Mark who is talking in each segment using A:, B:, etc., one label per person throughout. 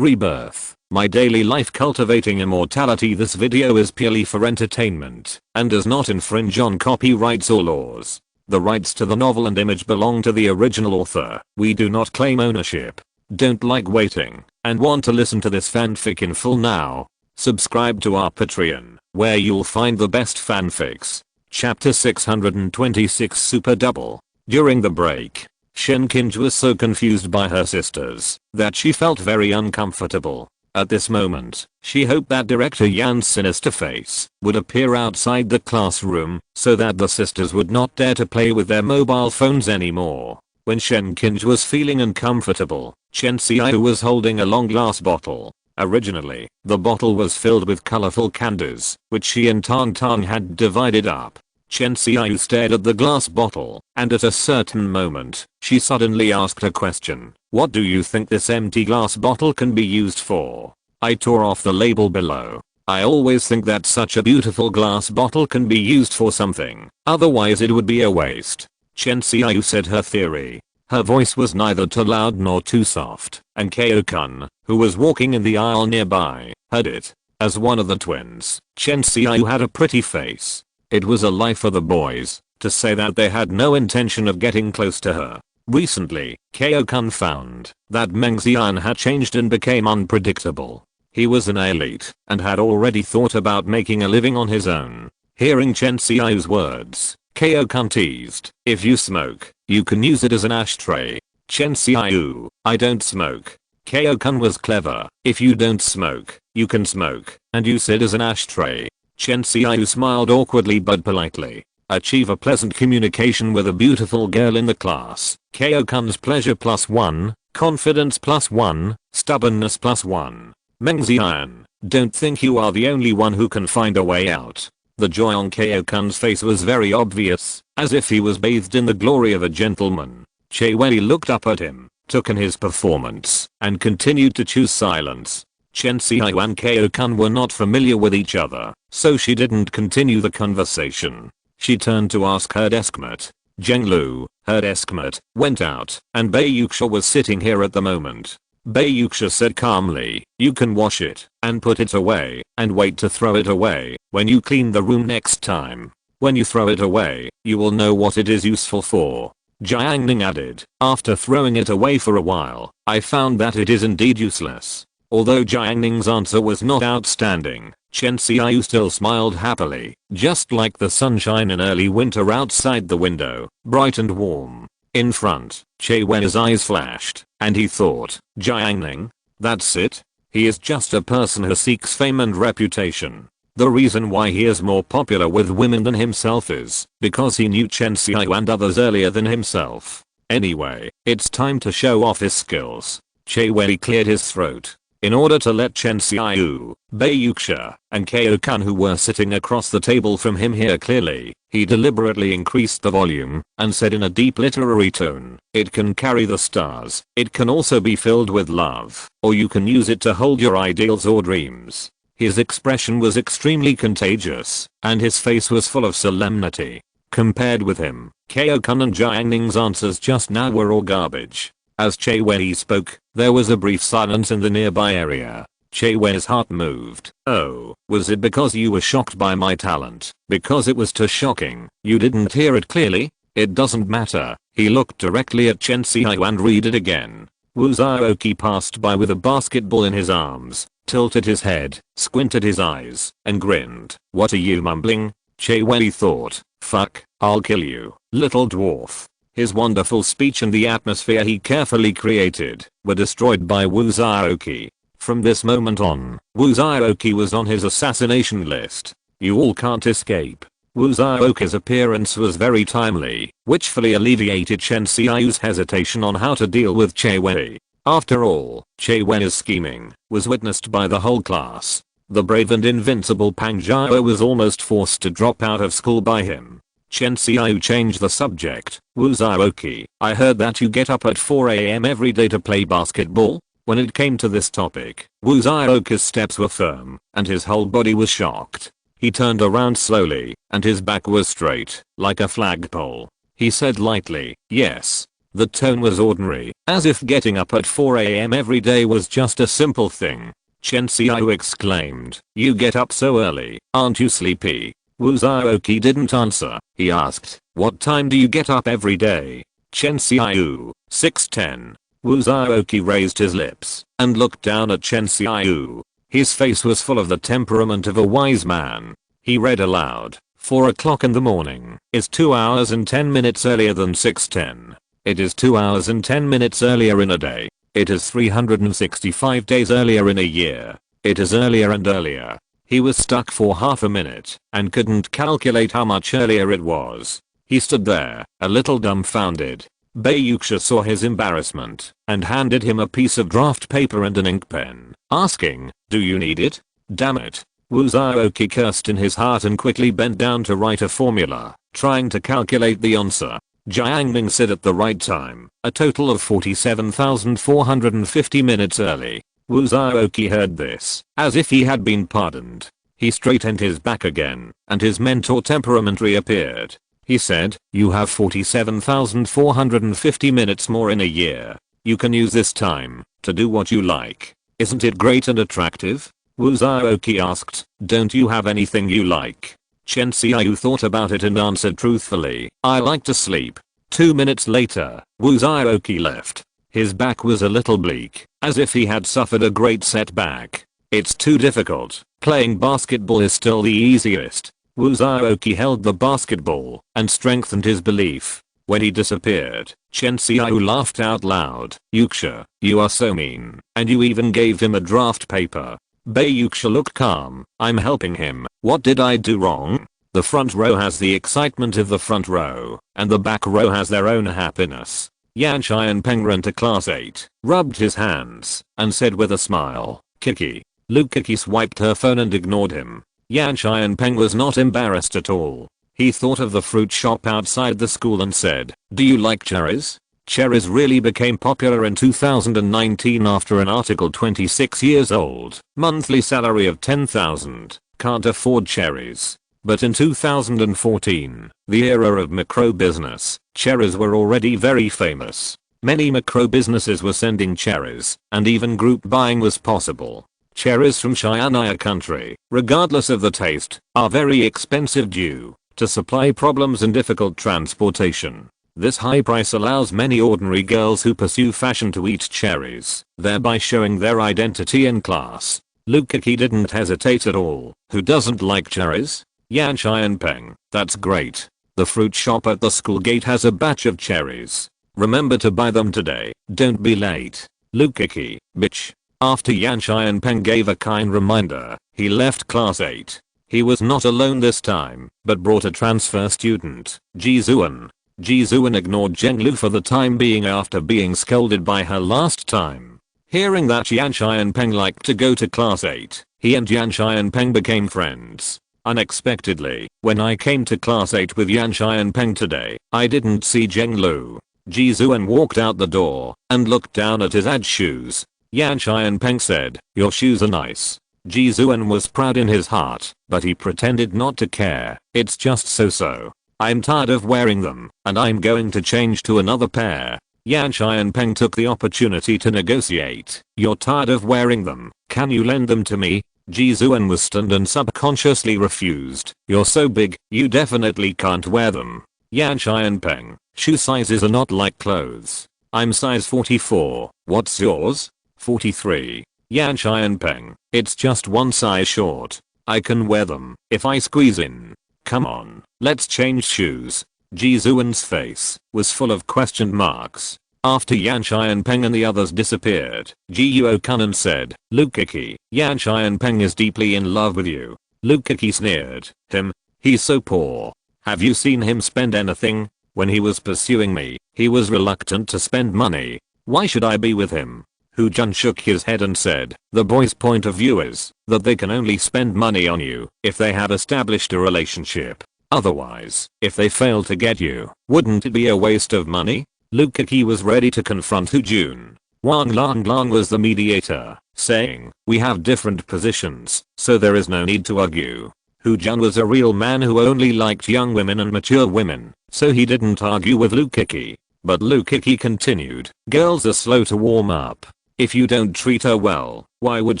A: Rebirth, my daily life cultivating immortality. This video is purely for entertainment and does not infringe on copyrights or laws. The rights to the novel and image belong to the original author. We do not claim ownership. Don't like waiting and want to listen to this fanfic in full now? Subscribe to our Patreon, where you'll find the best fanfics. Chapter 626 Super Double. During the break, Shen Qinj was so confused by her sisters that she felt very uncomfortable. At this moment, she hoped that Director Yan's sinister face would appear outside the classroom so that the sisters would not dare to play with their mobile phones anymore. When Shen Qinj was feeling uncomfortable, Chen Xiao was holding a long glass bottle. Originally, the bottle was filled with colorful candies, which she and Tang Tang had divided up. Chen Xiao stared at the glass bottle, and at a certain moment, she suddenly asked a question. What do you think this empty glass bottle can be used for? I tore off the label below. I always think that such a beautiful glass bottle can be used for something, otherwise it would be a waste. Chen Xiao said her theory. Her voice was neither too loud nor too soft, and Kao-kun, who was walking in the aisle nearby, heard it. As one of the twins, Chen Xiao had a pretty face. It was a lie for the boys to say that they had no intention of getting close to her. Recently, Kao-kun found that Meng Xian had changed and became unpredictable. He was an elite and had already thought about making a living on his own. Hearing Chen Xiao's words, Kao-kun teased, "If you smoke, you can use it as an ashtray." Chen Xiao, "I don't smoke." Kao-kun was clever. "If you don't smoke, you can smoke and use it as an ashtray." Chen Xiao smiled awkwardly but politely. Achieve a pleasant communication with a beautiful girl in the class. Kao-kun's pleasure +1, confidence +1, stubbornness +1. Meng Xian, don't think you are the only one who can find a way out. The joy on Kao-kun's face was very obvious, as if he was bathed in the glory of a gentleman. Che Wei looked up at him, took in his performance, and continued to choose silence. Chen Xiao and Kao-kun were not familiar with each other, so she didn't continue the conversation. She turned to ask her deskmate. Zheng Lu, her deskmate, went out, and Bei Yuxia was sitting here at the moment. Bei Yuxia said calmly, "You can wash it, and put it away, and wait to throw it away when you clean the room next time. When you throw it away, you will know what it is useful for." Jiang Ning added, "After throwing it away for a while, I found that it is indeed useless." Although Jiang Ning's answer was not outstanding, Chen Xiao still smiled happily, just like the sunshine in early winter outside the window, bright and warm. In front, Che Wei's eyes flashed, and he thought, Jiang Ning? That's it? He is just a person who seeks fame and reputation. The reason why he is more popular with women than himself is because he knew Chen Xiao and others earlier than himself. Anyway, it's time to show off his skills. Che Wei cleared his throat. In order to let Chen Xiao, Bei Yuxia, and Kao-kun who were sitting across the table from him hear clearly, he deliberately increased the volume and said in a deep literary tone, "It can carry the stars. It can also be filled with love, or you can use it to hold your ideals or dreams." His expression was extremely contagious, and his face was full of solemnity. Compared with him, Kao-kun and Jiang Ning's answers just now were all garbage. As Che Wei spoke, there was a brief silence in the nearby area. Che Wei's heart moved. "Oh, was it because you were shocked by my talent? Because it was too shocking, you didn't hear it clearly? It doesn't matter." He looked directly at Chen Xiao and read it again. Wu Zhaoqi passed by with a basketball in his arms, tilted his head, squinted his eyes, and grinned. "What are you mumbling?" Che Wei thought. "Fuck, I'll kill you, little dwarf." His wonderful speech and the atmosphere he carefully created were destroyed by Wu Zhaoqi. From this moment on, Wu Zhaoqi was on his assassination list. You all can't escape. Wu Zhaoqi's appearance was very timely, which fully alleviated Chen Xiao's hesitation on how to deal with Che Wei. After all, Che Wei's scheming was witnessed by the whole class. The brave and invincible Pang Zhao was almost forced to drop out of school by him. Chen Xiao changed the subject. "Wu Zhaoqi, I heard that you get up at 4 AM every day to play basketball?" When it came to this topic, Wu Zhaoqi's steps were firm, and his whole body was shocked. He turned around slowly, and his back was straight, like a flagpole. He said lightly, "Yes." The tone was ordinary, as if getting up at 4 a.m. every day was just a simple thing. Chen Xiao exclaimed, "You get up so early, aren't you sleepy?" Wu Zhaoqi didn't answer. He asked, "What time do you get up every day?" Chen Xiao, 6:10. Wu Zhaoqi raised his lips and looked down at Chen Xiao. His face was full of the temperament of a wise man. He read aloud, 4 o'clock in the morning is 2 hours and 10 minutes earlier than 6:10. It is 2 hours and 10 minutes earlier in a day. It is 365 days earlier in a year. It is earlier and earlier. He was stuck for half a minute and couldn't calculate how much earlier it was. He stood there, a little dumbfounded. Bei Yuxia saw his embarrassment and handed him a piece of draft paper and an ink pen, asking, "Do you need it?" "Damn it." Wu Zhaoqi cursed in his heart and quickly bent down to write a formula, trying to calculate the answer. Jiang Ning said at the right time, a total of 47,450 minutes early. Wu Zhaoqi heard this, as if he had been pardoned. He straightened his back again, and his mentor temperament reappeared. He said, "You have 47,450 minutes more in a year. You can use this time to do what you like. Isn't it great and attractive?" Wu Zhaoqi asked, "Don't you have anything you like?" Chen Xiao thought about it and answered truthfully, "I like to sleep." 2 minutes later, Wu Zhaoqi left. His back was a little bleak, as if he had suffered a great setback. "It's too difficult. Playing basketball is still the easiest." Wu Zhaoqi held the basketball and strengthened his belief. When he disappeared, Chen Xiao laughed out loud. "Yuxia, you are so mean, and you even gave him a draft paper." Bei Yuxia looked calm. "I'm helping him. What did I do wrong?" The front row has the excitement of the front row, and the back row has their own happiness. Yan Xianpeng ran to class 8, rubbed his hands, and said with a smile, "Kiki." Lu Kiki swiped her phone and ignored him. Yan Xianpeng was not embarrassed at all. He thought of the fruit shop outside the school and said, "Do you like cherries?" Cherries really became popular in 2019 after an article 26 years old, monthly salary of 10,000, can't afford cherries. But in 2014, the era of micro business, cherries were already very famous. Many micro businesses were sending cherries, and even group buying was possible. Cherries from China country, regardless of the taste, are very expensive due to supply problems and difficult transportation. This high price allows many ordinary girls who pursue fashion to eat cherries, thereby showing their identity and class. Lu Kiki didn't hesitate at all. "Who doesn't like cherries?" Yan Xianpeng, "That's great. The fruit shop at the school gate has a batch of cherries. Remember to buy them today, don't be late." Lu Kiki, "Bitch." After Yan Xianpeng gave a kind reminder, he left class 8. He was not alone this time, but brought a transfer student, Ji Zuan. Ji Zuan ignored Zheng Lu for the time being after being scolded by her last time. Hearing that Yan Xianpeng liked to go to class 8, he and Yan Xianpeng became friends. Unexpectedly, when I came to class 8 with Yan Xianpeng today, I didn't see Zheng Lu. Ji Zuan walked out the door and looked down at his ad shoes. Yan Xianpeng said, "Your shoes are nice." Ji Zuan was proud in his heart, but he pretended not to care. "It's just so-so. I'm tired of wearing them, and I'm going to change to another pair." Yan Xianpeng took the opportunity to negotiate. "You're tired of wearing them, can you lend them to me?" Ji Zuan was stunned and subconsciously refused. "You're so big, you definitely can't wear them." Yan Xianpeng, "Shoe sizes are not like clothes. I'm size 44, what's yours?" 43. Yan Xianpeng, "It's just one size short. I can wear them if I squeeze in. Come on, let's change shoes." Ji Zuan's face was full of question marks. After Yan Xianpeng and the others disappeared, Ji Yuokanan said, "Lu Kiki, Yan Xianpeng is deeply in love with you." Lu Kiki sneered, "Him? He's so poor. Have you seen him spend anything? When he was pursuing me, he was reluctant to spend money. Why should I be with him?" Hu Jun shook his head and said, "The boy's point of view is that they can only spend money on you if they have established a relationship. Otherwise, if they fail to get you, wouldn't it be a waste of money?" Lu Kiki was ready to confront Hu Jun. Wang Lang was the mediator, saying, "We have different positions, so there is no need to argue." Hu Jun was a real man who only liked young women and mature women, so he didn't argue with Lu Kiki. But Lukiki continued, girls are slow to warm up. If you don't treat her well, why would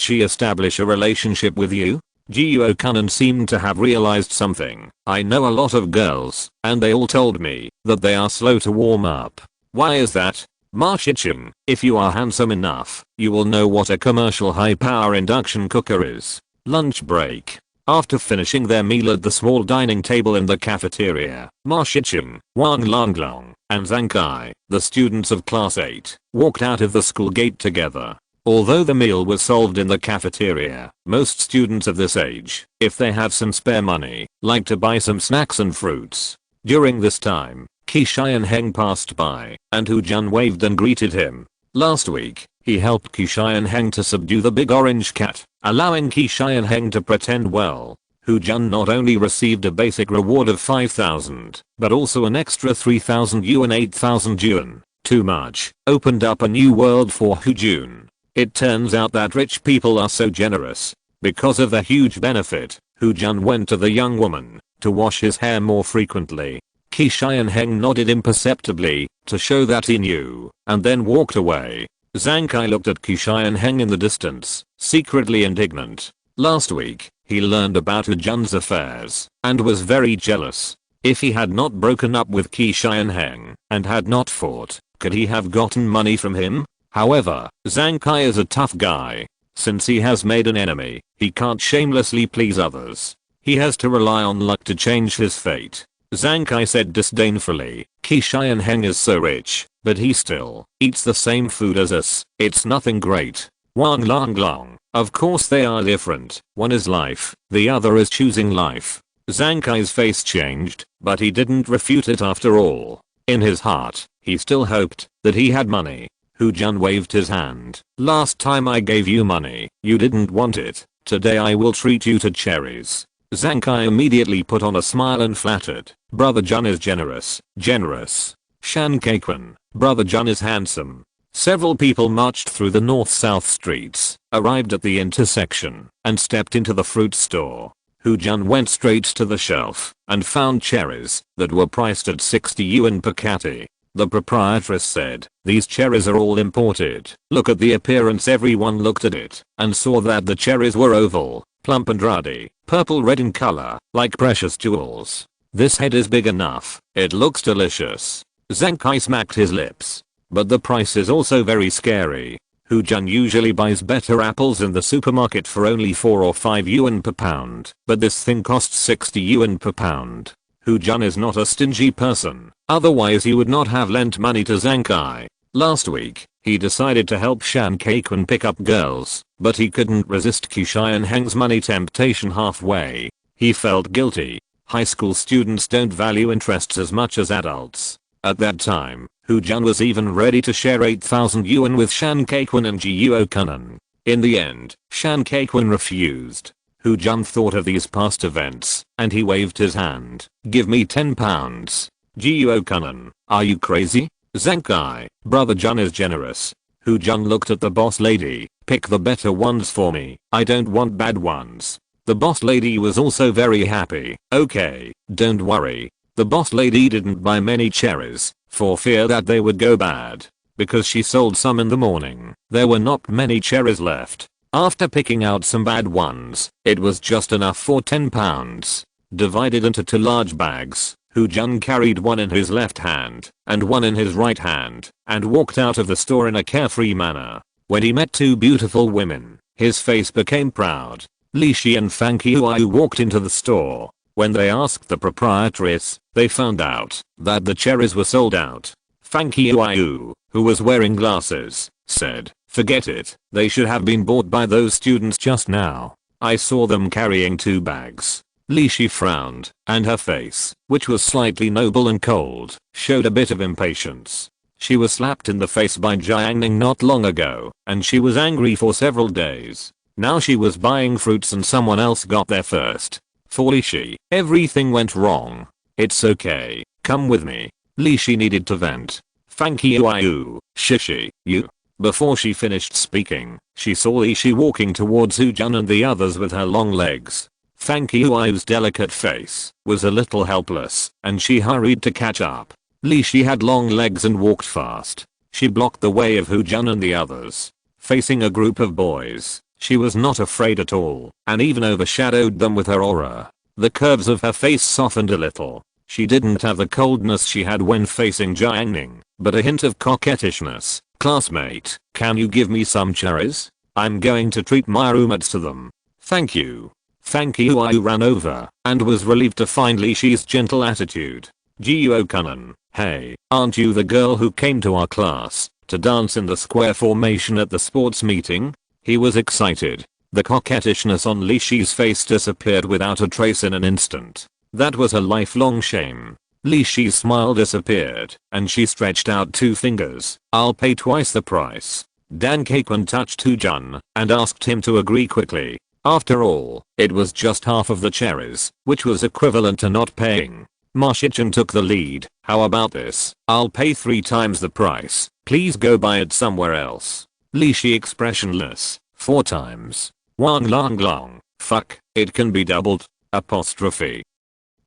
A: she establish a relationship with you? Jiuo Kanan seemed to have realized something. I know a lot of girls, and they all told me that they are slow to warm up. Why is that? Ma Shicheng, if you are handsome enough, you will know what a commercial high-power induction cooker is. Lunch break. After finishing their meal at the small dining table in the cafeteria, Ma Shicheng, Wang Longlong, and Zhang Kai, the students of class 8, walked out of the school gate together. Although the meal was solved in the cafeteria, most students of this age, if they have some spare money, like to buy some snacks and fruits. During this time, Qi Xianheng passed by, and Hu Jun waved and greeted him. Last week, he helped Qi Xianheng to subdue the big orange cat, allowing Qi Xianheng to pretend well. Hu Jun not only received a basic reward of 5,000, but also an extra 3,000 yuan 8,000 yuan. Too much. Opened up a new world for Hu Jun. It turns out that rich people are so generous. Because of the huge benefit, Hu Jun went to the young woman to wash his hair more frequently. Qi Xianheng nodded imperceptibly to show that he knew, and then walked away. Zhang Kai looked at Qi Xianheng in the distance, secretly indignant. Last week, he learned about Hu Jun's affairs, and was very jealous. If he had not broken up with Qi Xianheng, and had not fought, could he have gotten money from him? However, Zhang Kai is a tough guy. Since he has made an enemy, he can't shamelessly please others. He has to rely on luck to change his fate. Zhang Kai said disdainfully, Qi Xianheng is so rich, but he still eats the same food as us. It's nothing great. Wang Longlong, of course they are different. One is life, the other is choosing life. Zhang Kai's face changed, but he didn't refute it after all. In his heart, he still hoped that he had money. Hu Jun waved his hand. Last time I gave you money, you didn't want it. Today I will treat you to cherries. Zhang Kai immediately put on a smile and flattered. Brother Jun is generous. Generous. Shan Keiquan, Brother Jun is handsome. Several people marched through the north-south streets, arrived at the intersection, and stepped into the fruit store. Hu Jun went straight to the shelf, and found cherries that were priced at 60 yuan per catty. The proprietress said, these cherries are all imported. Look at the appearance. Everyone looked at it, and saw that the cherries were oval, plump and ruddy, purple-red in color, like precious jewels. This head is big enough. It looks delicious. Zhang Kai smacked his lips. But the price is also very scary. Hu Jun usually buys better apples in the supermarket for only 4 or 5 yuan per pound, but this thing costs 60 yuan per pound. Hu Jun is not a stingy person, otherwise he would not have lent money to Zhang Kai. Last week, he decided to help Shan Keiquan pick up girls, but he couldn't resist Qi Xianheng's money temptation halfway. He felt guilty. High school students don't value interests as much as adults. At that time, Hu Jun was even ready to share 8,000 yuan with Shan Keiquan and Jiuo Kanan. In the end, Shan Keiquan refused. Hu Jun thought of these past events, and he waved his hand. Give me 10 pounds. Jiuo Kanan, are you crazy? Zhang Kai, Brother Jun is generous. Hu Jun looked at the boss lady. Pick the better ones for me. I don't want bad ones. The boss lady was also very happy. Okay, don't worry. The boss lady didn't buy many cherries, for fear that they would go bad. Because she sold some in the morning, there were not many cherries left. After picking out some bad ones, it was just enough for 10 pounds. Divided into 2 large bags, Hu Jun carried one in his left hand, and one in his right hand, and walked out of the store in a carefree manner. When he met 2 beautiful women, his face became proud. Li Shi and Fang Qiuyu walked into the store. When they asked the proprietress, they found out that the cherries were sold out. Fang Qiuyu, who was wearing glasses, said, forget it, they should have been bought by those students just now. I saw them carrying 2 bags. Li Shi frowned, and her face, which was slightly noble and cold, showed a bit of impatience. She was slapped in the face by Jiang Ning not long ago, and she was angry for several days. Now she was buying fruits and someone else got there first. For Li Shi, everything went wrong. It's okay, come with me. Li Shi needed to vent. Fang Qiuyu, Shishi, you. Before she finished speaking, she saw Li Shi walking towards Hu Jun and the others with her long legs. Fang Qiuyu's delicate face was a little helpless, and she hurried to catch up. Li Shi had long legs and walked fast. She blocked the way of Hu Jun and the others. Facing a group of boys, she was not afraid at all, and even overshadowed them with her aura. The curves of her face softened a little. She didn't have the coldness she had when facing Jiang Ning, but a hint of coquettishness. "Classmate, can you give me some cherries? I'm going to treat my roommates to them." "Thank you." Thank you. I ran over and was relieved to find Li Shi's gentle attitude. "Jiuo Kunan, hey, aren't you the girl who came to our class to dance in the square formation at the sports meeting?" He was excited. The coquettishness on Li Shi's face disappeared without a trace in an instant. That was a lifelong shame. Li Shi's smile disappeared, and she stretched out 2 fingers. "I'll pay twice the price." Dan Kaikwan touched Hu Jun and asked him to agree quickly. After all, it was just half of the cherries, which was equivalent to not paying. Ma Shichen took the lead. "How about this? I'll pay 3 times the price. Please go buy it somewhere else." Li Shi expressionless. 4 times. Wang Lang Long. Fuck, it can be doubled. Apostrophe.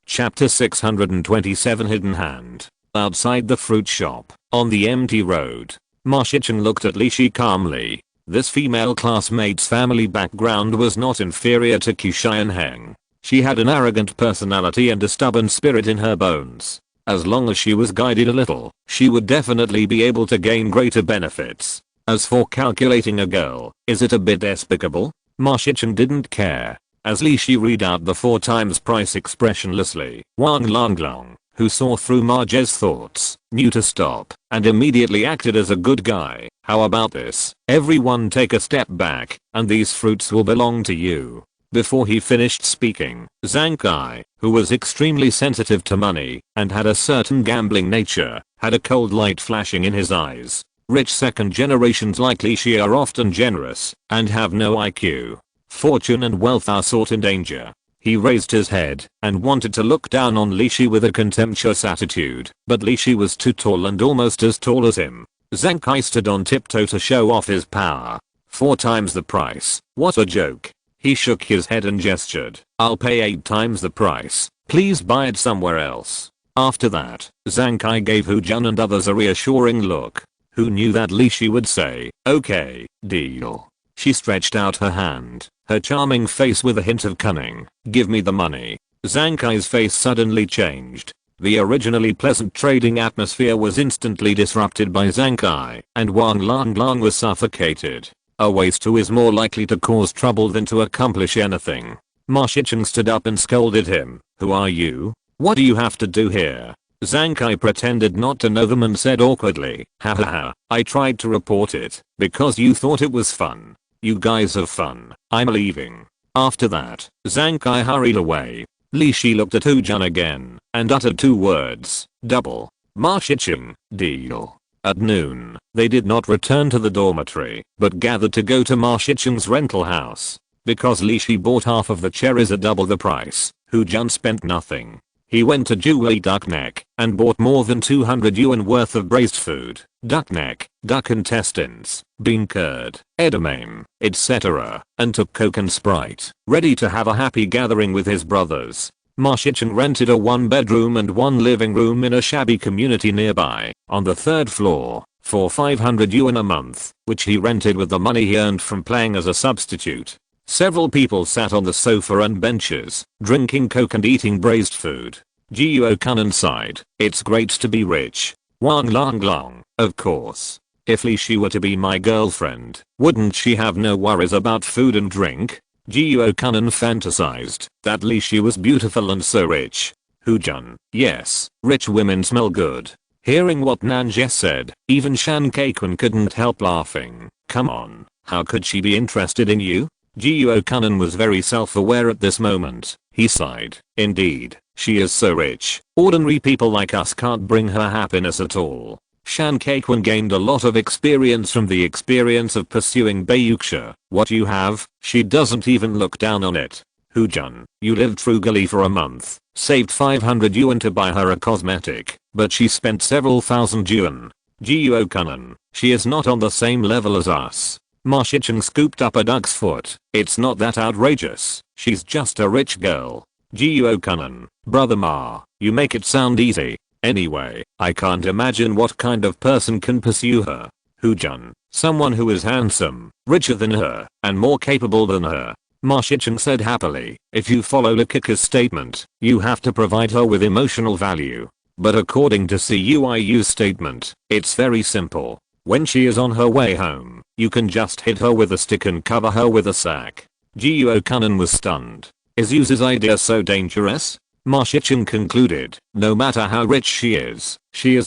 A: Chapter 627 Hidden Hand. Outside the fruit shop, on the empty road, Ma Shichen looked at Li Shi calmly. This female classmate's family background was not inferior to Qishan Heng. She had an arrogant personality and a stubborn spirit in her bones. As long as she was guided a little, she would definitely be able to gain greater benefits. As for calculating a girl, is it a bit despicable? Ma Shichen didn't care. As Li Shi read out the 4 times price expressionlessly, Wang Longlong, who saw through Ma Zhe's thoughts, knew to stop, and immediately acted as a good guy. "How about this? Everyone take a step back, and these fruits will belong to you." Before he finished speaking, Zhang Kai, who was extremely sensitive to money and had a certain gambling nature, had a cold light flashing in his eyes. Rich second generations like Li Shi are often generous and have no IQ. Fortune and wealth are sought in danger. He raised his head and wanted to look down on Li Shi with a contemptuous attitude, but Li Shi was too tall and almost as tall as him. Zhang Kai stood on tiptoe to show off his power. 4 times the price. What a joke. He shook his head and gestured. "I'll pay 8 times the price. Please buy it somewhere else." After that, Zhang Kai gave Hu Jun and others a reassuring look. Who knew that Li Shi would say, "Okay, deal." She stretched out her hand, her charming face with a hint of cunning. "Give me the money." Zhang Kai's face suddenly changed. The originally pleasant trading atmosphere was instantly disrupted by Zhang Kai, and Wang Lang was suffocated. A waste who is more likely to cause trouble than to accomplish anything. Ma Shichen stood up and scolded him. "Who are you? What do you have to do here?" Zhang Kai pretended not to know them and said awkwardly, "Ha ha ha, I tried to report it, because you thought it was fun. You guys have fun. I'm leaving." After that, Zhang Kai hurried away. Li Shi looked at Hu Jun again, and uttered 2 words, "Double." Ma Shichen, deal. At noon, they did not return to the dormitory, but gathered to go to Ma Shichen's rental house. Because Li Shi bought half of the cherries at double the price, Hu Jun spent nothing. He went to Juwei Duck Neck and bought more than 200 yuan worth of braised food, duck neck, duck intestines, bean curd, edamame, etc., and took Coke and Sprite, ready to have a happy gathering with his brothers. Ma Shichen rented a 1-bedroom and 1 living room in a shabby community nearby, on the 3rd floor, for 500 yuan a month, which he rented with the money he earned from playing as a substitute. Several people sat on the sofa and benches, drinking Coke and eating braised food. Jiuo Kunan sighed. "It's great to be rich." Wang Long, of course. "If Li Shi were to be my girlfriend, wouldn't she have no worries about food and drink?" Jiuo Kunan fantasized that Li Shi was beautiful and so rich. Hu Jun, "Yes, rich women smell good." Hearing what Nanjie said, even Shan Kaikun couldn't help laughing. "Come on, how could she be interested in you?" Jiuo Kunan was very self-aware at this moment. He sighed. "Indeed, she is so rich. Ordinary people like us can't bring her happiness at all." Shan Kaikun gained a lot of experience from the experience of pursuing Bayuxia. "What you have, she doesn't even look down on it." Hu Jun, "You lived frugally for a month, saved 500 yuan to buy her a cosmetic, but she spent several thousand yuan." Jiuo Kunan, "She is not on the same level as us." Ma Shichen scooped up a duck's foot. "It's not that outrageous. She's just a rich girl." Jiuo Kunan, "Brother Ma, you make it sound easy. Anyway, I can't imagine what kind of person can pursue her. Jun, someone who is handsome, richer than her, and more capable than her. Ma Shicheng said happily. If you follow Lukika's statement, you have to provide her with emotional value. But according to CUIU's statement, it's very simple. When she is on her way home, you can just hit her with a stick and cover her with a sack. Jiuo Kunan was stunned. Is Yu's idea so dangerous? Ma Shicheng concluded, no matter how rich she is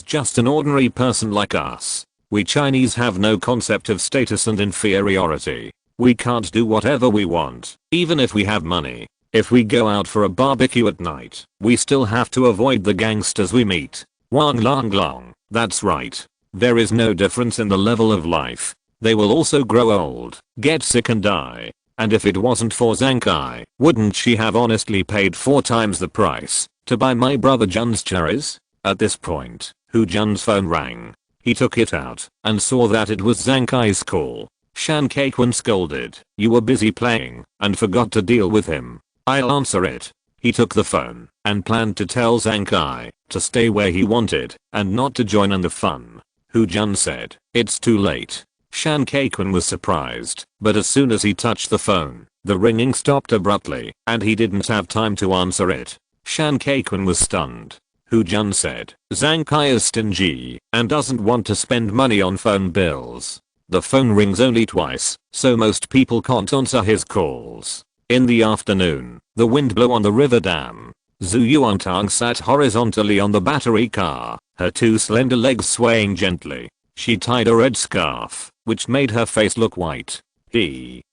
A: just an ordinary person like us. We Chinese have no concept of status and inferiority. We can't do whatever we want, even if we have money. If we go out for a barbecue at night, we still have to avoid the gangsters we meet. Wang Long Long, that's right. There is no difference in the level of life. They will also grow old, get sick and die. And if it wasn't for Zhang Kai, wouldn't she have honestly paid 4 times the price to buy my brother Jun's cherries? At this point, Jun's phone rang. He took it out and saw that it was Zhang Kai's call. Shan Kaiquan scolded, "You were busy playing and forgot to deal with him. I'll answer it." He took the phone and planned to tell Zhang Kai to stay where he wanted and not to join in the fun. Jun said, "It's too late." Shan Kaiquan was surprised, but as soon as he touched the phone, the ringing stopped abruptly and he didn't have time to answer it. Shan Kaiquan was stunned. Jun said, "Zhang Kai is stingy and doesn't want to spend money on phone bills. The phone rings only twice, so most people can't answer his calls." In the afternoon, the wind blew on the river dam. Zhu Yuantang sat horizontally on the battery car, her 2 slender legs swaying gently. She tied a red scarf, which made her face look white.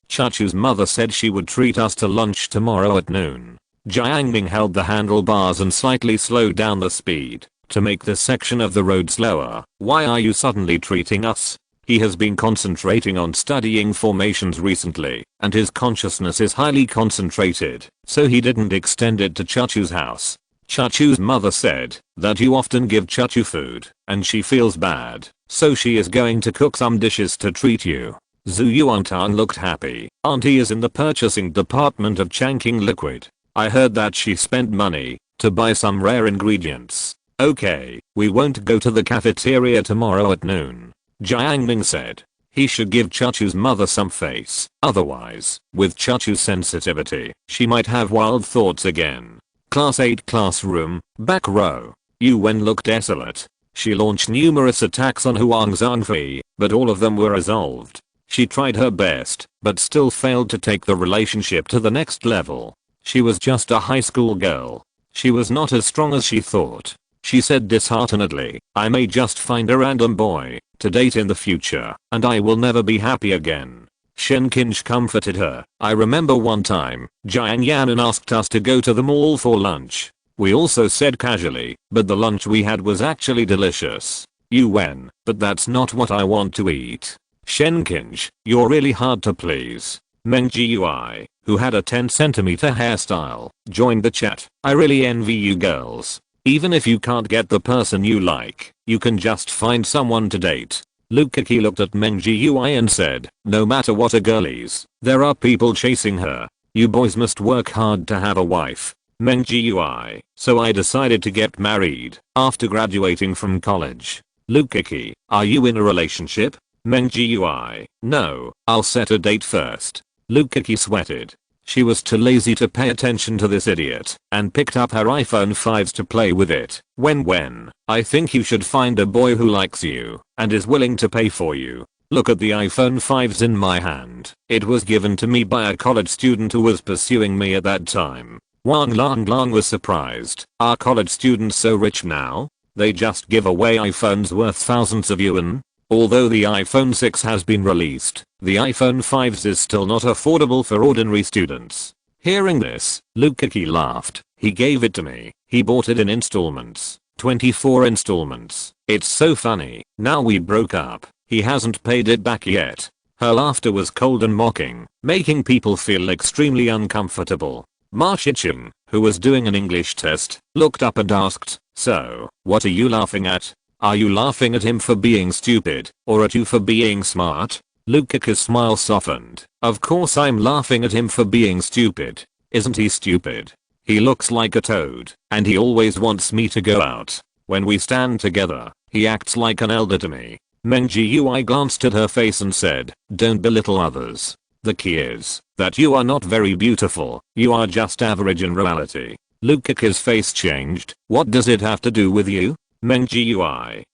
A: Chachu's mother said she would treat us to lunch tomorrow at noon. Jiang Ning held the handlebars and slightly slowed down the speed to make this section of the road slower. "Why are you suddenly treating us?" He has been concentrating on studying formations recently, and his consciousness is highly concentrated, so he didn't extend it to Chachu's house. Chachu's mother said that you often give Chachu food, and she feels bad, so she is going to cook some dishes to treat you. Zhu Yuantang looked happy. "Auntie is in the purchasing department of Changqing Liquid. I heard that she spent money to buy some rare ingredients." "Okay, we won't go to the cafeteria tomorrow at noon," Jiang Ning said. He should give Chachu's mother some face, otherwise, with Chachu's sensitivity, she might have wild thoughts again. Class 8 classroom, back row. Yuwen looked desolate. She launched numerous attacks on Huang Zhangfei, but all of them were resolved. She tried her best, but still failed to take the relationship to the next level. She was just a high school girl. She was not as strong as she thought. She said disheartenedly, "I may just find a random boy to date in the future, and I will never be happy again." Shen Qinj comforted her. "I remember one time, Jiang Yanan asked us to go to the mall for lunch. We also said casually, but the lunch we had was actually delicious. Yuwen, but that's not what I want to eat." Shen Qinj, you're really hard to please. Meng Gui, who had a 10cm hairstyle, joined the chat. "I really envy you girls. Even if you can't get the person you like, you can just find someone to date." Lukaki looked at Meng Gui and said, "No matter what a girl is, there are people chasing her. You boys must work hard to have a wife." Meng Gui, "So I decided to get married after graduating from college." Lukaki, "Are you in a relationship?" Meng Gui, "No, I'll set a date first." Lukaki sweated. She was too lazy to pay attention to this idiot and picked up her iPhone 5s to play with it. When, I think you should find a boy who likes you and is willing to pay for you. Look at the iPhone 5s in my hand. It was given to me by a college student who was pursuing me at that time." Wang Lang was surprised. "Are college students so rich now? They just give away iPhones worth thousands of yuan?" Although the iPhone 6 has been released, the iPhone 5s is still not affordable for ordinary students. Hearing this, Lukaki laughed. "He gave it to me. He bought it in installments. 24 installments. It's so funny. Now we broke up. He hasn't paid it back yet." Her laughter was cold and mocking, making people feel extremely uncomfortable. Ma Shicheng, who was doing an English test, looked up and asked, "So, what are you laughing at? Are you laughing at him for being stupid, or at you for being smart?" Lukaka's smile softened. "Of course I'm laughing at him for being stupid. Isn't he stupid? He looks like a toad, and he always wants me to go out. When we stand together, he acts like an elder to me. Meng Jiu glanced at her face and said, don't belittle others. The key is that you are not very beautiful, you are just average in reality. Lukaku's face changed. What does it have to do with you? Meng Jiu,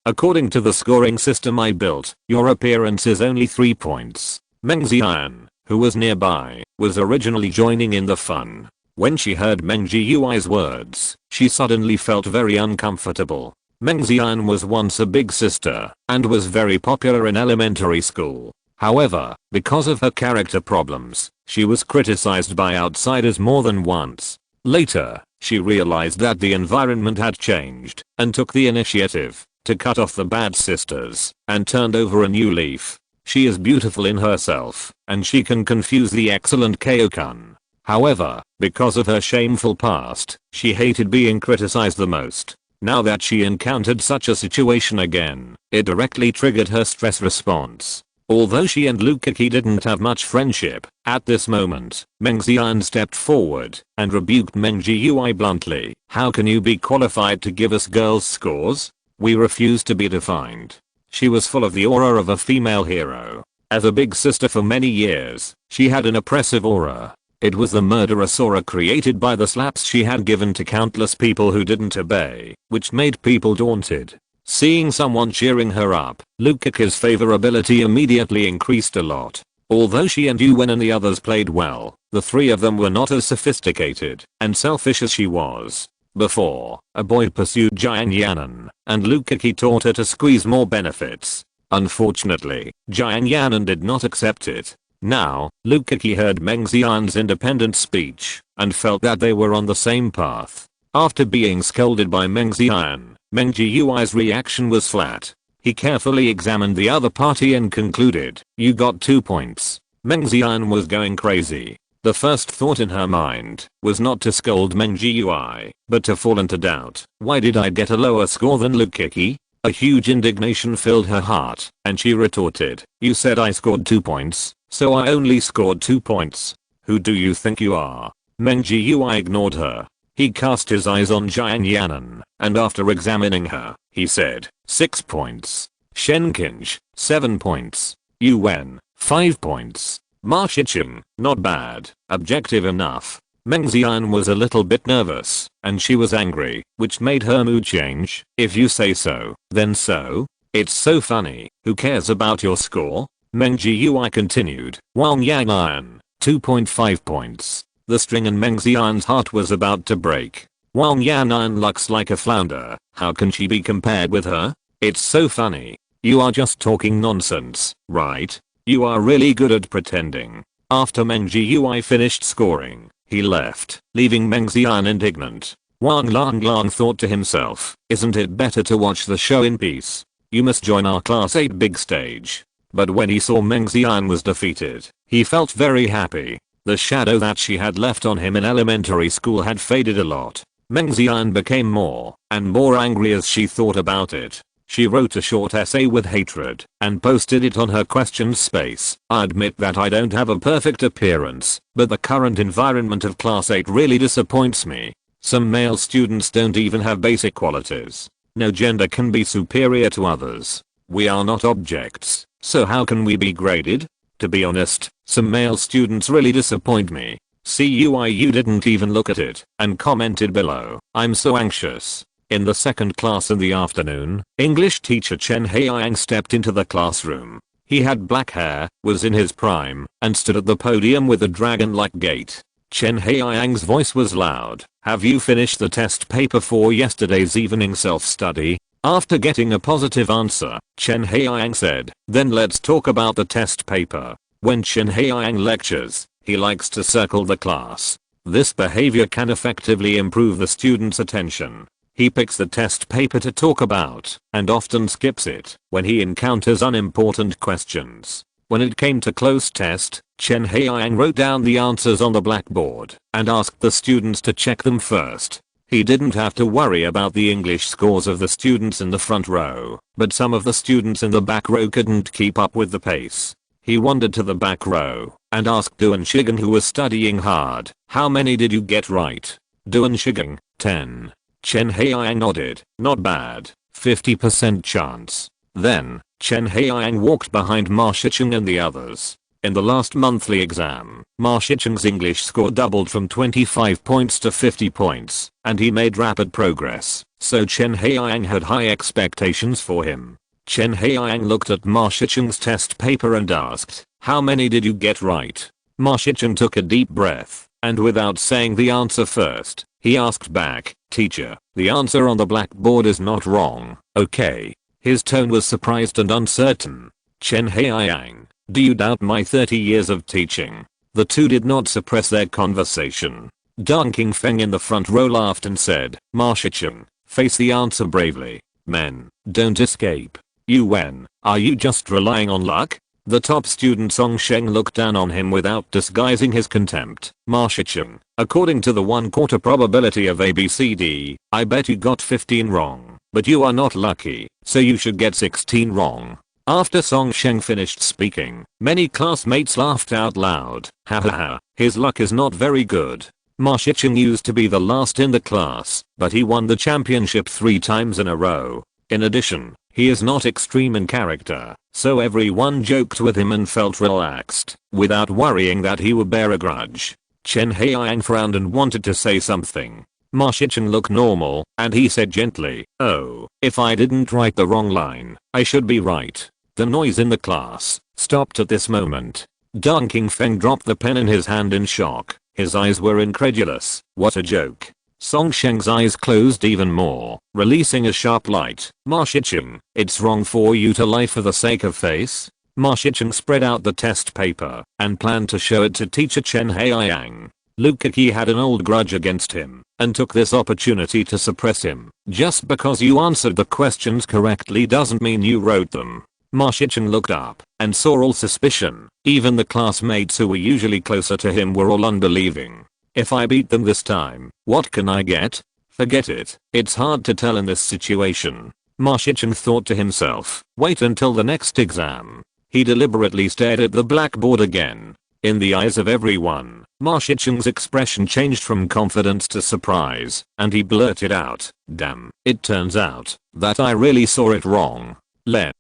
A: according to the scoring system I built, your appearance is only 3 points. Meng Xian, who was nearby, was originally joining in the fun. When she heard Meng Jiu's words, she suddenly felt very uncomfortable. Meng Xian was once a big sister and was very popular in elementary school. However, because of her character problems, she was criticized by outsiders more than once. Later, she realized that the environment had changed and took the initiative to cut off the bad sisters and turned over a new leaf. She is beautiful in herself and she can confuse the excellent Kyo-kun. However, because of her shameful past, she hated being criticized the most. Now that she encountered such a situation again, it directly triggered her stress response. Although she and Lukaku didn't have much friendship, at this moment, Meng Xian stepped forward and rebuked Meng Jiu bluntly. How can you be qualified to give us girls' scores? We refuse to be defined. She was full of the aura of a female hero. As a big sister for many years, she had an oppressive aura. It was the murderous aura created by the slaps she had given to countless people who didn't obey, which made people daunted. Seeing someone cheering her up, Lukaku's favorability immediately increased a lot. Although she and Yuwen and the others played well, the three of them were not as sophisticated and selfish as she was. Before, a boy pursued Jiang Ning, and Lukaku taught her to squeeze more benefits. Unfortunately, Jiang Ning did not accept it. Now, Lukaku heard Meng Xian's independent speech and felt that they were on the same path. After being scolded by Meng Xian, Meng Jiu's reaction was flat. He carefully examined the other party and concluded, you got 2 points. Meng Xian was going crazy. The first thought in her mind was not to scold Meng Jiu, but to fall into doubt. Why did I get a lower score than Lukaku? A huge indignation filled her heart, and she retorted, you said I scored 2 points, so I only scored 2 points. Who do you think you are? Meng Jiu ignored her. He cast his eyes on Jiang Ning, and after examining her, he said, 6 points. Shenkinj, 7 points. Yuwen, 5 points. Ma Shiqing, not bad, objective enough. Meng Xian was a little bit nervous, and she was angry, which made her mood change. If you say so, then so. It's so funny, who cares about your score? Meng Jiu continued. Wang Yan'an, 2.5 points. The string in Meng Xian's heart was about to break. Wang Yan'an looks like a flounder, how can she be compared with her? It's so funny. You are just talking nonsense, right? You are really good at pretending. After Meng Jiu finished scoring, he left, leaving Meng Xian indignant. Wang Lang thought to himself, isn't it better to watch the show in peace? You must join our class 8 big stage. But when he saw Meng Xian was defeated, he felt very happy. The shadow that she had left on him in elementary school had faded a lot. Meng Xian became more and more angry as she thought about it. She wrote a short essay with hatred and posted it on her questions space. I admit that I don't have a perfect appearance, but the current environment of class 8 really disappoints me. Some male students don't even have basic qualities. No gender can be superior to others. We are not objects, so how can we be graded? To be honest, some male students really disappoint me. CUIU didn't even look at it and commented below, I'm so anxious. In the second class in the afternoon, English teacher Chen Haiyang stepped into the classroom. He had black hair, was in his prime, and stood at the podium with a dragon-like gait. Chen Haiyang's voice was loud. Have you finished the test paper for yesterday's evening self-study? After getting a positive answer, Chen Haiyang said, then let's talk about the test paper. When Chen Haiyang lectures, he likes to circle the class. This behavior can effectively improve the student's attention. He picks the test paper to talk about and often skips it when he encounters unimportant questions. When it came to close test, Chen Haiyang wrote down the answers on the blackboard and asked the students to check them first. He didn't have to worry about the English scores of the students in the front row, but some of the students in the back row couldn't keep up with the pace. He wandered to the back row and asked Duan Shigang, who was studying hard, how many did you get right? Duan Shigang, 10. Chen Haiyang nodded. Not bad. 50% chance. Then, Chen Haiyang walked behind Ma Shicheng and the others. In the last monthly exam, Ma Shicheng's English score doubled from 25 points to 50 points, and he made rapid progress, so Chen Haiyang had high expectations for him. Chen Haiyang looked at Ma Shicheng's test paper and asked, "How many did you get right?" Ma Shicheng took a deep breath, and without saying the answer first, he asked back, "Teacher, the answer on the blackboard is not wrong, okay?" His tone was surprised and uncertain. "Chen Haiyang, do you doubt my 30 years of teaching?" The two did not suppress their conversation. Deng Qingfeng in the front row laughed and said, "Ma Shicheng, face the answer bravely. Men, don't escape. Yuan, are you just relying on luck?" The top student Song Sheng looked down on him without disguising his contempt. "Ma Shicheng, according to the 1/4 probability of ABCD, I bet you got 15 wrong, but you are not lucky, so you should get 16 wrong." After Song Sheng finished speaking, many classmates laughed out loud. Ha ha ha, his luck is not very good. Ma Shicheng used to be the last in the class, but he won the championship 3 times in a row. In addition, he is not extreme in character, so everyone joked with him and felt relaxed, without worrying that he would bear a grudge. Chen Haiyang frowned and wanted to say something. Ma Shicheng looked normal, and he said gently, "Oh, if I didn't write the wrong line, I should be right." The noise in the class stopped at this moment. Deng Qingfeng dropped the pen in his hand in shock. His eyes were incredulous. What a joke. Song Sheng's eyes closed even more, releasing a sharp light. "Ma Shicheng, it's wrong for you to lie for the sake of face?" Ma Shicheng spread out the test paper and planned to show it to teacher Chen Haiyang. Luke Qi had an old grudge against him and took this opportunity to suppress him. "Just because you answered the questions correctly doesn't mean you wrote them." Ma Shicheng looked up and saw all suspicion. Even the classmates who were usually closer to him were all unbelieving. "If I beat them this time, what can I get?" "Forget it. It's hard to tell in this situation." Ma Shicheng thought to himself. Wait until the next exam. He deliberately stared at the blackboard again. In the eyes of everyone, Ma Shicheng's expression changed from confidence to surprise, and he blurted out, "Damn, it turns out that I really saw it wrong.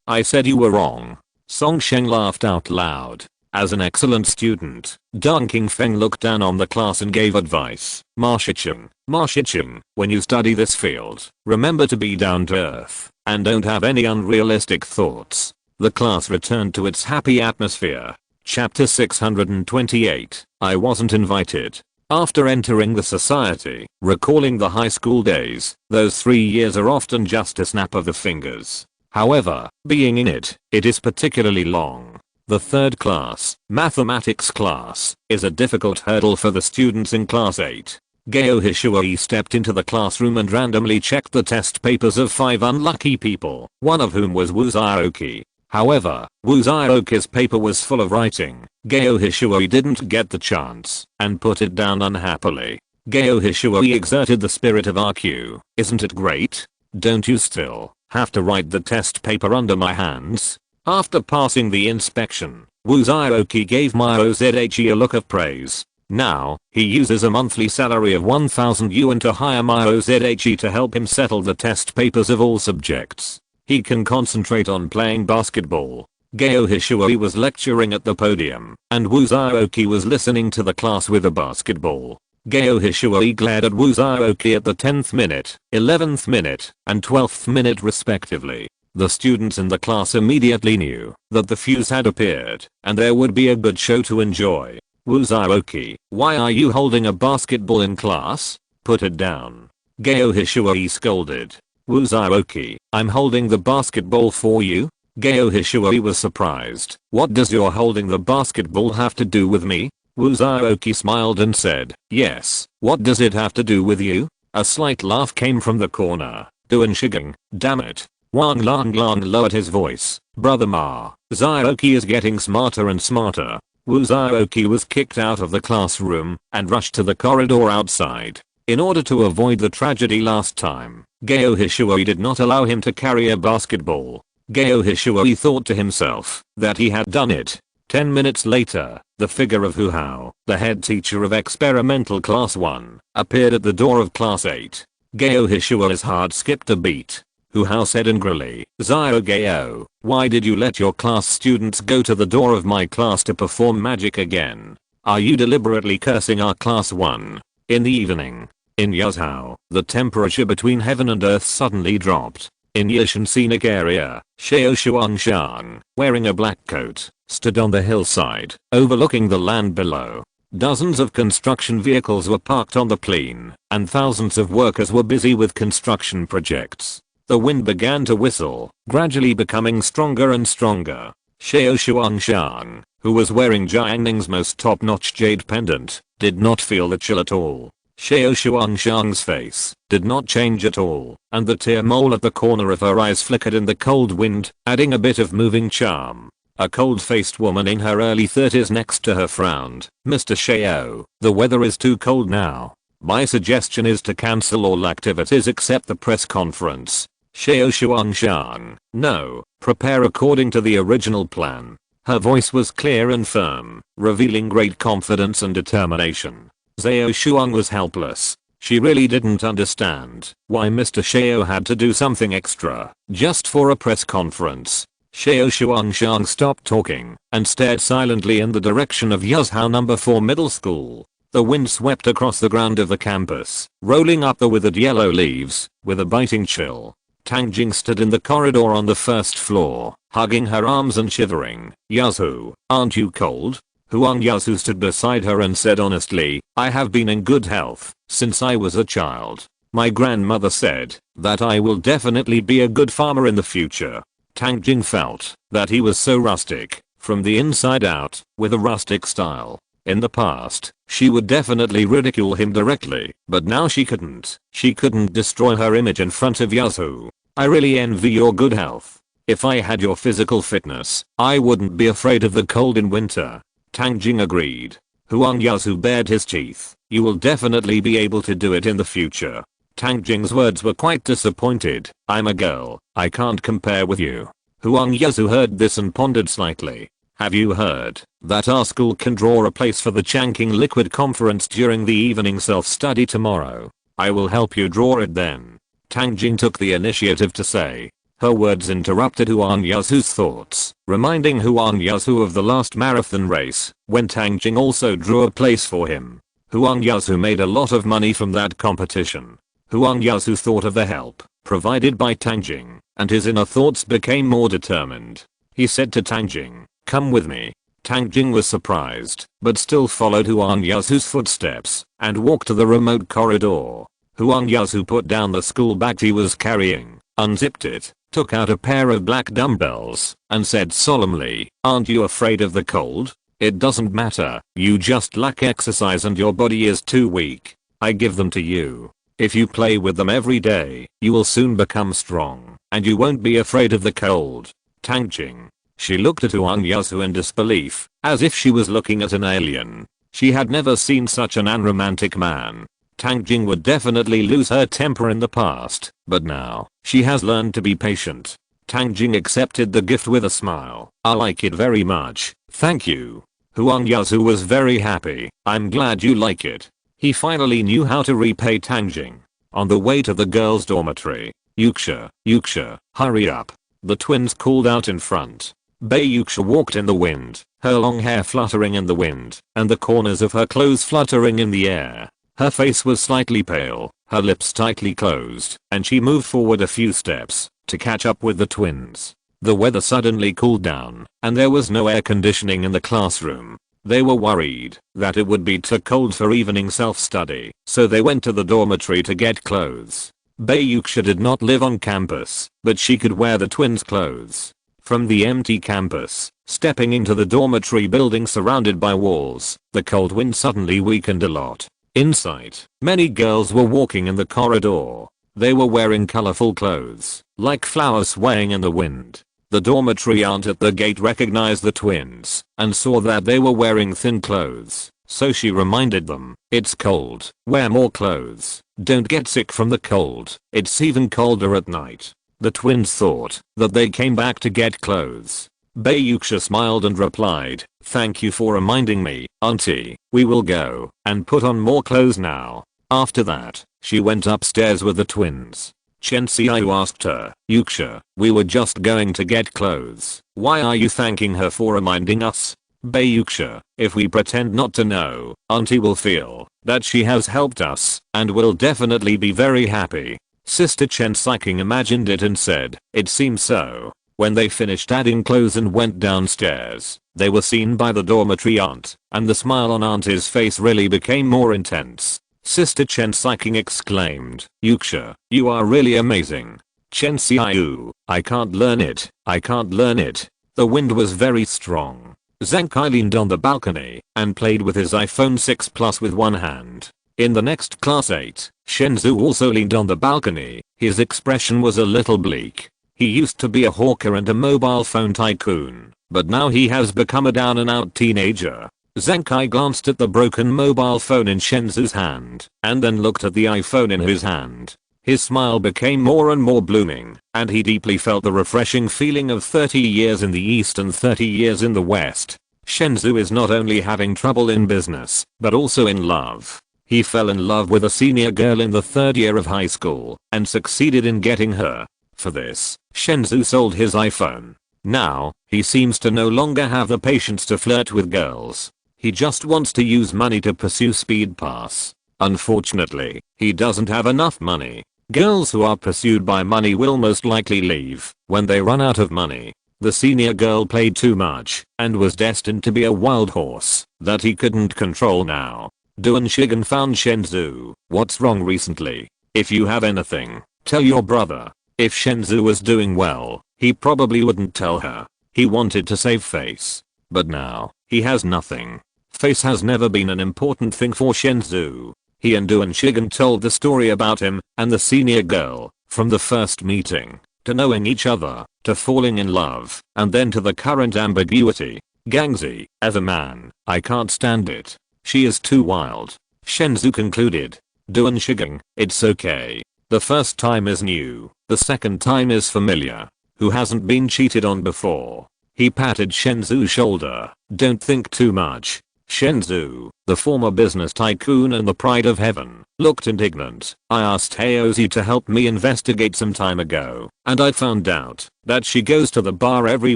A: I said you were wrong." Song Sheng laughed out loud. As an excellent student, Deng Qingfeng looked down on the class and gave advice. Ma Shicheng, when you study this field, remember to be down to earth, and don't have any unrealistic thoughts." The class returned to its happy atmosphere. Chapter 628, I wasn't invited. After entering the society, recalling the high school days, those 3 years are often just a snap of the fingers. However, being in it is particularly long. The third class, mathematics class, is a difficult hurdle for the students in class 8. Gao Hishui stepped into the classroom and randomly checked the test papers of 5 unlucky people, one of whom was Wu Zhaoqi. However, Wu Zhaoqi's paper was full of writing. Gao Hishui didn't get the chance and put it down unhappily. Gao Hishui exerted the spirit of RQ. "Isn't it great? Don't you still have to write the test paper under my hands?" After passing the inspection, Wu Zhaoqi gave Ma Ozhi a look of praise. Now, he uses a monthly salary of 1,000 yuan to hire Ma Ozhi to help him settle the test papers of all subjects. He can concentrate on playing basketball. Gao Hishui was lecturing at the podium, and Wu Zhaoqi was listening to the class with a basketball. Gao Hishui glared at Wu Zhaoqi at the 10th minute, 11th minute, and 12th minute respectively. The students in the class immediately knew that the fuse had appeared, and there would be a good show to enjoy. "Wu Zhaoqi, why are you holding a basketball in class? Put it down." Gao Hishui scolded. "Wu Zhaoqi, I'm holding the basketball for you?" Gao Hishui was surprised. "What does your holding the basketball have to do with me?" Wu Zhaoqi smiled and said, "Yes, what does it have to do with you?" A slight laugh came from the corner. "Duan Shigang, damn it." Wang Lang lowered his voice. "Brother Ma, Zhaoqi is getting smarter and smarter." Wu Zhaoqi was kicked out of the classroom and rushed to the corridor outside. In order to avoid the tragedy last time, Gao Hishui did not allow him to carry a basketball. Gao Hishui thought to himself that he had done it. 10 minutes later, the figure of Hu Hao, the head teacher of experimental class 1, appeared at the door of class 8. Gao Hishua's heart skipped a beat. Hu Hao said angrily, Xiao Gao, why did you let your class students go to the door of my class to perform magic again? Are you deliberately cursing our class 1? In the evening, in Yazhou, the temperature between heaven and earth suddenly dropped. In Yishan scenic area, Xiao Shuangshan, wearing a black coat, stood on the hillside, overlooking the land below. Dozens of construction vehicles were parked on the plain, and thousands of workers were busy with construction projects. The wind began to whistle, gradually becoming stronger and stronger. Xiao Shuangshan, who was wearing Jiang Ning's most top-notch jade pendant, did not feel the chill at all. Xiao Shuangshan's face did not change at all, and the tear mole at the corner of her eyes flickered in the cold wind, adding a bit of moving charm. A cold-faced woman in her early 30s next to her frowned. Mr. Xiao, the weather is too cold now. My suggestion is to cancel all activities except the press conference. Xiao Shuangshan, no, prepare according to the original plan. Her voice was clear and firm, revealing great confidence and determination. Xiao Shuang was helpless. She really didn't understand why Mr. Xiao had to do something extra just for a press conference. Xiao Shuangshan stopped talking and stared silently in the direction of Yazhou No. 4 Middle School. The wind swept across the ground of the campus, rolling up the withered yellow leaves with a biting chill. Tang Jing stood in the corridor on the first floor, hugging her arms and shivering. Yazhou, aren't you cold? Huang Yazhou stood beside her and said honestly, I have been in good health since I was a child. My grandmother said that I will definitely be a good farmer in the future. Tang Jing felt that he was so rustic, from the inside out, with a rustic style. In the past, she would definitely ridicule him directly, but now she couldn't. She couldn't destroy her image in front of Yazhou. I really envy your good health. If I had your physical fitness, I wouldn't be afraid of the cold in winter. Tang Jing agreed. Huang Yazhou bared his teeth. You will definitely be able to do it in the future. Tang Jing's words were quite disappointed. I'm a girl, I can't compare with you. Huang Yazhou heard this and pondered slightly. Have you heard that our school can draw a place for the Changqing Liquid Conference during the evening self-study tomorrow? I will help you draw it then. Tang Jing took the initiative to say. Her words interrupted Huang Yazhou's thoughts, reminding Huang Yazhou of the last marathon race, when Tang Jing also drew a place for him. Huang Yazhou made a lot of money from that competition. Huang Yazhou thought of the help provided by Tang Jing, and his inner thoughts became more determined. He said to Tang Jing, come with me. Tang Jing was surprised, but still followed Huang Yazhou's footsteps, and walked to the remote corridor. Huang Yazhou put down the school bag he was carrying, unzipped it, took out a pair of black dumbbells, and said solemnly, aren't you afraid of the cold? It doesn't matter, you just lack exercise and your body is too weak. I give them to you. If you play with them every day, you will soon become strong, and you won't be afraid of the cold. Tang Jing. She looked at Huang Yazhou in disbelief, as if she was looking at an alien. She had never seen such an unromantic man. Tang Jing would definitely lose her temper in the past, but now, she has learned to be patient. Tang Jing accepted the gift with a smile. I like it very much, thank you. Huang Yazhou was very happy. I'm glad you like it. He finally knew how to repay Tang Jing. On the way to the girls' dormitory, Yuxia, hurry up. The twins called out in front. Bei Yuxia walked in the wind, her long hair fluttering in the wind, and the corners of her clothes fluttering in the air. Her face was slightly pale, her lips tightly closed, and she moved forward a few steps to catch up with the twins. The weather suddenly cooled down, and there was no air conditioning in the classroom. They were worried that it would be too cold for evening self-study, so they went to the dormitory to get clothes. Bei Yuxia did not live on campus, but she could wear the twins' clothes. From the empty campus, stepping into the dormitory building surrounded by walls, the cold wind suddenly weakened a lot. Inside, many girls were walking in the corridor. They were wearing colorful clothes, like flowers swaying in the wind. The dormitory aunt at the gate recognized the twins and saw that they were wearing thin clothes, so she reminded them, it's cold, wear more clothes, don't get sick from the cold, it's even colder at night. The twins thought that they came back to get clothes. Bei Yuxia smiled and replied, thank you for reminding me, auntie, we will go and put on more clothes now. After that, she went upstairs with the twins. Chen Xiaoyu asked her, Yuxia, we were just going to get clothes. Why are you thanking her for reminding us? Bei Yuxia, if we pretend not to know, auntie will feel that she has helped us and will definitely be very happy. Sister Chen Xiking imagined it and said, it seems so. When they finished adding clothes and went downstairs, they were seen by the dormitory aunt, and the smile on auntie's face really became more intense. Sister Chen Xiking exclaimed, Yuxia, you are really amazing. Chen Xiaoyu, I can't learn it, I can't learn it. The wind was very strong. Zhang Kai leaned on the balcony and played with his iPhone 6 Plus with one hand. In the next class 8, Shenzhou also leaned on the balcony. His expression was a little bleak. He used to be a hawker and a mobile phone tycoon, but now he has become a down and out teenager. Zhang Kai glanced at the broken mobile phone in Shenzhou's hand, and then looked at the iPhone in his hand. His smile became more and more blooming, and he deeply felt the refreshing feeling of 30 years in the East and 30 years in the West. Shenzhou is not only having trouble in business, but also in love. He fell in love with a senior girl in the 3rd year of high school, and succeeded in getting her. For this, Shenzhou sold his iPhone. Now, he seems to no longer have the patience to flirt with girls. He just wants to use money to pursue speed pass. Unfortunately, he doesn't have enough money. Girls who are pursued by money will most likely leave when they run out of money. The senior girl played too much and was destined to be a wild horse that he couldn't control now. Duan Shigen found Shenzhou. What's wrong recently? If you have anything, tell your brother. If Shenzhou was doing well, he probably wouldn't tell her. He wanted to save face. But now, he has nothing. Face has never been an important thing for Shenzhou. He and Duan Shigen told the story about him and the senior girl, from the first meeting, to knowing each other, to falling in love, and then to the current ambiguity. Gangzi, as a man, I can't stand it. She is too wild. Shenzhou concluded. Duan Shigen, it's okay. The first time is new, the second time is familiar. Who hasn't been cheated on before? He patted Shenzhou's shoulder. Don't think too much. Shenzhou, the former business tycoon and the pride of heaven, looked indignant. I asked Haozi to help me investigate some time ago, and I found out that she goes to the bar every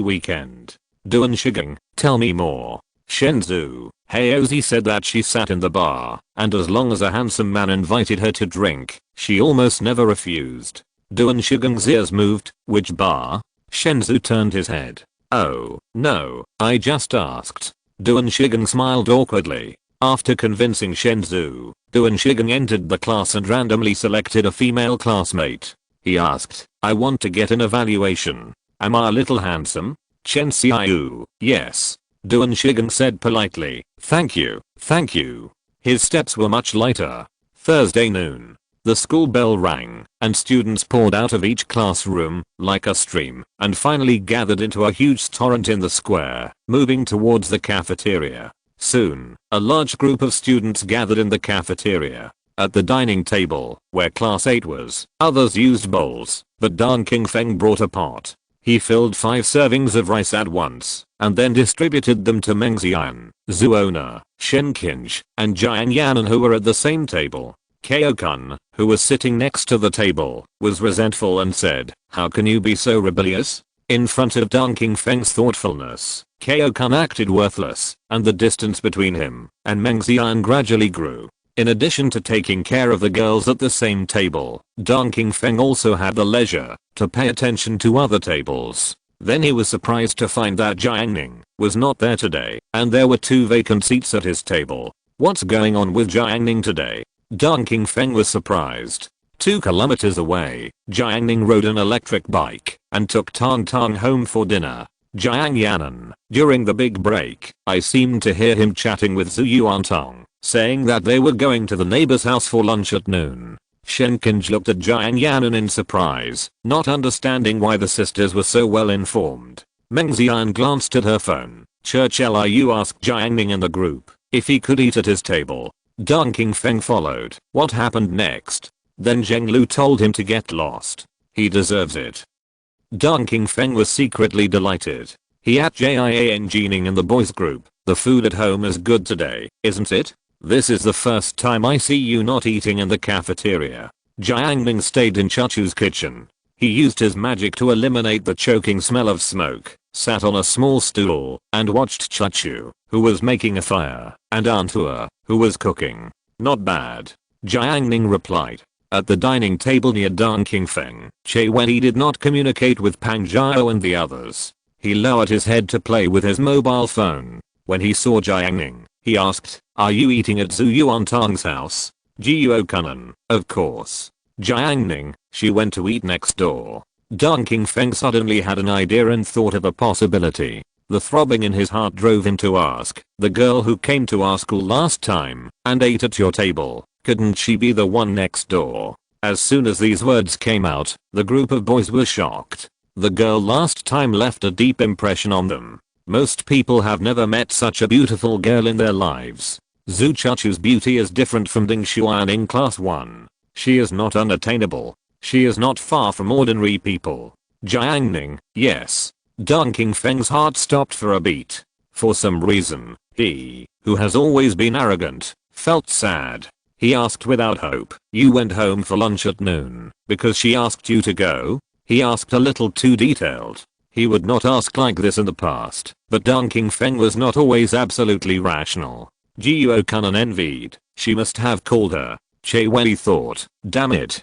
A: weekend. Duan Shigen, tell me more. Shenzhou, Haozi said that she sat in the bar, and as long as a handsome man invited her to drink, she almost never refused. Duan Shigen's ears moved. Which bar? Shenzhou turned his head. Oh, no, I just asked. Duan Shigen smiled awkwardly. After convincing Shenzhou, Duan Shigen entered the class and randomly selected a female classmate. He asked, I want to get an evaluation. Am I a little handsome? Chen Xiaoyu, yes. Duan Shigen said politely, thank you, thank you. His steps were much lighter. Thursday noon. The school bell rang, and students poured out of each classroom, like a stream, and finally gathered into a huge torrent in the square, moving towards the cafeteria. Soon, a large group of students gathered in the cafeteria. At the dining table, where class 8 was, others used bowls, but Dong Qingfeng brought a pot. He filled 5 servings of rice at once, and then distributed them to Meng Xian, Zuona, Shen Qinj, and Jiang Yanan who were at the same table. Kao-kun, who was sitting next to the table, was resentful and said, how can you be so rebellious? In front of Dong Qingfeng's thoughtfulness, Kao-kun acted worthless, and the distance between him and Meng Xian gradually grew. In addition to taking care of the girls at the same table, Dong Qingfeng also had the leisure to pay attention to other tables. Then he was surprised to find that Jiang Ning was not there today, and there were 2 vacant seats at his table. What's going on with Jiang Ning today? Dong Qingfeng was surprised. 2 kilometers away, Jiang Ning rode an electric bike and took Tong Tong home for dinner. Jiang Yanan, during the big break, I seemed to hear him chatting with Zhu Yuantong, saying that they were going to the neighbor's house for lunch at noon. Shen Qinj looked at Jiang Yanan in surprise, not understanding why the sisters were so well informed. Meng Xian glanced at her phone. Liu asked Jiang Ning in the group if he could eat at his table. Dong Qingfeng followed. What happened next? Then Zheng Lu told him to get lost. He deserves it. Dong Qingfeng was secretly delighted. He at Jiang Ning in the boys group. The food at home is good today, isn't it? This is the first time I see you not eating in the cafeteria. Jiang Ning stayed in Chachu's kitchen. He used his magic to eliminate the choking smell of smoke, sat on a small stool, and watched Chachu, who was making a fire, and Antua, who was cooking. Not bad. Jiang Ning replied. At the dining table near Dan Qingfeng, Che Wei did not communicate with Pang Jiao and the others. He lowered his head to play with his mobile phone. When he saw Jiang Ning, he asked, "Are you eating at Zhu Yuantang's house?" Jiuo Kunan, of course. Jiang Ning, she went to eat next door. Dan Qingfeng suddenly had an idea and thought of a possibility. The throbbing in his heart drove him to ask, "The girl who came to our school last time and ate at your table, couldn't she be the one next door?" As soon as these words came out, the group of boys were shocked. The girl last time left a deep impression on them. Most people have never met such a beautiful girl in their lives. Zhu Chachu's beauty is different from Ding Xuan in class 1. She is not unattainable. She is not far from ordinary people. Jiang Ning, yes. Dan Qingfeng's heart stopped for a beat. For some reason, he, who has always been arrogant, felt sad. He asked without hope, "You went home for lunch at noon because she asked you to go?" He asked a little too detailed. He would not ask like this in the past, but Dan Qingfeng was not always absolutely rational. Jiuo Kunan envied. She must have called her. Che Wei thought, damn it.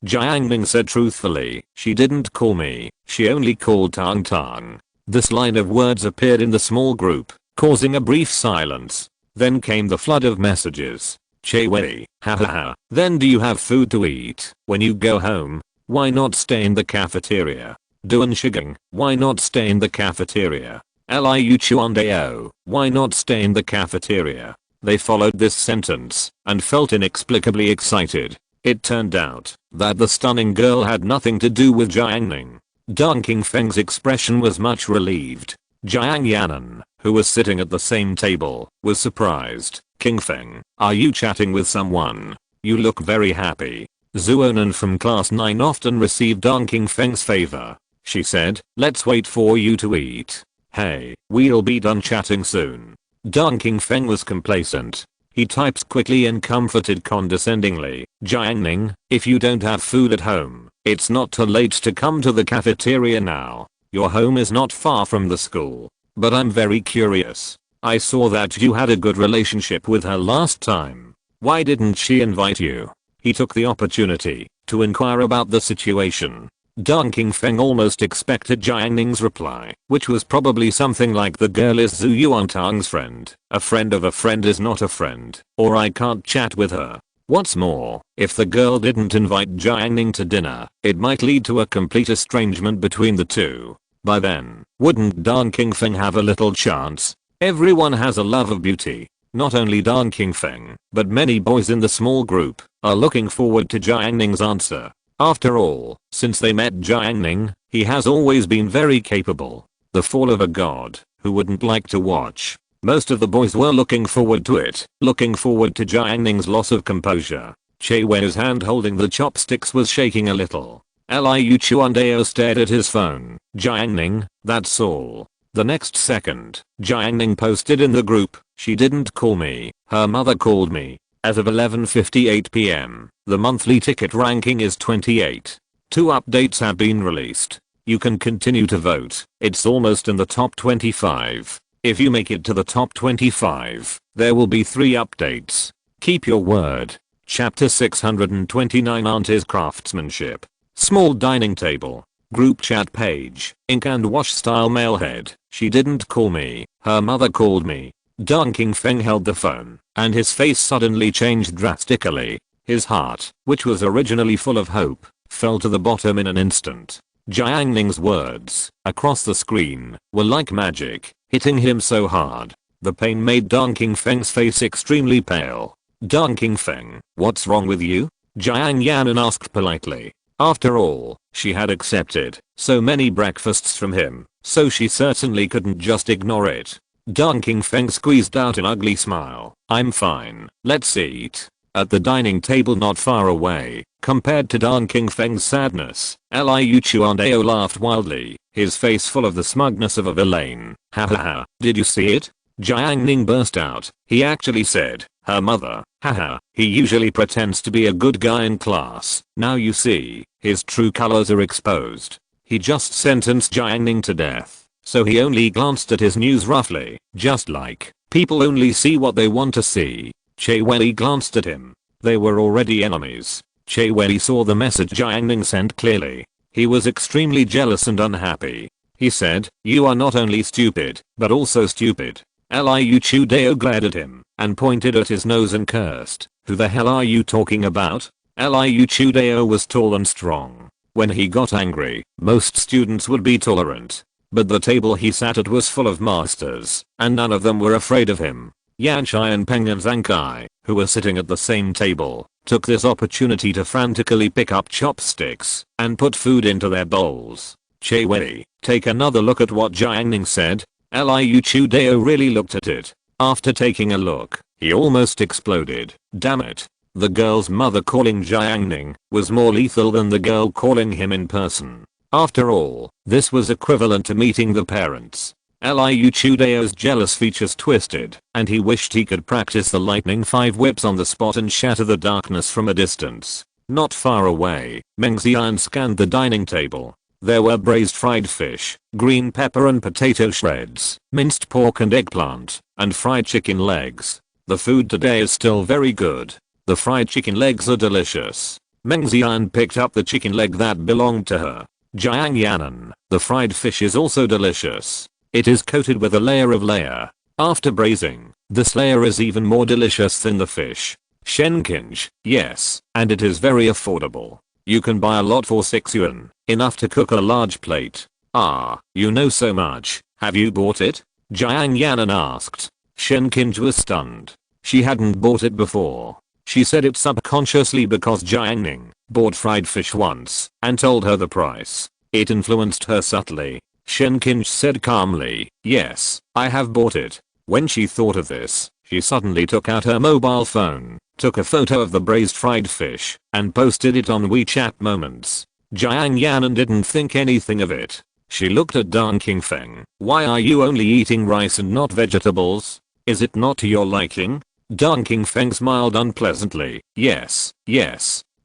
A: Jiang Ning said truthfully, "She didn't call me, she only called Tang Tang." This line of words appeared in the small group, causing a brief silence. Then came the flood of messages. Che Wei, hahaha, then do you have food to eat when you go home? Why not stay in the cafeteria? Duan Shigang, why not stay in the cafeteria? Liu Chuandao, why not stay in the cafeteria? They followed this sentence and felt inexplicably excited. It turned out that the stunning girl had nothing to do with Jiang Ning. Dan Qingfeng's expression was much relieved. Jiang Yanan, who was sitting at the same table, was surprised. "Qingfeng, are you chatting with someone? You look very happy." Zuonan from class 9 often received Dan Qingfeng's favor. She said, "Let's wait for you to eat. Hey, we'll be done chatting soon." Dan Qingfeng was complacent. He types quickly and comforted condescendingly, "Jiang Ning, if you don't have food at home, it's not too late to come to the cafeteria now. Your home is not far from the school. But I'm very curious. I saw that you had a good relationship with her last time. Why didn't she invite you?" He took the opportunity to inquire about the situation. Dan Qingfeng almost expected Jiang Ning's reply, which was probably something like, "The girl is Zhu Yuantang's friend. A friend of a friend is not a friend, or I can't chat with her." What's more, if the girl didn't invite Jiang Ning to dinner, it might lead to a complete estrangement between the two. By then, wouldn't Dan Qingfeng have a little chance? Everyone has a love of beauty. Not only Dan Qingfeng, but many boys in the small group are looking forward to Jiang Ning's answer. After all, since they met Jiang Ning, he has always been very capable. The fall of a god, who wouldn't like to watch? Most of the boys were looking forward to it, looking forward to Jiang Ning's loss of composure. Che Wei's hand holding the chopsticks was shaking a little. Liu Chuandao stared at his phone. "Jiang Ning, that's all." The next second, Jiang Ning posted in the group, "She didn't call me, her mother called me." As of 11:58 PM, the monthly ticket ranking is 28. 2 updates have been released. You can continue to vote. It's almost in the top 25. If you make it to the top 25, there will be 3 updates. Keep your word. Chapter 629 Auntie's craftsmanship. Small dining table. Group chat page. Ink and wash style mailhead. "She didn't call me, her mother called me." Dan Qingfeng held the phone, and his face suddenly changed drastically. His heart, which was originally full of hope, fell to the bottom in an instant. Jiang Ning's words, across the screen, were like magic, hitting him so hard. The pain made Dan Qingfeng's face extremely pale. "Dan Qingfeng, what's wrong with you?" Jiang Yanan asked politely. After all, she had accepted so many breakfasts from him, so she certainly couldn't just ignore it. Dan Qingfeng squeezed out an ugly smile. "I'm fine, let's eat." At the dining table not far away, compared to Dan Qingfeng's sadness, Liu Chuandao laughed wildly, his face full of the smugness of a villain. "Hahaha, did you see it? Jiang Ning burst out. He actually said, her mother, haha, he usually pretends to be a good guy in class. Now you see, his true colors are exposed. He just sentenced Jiang Ning to death. So he only glanced at his news roughly, just like, people only see what they want to see. Che Wei glanced at him. They were already enemies. Che Wei saw the message Jiang Ning sent clearly. He was extremely jealous and unhappy. He said, you are not only stupid, but also stupid. Liu Chudeo glared at him, and pointed at his nose and cursed, who the hell are you talking about? Liu Chudeo was tall and strong. When he got angry, most students would be tolerant. But the table he sat at was full of masters, and none of them were afraid of him. Yanchai and Peng and Zhang Kai, who were sitting at the same table, took this opportunity to frantically pick up chopsticks and put food into their bowls. Che Wei, take another look at what Jiang Ning said. Liu Chudeo really looked at it. After taking a look, he almost exploded. Damn it. The girl's mother calling Jiang Ning was more lethal than the girl calling him in person. After all, this was equivalent to meeting the parents. Liu Chudeo's jealous features twisted, and he wished he could practice the lightning 5 whips on the spot and shatter the darkness from a distance. Not far away, Meng Xian scanned the dining table. There were braised fried fish, green pepper and potato shreds, minced pork and eggplant, and fried chicken legs. The food today is still very good. The fried chicken legs are delicious. Meng Xian picked up the chicken leg that belonged to her. Jiang Yanan, the fried fish is also delicious. It is coated with a layer. After braising, this layer is even more delicious than the fish. Shenkinj, yes, and it is very affordable. You can buy a lot for 6 yuan, enough to cook a large plate. Ah, you know so much, have you bought it? Jiang Yanan asked. Shenkinj was stunned. She hadn't bought it before. She said it subconsciously because Jiang Ning bought fried fish once and told her the price. It influenced her subtly. Shenkinj said calmly, yes, I have bought it. When she thought of this, she suddenly took out her mobile phone, took a photo of the braised fried fish, and posted it on WeChat Moments. Jiang Yanan didn't think anything of it. She looked at Deng Qingfeng. Why are you only eating rice and not vegetables? Is it not to your liking? Deng Qingfeng smiled unpleasantly. Yes.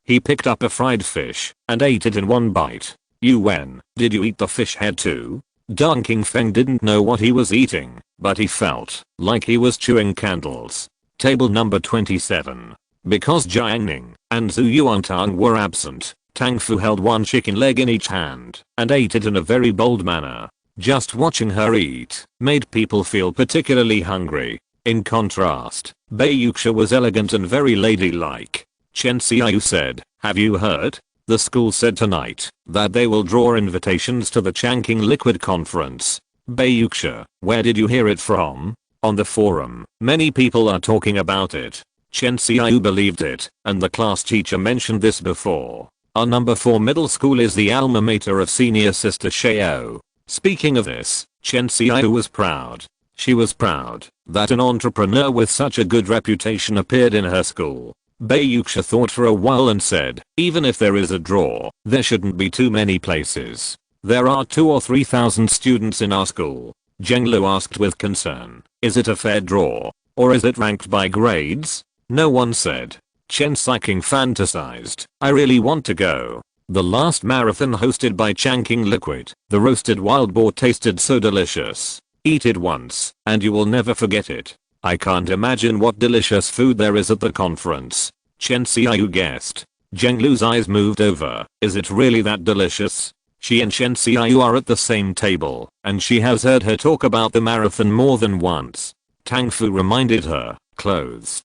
A: He picked up a fried fish and ate it in one bite. Did you eat the fish head too? Deng Qingfeng didn't know what he was eating, but he felt like he was chewing candles. Table number 27. Because Jiang Ning and Zhu Yuantang were absent, Tang Fu held one chicken leg in each hand and ate it in a very bold manner. Just watching her eat made people feel particularly hungry. In contrast, Bei Yuxia was elegant and very ladylike. Chen Xiaoyu said, have you heard? The school said tonight that they will draw invitations to the Changqing Liquid Conference. Bei Yuxia, where did you hear it from? On the forum, many people are talking about it. Chen Xiaoyu believed it, and the class teacher mentioned this before. Our number 4 middle school is the alma mater of senior sister Xiao. Speaking of this, Chen Xiaoyu was proud. She was proud that an entrepreneur with such a good reputation appeared in her school. Bei Yuxia thought for a while and said, even if there is a draw, there shouldn't be too many places. There are 2,000 or 3,000 students in our school. Zheng Lu asked with concern, is it a fair draw? Or is it ranked by grades? No one said. Chen Xiqing fantasized, I really want to go. The last marathon hosted by Changqing Liquid, the roasted wild boar tasted so delicious. Eat it once, and you will never forget it. I can't imagine what delicious food there is at the conference. Chen Xiaoyu guessed. Zheng Lu's eyes moved over. Is it really that delicious? She and Chen Xiaoyu are at the same table, and she has heard her talk about the marathon more than once. Tang Fu reminded her. Clothes.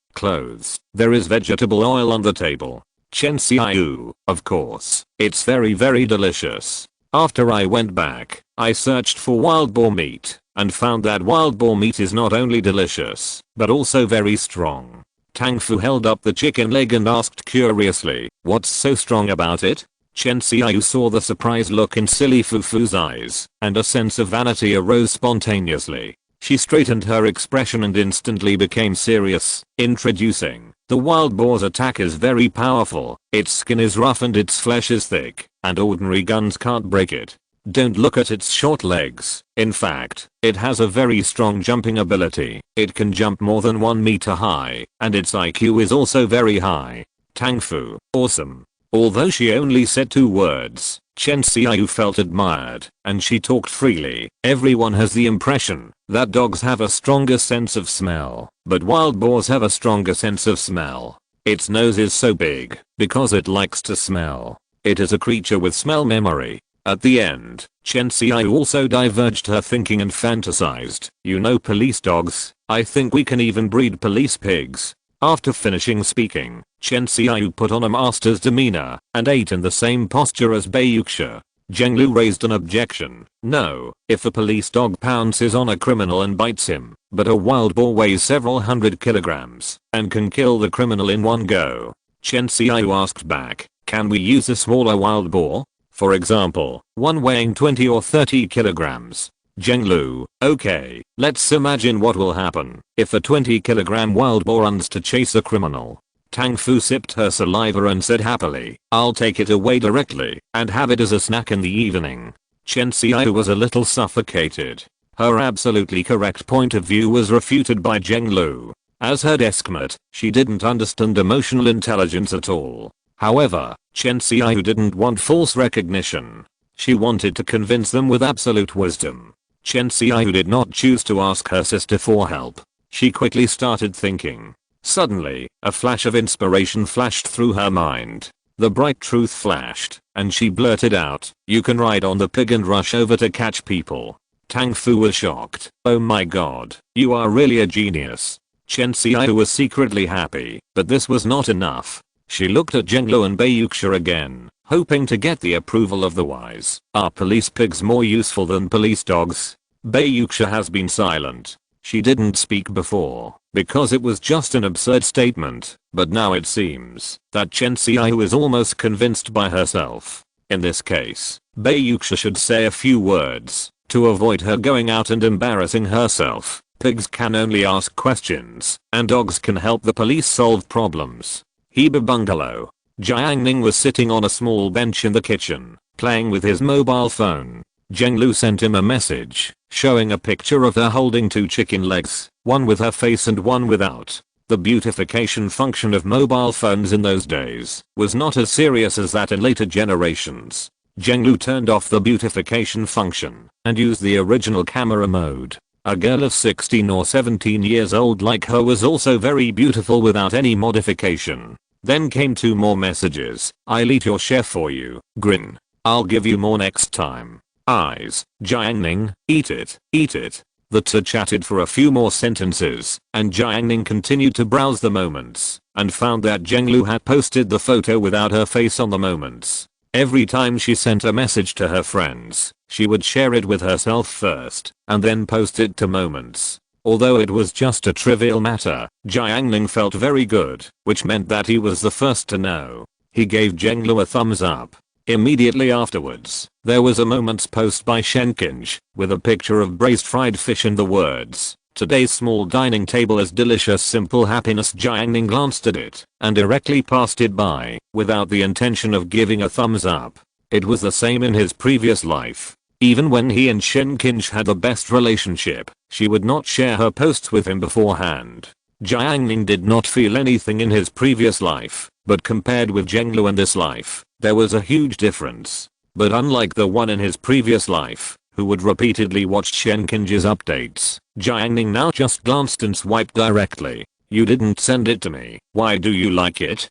A: There is vegetable oil on the table. Chen Xiaoyu, of course. It's very delicious. After I went back, I searched for wild boar meat and found that wild boar meat is not only delicious, but also very strong. Tang Fu held up the chicken leg and asked curiously, what's so strong about it? Chen Xiaoyu saw the surprised look in silly Fufu's eyes, and a sense of vanity arose spontaneously. She straightened her expression and instantly became serious. Introducing, the wild boar's attack is very powerful, its skin is rough and its flesh is thick, and ordinary guns can't break it. Don't look at its short legs. In fact, it has a very strong jumping ability. It can jump more than 1 meter high, and its IQ is also very high. Tang Fu, awesome. Although she only said 2 words, Chen Xiaoyu felt admired, and she talked freely. Everyone has the impression that dogs have a stronger sense of smell, but wild boars have a stronger sense of smell. Its nose is so big because it likes to smell. It is a creature with smell memory. At the end, Chen Xiaoyu also diverged her thinking and fantasized, you know, police dogs, I think we can even breed police pigs. After finishing speaking, Chen Xiaoyu put on a master's demeanor and ate in the same posture as Baiyuxia. Zheng Lu raised an objection. No, if a police dog pounces on a criminal and bites him, but a wild boar weighs several hundred kilograms and can kill the criminal in one go. Chen Xiaoyu asked back, can we use a smaller wild boar? For example, one weighing 20 or 30 kilograms. Zheng Lu, okay, let's imagine what will happen if a 20-kilogram wild boar runs to chase a criminal. Tang Fu sipped her saliva and said happily, I'll take it away directly and have it as a snack in the evening. Chen Xiaoyu was a little suffocated. Her absolutely correct point of view was refuted by Zheng Lu. As her deskmate, she didn't understand emotional intelligence at all. However, Chen Xiaoyu didn't want false recognition. She wanted to convince them with absolute wisdom. Chen Xiaoyu did not choose to ask her sister for help. She quickly started thinking. Suddenly, a flash of inspiration flashed through her mind. The bright truth flashed, and she blurted out, you can ride on the pig and rush over to catch people. Tang Fu was shocked. Oh my god, you are really a genius. Chen Xiaoyu was secretly happy, but this was not enough. She looked at Zheng Lu and Baiyuxia again, hoping to get the approval of the wise. Are police pigs more useful than police dogs? Baiyuxia has been silent. She didn't speak before, because it was just an absurd statement, but now it seems that Chen Xiaoyu is almost convinced by herself. In this case, Baiyuxia should say a few words to avoid her going out and embarrassing herself. Pigs can only ask questions, and dogs can help the police solve problems. Heba Bungalow. Jiang Ning was sitting on a small bench in the kitchen, playing with his mobile phone. Zheng Lu sent him a message, showing a picture of her holding 2 chicken legs, one with her face and one without. The beautification function of mobile phones in those days was not as serious as that in later generations. Zheng Lu turned off the beautification function and used the original camera mode. A girl of 16 or 17 years old like her was also very beautiful without any modification. Then came 2 more messages. I'll eat your chef for you. Grin. I'll give you more next time. Eyes. Jiang Ning, eat it, eat it. The two chatted for a few more sentences, and Jiang Ning continued to browse the moments, and found that Zheng Lu had posted the photo without her face on the moments. Every time she sent a message to her friends, she would share it with herself first, and then post it to moments. Although it was just a trivial matter, Jiang Ning felt very good, which meant that he was the first to know. He gave Zheng Lu a thumbs up. Immediately afterwards, there was a moment's post by Shenkinj, with a picture of braised fried fish and the words, today's small dining table is delicious simple happiness. Jiang Ning glanced at it, and directly passed it by, without the intention of giving a thumbs up. It was the same in his previous life. Even when he and Shenkinj had the best relationship, she would not share her posts with him beforehand. Jiang Ning did not feel anything in his previous life, but compared with Zheng Lu in this life, there was a huge difference. But unlike the one in his previous life, who would repeatedly watch Shenkinj's updates, Jiang Ning now just glanced and swiped directly. You didn't send it to me, why do you like it?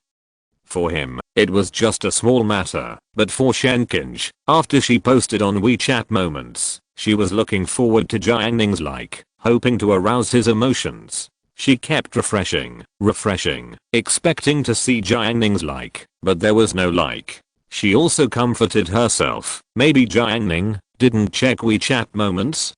A: For him, it was just a small matter, but for Shenkinj, after she posted on WeChat moments, she was looking forward to Jiang Ning's like, hoping to arouse his emotions. She kept refreshing, expecting to see Jiang Ning's like, but there was no like. She also comforted herself, maybe Jiang Ning didn't check WeChat moments?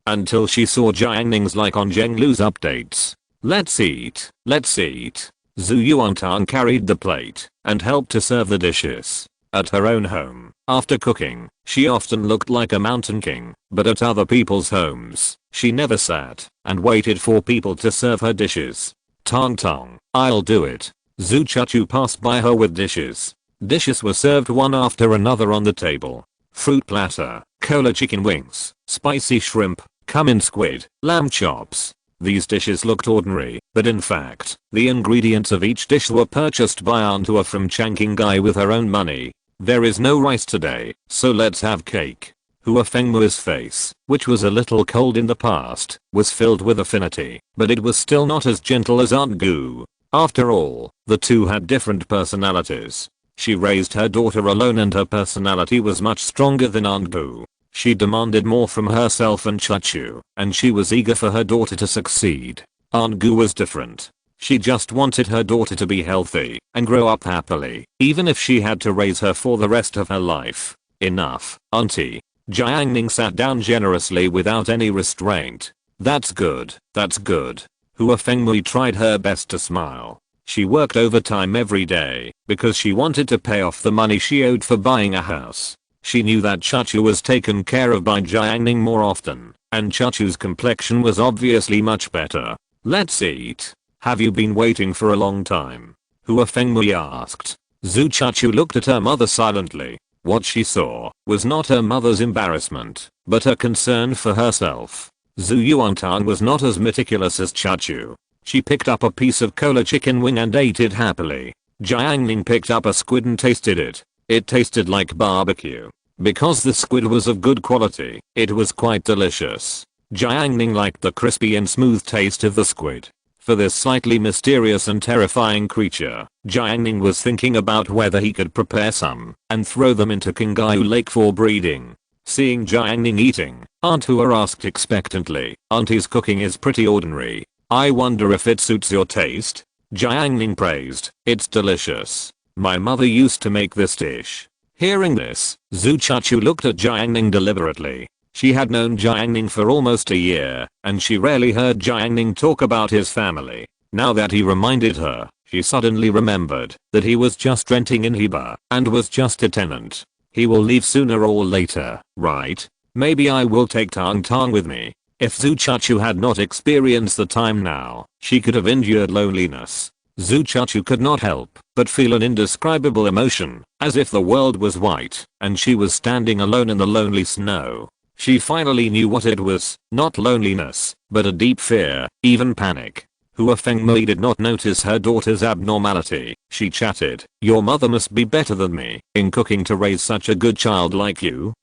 A: Until she saw Jiang Ning's like on Zheng Lu's updates. Let's eat, let's eat. Zhu Yuantang carried the plate and helped to serve the dishes. At her own home, after cooking, she often looked like a mountain king, but at other people's homes, she never sat and waited for people to serve her dishes. Tong tong, I'll do it. Zhu Chuchu passed by her with dishes. Dishes were served one after another on the table. Fruit platter, cola chicken wings, spicy shrimp, cumin squid, lamb chops. These dishes looked ordinary, but in fact, the ingredients of each dish were purchased by Aunt Hua from Changqing Guy with her own money. There is no rice today, so let's have cake. Hua Fengmu's face, which was a little cold in the past, was filled with affinity, but it was still not as gentle as Aunt Gu. After all, the two had different personalities. She raised her daughter alone and her personality was much stronger than Aunt Gu. She demanded more from herself and Chachu, and she was eager for her daughter to succeed. Aunt Gu was different. She just wanted her daughter to be healthy and grow up happily, even if she had to raise her for the rest of her life. Enough, auntie. Jiang Ning sat down generously without any restraint. That's good, that's good. Hua Fengmui tried her best to smile. She worked overtime every day because she wanted to pay off the money she owed for buying a house. She knew that Chachu was taken care of by Jiang Ning more often, and Chachu's complexion was obviously much better. Let's eat. Have you been waiting for a long time? Hua Fengmui asked. Zhu Chachu looked at her mother silently. What she saw was not her mother's embarrassment, but her concern for herself. Zhu Yuantang was not as meticulous as Chachu. She picked up a piece of cola chicken wing and ate it happily. Jiang Ning picked up a squid and tasted it. It tasted like barbecue. Because the squid was of good quality, it was quite delicious. Jiang Ning liked the crispy and smooth taste of the squid. For this slightly mysterious and terrifying creature, Jiang Ning was thinking about whether he could prepare some and throw them into Qinghai Lake for breeding. Seeing Jiang Ning eating, Aunt Hua asked expectantly, Auntie's cooking is pretty ordinary. I wonder if it suits your taste? Jiang Ning praised, it's delicious. My mother used to make this dish. Hearing this, Zhu Chachu looked at Jiang Ning deliberately. She had known Jiang Ning for almost a year, and she rarely heard Jiang Ning talk about his family. Now that he reminded her, she suddenly remembered that he was just renting in Heba and was just a tenant. He will leave sooner or later, right? Maybe I will take Tang Tang with me. If Zhu Chachu had not experienced the time now, she could have endured loneliness. Zhu Chachu could not help but feel an indescribable emotion, as if the world was white and she was standing alone in the lonely snow. She finally knew what it was, not loneliness, but a deep fear, even panic. Hua Fengmei did not notice her daughter's abnormality. She chatted, your mother must be better than me in cooking to raise such a good child like you.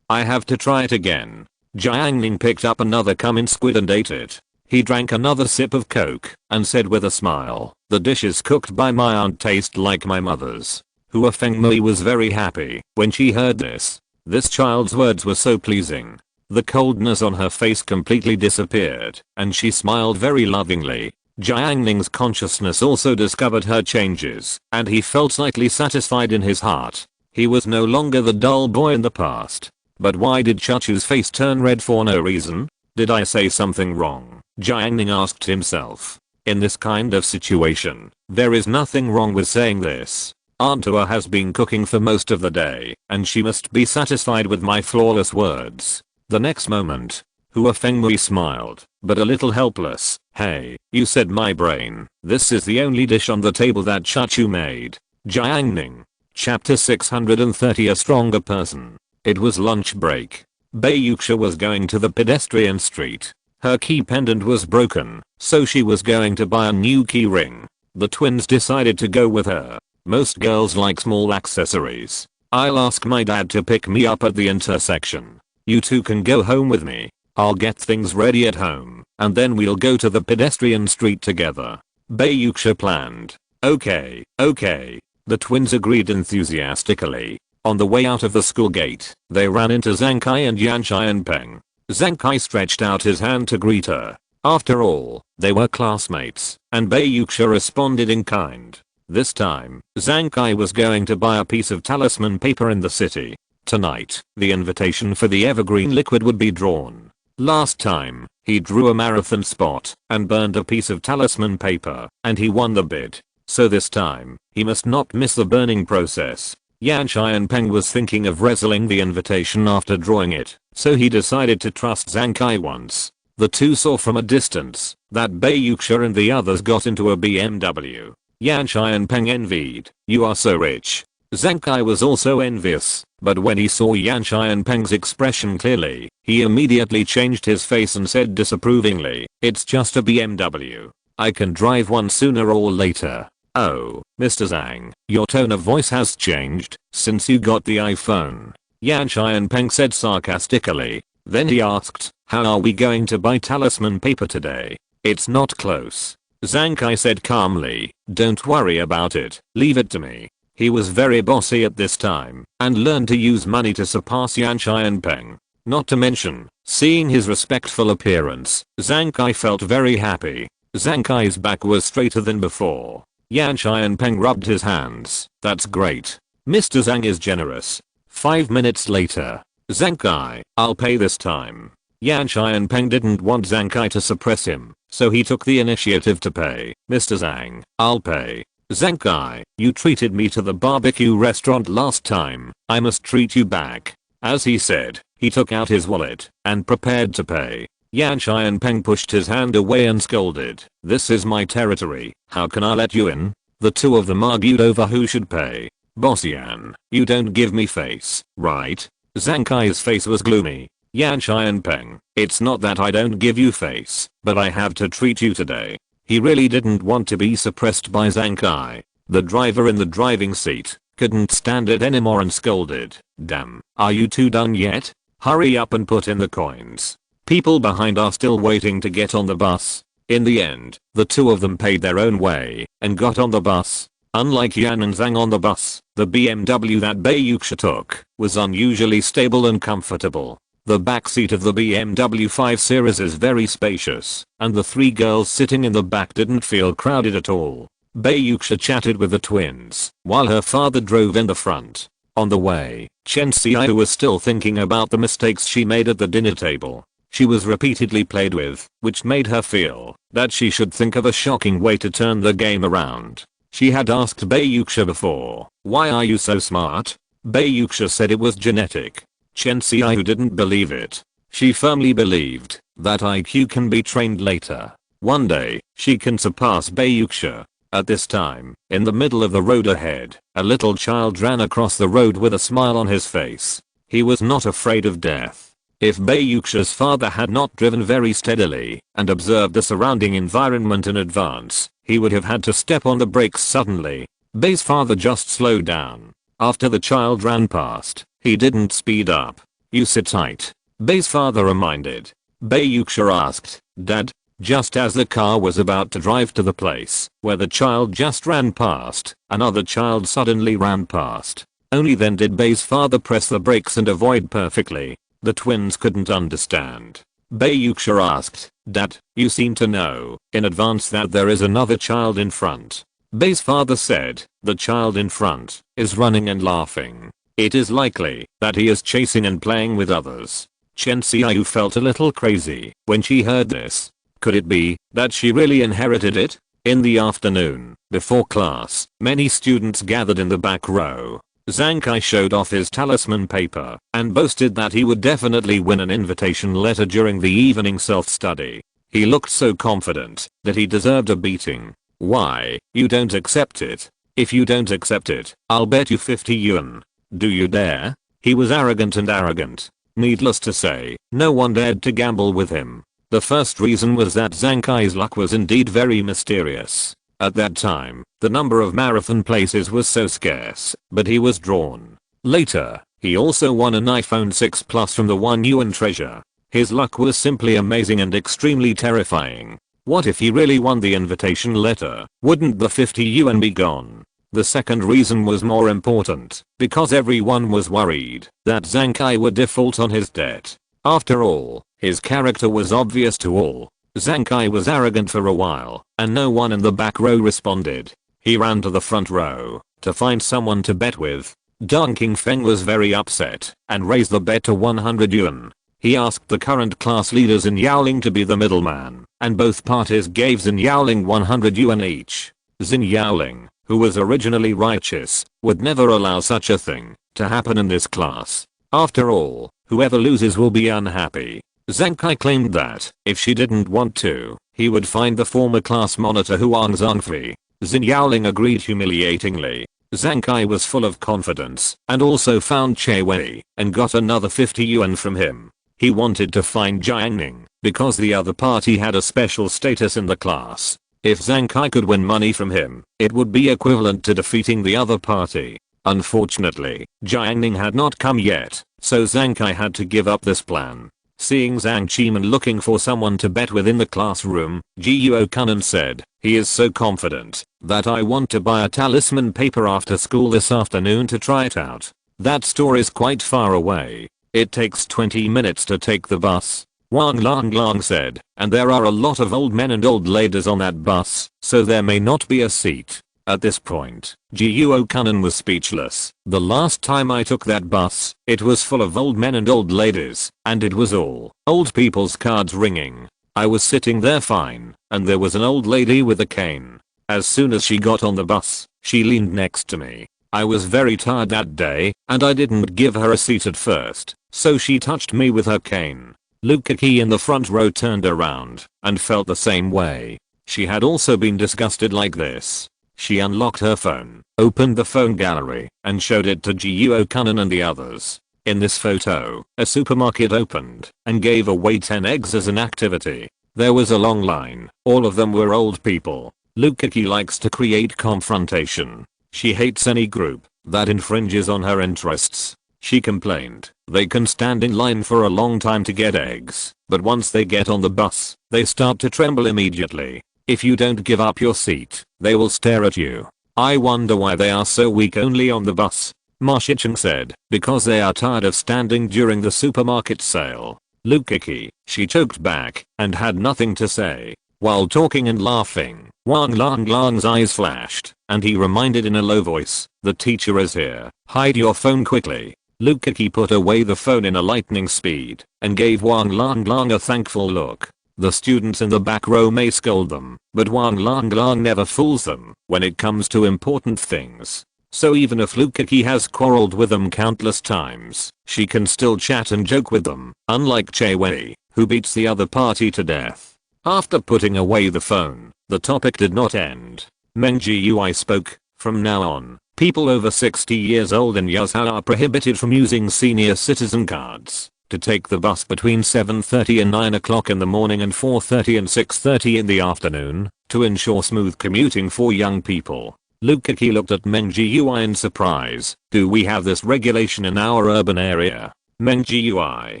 A: I have to try it again. Jiang Ning picked up another cumin squid and ate it. He drank another sip of coke and said with a smile, the dishes cooked by my aunt taste like my mother's. Hua Fengmei was very happy when she heard this. This child's words were so pleasing. The coldness on her face completely disappeared, and she smiled very lovingly. Jiang Ning's consciousness also discovered her changes, and he felt slightly satisfied in his heart. He was no longer the dull boy in the past. But why did Chachu's face turn red for no reason? Did I say something wrong? Jiang Ning asked himself. In this kind of situation, there is nothing wrong with saying this. Aunt Hua has been cooking for most of the day, and she must be satisfied with my flawless words. The next moment, Hua Fengmei smiled, but a little helpless. Hey, you said my brain. This is the only dish on the table that Chachu made. Jiang Ning. Chapter 630 A Stronger Person. It was lunch break. Bayuxia was going to the pedestrian street. Her key pendant was broken, so she was going to buy a new key ring. The twins decided to go with her. Most girls like small accessories. I'll ask my dad to pick me up at the intersection. You two can go home with me. I'll get things ready at home, and then we'll go to the pedestrian street together. Bayuxia planned. Okay. The twins agreed enthusiastically. On the way out of the school gate, they ran into Zhang Kai and Yan Xianpeng. Zhang Kai stretched out his hand to greet her. After all, they were classmates, and Bayuxia responded in kind. This time, Zhang Kai was going to buy a piece of talisman paper in the city. Tonight, the invitation for the evergreen liquid would be drawn. Last time, he drew a marathon spot and burned a piece of talisman paper, and he won the bid. So this time, he must not miss the burning process. Yan Xianpeng was thinking of wrestling the invitation after drawing it, so he decided to trust Zhang Kai once. The two saw from a distance that Bayuxia and the others got into a BMW. Yan Xianpeng envied. You are so rich. Zhang Kai was also envious, but when he saw Yan Xianpeng's expression clearly, he immediately changed his face and said disapprovingly, "It's just a BMW. I can drive one sooner or later." "Oh, Mr. Zhang, your tone of voice has changed since you got the iPhone," Yan Xianpeng said sarcastically. Then he asked, "How are we going to buy talisman paper today?" "It's not close," Zhang Kai said calmly. "Don't worry about it, leave it to me." He was very bossy at this time and learned to use money to surpass Yan Xianpeng. Not to mention, seeing his respectful appearance, Zhang Kai felt very happy. Zhang Kai's back was straighter than before. Yan Xianpeng rubbed his hands. "That's great. Mr. Zhang is generous." 5 minutes later. "Zhang Kai, I'll pay this time." Yan Xianpeng didn't want Zhang Kai to suppress him, so he took the initiative to pay. "Mr. Zhang, I'll pay." "Zhang Kai, you treated me to the barbecue restaurant last time. I must treat you back." As he said, he took out his wallet and prepared to pay. Yan Xianpeng pushed his hand away and scolded, "This is my territory. How can I let you in?" The two of them argued over who should pay. "Boss Yan, you don't give me face, right?" Zhang Kai's face was gloomy. "Yan Xianpeng, it's not that I don't give you face, but I have to treat you today." He really didn't want to be suppressed by Zhang Kai. The driver in the driving seat couldn't stand it anymore and scolded, "Damn, are you two done yet? Hurry up and put in the coins. People behind are still waiting to get on the bus." In the end, the two of them paid their own way and got on the bus. Unlike Yan and Zhang on the bus, the BMW that Baiyuxia took was unusually stable and comfortable. The backseat of the BMW 5 Series is very spacious, and the three girls sitting in the back didn't feel crowded at all. Baiyuxia chatted with the twins, while her father drove in the front. On the way, Chen Xiaoyu was still thinking about the mistakes she made at the dinner table. She was repeatedly played with, which made her feel that she should think of a shocking way to turn the game around. She had asked Baiyuxia before, "Why are you so smart?" Baiyuxia said it was genetic. Chen Xiaoyu didn't believe it. She firmly believed that IQ can be trained later. One day, she can surpass Baiyuxia. At this time, in the middle of the road ahead, a little child ran across the road with a smile on his face. He was not afraid of death. If Baiyuxia's father had not driven very steadily and observed the surrounding environment in advance, he would have had to step on the brakes suddenly. Bei's father just slowed down. After the child ran past, he didn't speed up. "You sit tight," Bei's father reminded. Baiyuxia asked, "Dad?" Just as the car was about to drive to the place where the child just ran past, another child suddenly ran past. Only then did Bei's father press the brakes and avoid perfectly. The twins couldn't understand. Baiyuxia asked, "Dad, you seem to know in advance that there is another child in front." Bei's father said, "The child in front is running and laughing. It is likely that he is chasing and playing with others." Chen Xiaoyu felt a little crazy when she heard this. Could it be that she really inherited it? In the afternoon, before class, many students gathered in the back row. Zhang Kai showed off his talisman paper and boasted that he would definitely win an invitation letter during the evening self-study. He looked so confident that he deserved a beating. "Why, you don't accept it? If you don't accept it, I'll bet you 50 yuan. Do you dare?" He was arrogant and arrogant. Needless to say, no one dared to gamble with him. The first reason was that Zhang Kai's luck was indeed very mysterious. At that time, the number of marathon places was so scarce, but he was drawn. Later, he also won an iPhone 6 Plus from the 1 yuan treasure. His luck was simply amazing and extremely terrifying. What if he really won the invitation letter? Wouldn't the 50 yuan be gone? The second reason was more important, because everyone was worried that Zhang Kai would default on his debt. After all, his character was obvious to all. Zhang Kai was arrogant for a while, and no one in the back row responded. He ran to the front row to find someone to bet with. Deng Qingfeng was very upset and raised the bet to 100 yuan. He asked the current class leaders in Yaoling to be the middleman, and both parties gave Xin Yaoling 100 yuan each. Xin Yaoling, who was originally righteous, would never allow such a thing to happen in this class. After all, whoever loses will be unhappy. Zhang Kai claimed that, if she didn't want to, he would find the former class monitor Huang Zhongfei. Xin Yaoling agreed humiliatingly. Zhang Kai was full of confidence and also found Che Wei and got another 50 yuan from him. He wanted to find Jiang Ning because the other party had a special status in the class. If Zhang Kai could win money from him, it would be equivalent to defeating the other party. Unfortunately, Jiang Ning had not come yet, so Zhang Kai had to give up this plan. Seeing Zhang Qiman looking for someone to bet with in the classroom, Jiuo Kunan said, "He is so confident that I want to buy a talisman paper after school this afternoon to try it out." That store is quite far away. It takes 20 minutes to take the bus. Wang Lang said, and there are a lot of old men and old ladies on that bus, so there may not be a seat. At this point, Jiuo Kunan was speechless. The last time I took that bus, it was full of old men and old ladies, and it was all old people's cards ringing. I was sitting there fine, and there was an old lady with a cane. As soon as she got on the bus, she leaned next to me. I was very tired that day, and I didn't give her a seat at first, so she touched me with her cane. Lukaki in the front row turned around and felt the same way. She had also been disgusted like this. She unlocked her phone, opened the phone gallery, and showed it to Jiuo Kunan and the others. In this photo, a supermarket opened and gave away 10 eggs as an activity. There was a long line. All of them were old people. Lukaki likes to create confrontation. She hates any group that infringes on her interests. She complained they can stand in line for a long time to get eggs, but once they get on the bus, they start to tremble immediately. If you don't give up your seat, they will stare at you. I wonder why they are so weak only on the bus. Ma Shicheng said, because they are tired of standing during the supermarket sale. Lukaki, she choked back and had nothing to say. While talking and laughing, Wang Lang's eyes flashed, and he reminded in a low voice, "The teacher is here. Hide your phone quickly." Lukaki put away the phone in a lightning speed and gave Wang Lang a thankful look. The students in the back row may scold them, but Wang Lang never fools them when it comes to important things. So even if Lukaki has quarreled with them countless times, she can still chat and joke with them, unlike Che Wei, who beats the other party to death. After putting away the phone, the topic did not end. Meng Jiui spoke, "From now on, people over 60 years old in Yazhou are prohibited from using senior citizen cards to take the bus between 7:30 and 9 o'clock in the morning and 4:30 and 6:30 in the afternoon to ensure smooth commuting for young people." Lukaki looked at Meng Jiui in surprise. "Do we have this regulation in our urban area?" Meng Jiui,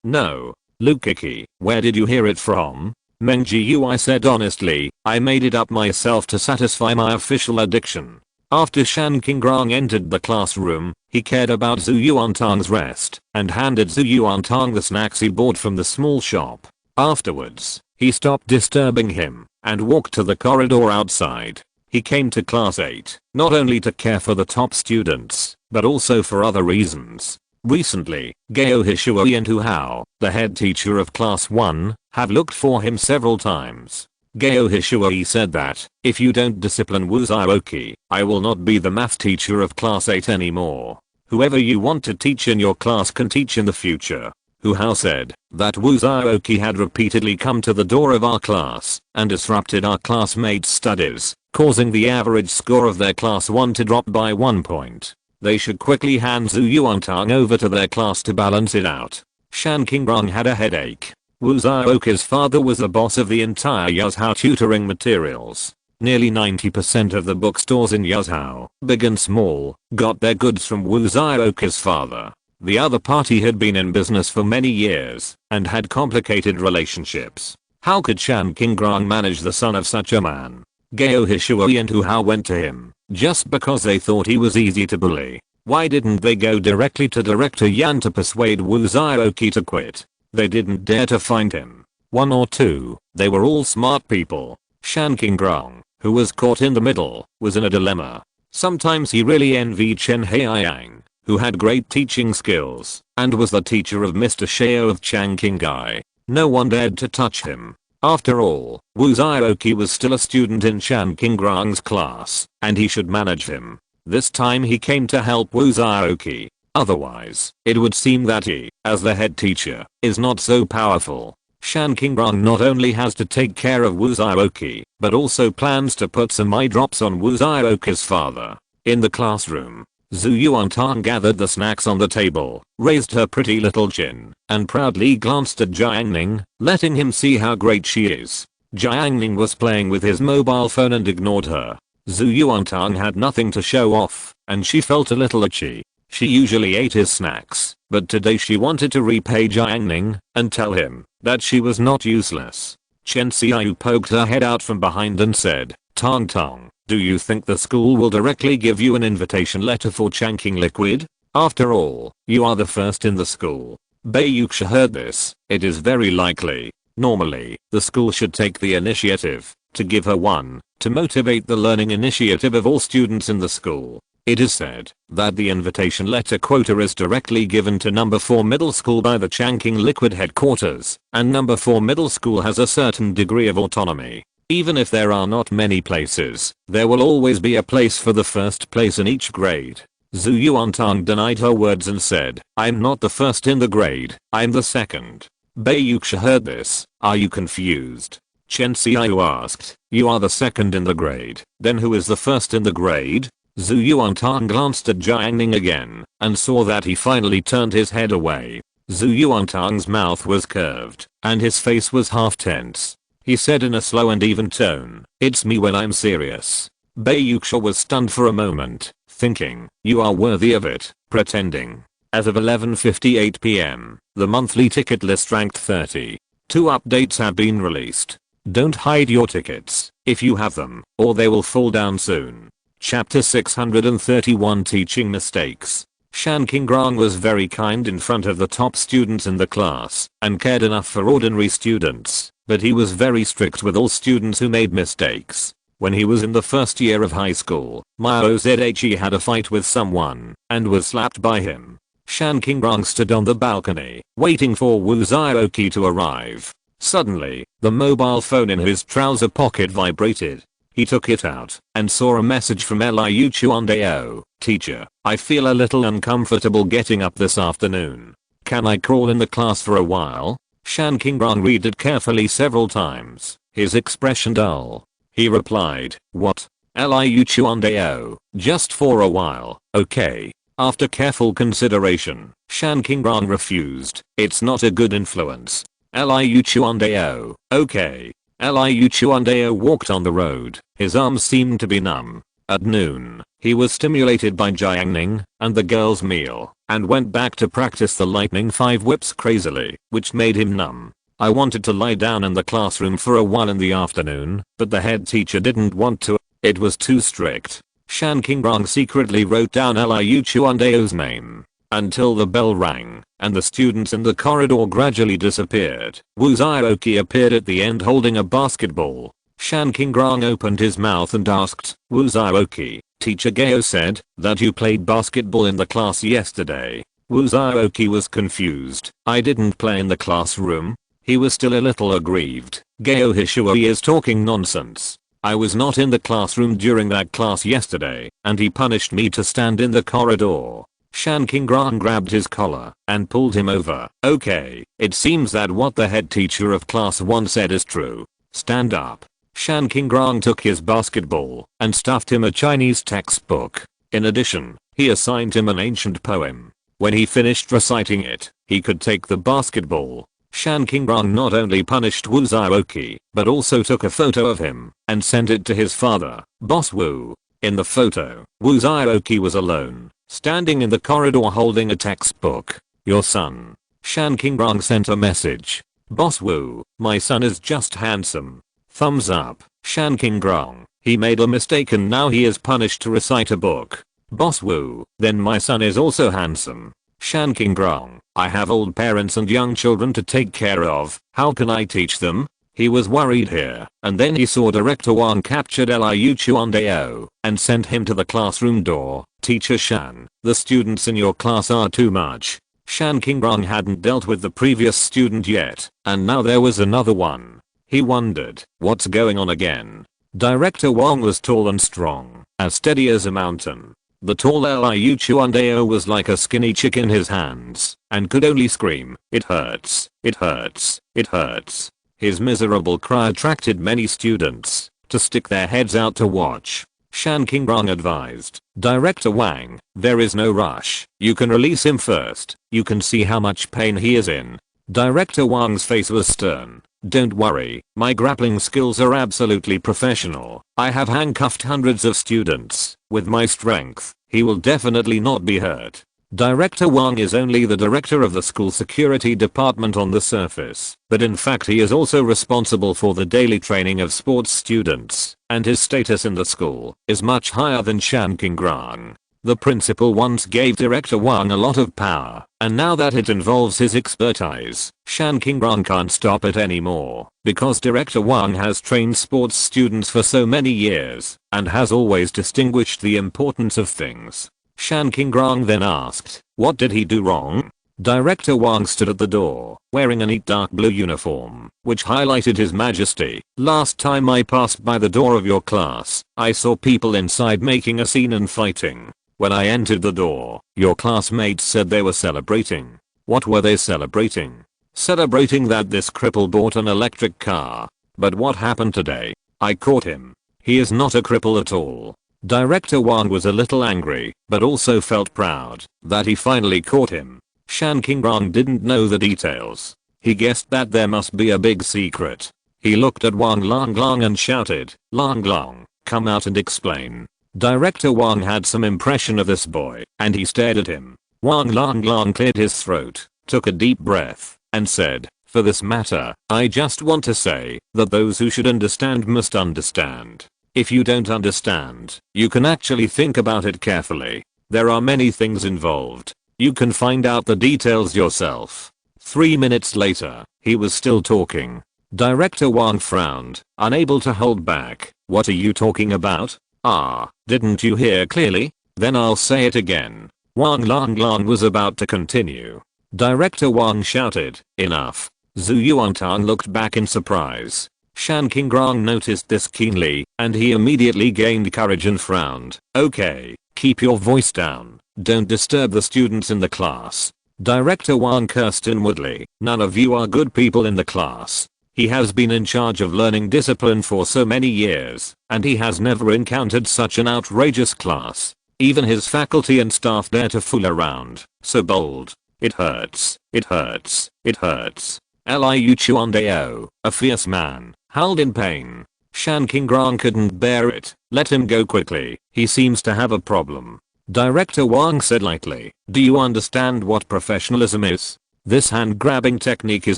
A: "No." Lukaki, "Where did you hear it from?" Meng Jiui said honestly, "I made it up myself to satisfy my official addiction." After Shan Qingrong entered the classroom, he cared about Zhu Yuantang's rest and handed Zhu Yuantang the snacks he bought from the small shop. Afterwards, he stopped disturbing him and walked to the corridor outside. He came to class 8, not only to care for the top students, but also for other reasons. Recently, Gao Hishui and Hu Hao, the head teacher of class 1, have looked for him several times. Gao Hishui said that, "If you don't discipline Wu Zhaoqi, I will not be the math teacher of class 8 anymore. Whoever you want to teach in your class can teach in the future." Hu Hao said that Wu Zhaoqi had repeatedly come to the door of our class and disrupted our classmates' studies, causing the average score of their class 1 to drop by 1 point. They should quickly hand Zhu Yuantang over to their class to balance it out. Shan Qingrong had a headache. Wu Zhaoqi's father was the boss of the entire Yazhou tutoring materials. Nearly 90% of the bookstores in Yazhou, big and small, got their goods from Wu Zhaoqi's father. The other party had been in business for many years and had complicated relationships. How could Shan Qingrong manage the son of such a man? Gao Hishui and Hu Hao went to him just because they thought he was easy to bully. Why didn't they go directly to Director Yan to persuade Wu Zhaoqi to quit? They didn't dare to find him. 1 or 2, they were all smart people. Shan Qingrong, who was caught in the middle, was in a dilemma. Sometimes he really envied Chen Haiyang, who had great teaching skills and was the teacher of Mr. Shao of Changqingai. No one dared to touch him. After all, Wu Zhaoqi was still a student in Shan Qingrong's class, and he should manage him. This time he came to help Wu Zhaoqi. Otherwise, it would seem that he, as the head teacher, is not so powerful. Shan Qingrong not only has to take care of Wu Zhaoqi, but also plans to put some eye drops on Wu Zhaoqi's father. In the classroom, Zhu Yuantang gathered the snacks on the table, raised her pretty little chin, and proudly glanced at Jiang Ning, letting him see how great she is. Jiang Ning was playing with his mobile phone and ignored her. Zhu Yuantang had nothing to show off, and she felt a little itchy. She usually ate his snacks, but today she wanted to repay Jiang Ning and tell him that she was not useless. Chen Xiaoyu poked her head out from behind and said, "Tong Tong, do you think the school will directly give you an invitation letter for chanking liquid? After all, you are the first in the school." Bei Yuxia heard this. It is very likely. Normally, the school should take the initiative to give her one to motivate the learning initiative of all students in the school. It is said that the invitation letter quota is directly given to number 4 middle school by the Chanking Liquid headquarters, and number 4 middle school has a certain degree of autonomy. Even if there are not many places, there will always be a place for the first place in each grade. Zhu Yuantang denied her words and said, "I'm not the first in the grade, I'm the second." Bei Yuxia heard this. "Are you confused?" Chen Xiaoyu asked. "You are the second in the grade, then who is the first in the grade?" Zhu Yuantang glanced at Jiang Ning again and saw that he finally turned his head away. Zhu Yuantang's mouth was curved and his face was half tense. He said in a slow and even tone, "It's me when I'm serious." Bei Yuxia was stunned for a moment, thinking, "You are worthy of it, pretending." As of 11:58 p.m., the monthly ticket list ranked 30. 2 updates have been released. Don't hide your tickets if you have them, or they will fall down soon. Chapter 631 Teaching Mistakes. Shan Qingrong was very kind in front of the top students in the class and cared enough for ordinary students, but he was very strict with all students who made mistakes. When he was in the first year of high school, Mao Zhe had a fight with someone and was slapped by him. Shan Qingrong stood on the balcony, waiting for Wu Zhaoqi to arrive. Suddenly, the mobile phone in his trouser pocket vibrated. He took it out and saw a message from Liu Chuandao. "Teacher, I feel a little uncomfortable getting up this afternoon. Can I crawl in the class for a while?" Shan Qingrong read it carefully several times, his expression dull. He replied, "What? Liu Chuandao, just for a while, okay." After careful consideration, Shan Qingrong refused. "It's not a good influence." Liu Chuandao, okay. Liu Chuandao walked on the road. His arms seemed to be numb. At noon, he was stimulated by Jiang Ning and the girl's meal, and went back to practice the lightning 5 whips crazily, which made him numb. "I wanted to lie down in the classroom for a while in the afternoon, but the head teacher didn't want to. It was too strict." Shan Qingrong secretly wrote down Liu Chuandao's name until the bell rang and the students in the corridor gradually disappeared. Wu Zhaoqi appeared at the end holding a basketball. Shan Qingrong opened his mouth and asked, "Wu Zhaoqi, Teacher Gao said that you played basketball in the class yesterday." Wu Zhaoqi was confused. "I didn't play in the classroom." He was still a little aggrieved. "Gao Hishui is talking nonsense. I was not in the classroom during that class yesterday, and he punished me to stand in the corridor." Shan Qingrong grabbed his collar and pulled him over. "Okay, it seems that what the head teacher of class 1 said is true. Stand up." Shan Qingrong took his basketball and stuffed him a Chinese textbook. In addition, he assigned him an ancient poem. When he finished reciting it, he could take the basketball. Shan Qingrong not only punished Wu Zhaoqi, but also took a photo of him and sent it to his father, Boss Wu. In the photo, Wu Zhaoqi was alone, standing in the corridor holding a textbook. "Your son." Shan Qingrong sent a message. "Boss Wu, my son is just handsome. Thumbs up." Shan Qingrong, he made a mistake and now he is punished to recite a book. "Boss Wu, then my son is also handsome." Shan Qingrong, I have old parents and young children to take care of. How can I teach them? He was worried here, and then he saw Director Wang captured Liu Chuandao and sent him to the classroom door. "Teacher Shan, the students in your class are too much." Shan Qingrong hadn't dealt with the previous student yet, and now there was another one. He wondered, what's going on again? Director Wang was tall and strong, as steady as a mountain. The tall Liu Chuandao was like a skinny chick in his hands, and could only scream, "It hurts, it hurts, it hurts." His miserable cry attracted many students to stick their heads out to watch. Shan Qingrong advised, Director Wang, there is no rush. You can release him first. You can see how much pain he is in. Director Wang's face was stern. Don't worry, my grappling skills are absolutely professional. I have handcuffed hundreds of students. With my strength, he will definitely not be hurt. Director Wang is only the director of the school security department on the surface, but in fact he is also responsible for the daily training of sports students, and his status in the school is much higher than Shan Qingrang. The principal once gave Director Wang a lot of power, and now that it involves his expertise, Shan Qingrang can't stop it anymore, because Director Wang has trained sports students for so many years, and has always distinguished the importance of things. Shan Qingrang then asked, what did he do wrong? Director Wang stood at the door, wearing a neat dark blue uniform, which highlighted his majesty. Last time I passed by the door of your class, I saw people inside making a scene and fighting. When I entered the door, your classmates said they were celebrating. What were they celebrating? Celebrating that this cripple bought an electric car. But what happened today? I caught him. He is not a cripple at all. Director Wang was a little angry, but also felt proud that he finally caught him. Shan Qingrang didn't know the details. He guessed that there must be a big secret. He looked at Wang Longlong and shouted, Longlong, come out and explain. Director Wang had some impression of this boy, and he stared at him. Wang Longlong cleared his throat, took a deep breath, and said, for this matter, I just want to say that those who should understand must understand. If you don't understand, you can actually think about it carefully. There are many things involved. You can find out the details yourself. 3 minutes later, he was still talking. Director Wang frowned, unable to hold back. What are you talking about? Ah, didn't you hear clearly? Then I'll say it again. Wang Longlong was about to continue. Director Wang shouted, enough. Zhu Yuantang looked back in surprise. Shan Qingrang noticed this keenly, and he immediately gained courage and frowned. Okay, keep your voice down. Don't disturb the students in the class. Director Wang cursed inwardly. None of you are good people in the class. He has been in charge of learning discipline for so many years, and he has never encountered such an outrageous class. Even his faculty and staff dare to fool around. So bold. It hurts. It hurts. It hurts. Liu Chuandao, a fierce man, howled in pain. Shan Qingrang couldn't bear it. Let him go quickly. He seems to have a problem. Director Wang said lightly, do you understand what professionalism is? This hand-grabbing technique is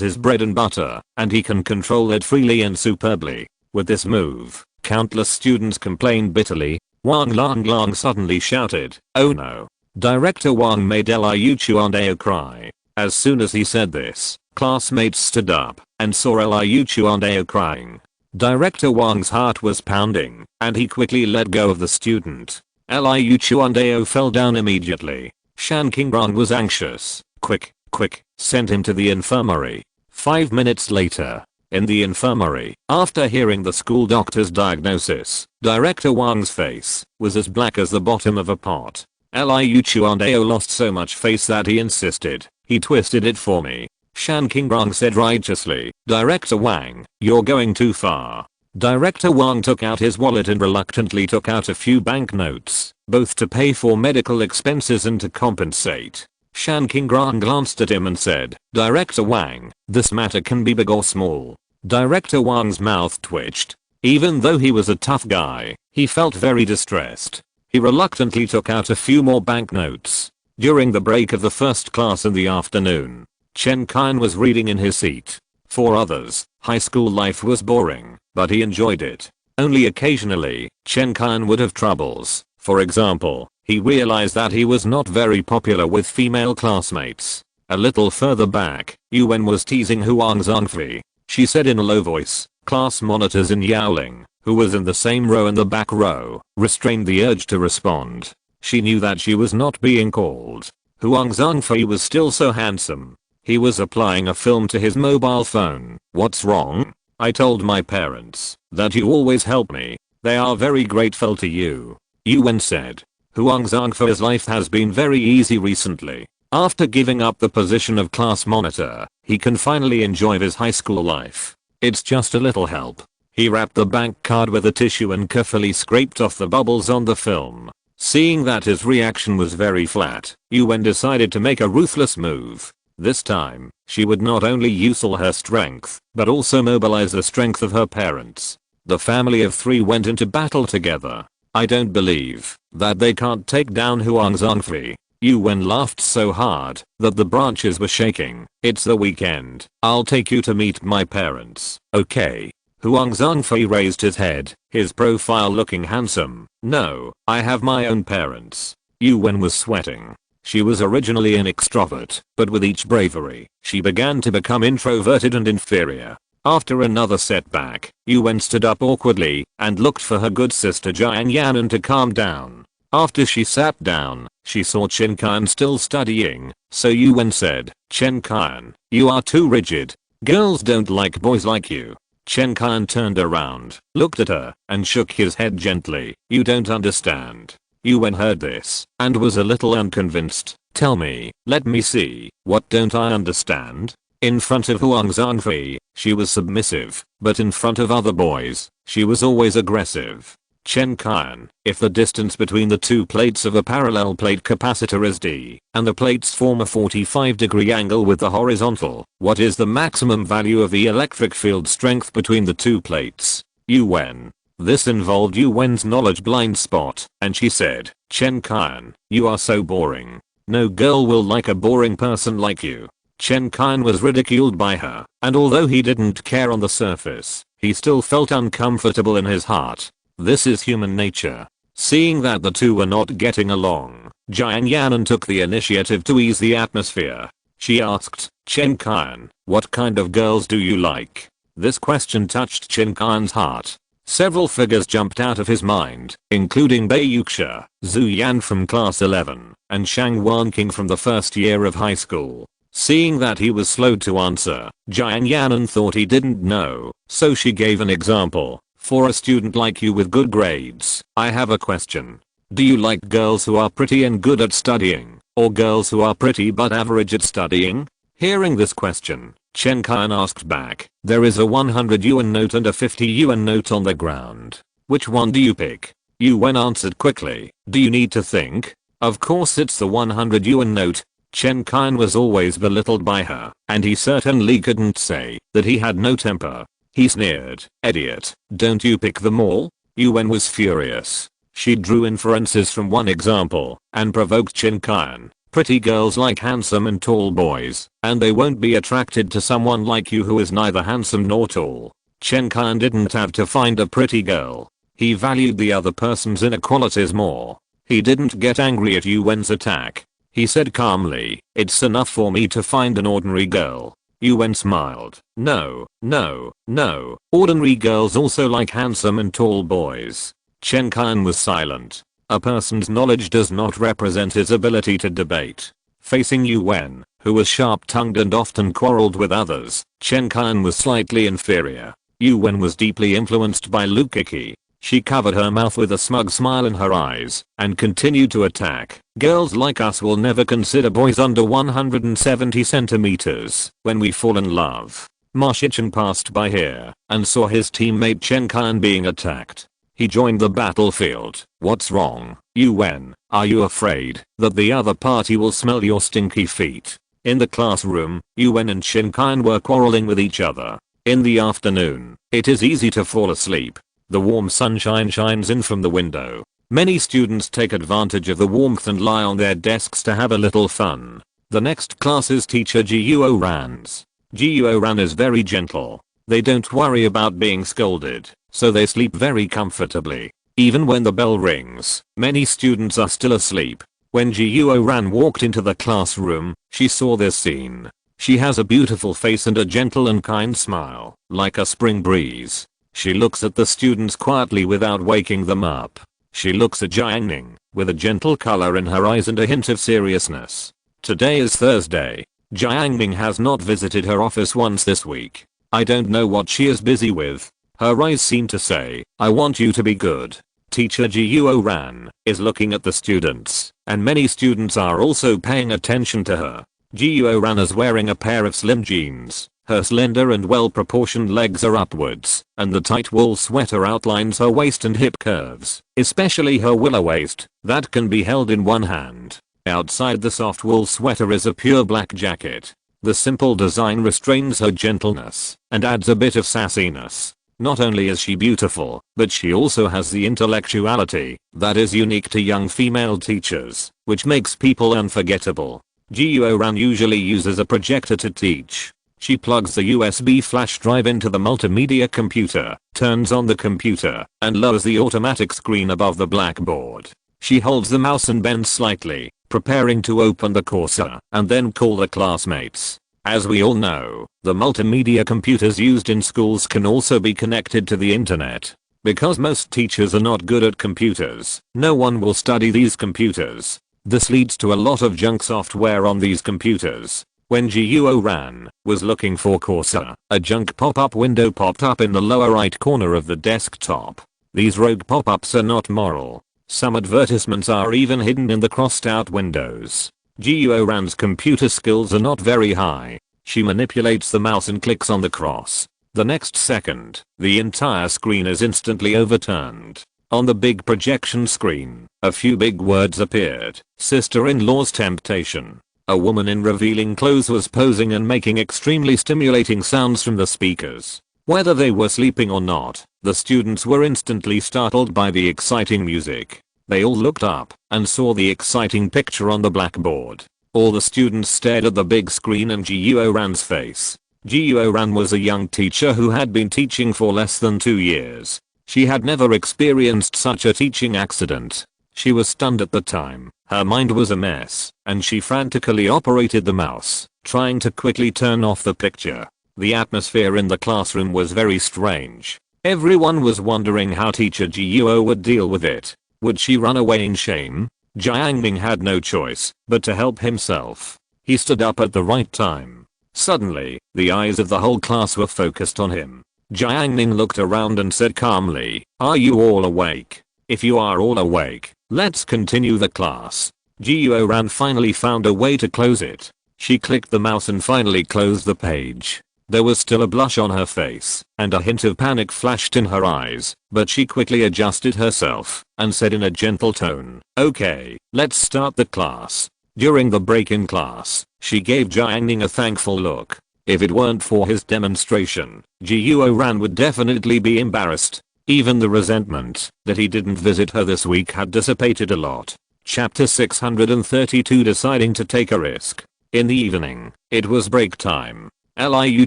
A: his bread and butter, and he can control it freely and superbly. With this move, countless students complained bitterly. Wang Longlong suddenly shouted, oh no. Director Wang made Liu Chuandao cry. As soon as he said this, classmates stood up and saw Liu Chuandao crying. Director Wang's heart was pounding, and he quickly let go of the student. Liu Chuandao fell down immediately. Shan Qingrang was anxious. Quick, send him to the infirmary. 5 minutes later, in the infirmary, after hearing the school doctor's diagnosis, Director Wang's face was as black as the bottom of a pot. Liu Chuandao lost so much face that he insisted, he twisted it for me. Shan Qingrang said righteously, Director Wang, you're going too far. Director Wang took out his wallet and reluctantly took out a few banknotes, both to pay for medical expenses and to compensate. Shan Qingrang glanced at him and said, Director Wang, this matter can be big or small. Director Wang's mouth twitched. Even though he was a tough guy, he felt very distressed. He reluctantly took out a few more banknotes. During the break of the first class in the afternoon, Chen Qian was reading in his seat. For others, high school life was boring, but he enjoyed it. Only occasionally, Chen Qian would have troubles. For example, he realized that he was not very popular with female classmates. A little further back, Yuan was teasing Huang Zhongfei. She said in a low voice. Class monitors in Yaoling, who was in the same row in the back row, restrained the urge to respond. She knew that she was not being called. Huang Zhongfei was still so handsome. He was applying a film to his mobile phone. What's wrong? I told my parents that you always help me. They are very grateful to you. Yuan said. Huang Zhongfei's life has been very easy recently. After giving up the position of class monitor, he can finally enjoy his high school life. It's just a little help. He wrapped the bank card with a tissue and carefully scraped off the bubbles on the film. Seeing that his reaction was very flat, Yuan decided to make a ruthless move. This time, she would not only use all her strength, but also mobilize the strength of her parents. The family of 3 went into battle together. I don't believe that they can't take down Huang Zhongfei. Yuan laughed so hard that the branches were shaking. It's the weekend. I'll take you to meet my parents, okay? Huang Zhongfei raised his head, his profile looking handsome. No, I have my own parents. Yuan was sweating. She was originally an extrovert, but with each bravery, she began to become introverted and inferior. After another setback, Yuan stood up awkwardly and looked for her good sister Jiang Ning to calm down. After she sat down, she saw Chen Kan still studying, so Yuan said, Chen Kan, you are too rigid. Girls don't like boys like you. Chen Kan turned around, looked at her, and shook his head gently. You don't understand. Yuan heard this, and was a little unconvinced. Tell me, let me see, what don't I understand? In front of Huang Zhongfei, she was submissive, but in front of other boys, she was always aggressive. Chen Kan, if the distance between the 2 plates of a parallel plate capacitor is d, and the plates form a 45-degree angle with the horizontal, what is the maximum value of the electric field strength between the 2 plates? Yuan. This involved Yuan's knowledge blind spot, and she said, Chen Kan, you are so boring. No girl will like a boring person like you. Chen Kan was ridiculed by her, and although he didn't care on the surface, he still felt uncomfortable in his heart. This is human nature. Seeing that the 2 were not getting along, Jiang Ning took the initiative to ease the atmosphere. She asked, Chen Kan, what kind of girls do you like? This question touched Chen Kan's heart. Several figures jumped out of his mind, including Bai Yuxia, Zhu Yan from class 11, and Shang Wanqing from the first year of high school. Seeing that he was slow to answer, Jiang Ning thought he didn't know, so she gave an example. For a student like you with good grades, I have a question. Do you like girls who are pretty and good at studying, or girls who are pretty but average at studying? Hearing this question, Chen Kan asked back, there is a 100 yuan note and a 50 yuan note on the ground. Which one do you pick? Yuan answered quickly, do you need to think? Of course it's the 100 yuan note. Chen Kan was always belittled by her, and he certainly couldn't say that he had no temper. He sneered, idiot, don't you pick them all? Yuan was furious. She drew inferences from one example, and provoked Chen Kan. Pretty girls like handsome and tall boys, and they won't be attracted to someone like you who is neither handsome nor tall. Chen Kan didn't have to find a pretty girl. He valued the other person's inequalities more. He didn't get angry at Yuan's attack. He said calmly, it's enough for me to find an ordinary girl. Yuan smiled. No, no, no. Ordinary girls also like handsome and tall boys. Chen Kan was silent. A person's knowledge does not represent his ability to debate. Facing Yuan, who was sharp-tongued and often quarreled with others, Chen Kan was slightly inferior. Yuan was deeply influenced by Lu Kiki. She covered her mouth with a smug smile in her eyes and continued to attack. Girls like us will never consider boys under 170 centimeters when we fall in love. Ma Shichen passed by here and saw his teammate Chen Kan being attacked. He joined the battlefield. What's wrong, Yuan? Are you afraid that the other party will smell your stinky feet? In the classroom, Yuan and Chen Kan were quarreling with each other. In the afternoon, it is easy to fall asleep. The warm sunshine shines in from the window. Many students take advantage of the warmth and lie on their desks to have a little fun. The next class is teacher Jiuo Ran's. Jiuo Ran is very gentle. They don't worry about being scolded, so they sleep very comfortably. Even when the bell rings, many students are still asleep. When Jiuo Ran walked into the classroom, she saw this scene. She has a beautiful face and a gentle and kind smile, like a spring breeze. She looks at the students quietly without waking them up. She looks at Jiang Ning, with a gentle color in her eyes and a hint of seriousness. Today is Thursday. Jiang Ning has not visited her office once this week. I don't know what she is busy with. Her eyes seem to say, I want you to be good. Teacher Jiuo Ran is looking at the students, and many students are also paying attention to her. Jiuo Ran is wearing a pair of slim jeans. Her slender and well-proportioned legs are upwards, and the tight wool sweater outlines her waist and hip curves, especially her willow waist, that can be held in one hand. Outside the soft wool sweater is a pure black jacket. The simple design restrains her gentleness and adds a bit of sassiness. Not only is she beautiful, but she also has the intellectuality that is unique to young female teachers, which makes people unforgettable. Jiuo Ran usually uses a projector to teach. She plugs the USB flash drive into the multimedia computer, turns on the computer, and lowers the automatic screen above the blackboard. She holds the mouse and bends slightly, preparing to open the cursor, and then call the classmates. As we all know, the multimedia computers used in schools can also be connected to the internet. Because most teachers are not good at computers, no one will study these computers. This leads to a lot of junk software on these computers. When Jiuo Ran was looking for cursor, a junk pop-up window popped up in the lower right corner of the desktop. These rogue pop-ups are not moral. Some advertisements are even hidden in the crossed out windows. Jiuo Ran's computer skills are not very high. She manipulates the mouse and clicks on the cross. The next second, the entire screen is instantly overturned. On the big projection screen, a few big words appeared. Sister-in-law's temptation. A woman in revealing clothes was posing and making extremely stimulating sounds from the speakers. Whether they were sleeping or not, the students were instantly startled by the exciting music. They all looked up and saw the exciting picture on the blackboard. All the students stared at the big screen and Jiuo Ran's face. Jiuo Ran was a young teacher who had been teaching for less than 2 years. She had never experienced such a teaching accident. She was stunned at the time. Her mind was a mess, and she frantically operated the mouse, trying to quickly turn off the picture. The atmosphere in the classroom was very strange. Everyone was wondering how teacher Jiuo would deal with it. Would she run away in shame? Jiang Ning had no choice but to help himself. He stood up at the right time. Suddenly, the eyes of the whole class were focused on him. Jiang Ning looked around and said calmly, "Are you all awake? If you are all awake, let's continue the class." Jiuo Ran finally found a way to close it. She clicked the mouse and finally closed the page. There was still a blush on her face, and a hint of panic flashed in her eyes, but she quickly adjusted herself, and said in a gentle tone, "Okay, let's start the class." During the break in class, she gave Jiang Ning a thankful look. If it weren't for his demonstration, Jiuo Ran would definitely be embarrassed. Even the resentment that he didn't visit her this week had dissipated a lot. Chapter 632 Deciding to take a risk. In the evening, it was break time. Liu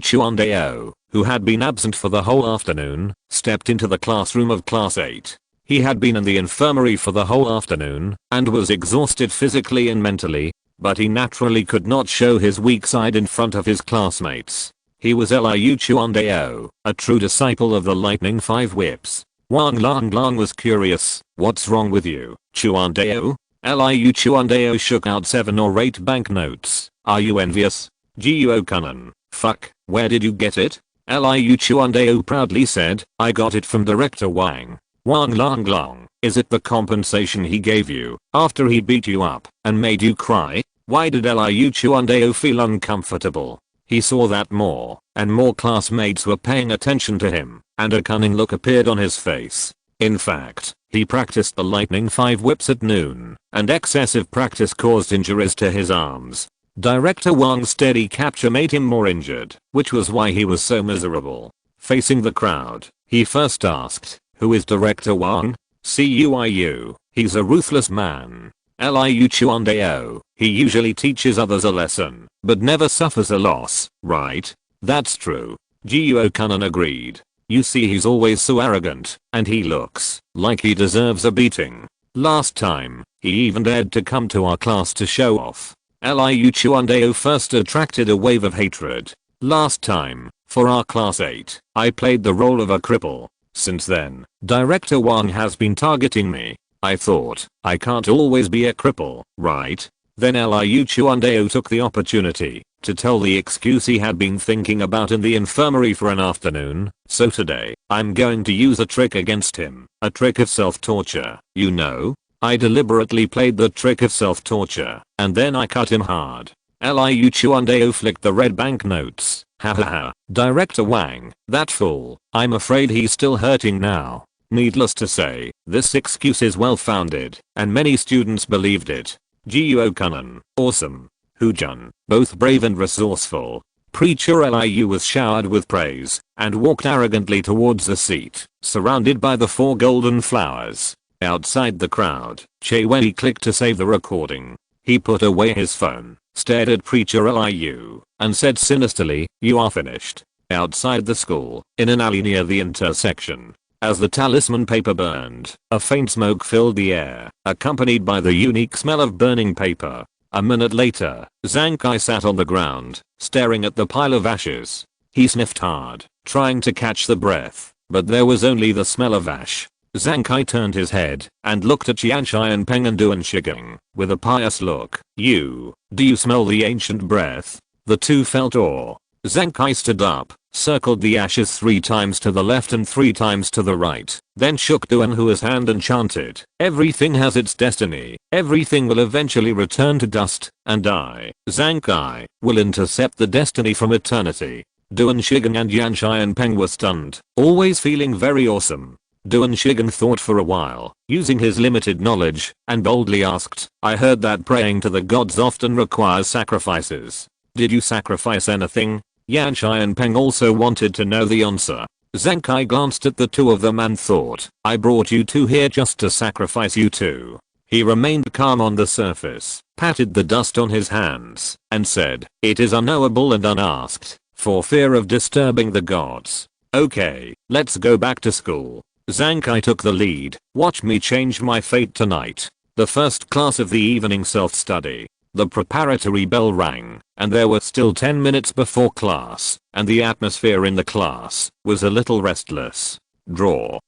A: Chuandao, who had been absent for the whole afternoon, stepped into the classroom of class 8. He had been in the infirmary for the whole afternoon and was exhausted physically and mentally, but he naturally could not show his weak side in front of his classmates. He was Liu Chuandao, a true disciple of the Lightning 5 Whips. Wang Lang was curious. "What's wrong with you, Chuandao?" Liu Chuandao shook out 7 or 8 banknotes. "Are you envious?" Jiuo Kunan. "Fuck, where did you get it?" Liu Chuandao proudly said, "I got it from Director Wang." Wang Lang. "Is it the compensation he gave you after he beat you up and made you cry?" Why did Liu Chuandao feel uncomfortable? He saw that more and more classmates were paying attention to him, and a cunning look appeared on his face. In fact, he practiced the Lightning 5 Whips at noon, and excessive practice caused injuries to his arms. Director Wang's steady capture made him more injured, which was why he was so miserable. Facing the crowd, he first asked, "Who is Director Wang?" "Cuiu, he's a ruthless man." Liu Chuandao, "He usually teaches others a lesson, but never suffers a loss, right?" "That's true." Jiuo Kunan agreed. "You see, he's always so arrogant, and he looks like he deserves a beating. Last time, he even dared to come to our class to show off." Liu Chuandao first attracted a wave of hatred. "Last time, for our class 8, I played the role of a cripple. Since then, Director Wang has been targeting me. I thought, I can't always be a cripple, right?" Then Liu Chuandao took the opportunity to tell the excuse he had been thinking about in the infirmary for an afternoon. "So today, I'm going to use a trick against him, a trick of self-torture, you know? I deliberately played the trick of self-torture, and then I cut him hard." Liu Chuandao flicked the red banknotes. Hahaha. Director Wang, that fool, I'm afraid he's still hurting now. Needless to say, this excuse is well founded, and many students believed it. Jiuo Kunan, awesome. Hujun, both brave and resourceful. Preacher Liu was showered with praise, and walked arrogantly towards the seat, surrounded by the 4 golden flowers. Outside the crowd, Che Wei clicked to save the recording. He put away his phone, stared at Preacher Liu, and said sinisterly, "You are finished." Outside the school, in an alley near the intersection, as the talisman paper burned, a faint smoke filled the air, accompanied by the unique smell of burning paper. A minute later, Zhang Kai sat on the ground, staring at the pile of ashes. He sniffed hard, trying to catch the breath, but there was only the smell of ash. Zhang Kai turned his head and looked at Qianxian Peng and Duan Shigang with a pious look. Do you smell the ancient breath?" The two felt awe. Zhang Kai stood up, circled the ashes 3 times to the left and 3 times to the right, then shook Duan Hua's hand and chanted, "Everything has its destiny, everything will eventually return to dust, and I, Zhang Kai, will intercept the destiny from eternity." Duan Shigang and Qianxian Peng were stunned, always feeling very awesome. Duan Shigang thought for a while, using his limited knowledge, and boldly asked, "I heard that praying to the gods often requires sacrifices. Did you sacrifice anything?" Qianxian Peng also wanted to know the answer. Zhang Kai glanced at the two of them and thought, "I brought you two here just to sacrifice you two." He remained calm on the surface, patted the dust on his hands, and said, "It is unknowable and unasked, for fear of disturbing the gods. Okay, let's go back to school." Zhang Kai took the lead. "Watch me change my fate tonight." The first class of the evening self-study. The preparatory bell rang, and there were still 10 minutes before class, and the atmosphere in the class was a little restless. Draw.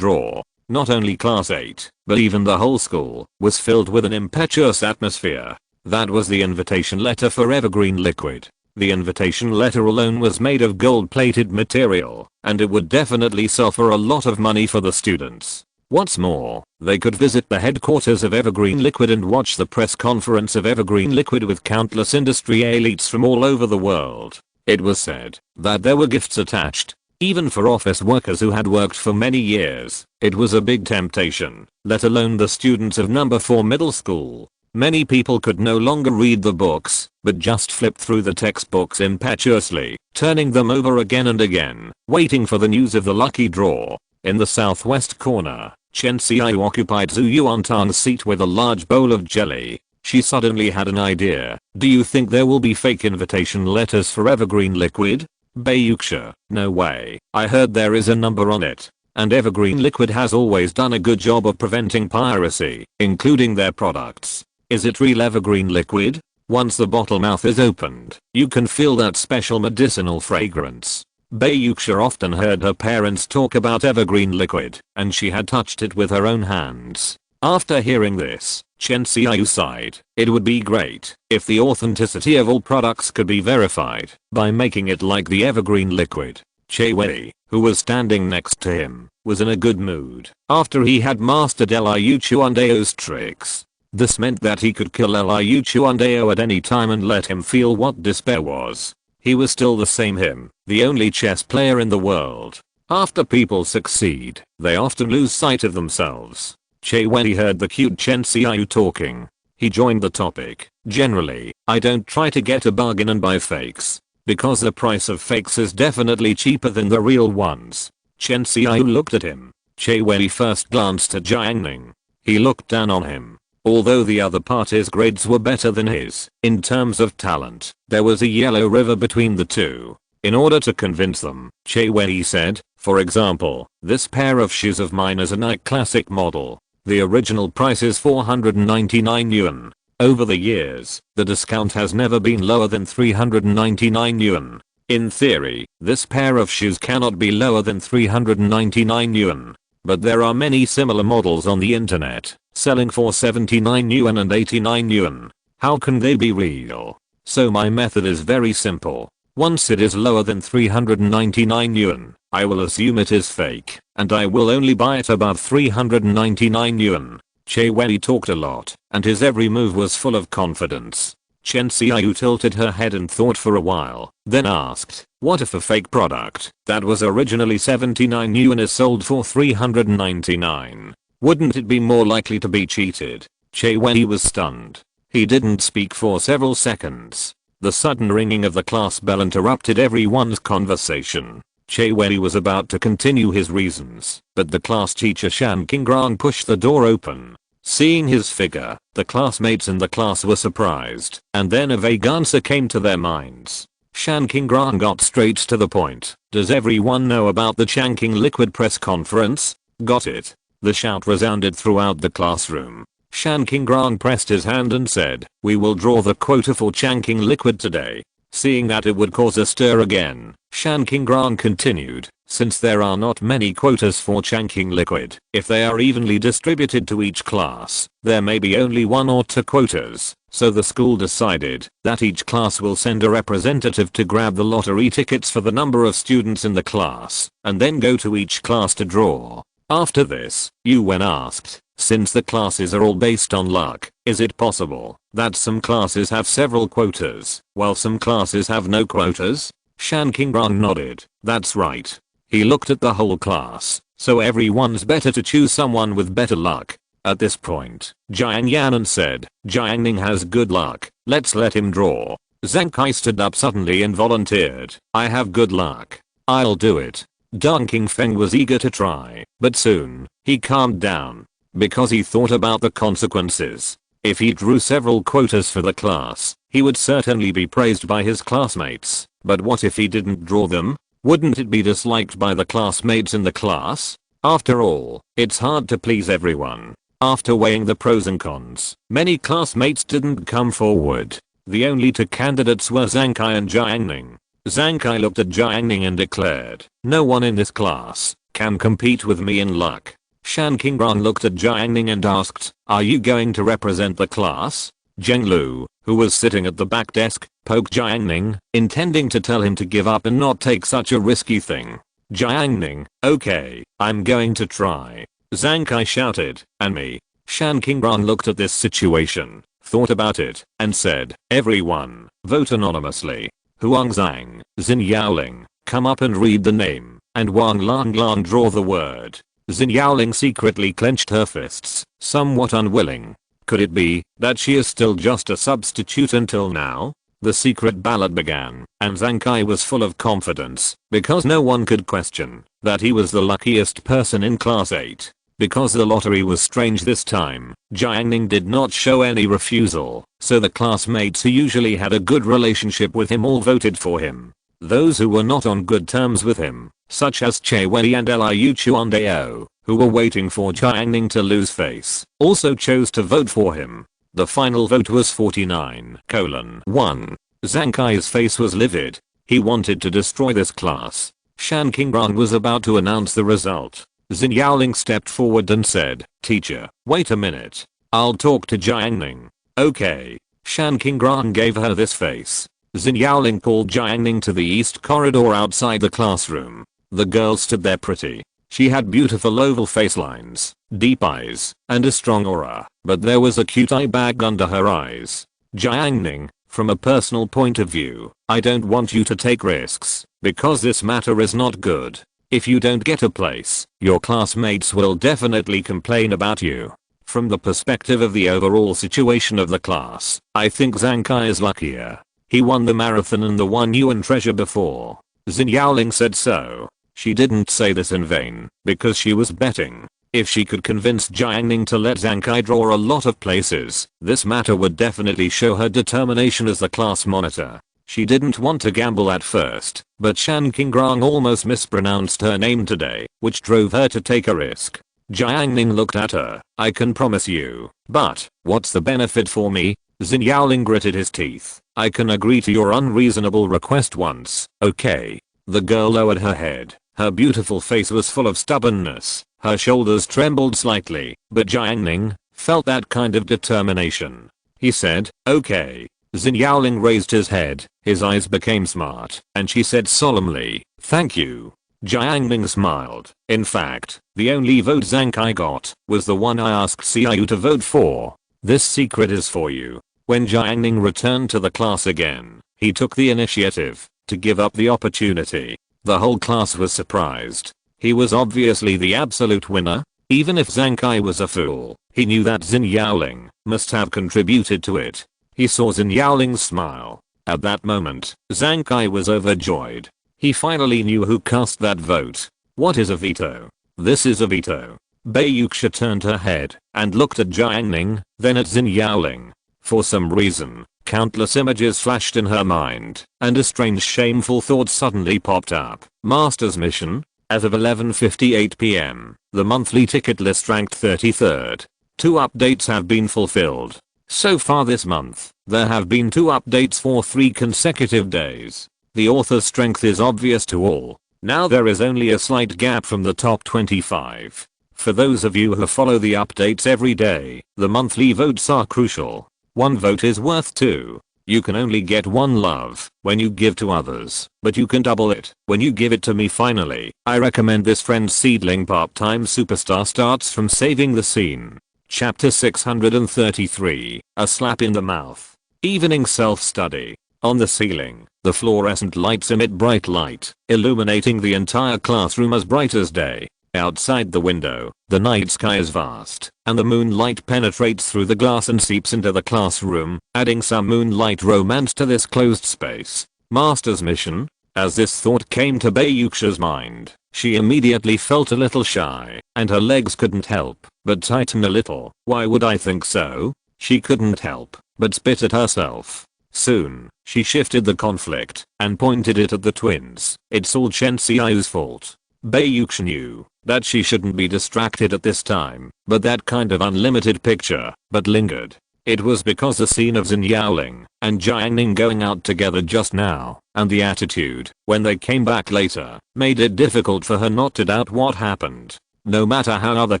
A: Not only class 8, but even the whole school was filled with an impetuous atmosphere. That was the invitation letter for Evergreen Liquid. The invitation letter alone was made of gold-plated material, and it would definitely sell for a lot of money for the students. What's more, they could visit the headquarters of Evergreen Liquid and watch the press conference of Evergreen Liquid with countless industry elites from all over the world. It was said that there were gifts attached, even for office workers who had worked for many years. It was a big temptation, let alone the students of number 4 middle school. Many people could no longer read the books, but just flipped through the textbooks impetuously, turning them over again and again, waiting for the news of the lucky draw. In the southwest corner, Chen Xiao occupied Zhu Yuantan's seat with a large bowl of jelly. She suddenly had an idea. "Do you think there will be fake invitation letters for Evergreen Liquid?" Bayuxia, "No way. I heard there is a number on it. And Evergreen Liquid has always done a good job of preventing piracy, including their products. Is it real Evergreen Liquid? Once the bottle mouth is opened, you can feel that special medicinal fragrance." Bayuxia often heard her parents talk about Evergreen Liquid, and she had touched it with her own hands. After hearing this, Chen Xiao sighed. It would be great if the authenticity of all products could be verified by making it like the Evergreen Liquid. Che Wei, who was standing next to him, was in a good mood after he had mastered Liu Chuandao's tricks. This meant that he could kill Liu Chuandao at any time and let him feel what despair was. He was still the same him, the only chess player in the world. After people succeed, they often lose sight of themselves. Che Wei heard the cute Chen Xiao talking. He joined the topic. "Generally, I don't try to get a bargain and buy fakes, because the price of fakes is definitely cheaper than the real ones." Chen Xiao looked at him. Che Wei first glanced at Jiang Ning. He looked down on him. Although the other party's grades were better than his, in terms of talent, there was a yellow river between the two. In order to convince them, Che Wei said, "For example, this pair of shoes of mine is a Nike Classic model. The original price is 499 yuan. Over the years, the discount has never been lower than 399 yuan. In theory, this pair of shoes cannot be lower than 399 yuan. But there are many similar models on the internet, selling for 79 yuan and 89 yuan. How can they be real? So my method is very simple. Once it is lower than 399 yuan, I will assume it is fake, and I will only buy it above 399 yuan. Che Wei talked a lot, and his every move was full of confidence. Chen Xiaoyu tilted her head and thought for a while, then asked, what if a fake product that was originally 79 yuan is sold for 399? Wouldn't it be more likely to be cheated? Che Wei was stunned. He didn't speak for several seconds. The sudden ringing of the class bell interrupted everyone's conversation. Che Wei was about to continue his reasons, but the class teacher Shan Qingrang pushed the door open. Seeing his figure, the classmates in the class were surprised, and then a vague answer came to their minds. Shan Qingrang got straight to the point. Does everyone know about the Changqing liquid press conference? Got it. The shout resounded throughout the classroom. Shan Qingrang pressed his hand and said, we will draw the quota for Changqing liquid today. Seeing that it would cause a stir again, Shan Qingrang continued, since there are not many quotas for Changqing liquid, if they are evenly distributed to each class, there may be only 1 or 2 quotas, so the school decided that each class will send a representative to grab the lottery tickets for the number of students in the class, and then go to each class to draw. After this, Yuwen asked, since the classes are all based on luck, is it possible that some classes have several quotas, while some classes have no quotas? Shan Qingrang nodded. That's right. He looked at the whole class, so everyone's better to choose someone with better luck. At this point, Jiang Yanan said, Jiang Ning has good luck, let's let him draw. Zhang Kai stood up suddenly and volunteered, I have good luck. I'll do it. Deng Qingfeng was eager to try, but soon, he calmed down. Because he thought about the consequences. If he drew several quotas for the class, he would certainly be praised by his classmates, but what if he didn't draw them? Wouldn't it be disliked by the classmates in the class? After all, it's hard to please everyone. After weighing the pros and cons, many classmates didn't come forward. The only 2 candidates were Zhang Kai and Jiang Ning. Zhang Kai looked at Jiang Ning and declared, no one in this class can compete with me in luck. Shan Qingrang looked at Jiang Ning and asked, are you going to represent the class? Zheng Lu, who was sitting at the back desk, poked Jiang Ning, intending to tell him to give up and not take such a risky thing. Jiang Ning, okay, I'm going to try. Zhang Kai shouted, and me. Shan Qingrang looked at this situation, thought about it, and said, everyone, vote anonymously. Huang Zhang, Xin Yaoling, come up and read the name, and Wang Lang draw the word. Xin Yaoling secretly clenched her fists, somewhat unwilling. Could it be that she is still just a substitute until now? The secret ballot began, and Zhang Kai was full of confidence, because no one could question that he was the luckiest person in class 8. Because the lottery was strange this time, Jiang Ning did not show any refusal, so the classmates who usually had a good relationship with him all voted for him. Those who were not on good terms with him, such as Che Wei and Liu Chuandao, who were waiting for Jiang Ning to lose face, also chose to vote for him. The final vote was 49:1. Zhang Kai's face was livid. He wanted to destroy this class. Shan Qingrang was about to announce the result. Xin Yaoling stepped forward and said, teacher, wait a minute. I'll talk to Jiang Ning. Okay. Shan Qingrang gave her this face. Xin Yaoling called Jiang Ning to the east corridor outside the classroom. The girl stood there pretty. She had beautiful oval face lines, deep eyes, and a strong aura, but there was a cute eye bag under her eyes. Jiang Ning, from a personal point of view, I don't want you to take risks, because this matter is not good. If you don't get a place, your classmates will definitely complain about you. From the perspective of the overall situation of the class, I think Zhang Kai is luckier. He won the marathon and the 1 yuan treasure before. Xin Yaoling said so. She didn't say this in vain, because she was betting. If she could convince Jiang Ning to let Zhang Kai draw a lot of places, this matter would definitely show her determination as the class monitor. She didn't want to gamble at first, but Shan Qingrang almost mispronounced her name today, which drove her to take a risk. Jiang Ning looked at her. I can promise you, but what's the benefit for me? Xin Yaoling gritted his teeth. I can agree to your unreasonable request once, okay? The girl lowered her head. Her beautiful face was full of stubbornness. Her shoulders trembled slightly, but Jiang Ning felt that kind of determination. He said, okay. Xin Yaoling raised his head, his eyes became smart, and she said solemnly, thank you. Jiang Ning smiled. In fact, the only vote Zhang Kai got was the one I asked Xiaoyu to vote for. This secret is for you. When Jiang Ning returned to the class again, he took the initiative to give up the opportunity. The whole class was surprised. He was obviously the absolute winner. Even if Zhang Kai was a fool, he knew that Xin Yaoling must have contributed to it. He saw Xin Yaoling's smile. At that moment, Zhang Kai was overjoyed. He finally knew who cast that vote. What is a veto? This is a veto. Bai Yuxia turned her head and looked at Jiang Ning, then at Xin Yaoling. For some reason, countless images flashed in her mind, and a strange shameful thought suddenly popped up. Master's mission? As of 11:58 p.m., the monthly ticket list ranked 33rd. 2 updates have been fulfilled. So far this month, there have been 2 updates for 3 consecutive days. The author's strength is obvious to all. Now there is only a slight gap from the top 25. For those of you who follow the updates every day, the monthly votes are crucial. 1 vote is worth 2. You can only get 1 love when you give to others, but you can double it when you give it to me. Finally, I recommend this friend seedling part-time superstar starts from saving the scene. Chapter 633, A Slap in the Mouth. Evening self-study. On the ceiling, the fluorescent lights emit bright light, illuminating the entire classroom as bright as day. Outside the window, the night sky is vast, and the moonlight penetrates through the glass and seeps into the classroom, adding some moonlight romance to this closed space. Master's mission? As this thought came to Bai Yuxia's mind, she immediately felt a little shy, and her legs couldn't help but tighten a little. Why would I think so? She couldn't help but spit at herself. Soon, she shifted the conflict and pointed it at the twins. It's all Chen Xiao's fault. Bai Yuxia knew that she shouldn't be distracted at this time, but that kind of unlimited picture but lingered. It was because the scene of Xin Yaoling and Jiang Ning going out together just now, and the attitude when they came back later, made it difficult for her not to doubt what happened. No matter how other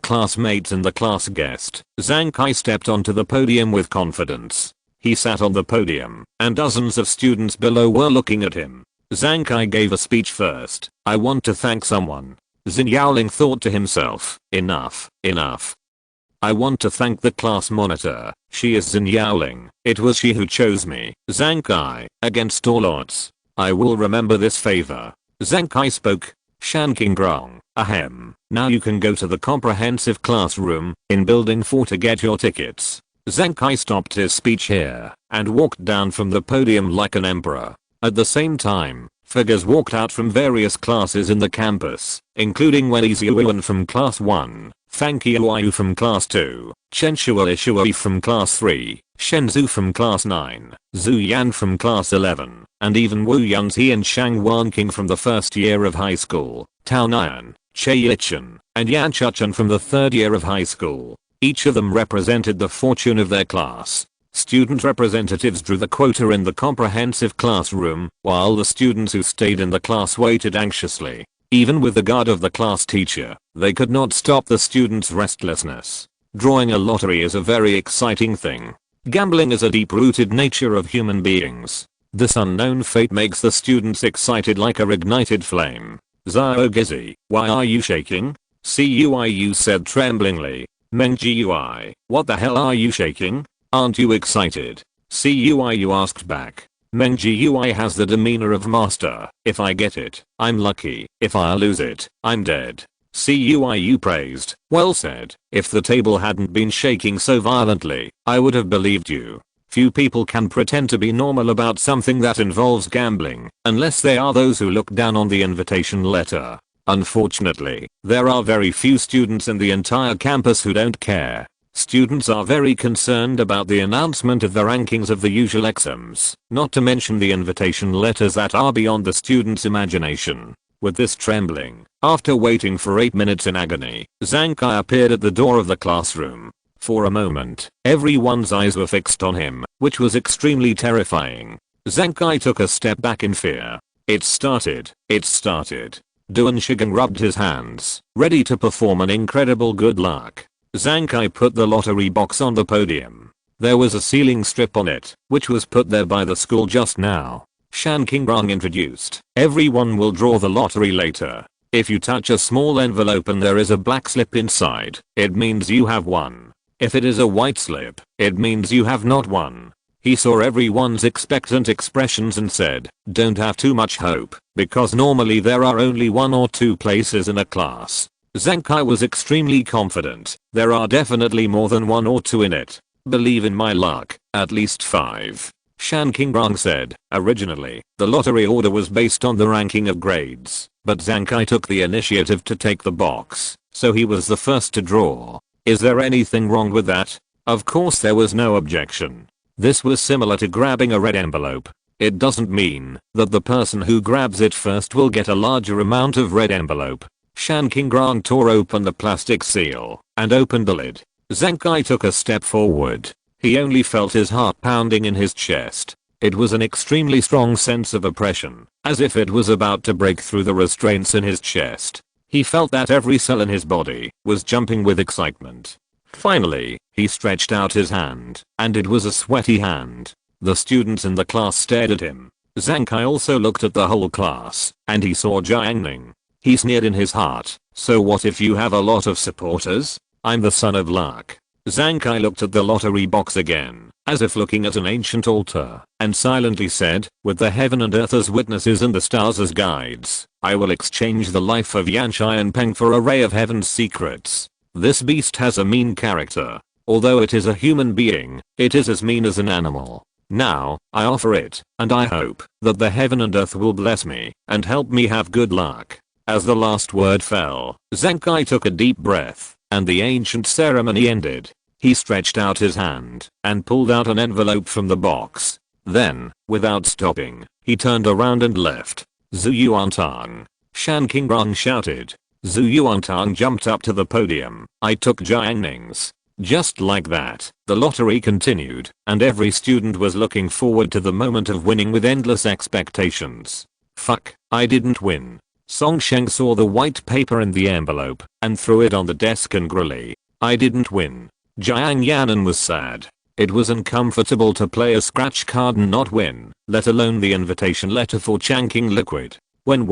A: classmates and the class guessed, Zhang Kai stepped onto the podium with confidence. He sat on the podium, and dozens of students below were looking at him. Zhang Kai gave a speech first. I want to thank someone. Xin Yaoling thought to himself, enough. I want to thank the class monitor. She is Xin Yaoling. It was she who chose me. Zhang Kai, against all odds. I will remember this favor. Zhang Kai spoke. Shan Qingrong, ahem. Now you can go to the comprehensive classroom in building 4 to get your tickets. Zhang Kai stopped his speech here and walked down from the podium like an emperor. At the same time, figures walked out from various classes in the campus, including Wen Xiuan from class 1, Fang Qiuyu from class 2, Chen Shuai from class 3, Shen Zhu from class 9, Zhu Yan from class 11, and even Wu Yunzi and Shang Wanqing from the first year of high school, Tao Nian, Che Yichen, and Yan Chuchen from the 3rd year of high school. Each of them represented the fortune of their class. Student representatives drew the quota in the comprehensive classroom, while the students who stayed in the class waited anxiously. Even with the guard of the class teacher, they could not stop the students' restlessness. Drawing a lottery is a very exciting thing. Gambling is a deep-rooted nature of human beings. This unknown fate makes the students excited like a ignited flame. Zhao Gizi, why are you shaking? Cuiyu said tremblingly. Meng Gui, what the hell are you shaking? Aren't you excited? Cuiyu asked back. Meng Gui has the demeanor of master. If I get it, I'm lucky. If I lose it, I'm dead. Cuiyu praised. Well said. If the table hadn't been shaking so violently, I would have believed you. Few people can pretend to be normal about something that involves gambling, unless they are those who look down on the invitation letter. Unfortunately, there are very few students in the entire campus who don't care. Students are very concerned about the announcement of the rankings of the usual exams, not to mention the invitation letters that are beyond the students' imagination. With this trembling, after waiting for 8 minutes in agony, Zhang Kai appeared at the door of the classroom. For a moment, everyone's eyes were fixed on him, which was extremely terrifying. Zhang Kai took a step back in fear. It started. Duan Shigang rubbed his hands, ready to perform an incredible good luck. Zhang Kai put the lottery box on the podium. There was a ceiling strip on it, which was put there by the school just now. Shan Qingrong introduced. Everyone will draw the lottery later. If you touch a small envelope and there is a black slip inside, it means you have won. If it is a white slip, it means you have not won. He saw everyone's expectant expressions and said, "Don't have too much hope, because normally there are only 1 or 2 places in a class." Zankai was extremely confident. "There are definitely more than 1 or 2 in it. Believe in my luck, at least 5. Shan Qingrong said. Originally, the lottery order was based on the ranking of grades, but Zankai took the initiative to take the box, so he was the first to draw. Is there anything wrong with that? Of course there was no objection. This was similar to grabbing a red envelope. It doesn't mean that the person who grabs it first will get a larger amount of red envelope. Shan Qingrong tore open the plastic seal and opened the lid. Zankai took a step forward. He only felt his heart pounding in his chest. It was an extremely strong sense of oppression, as if it was about to break through the restraints in his chest. He felt that every cell in his body was jumping with excitement. Finally, he stretched out his hand, and it was a sweaty hand. The students in the class stared at him. Zankai also looked at the whole class, and he saw Jiang Ning. He sneered in his heart. "So what if you have a lot of supporters? I'm the son of luck." Zankai looked at the lottery box again, as if looking at an ancient altar, and silently said, "With the heaven and earth as witnesses and the stars as guides, I will exchange the life of Yanshai and Peng for a ray of heaven's secrets. This beast has a mean character. Although it is a human being, it is as mean as an animal. Now, I offer it, and I hope that the heaven and earth will bless me and help me have good luck." As the last word fell, Zankai took a deep breath, and the ancient ceremony ended. He stretched out his hand and pulled out an envelope from the box. Then, without stopping, he turned around and left. "Zhu Yuantang!" Shan Qingrong shouted. Zhu Yuantang jumped up to the podium. "I took Jiang Ning's." Just like that, the lottery continued, and every student was looking forward to the moment of winning with endless expectations. "Fuck, I didn't win." Song Sheng saw the white paper in the envelope and threw it on the desk angrily. "I didn't win." Jiang Yanan was sad. It was uncomfortable to play a scratch card and not win, let alone the invitation letter for Changqing Liquid. When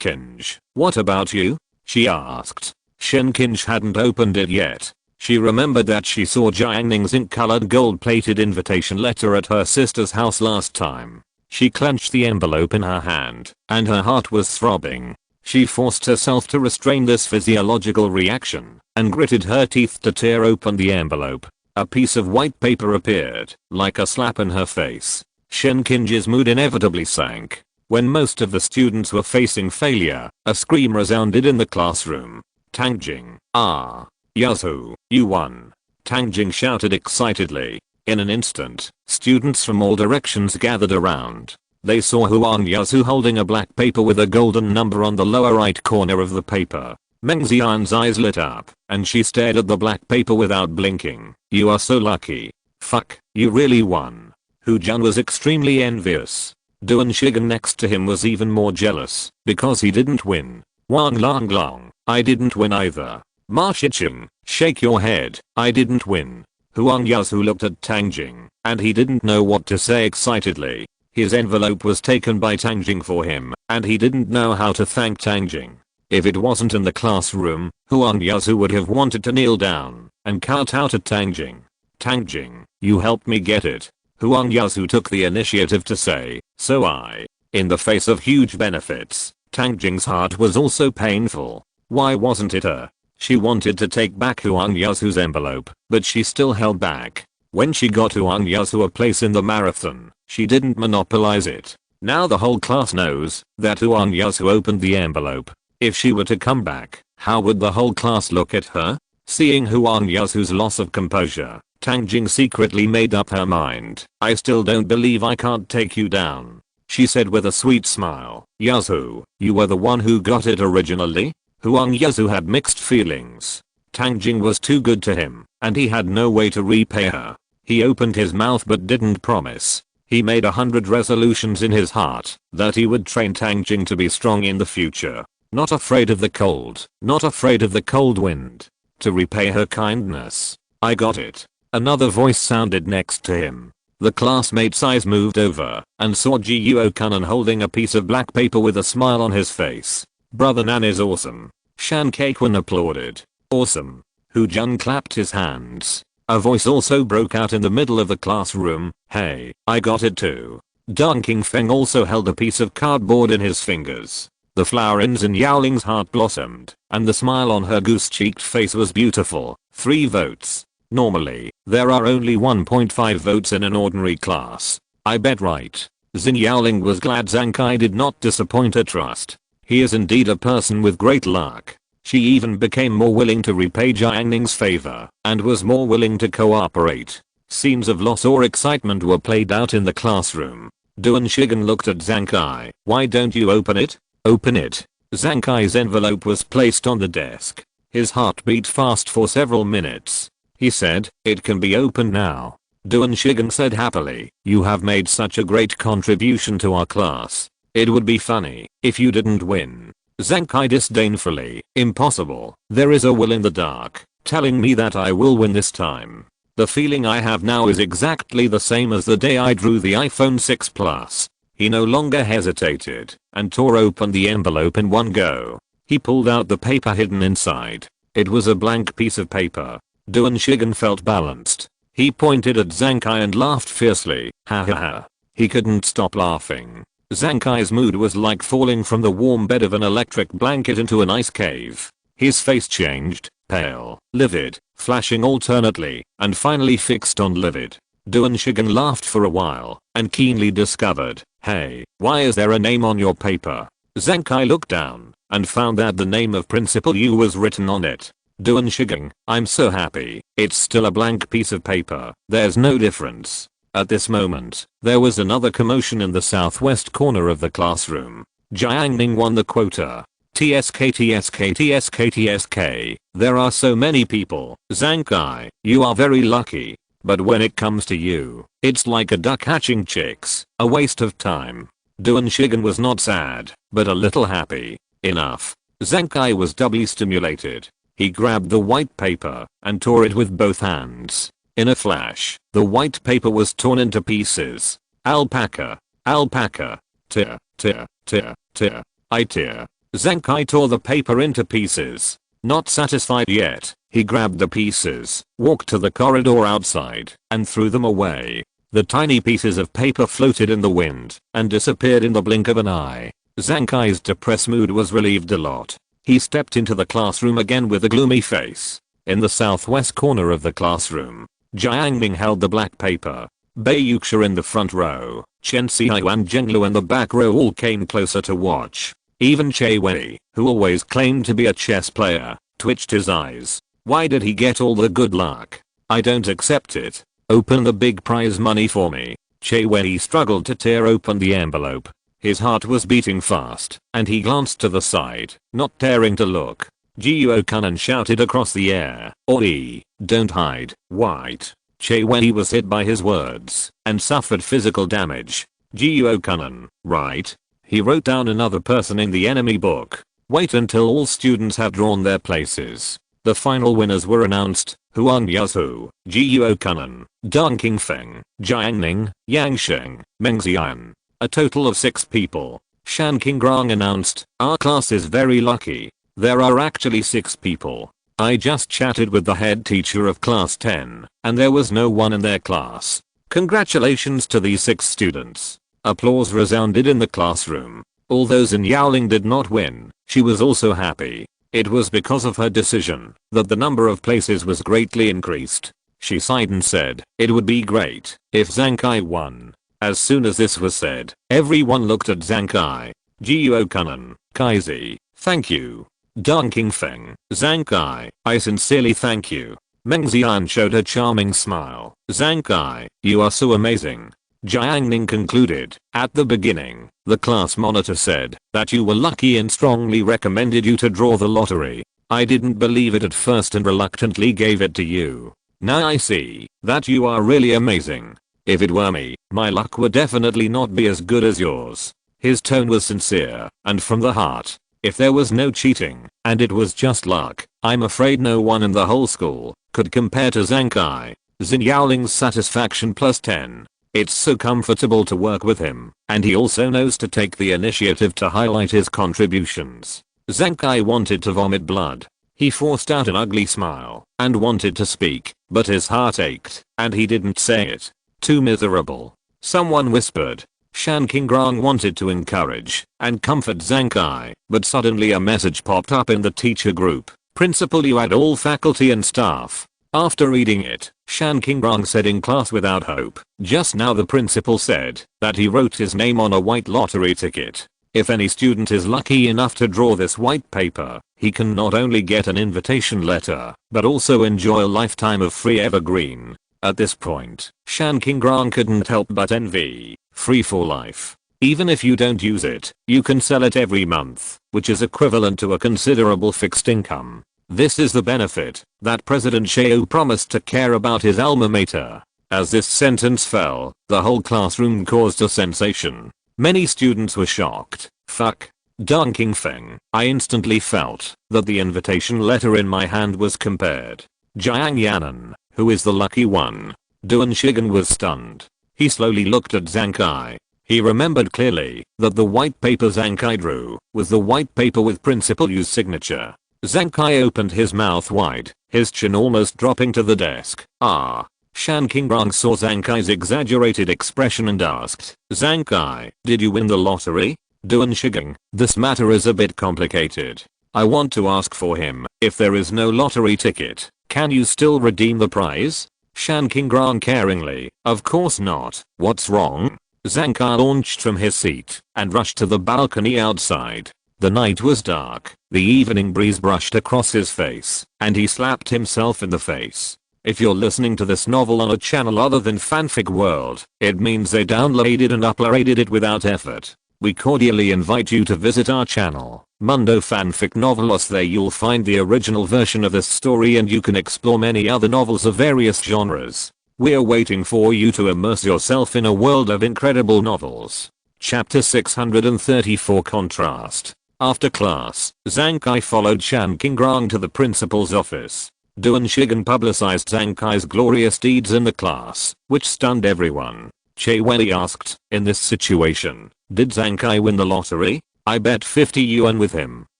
A: Kinj, what about you?" she asked. Shen Kinj hadn't opened it yet. She remembered that she saw Jiang Ning's ink-colored gold-plated invitation letter at her sister's house last time. She clenched the envelope in her hand, and her heart was throbbing. She forced herself to restrain this physiological reaction, and gritted her teeth to tear open the envelope. A piece of white paper appeared, like a slap in her face. Shen Kinj's mood inevitably sank. When most of the students were facing failure, a scream resounded in the classroom. "Tangjing, ah! Yazoo, you won!" Tangjing shouted excitedly. In an instant, students from all directions gathered around. They saw Huang Yazoo holding a black paper with a golden number on the lower right corner of the paper. Meng Xian's eyes lit up, and she stared at the black paper without blinking. "You are so lucky. Fuck, you really won." Hu Jun was extremely envious. Duan Shigen next to him was even more jealous, because he didn't win. Wang Longlong, "I didn't win either." Ma Shiqing, "Shake your head, I didn't win." Huang Yazoo looked at Tangjing, and he didn't know what to say excitedly. His envelope was taken by Tangjing for him, and he didn't know how to thank Tangjing. If it wasn't in the classroom, Huang Yazoo would have wanted to kneel down and cut out at Tangjing. "Tangjing, you helped me get it." Huang Yazoo took the initiative to say, "So I." In the face of huge benefits, Tangjing's heart was also painful. Why wasn't it her? She wanted to take back Huang Yazoo's envelope, but she still held back. When she got Huang Yazoo a place in the marathon, she didn't monopolize it. Now the whole class knows that Huang Yazoo opened the envelope. If she were to come back, how would the whole class look at her? Seeing Huang Yazoo's loss of composure, Tangjing secretly made up her mind. "I still don't believe I can't take you down," she said with a sweet smile. "Yazoo, you were the one who got it originally?" Huang Yazoo had mixed feelings. Tangjing was too good to him, and he had no way to repay her. He opened his mouth but didn't promise. He made 100 resolutions in his heart that he would train Tangjing to be strong in the future. Not afraid of the cold, not afraid of the cold wind. To repay her kindness. "I got it." Another voice sounded next to him. The classmate's eyes moved over and saw Ji Yuo-kun holding a piece of black paper with a smile on his face. "Brother Nan is awesome." Shan Kaikun applauded. "Awesome." Hu Jun clapped his hands. A voice also broke out in the middle of the classroom. Hey, I got it too. Jiang Ning also held a piece of cardboard in his fingers. The flower in Xin Yaoling's heart blossomed, and the smile on her goose-cheeked face was beautiful. 3 votes. Normally, there are only 1.5 votes in an ordinary class. I bet right. Xin Yaoling was glad Zhang Kai did not disappoint her trust. He is indeed a person with great luck. She even became more willing to repay Jiang Ning's favor, and was more willing to cooperate. Scenes of loss or excitement were played out in the classroom. Duan Shigen looked at Zhang Kai. Why don't you open it? Open it. Zhang Kai's envelope was placed on the desk. His heart beat fast for several minutes. He said, it can be opened now. Duan Shigen said happily, you have made such a great contribution to our class. It would be funny if you didn't win. Zhang Kai disdainfully, impossible. There is a will in the dark, telling me that I will win this time. The feeling I have now is exactly the same as the day I drew the iPhone 6 Plus. He no longer hesitated, and tore open the envelope in one go. He pulled out the paper hidden inside. It was a blank piece of paper. Duan Shigen felt balanced. He pointed at Zhang Kai and laughed fiercely. Ha ha ha. He couldn't stop laughing. Zhang Kai's mood was like falling from the warm bed of an electric blanket into an ice cave. His face changed, pale, livid, flashing alternately, and finally fixed on livid. Duan Shigen laughed for a while, and keenly discovered, hey, why is there a name on your paper? Zhang Kai looked down, and found that the name of Principal Yu was written on it. Duan Shigen, I'm so happy. It's still a blank piece of paper. There's no difference. At this moment, there was another commotion in the southwest corner of the classroom. Jiang Ning won the quota. TSK TSK TSK TSK. There are so many people. Zhang Kai, you are very lucky. But when it comes to you, it's like a duck hatching chicks. A waste of time. Duan Shigen was not sad, but a little happy. Enough. Zhang Kai was doubly stimulated. He grabbed the white paper and tore it with both hands. In a flash, the white paper was torn into pieces. Alpaca. Alpaca. Tear. Tear. Tear. Tear. I tear. Zhang Kai tore the paper into pieces. Not satisfied yet, he grabbed the pieces, walked to the corridor outside, and threw them away. The tiny pieces of paper floated in the wind, and disappeared in the blink of an eye. Zhang Kai's depressed mood was relieved a lot. He stepped into the classroom again with a gloomy face. In the southwest corner of the classroom, Jiang Ning held the black paper. Bei Yuxia in the front row, Chen Xiao and Zhenglu in the back row all came closer to watch. Even Che Wei, who always claimed to be a chess player, twitched his eyes. Why did he get all the good luck? I don't accept it. Open the big prize money for me. Che Wei struggled to tear open the envelope. His heart was beating fast, and he glanced to the side, not daring to look. Jiuo Kanan shouted across the air, Oi, don't hide, white. Che Wei was hit by his words, and suffered physical damage. Jiuo Kanan, right? He wrote down another person in the enemy book. Wait until all students have drawn their places. The final winners were announced. Huang Yazhu, Jiuo Kanan, Deng Qingfeng, Jiang Ning, Yang Sheng, Meng Xian. A total of 6 people. Shan Qingrang announced, our class is very lucky. There are actually 6 people. I just chatted with the head teacher of class 10, and there was no one in their class. Congratulations to these 6 students. Applause resounded in the classroom. Although Xin Yaoling did not win, she was also happy. It was because of her decision that the number of places was greatly increased. She sighed and said, it would be great if Zhang Kai won. As soon as this was said, everyone looked at Zhang Kai. Jiuo Kanan, Kaizi, thank you. Deng Qingfeng, Zhang Kai, I sincerely thank you. Meng Xian showed a charming smile. Zhang Kai, you are so amazing. Jiang Ning concluded. At the beginning, the class monitor said that you were lucky and strongly recommended you to draw the lottery. I didn't believe it at first and reluctantly gave it to you. Now I see that you are really amazing. If it were me, my luck would definitely not be as good as yours. His tone was sincere and from the heart. If there was no cheating, and it was just luck, I'm afraid no one in the whole school could compare to Zhang Kai. Xin Yaoling's satisfaction plus 10. It's so comfortable to work with him, and he also knows to take the initiative to highlight his contributions. Zhang Kai wanted to vomit blood. He forced out an ugly smile and wanted to speak, but his heart ached, and he didn't say it. Too miserable. Someone whispered. Shan Qingrong wanted to encourage and comfort Zhang Kai, but suddenly a message popped up in the teacher group. Principal, you add all faculty and staff. After reading it, Shan Qingrong said in class without hope. Just now the principal said that he wrote his name on a white lottery ticket. If any student is lucky enough to draw this white paper, he can not only get an invitation letter, but also enjoy a lifetime of free evergreen. At this point, Shan Qingrong couldn't help but envy. Free for life. Even if you don't use it, you can sell it every month, which is equivalent to a considerable fixed income. This is the benefit that President Xiao promised to care about his alma mater. As this sentence fell, the whole classroom caused a sensation. Many students were shocked. Fuck. Deng Qingfeng. I instantly felt that the invitation letter in my hand was compared. Jiang Ning, who is the lucky one. Duan Shigen was stunned. He slowly looked at Zhang Kai. He remembered clearly that the white paper Zhang Kai drew was the white paper with Principal Yu's signature. Zhang Kai opened his mouth wide, his chin almost dropping to the desk. Ah. Shan Qingrong saw Zhang Kai's exaggerated expression and asked, Zhang Kai, did you win the lottery? Duan Shigen, this matter is a bit complicated. I want to ask for him, if there is no lottery ticket, can you still redeem the prize? Shan Qingrong caringly, of course not, what's wrong? Zhang Kai launched from his seat and rushed to the balcony outside. The night was dark, the evening breeze brushed across his face, and he slapped himself in the face. If you're listening to this novel on a channel other than Fanfic World, it means they downloaded and uploaded it without effort. We cordially invite you to visit our channel, Mundo Fanfic Novelos. There you'll find the original version of this story and you can explore many other novels of various genres. We're waiting for you to immerse yourself in a world of incredible novels. Chapter 634 Contrast. After class, Zhang Kai followed Shan Qingrong to the principal's office. Duan Shigen publicized Zhang Kai's glorious deeds in the class, which stunned everyone. Che Wei asked, in this situation, did Zhang Kai win the lottery? I bet 50 yuan with him.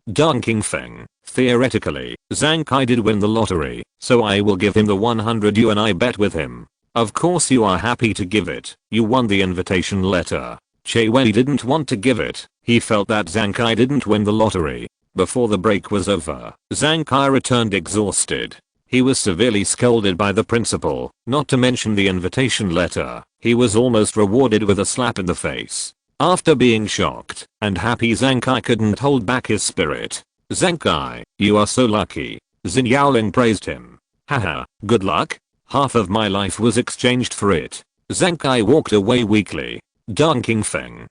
A: Deng Qingfeng, theoretically, Zhang Kai did win the lottery, so I will give him the 100 yuan I bet with him. Of course you are happy to give it, you won the invitation letter. Che Wei didn't want to give it, he felt that Zhang Kai didn't win the lottery. Before the break was over, Zhang Kai returned exhausted. He was severely scolded by the principal, not to mention the invitation letter. He was almost rewarded with a slap in the face. After being shocked and happy, Zhang Kai couldn't hold back his spirit. Zhang Kai, you are so lucky. Xin Yaoling praised him. Haha, good luck? Half of my life was exchanged for it. Zhang Kai walked away weakly. Deng Qingfeng,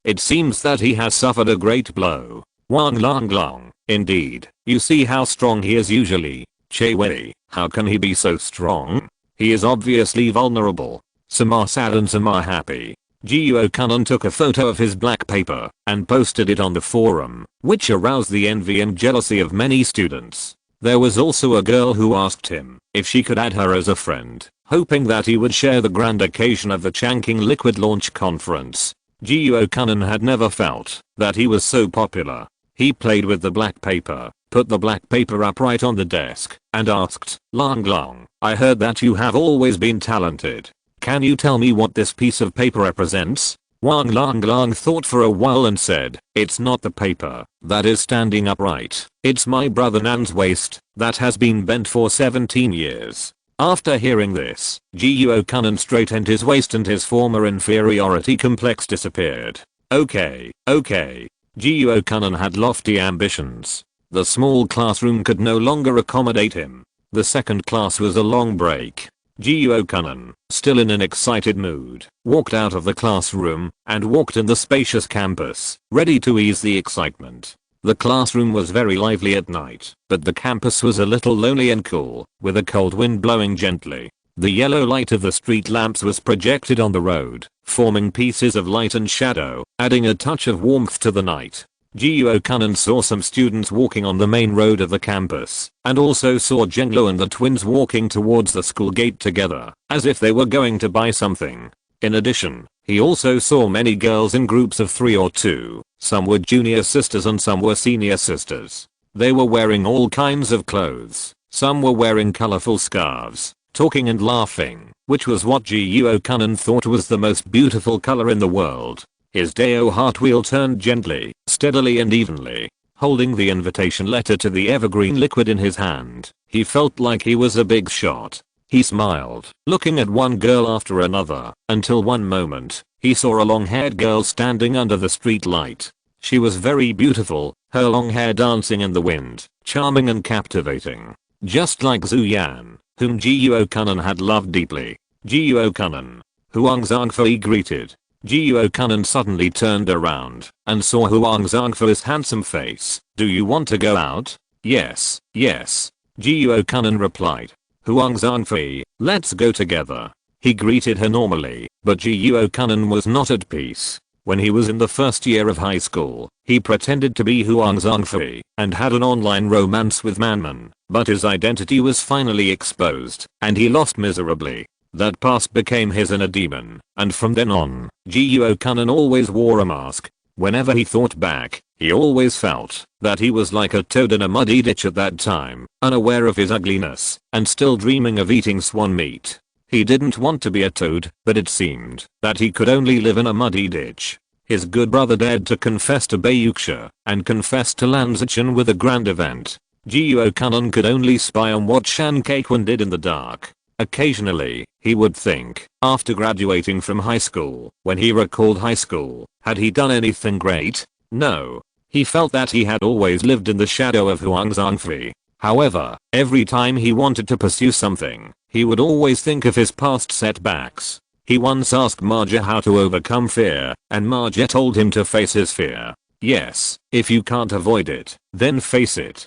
A: it seems that he has suffered a great blow. Wang Long Long, indeed, you see how strong he is usually. Che Wei, how can he be so strong? He is obviously vulnerable. Some are sad and some are happy. Jiuo Kanon took a photo of his black paper and posted it on the forum, which aroused the envy and jealousy of many students. There was also a girl who asked him if she could add her as a friend, hoping that he would share the grand occasion of the Changqing Liquid Launch Conference. Jiuo Kanon had never felt that he was so popular. He played with the black paper, put the black paper upright on the desk, and asked, Long Long, I heard that you have always been talented. Can you tell me what this piece of paper represents? Wang Long Long thought for a while and said, it's not the paper that is standing upright, it's my brother Nan's waist that has been bent for 17 years. After hearing this, Jiuo Kanon straightened his waist and his former inferiority complex disappeared. Okay. Jiuo Kanon had lofty ambitions. The small classroom could no longer accommodate him. The second class was a long break. Jiuo Kanon, still in an excited mood, walked out of the classroom and walked in the spacious campus, ready to ease the excitement. The classroom was very lively at night, but the campus was a little lonely and cool, with a cold wind blowing gently. The yellow light of the street lamps was projected on the road, forming pieces of light and shadow, adding a touch of warmth to the night. Jiuo Kanon saw some students walking on the main road of the campus, and also saw Zhenglo and the twins walking towards the school gate together, as if they were going to buy something. In addition, he also saw many girls in groups of 3 or 2, some were junior sisters and some were senior sisters. They were wearing all kinds of clothes. Some were wearing colorful scarves, talking and laughing, which was what Jiuo Kanan thought was the most beautiful color in the world. His Dao heart wheel turned gently, steadily and evenly. Holding the invitation letter to the evergreen liquid in his hand, he felt like he was a big shot. He smiled, looking at one girl after another, until one moment, he saw a long-haired girl standing under the street light. She was very beautiful, her long hair dancing in the wind, charming and captivating. Just like Zhu Yan, whom Jiuo Kanan had loved deeply. Jiuo Kanan. Huang Zhangfei greeted. Jiuo Kanan suddenly turned around and saw Huang Zhangfei's handsome face. Do you want to go out? Yes, yes. Jiuo Kanan replied. Huang Zhangfei, let's go together. He greeted her normally, but Jiuo Kanan was not at peace. When he was in the first year of high school, he pretended to be Huang Zhangfei and had an online romance with Manman, but his identity was finally exposed, and he lost miserably. That past became his inner demon, and from then on, Jiuo Kanan always wore a mask. Whenever he thought back, he always felt that he was like a toad in a muddy ditch at that time, unaware of his ugliness, and still dreaming of eating swan meat. He didn't want to be a toad, but it seemed that he could only live in a muddy ditch. His good brother dared to confess to Bayuxia, and confessed to Lan Zichen with a grand event. Jiuo Kanan could only spy on what Shan Keiquan did in the dark. Occasionally, he would think, after graduating from high school, when he recalled high school, had he done anything great? No. He felt that he had always lived in the shadow of Huang Zhangfei. However, every time he wanted to pursue something, he would always think of his past setbacks. He once asked Marja how to overcome fear, and Marja told him to face his fear. Yes, if you can't avoid it, then face it.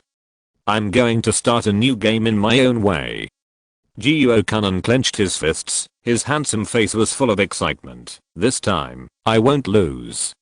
A: I'm going to start a new game in my own way. Jiuo Kanan clenched his fists, his handsome face was full of excitement. This time, I won't lose.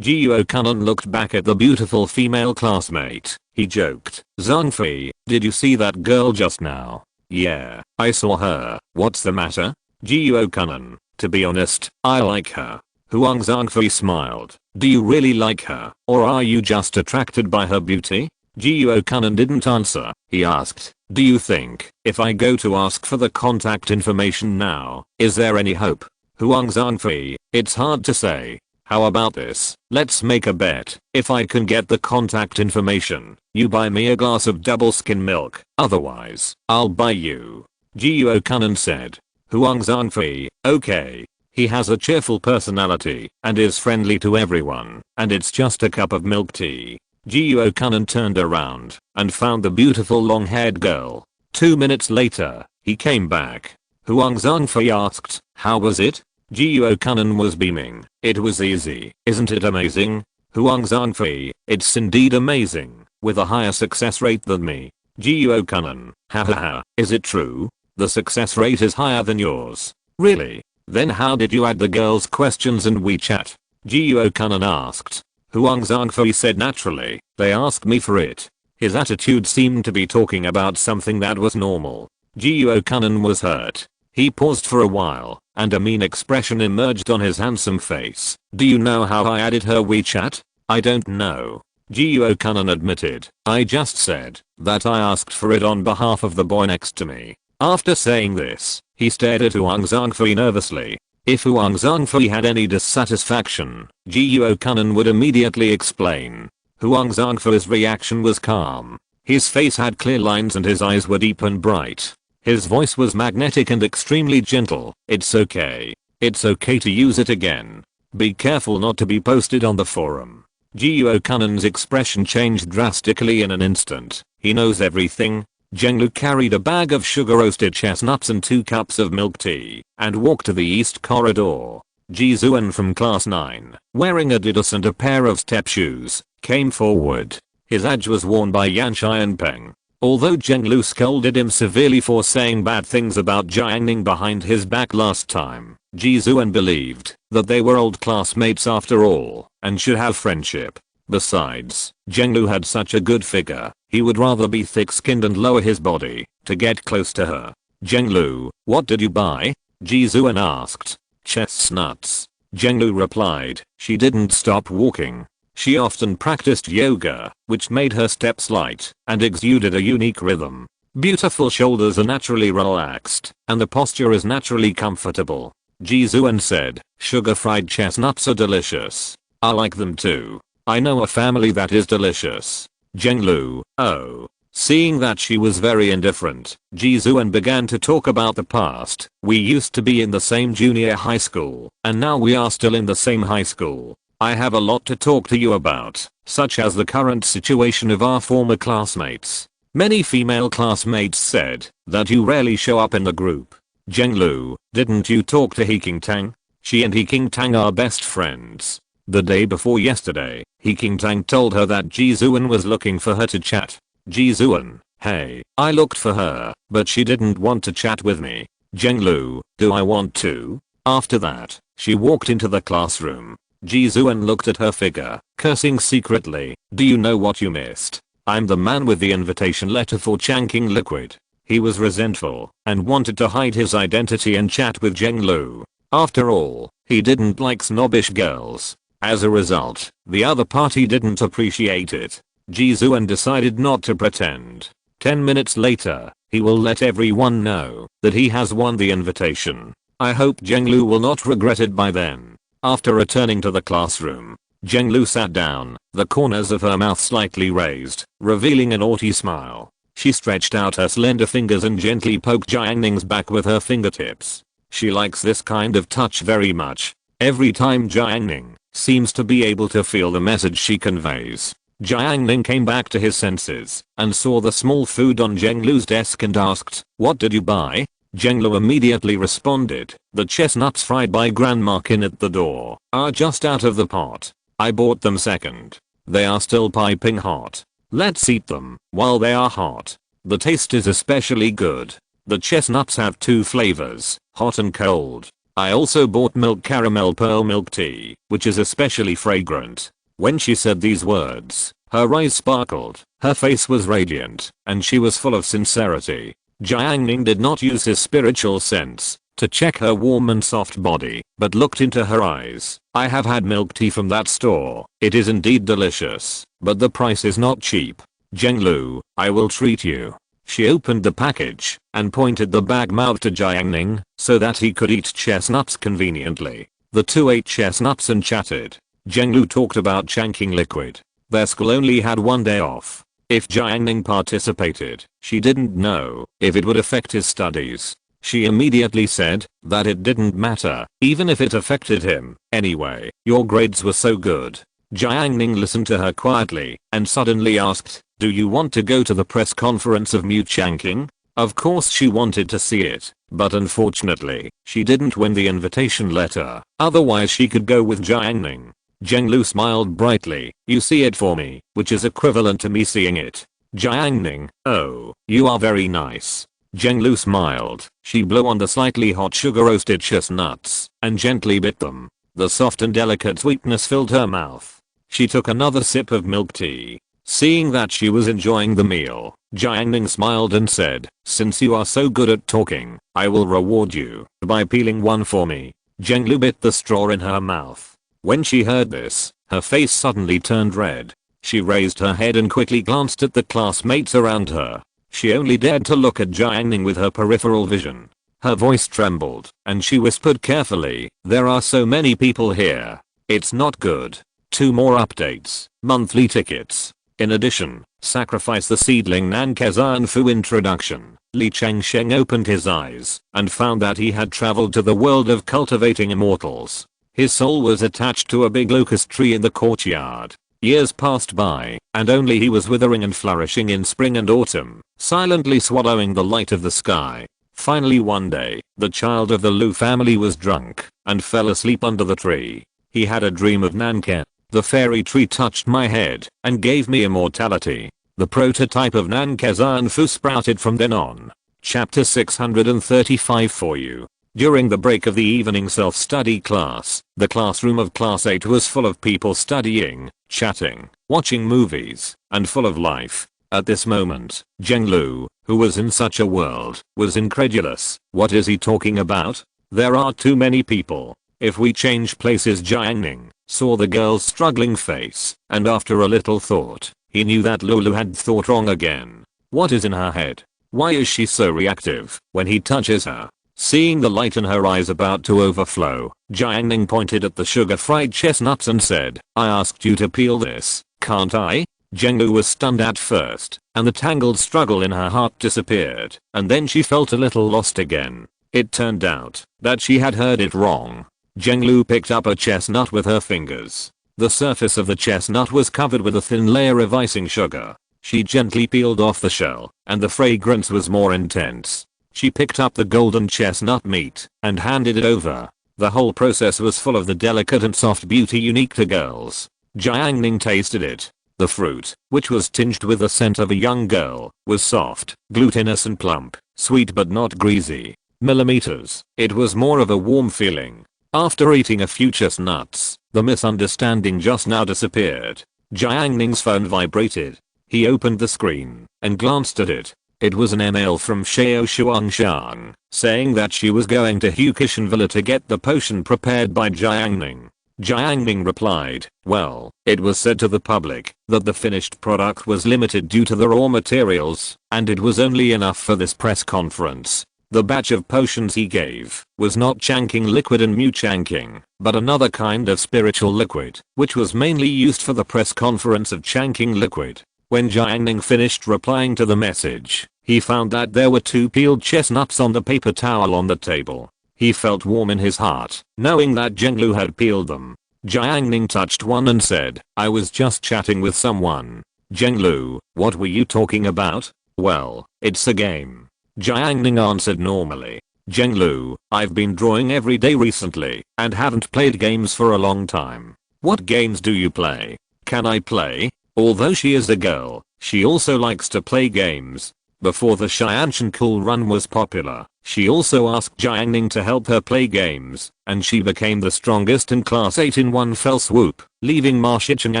A: Jiuo Kanan looked back at the beautiful female classmate. He joked, Zhangfei, did you see that girl just now? Yeah, I saw her. What's the matter? Jiuo Kanan, to be honest, I like her. Huang Zhangfei smiled. Do you really like her, or are you just attracted by her beauty? Jiuo Kanan didn't answer. He asked, do you think, if I go to ask for the contact information now, is there any hope? Huang Zhangfei, it's hard to say. How about this? Let's make a bet. If I can get the contact information, you buy me a glass of double skim milk. Otherwise, I'll buy you. Jiuo Kanan said. Huang Zhangfei, okay. He has a cheerful personality and is friendly to everyone, and it's just a cup of milk tea. Jiuo Kanan turned around and found the beautiful long-haired girl. 2 minutes later, he came back. Huang Zhangfei asked, how was it? Jiuo Kanan was beaming. It was easy, isn't it amazing? Huang Zhangfei, it's indeed amazing, with a higher success rate than me. Jiuo Kanan, hahaha, is it true? The success rate is higher than yours. Really? Then how did you add the girl's questions in WeChat? Jiuo Kanan asked. Huang Zhangfei said naturally, they asked me for it. His attitude seemed to be talking about something that was normal. Jiuo Kanan was hurt. He paused for a while, and a mean expression emerged on his handsome face. Do you know how I added her WeChat? I don't know. Jiuo Kanan admitted. I just said that I asked for it on behalf of the boy next to me. After saying this, he stared at Huang Zhangfei nervously. If Huang Zhangfei had any dissatisfaction, Jiuo Kanan would immediately explain. Huang Zhangfei's reaction was calm. His face had clear lines and his eyes were deep and bright. His voice was magnetic and extremely gentle. It's okay. It's okay to use it again. Be careful not to be posted on the forum. Jiuo Kanan's expression changed drastically in an instant. He knows everything. Zhenglu carried a bag of sugar roasted chestnuts and 2 cups of milk tea and walked to the east corridor. Ji Zuan from class 9, wearing Adidas and a pair of step shoes, came forward. His edge was worn by Yan Xianpeng. Although Zhenglu scolded him severely for saying bad things about Jiang Ning behind his back last time, Ji Zuan believed that they were old classmates after all and should have friendship. Besides, Zhenglu had such a good figure, he would rather be thick-skinned and lower his body to get close to her. Zhenglu, what did you buy? Ji Zuan asked. Chestnuts. Zhenglu replied. She didn't stop walking. She often practiced yoga, which made her steps light and exuded a unique rhythm. Beautiful shoulders are naturally relaxed, and the posture is naturally comfortable. Jizuan said, sugar fried chestnuts are delicious. I like them too. I know a family that is delicious. Zhenglu, oh. Seeing that she was very indifferent, Jizuan began to talk about the past. We used to be in the same junior high school, and now we are still in the same high school. I have a lot to talk to you about, such as the current situation of our former classmates. Many female classmates said that you rarely show up in the group. Zhenglu, didn't you talk to He Qingtang? She and He Qingtang are best friends. The day before yesterday, He Qingtang told her that Jizuan was looking for her to chat. Jizuan, hey, I looked for her, but she didn't want to chat with me. Zhenglu, do I want to? After that, she walked into the classroom. Jizuan looked at her figure, cursing secretly. Do you know what you missed? I'm the man with the invitation letter for Changqing liquid. He was resentful and wanted to hide his identity and chat with Zhenglu. After all, he didn't like snobbish girls. As a result, the other party didn't appreciate it. Jizuan decided not to pretend. 10 minutes later, he will let everyone know that he has won the invitation. I hope Zhenglu will not regret it by then. After returning to the classroom, Zhenglu sat down, the corners of her mouth slightly raised, revealing an naughty smile. She stretched out her slender fingers and gently poked Jiang Ning's back with her fingertips. She likes this kind of touch very much. Every time Jiang Ning seems to be able to feel the message she conveys. Jiang Ning came back to his senses and saw the small food on Zhenglu's desk and asked, what did you buy? Zhenglu immediately responded, the chestnuts fried by Grandma Qin at the door are just out of the pot. I bought them second. They are still piping hot. Let's eat them while they are hot. The taste is especially good. The chestnuts have two flavors, hot and cold. I also bought milk caramel pearl milk tea, which is especially fragrant. When she said these words, her eyes sparkled, her face was radiant, and she was full of sincerity. Jiang Ning did not use his spiritual sense to check her warm and soft body, but looked into her eyes. I have had milk tea from that store. It is indeed delicious, but the price is not cheap. Zhenglu, I will treat you. She opened the package and pointed the bag mouth to Jiang Ning so that he could eat chestnuts conveniently. The two ate chestnuts and chatted. Zhenglu talked about Changqing liquid. Their school only had one day off. If Jiang Ning participated, she didn't know if it would affect his studies. She immediately said that it didn't matter, even if it affected him. Anyway, your grades were so good. Jiang Ning listened to her quietly and suddenly asked, do you want to go to the press conference of Mu Changqing? Of course she wanted to see it, but unfortunately, she didn't win the invitation letter. Otherwise she could go with Jiang Ning. Zhenglu smiled brightly, you see it for me, which is equivalent to me seeing it. Jiang Ning, oh, you are very nice. Zhenglu smiled. She blew on the slightly hot sugar roasted chestnuts and gently bit them. The soft and delicate sweetness filled her mouth. She took another sip of milk tea. Seeing that she was enjoying the meal, Jiang Ning smiled and said, since you are so good at talking, I will reward you by peeling one for me. Zhenglu bit the straw in her mouth. When she heard this, her face suddenly turned red. She raised her head and quickly glanced at the classmates around her. She only dared to look at Jiang Ning with her peripheral vision. Her voice trembled, and she whispered carefully, there are so many people here. It's not good. 2 more updates, monthly tickets. In addition, sacrifice the seedling Nan Kezan Fu introduction. Li Changsheng opened his eyes and found that he had traveled to the world of cultivating immortals. His soul was attached to a big locust tree in the courtyard. Years passed by, and only he was withering and flourishing in spring and autumn, silently swallowing the light of the sky. Finally one day, the child of the Lu family was drunk and fell asleep under the tree. He had a dream of Nanke. The fairy tree touched my head and gave me immortality. The prototype of Nankezan Fu sprouted from then on. Chapter 635 for you. During the break of the evening self-study class, the classroom of class 8 was full of people studying, chatting, watching movies, and full of life. At this moment, Zhenglu, who was in such a world, was incredulous. What is he talking about? There are too many people. If we change places, Jiang Ning saw the girl's struggling face, and after a little thought, he knew that Lulu had thought wrong again. What is in her head? Why is she so reactive when he touches her? Seeing the light in her eyes about to overflow, Jiang Ning pointed at the sugar-fried chestnuts and said, I asked you to peel this, can't I? Zhenglu was stunned at first, and the tangled struggle in her heart disappeared, and then she felt a little lost again. It turned out that she had heard it wrong. Zhenglu picked up a chestnut with her fingers. The surface of the chestnut was covered with a thin layer of icing sugar. She gently peeled off the shell, and the fragrance was more intense. She picked up the golden chestnut meat and handed it over. The whole process was full of the delicate and soft beauty unique to girls. Jiang Ning tasted it. The fruit, which was tinged with the scent of a young girl, was soft, glutinous and plump, sweet but not greasy. Millimeters. It was more of a warm feeling. After eating a few chestnuts, the misunderstanding just now disappeared. Jiang Ning's phone vibrated. He opened the screen and glanced at it. It was an email from Xiao Shuangshan, saying that she was going to Hukishan Villa to get the potion prepared by Jiang Ning. Jiang Ning replied, well, it was said to the public that the finished product was limited due to the raw materials, and it was only enough for this press conference. The batch of potions he gave was not Chanking liquid and Mu Chanking, but another kind of spiritual liquid, which was mainly used for the press conference of Chanking liquid. When Jiang Ning finished replying to the message, he found that there were 2 peeled chestnuts on the paper towel on the table. He felt warm in his heart, knowing that Zhenglu had peeled them. Jiang Ning touched one and said, I was just chatting with someone. Zhenglu, what were you talking about? Well, it's a game. Jiang Ning answered normally. Zhenglu, I've been drawing every day recently, and haven't played games for a long time. What games do you play? Can I play? Although she is a girl, she also likes to play games. Before the Xianshan Cool Run was popular, she also asked Jiang Ning to help her play games, and she became the strongest in class 8 in one fell swoop, leaving Ma Shicheng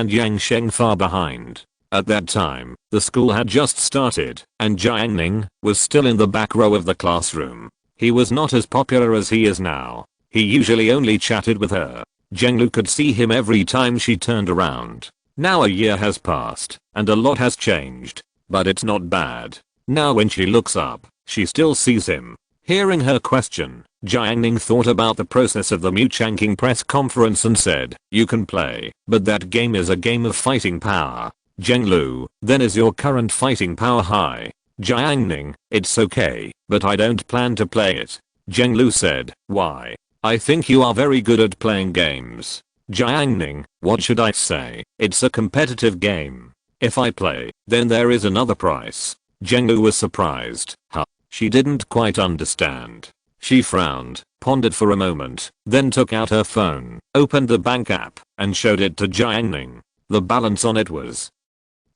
A: and Yang Sheng far behind. At that time, the school had just started, and Jiang Ning was still in the back row of the classroom. He was not as popular as he is now. He usually only chatted with her. Zhenglu could see him every time she turned around. Now a year has passed, and a lot has changed, but it's not bad. Now when she looks up, she still sees him. Hearing her question, Jiang Ning thought about the process of the Mu Chanking press conference and said, you can play, but that game is a game of fighting power. Zhenglu, then is your current fighting power high? Jiang Ning, it's okay, but I don't plan to play it. Zhenglu said, why? I think you are very good at playing games. Jiang Ning, what should I say? It's a competitive game. If I play, then there is another price. Zhenglu was surprised. Huh? She didn't quite understand. She frowned, pondered for a moment, then took out her phone, opened the bank app, and showed it to Jiang Ning. The balance on it was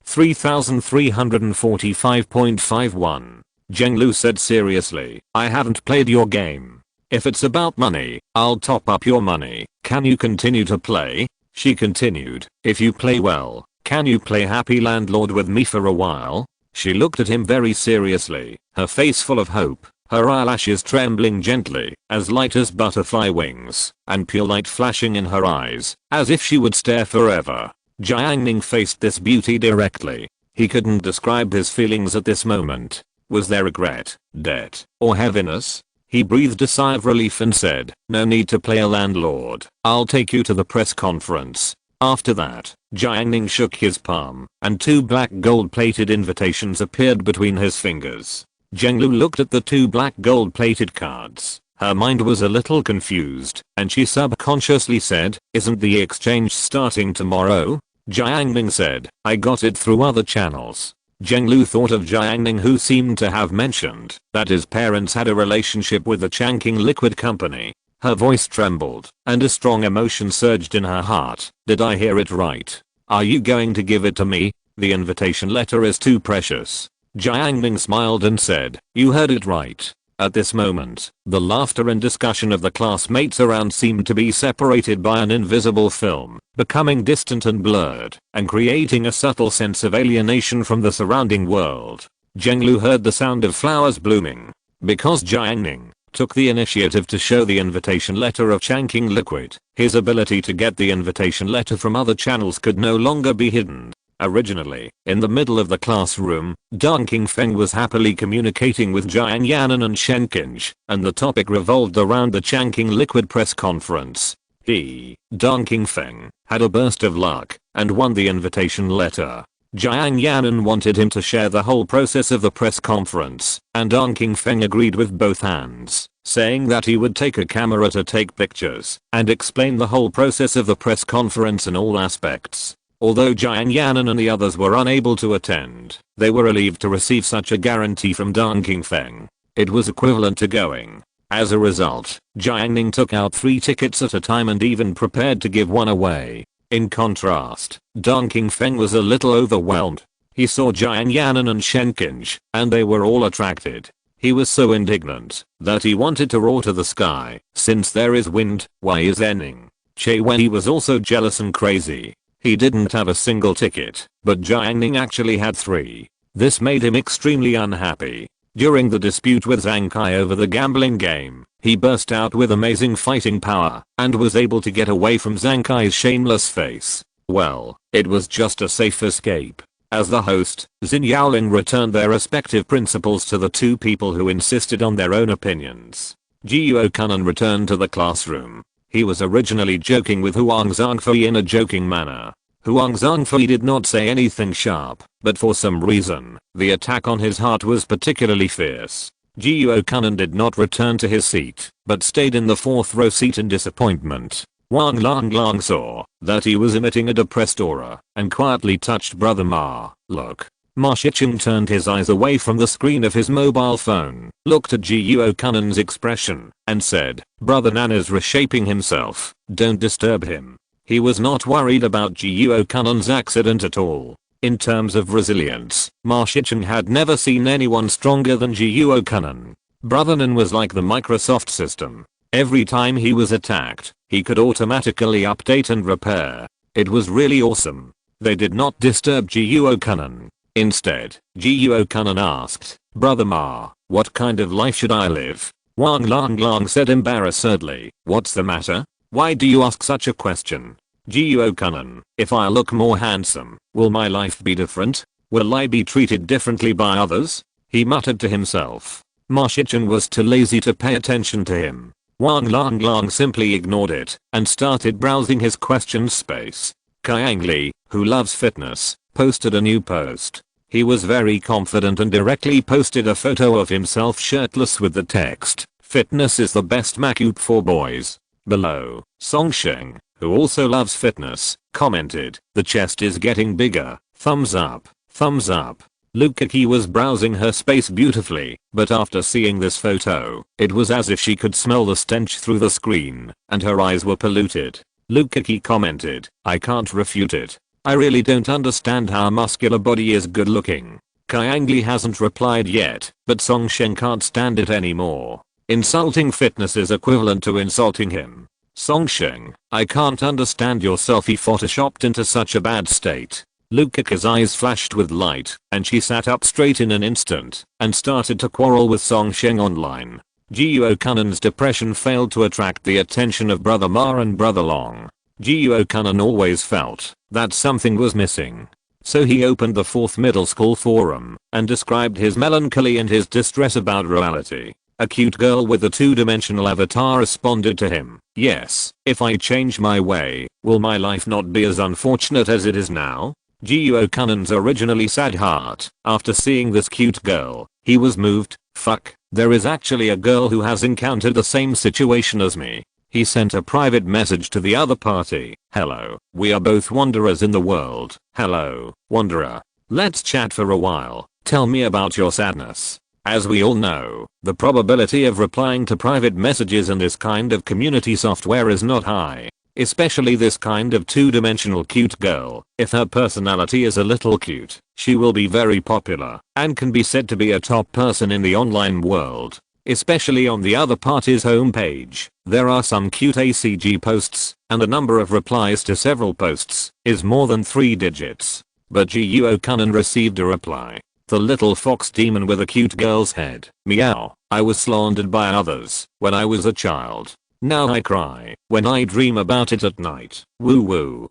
A: 3,345.51. Zhenglu said seriously, I haven't played your game. If it's about money, I'll top up your money. Can you continue to play? She continued, if you play well, can you play Happy Landlord with me for a while? She looked at him very seriously, her face full of hope, her eyelashes trembling gently, as light as butterfly wings, and pure light flashing in her eyes, as if she would stare forever. Jiang Ning faced this beauty directly. He couldn't describe his feelings at this moment. Was there regret, debt, or heaviness? He breathed a sigh of relief and said, no need to play a landlord. I'll take you to the press conference. After that, Jiang Ning shook his palm, and 2 black gold-plated invitations appeared between his fingers. Zhenglu looked at the 2 black gold-plated cards. Her mind was a little confused, and she subconsciously said, isn't the exchange starting tomorrow? Jiang Ning said, I got it through other channels. Zhenglu thought of Jiang Ning, who seemed to have mentioned that his parents had a relationship with the Chanking Liquid Company. Her voice trembled, and a strong emotion surged in her heart. Did I hear it right? Are you going to give it to me? The invitation letter is too precious. Jiang Ning smiled and said, you heard it right. At this moment, the laughter and discussion of the classmates around seemed to be separated by an invisible film, becoming distant and blurred, and creating a subtle sense of alienation from the surrounding world. Zhenglu heard the sound of flowers blooming. Because Jiang Ning took the initiative to show the invitation letter of Jiang Ning Liquid. His ability to get the invitation letter from other channels could no longer be hidden. Originally, in the middle of the classroom, Dong Qingfeng was happily communicating with Jiang Yanan and Shen Qinj, and the topic revolved around the Jiang Ning Liquid press conference. Dong Qingfeng, had a burst of luck, and won the invitation letter. Jiang Yanan wanted him to share the whole process of the press conference, and Dong Qingfeng agreed with both hands, saying that he would take a camera to take pictures, and explain the whole process of the press conference in all aspects. Although Jiang Yanan and the others were unable to attend, they were relieved to receive such a guarantee from Dong Qingfeng. It was equivalent to going. As a result, Jiang Ning took out 3 tickets at a time and even prepared to give one away. In contrast, Dong Qingfeng was a little overwhelmed. He saw Jiang Yanan and Shen Qinj, and they were all attracted. He was so indignant that he wanted to roar to the sky, "Since there is wind, why is there Ning?" Che Wei was also jealous and crazy. He didn't have a single ticket, but Jiang Ning actually had 3. This made him extremely unhappy. During the dispute with Zhang Kai over the gambling game, he burst out with amazing fighting power and was able to get away from Zhang Kai's shameless face. Well, it was just a safe escape. As the host, Xin Yaoling returned their respective principles to the 2 people who insisted on their own opinions. Jiuo Kunan returned to the classroom. He was originally joking with Huang Zhangfei in a joking manner. Huang Zhangfei did not say anything sharp, but for some reason, the attack on his heart was particularly fierce. Jiuo Kunan did not return to his seat, but stayed in the 4th row seat in disappointment. Wang Long saw that he was emitting a depressed aura, and quietly touched Brother Ma. "Look." Ma Shicheng turned his eyes away from the screen of his mobile phone, looked at Jiuo Kunan's expression, and said, "Brother Nan is reshaping himself, don't disturb him." He was not worried about Jiuo Kunan's accident at all. In terms of resilience, Ma Shicheng had never seen anyone stronger than Jiuo Kunan. Brother Nan was like the Microsoft system. Every time he was attacked, he could automatically update and repair. It was really awesome. They did not disturb Jiuo Kunan. Instead, Jiuo Kunan asked, "Brother Ma, what kind of life should I live?" Wang Long said embarrassedly, "What's the matter? Why do you ask such a question?" Jiuo Kunan, "If I look more handsome, will my life be different? Will I be treated differently by others?" he muttered to himself. Ma Shicheng was too lazy to pay attention to him. Wang Long simply ignored it and started browsing his question space. Kaiang Li, who loves fitness, posted a new post. He was very confident and directly posted a photo of himself shirtless with the text, "Fitness is the best makeup for boys." Below, Song Sheng, who also loves fitness, commented, "The chest is getting bigger, thumbs up, thumbs up." Lukaki was browsing her space beautifully, but after seeing this photo, it was as if she could smell the stench through the screen, and her eyes were polluted. Lukaki commented, "I can't refute it. I really don't understand how a muscular body is good looking." Kaiang Li hasn't replied yet, but Song Sheng can't stand it anymore. Insulting fitness is equivalent to insulting him. Song Sheng, I can't understand your selfie photoshopped into such a bad state. Luka's eyes flashed with light, and she sat up straight in an instant, and started to quarrel with Song Sheng online. Jiuo Kunan's depression failed to attract the attention of Brother Ma and Brother Long. Jiuo Kunan always felt that something was missing. So he opened the 4th middle school forum and described his melancholy and his distress about reality. A cute girl with a 2-dimensional avatar responded to him, "Yes, if I change my way, will my life not be as unfortunate as it is now?" Jiuo Kunan's originally sad heart, after seeing this cute girl, he was moved. "Fuck, there is actually a girl who has encountered the same situation as me." He sent a private message to the other party. "Hello, we are both wanderers in the world. Hello, wanderer. Let's chat for a while. Tell me about your sadness." As we all know, the probability of replying to private messages in this kind of community software is not high. Especially this kind of 2-dimensional cute girl. If her personality is a little cute, she will be very popular and can be said to be a top person in the online world. Especially on the other party's homepage, there are some cute ACG posts, and the number of replies to several posts is more than 3 digits. But Jiuo Kunan received a reply. The little fox demon with a cute girl's head. Meow. I was slandered by others when I was a child. Now I cry when I dream about it at night. Woo woo.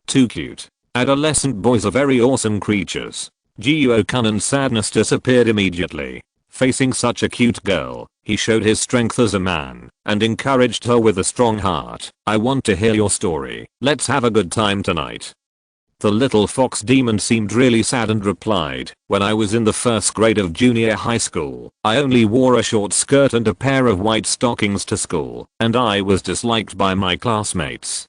A: Too cute. Adolescent boys are very awesome creatures. Jiang sadness disappeared immediately. Facing such a cute girl, he showed his strength as a man and encouraged her with a strong heart. I want to hear your story. Let's have a good time tonight. The little fox demon seemed really sad and replied, when I was in the first grade of junior high school, I only wore a short skirt and a pair of white stockings to school, and I was disliked by my classmates.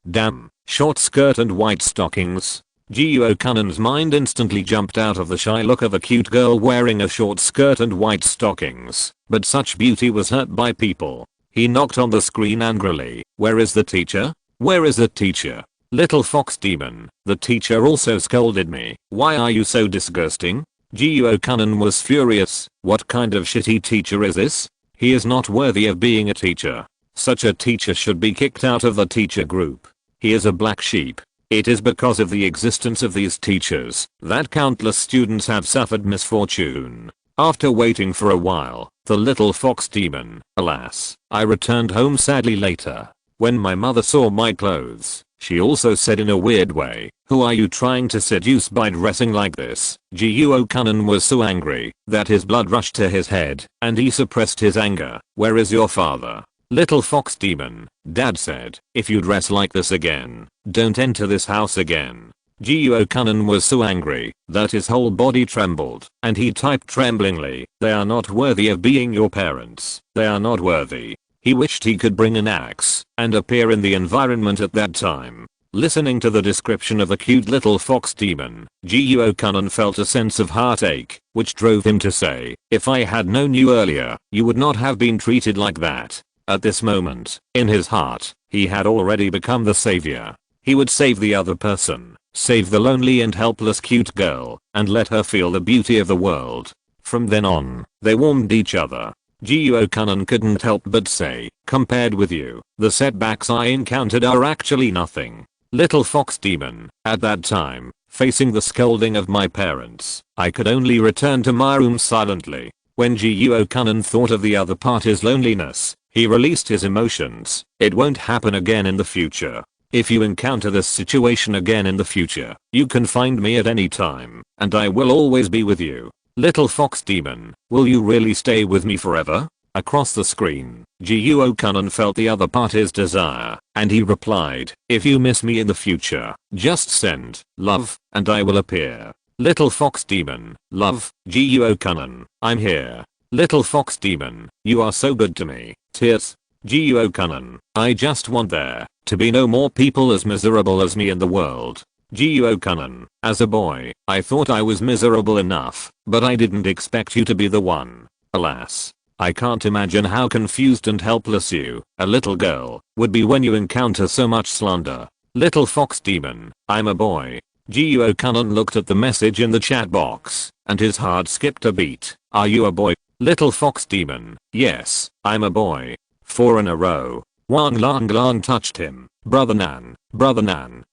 A: Damn, short skirt and white stockings. Jiang's mind instantly jumped out of the shy look of a cute girl wearing a short skirt and white stockings, but such beauty was hurt by people. He knocked on the screen angrily. Where is the teacher? Where is the teacher? Little fox demon, the teacher also scolded me. Why are you so disgusting? Jiang was furious. What kind of shitty teacher is this? He is not worthy of being a teacher. Such a teacher should be kicked out of the teacher group. He is a black sheep. It is because of the existence of these teachers that countless students have suffered misfortune. After waiting for a while, the little fox demon, alas, I returned home sadly later. When my mother saw my clothes, she also said in a weird way, who are you trying to seduce by dressing like this? Jiang was so angry that his blood rushed to his head and he suppressed his anger. Where is your father? Little fox demon, Dad said, if you dress like this again, don't enter this house again. Jiang was so angry that his whole body trembled and he typed tremblingly, they are not worthy of being your parents. They are not worthy. He wished he could bring an axe and appear in the environment at that time. Listening to the description of the cute little fox demon, Jiang felt a sense of heartache, which drove him to say, if I had known you earlier, you would not have been treated like that. At this moment, in his heart, he had already become the savior. He would save the other person, save the lonely and helpless cute girl, and let her feel the beauty of the world. From then on, they warmed each other. Jiang couldn't help but say, compared with you, the setbacks I encountered are actually nothing. Little fox demon, at that time, facing the scolding of my parents, I could only return to my room silently. When Jiang thought of the other party's loneliness, he released his emotions. It won't happen again in the future. If you encounter this situation again in the future, you can find me at any time, and I will always be with you. Little fox demon, will you really stay with me forever? Across the screen, Jiang felt the other party's desire, and he replied, if you miss me in the future, just send love, and I will appear. Little fox demon, love, Jiang, I'm here. Little fox demon, you are so good to me. Tears. Jiang, I just want there to be no more people as miserable as me in the world. Jiang, as a boy, I thought I was miserable enough, but I didn't expect you to be the one. Alas, I can't imagine how confused and helpless you, a little girl, would be when you encounter so much slander. Little fox demon, I'm a boy. Jiang looked at the message in the chat box, and his heart skipped a beat. Are you a boy? Little fox demon, yes, I'm a boy. 4 in a row. Wang Lang touched him. Brother Nan,